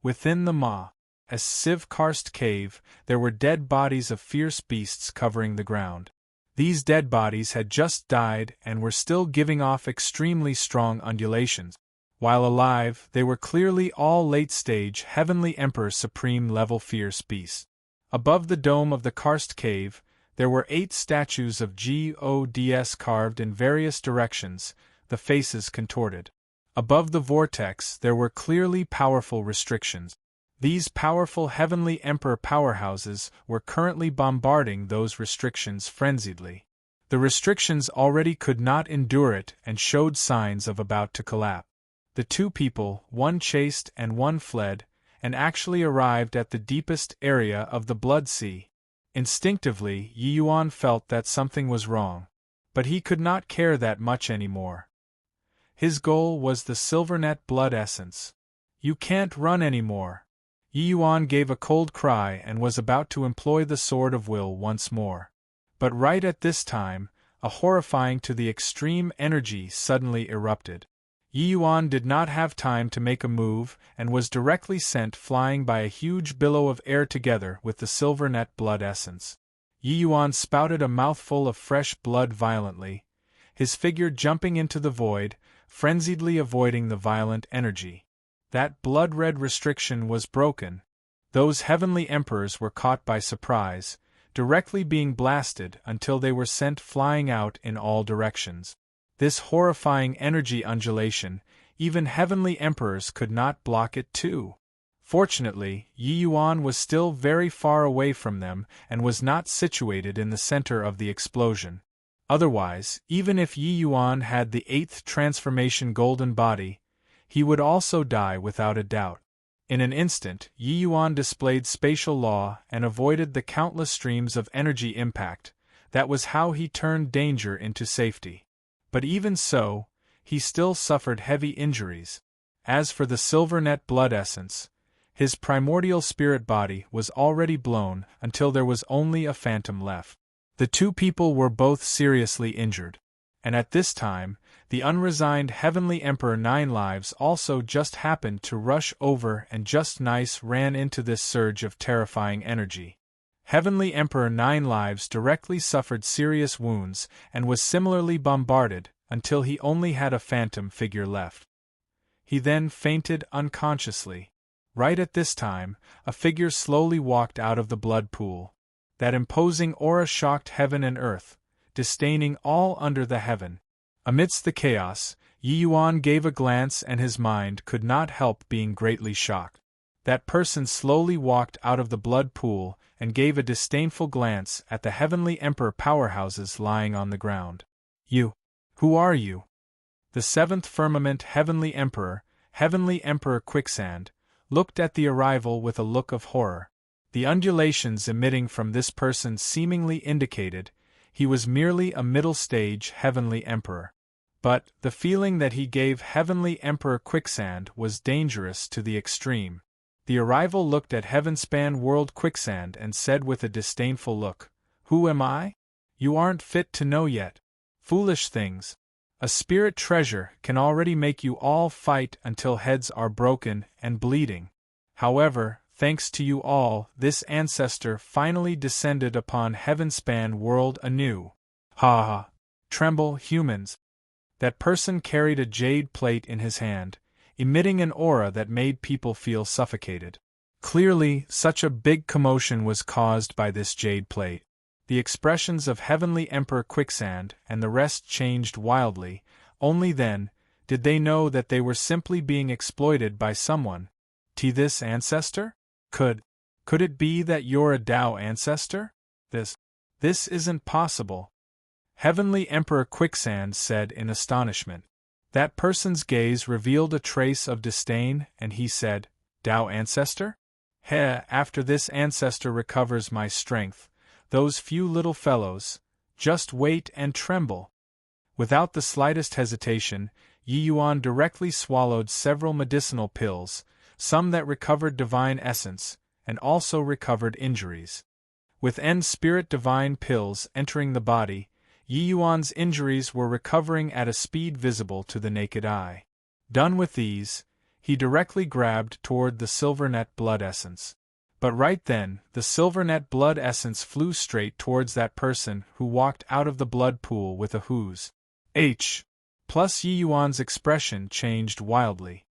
[SPEAKER 1] Within the massive karst cave, there were dead bodies of fierce beasts covering the ground. These dead bodies had just died and were still giving off extremely strong undulations. While alive, they were clearly all late-stage Heavenly Emperor Supreme level fierce beasts. Above the dome of the karst cave, there were 8 statues of gods carved in various directions, the faces contorted. Above the vortex there were clearly powerful restrictions. These powerful Heavenly Emperor powerhouses were currently bombarding those restrictions frenziedly. The restrictions already could not endure it and showed signs of about to collapse. The two people, one chased and one fled, and actually arrived at the deepest area of the Blood Sea. Instinctively, Yi Yuan felt that something was wrong. But he could not care that much anymore. His goal was the Silvernet blood essence. You can't run anymore. Yi Yuan gave a cold cry and was about to employ the Sword of Will once more. But right at this time, a horrifying to the extreme energy suddenly erupted. Yi Yuan did not have time to make a move and was directly sent flying by a huge billow of air together with the Silvernet blood essence. Yi Yuan spouted a mouthful of fresh blood violently, his figure jumping into the void, frenziedly avoiding the violent energy. That blood-red restriction was broken. Those heavenly emperors were caught by surprise, directly being blasted until they were sent flying out in all directions. This horrifying energy undulation, even heavenly emperors could not block it too. Fortunately, Yi Yuan was still very far away from them and was not situated in the center of the explosion. Otherwise, even if Yi Yuan had the 8th transformation golden body, he would also die without a doubt. In an instant, Yi Yuan displayed spatial law and avoided the countless streams of energy impact. That was how he turned danger into safety. But even so, he still suffered heavy injuries. As for the Silvernet blood essence, his primordial spirit body was already blown until there was only a phantom left. The two people were both seriously injured. And at this time, the unresigned Heavenly Emperor Nine Lives also just happened to rush over and just nice ran into this surge of terrifying energy. Heavenly Emperor Nine Lives directly suffered serious wounds and was similarly bombarded until he only had a phantom figure left. He then fainted unconsciously. Right at this time, a figure slowly walked out of the blood pool. That imposing aura shocked heaven and earth, disdaining all under the heaven. Amidst the chaos, Yi Yuan gave a glance and his mind could not help being greatly shocked. That person slowly walked out of the blood pool and gave a disdainful glance at the Heavenly Emperor powerhouses lying on the ground. You. Who are you? The 7th Firmament Heavenly Emperor Quicksand, looked at the arrival with a look of horror. The undulations emitting from this person seemingly indicated he was merely a middle-stage Heavenly Emperor. But the feeling that he gave Heavenly Emperor Quicksand was dangerous to the extreme. The arrival looked at Heavenspan World Quicksand and said with a disdainful look, "Who am I? You aren't fit to know yet. Foolish things. A spirit treasure can already make you all fight until heads are broken and bleeding. However, thanks to you all, this ancestor finally descended upon Heavenspan World anew. Ha ha. Tremble, humans." That person carried a jade plate in his hand, emitting an aura that made people feel suffocated. Clearly, such a big commotion was caused by this jade plate. The expressions of Heavenly Emperor Quicksand and the rest changed wildly. Only then did they know that they were simply being exploited by someone. This ancestor? Could it be that you're a Tao ancestor? This isn't possible. Heavenly Emperor Quicksand said in astonishment. That person's gaze revealed a trace of disdain, and he said, "Tao ancestor? After this ancestor recovers my strength, those few little fellows, just wait and tremble." Without the slightest hesitation, Yi Yuan directly swallowed several medicinal pills, some that recovered divine essence, and also recovered injuries. With end spirit divine pills entering the body, Yi Yuan's injuries were recovering at a speed visible to the naked eye. Done with these, he directly grabbed toward the Silvernet blood essence. But right then, the Silvernet blood essence flew straight towards that person who walked out of the blood pool with a whoosh. Plus Yi Yuan's expression changed wildly.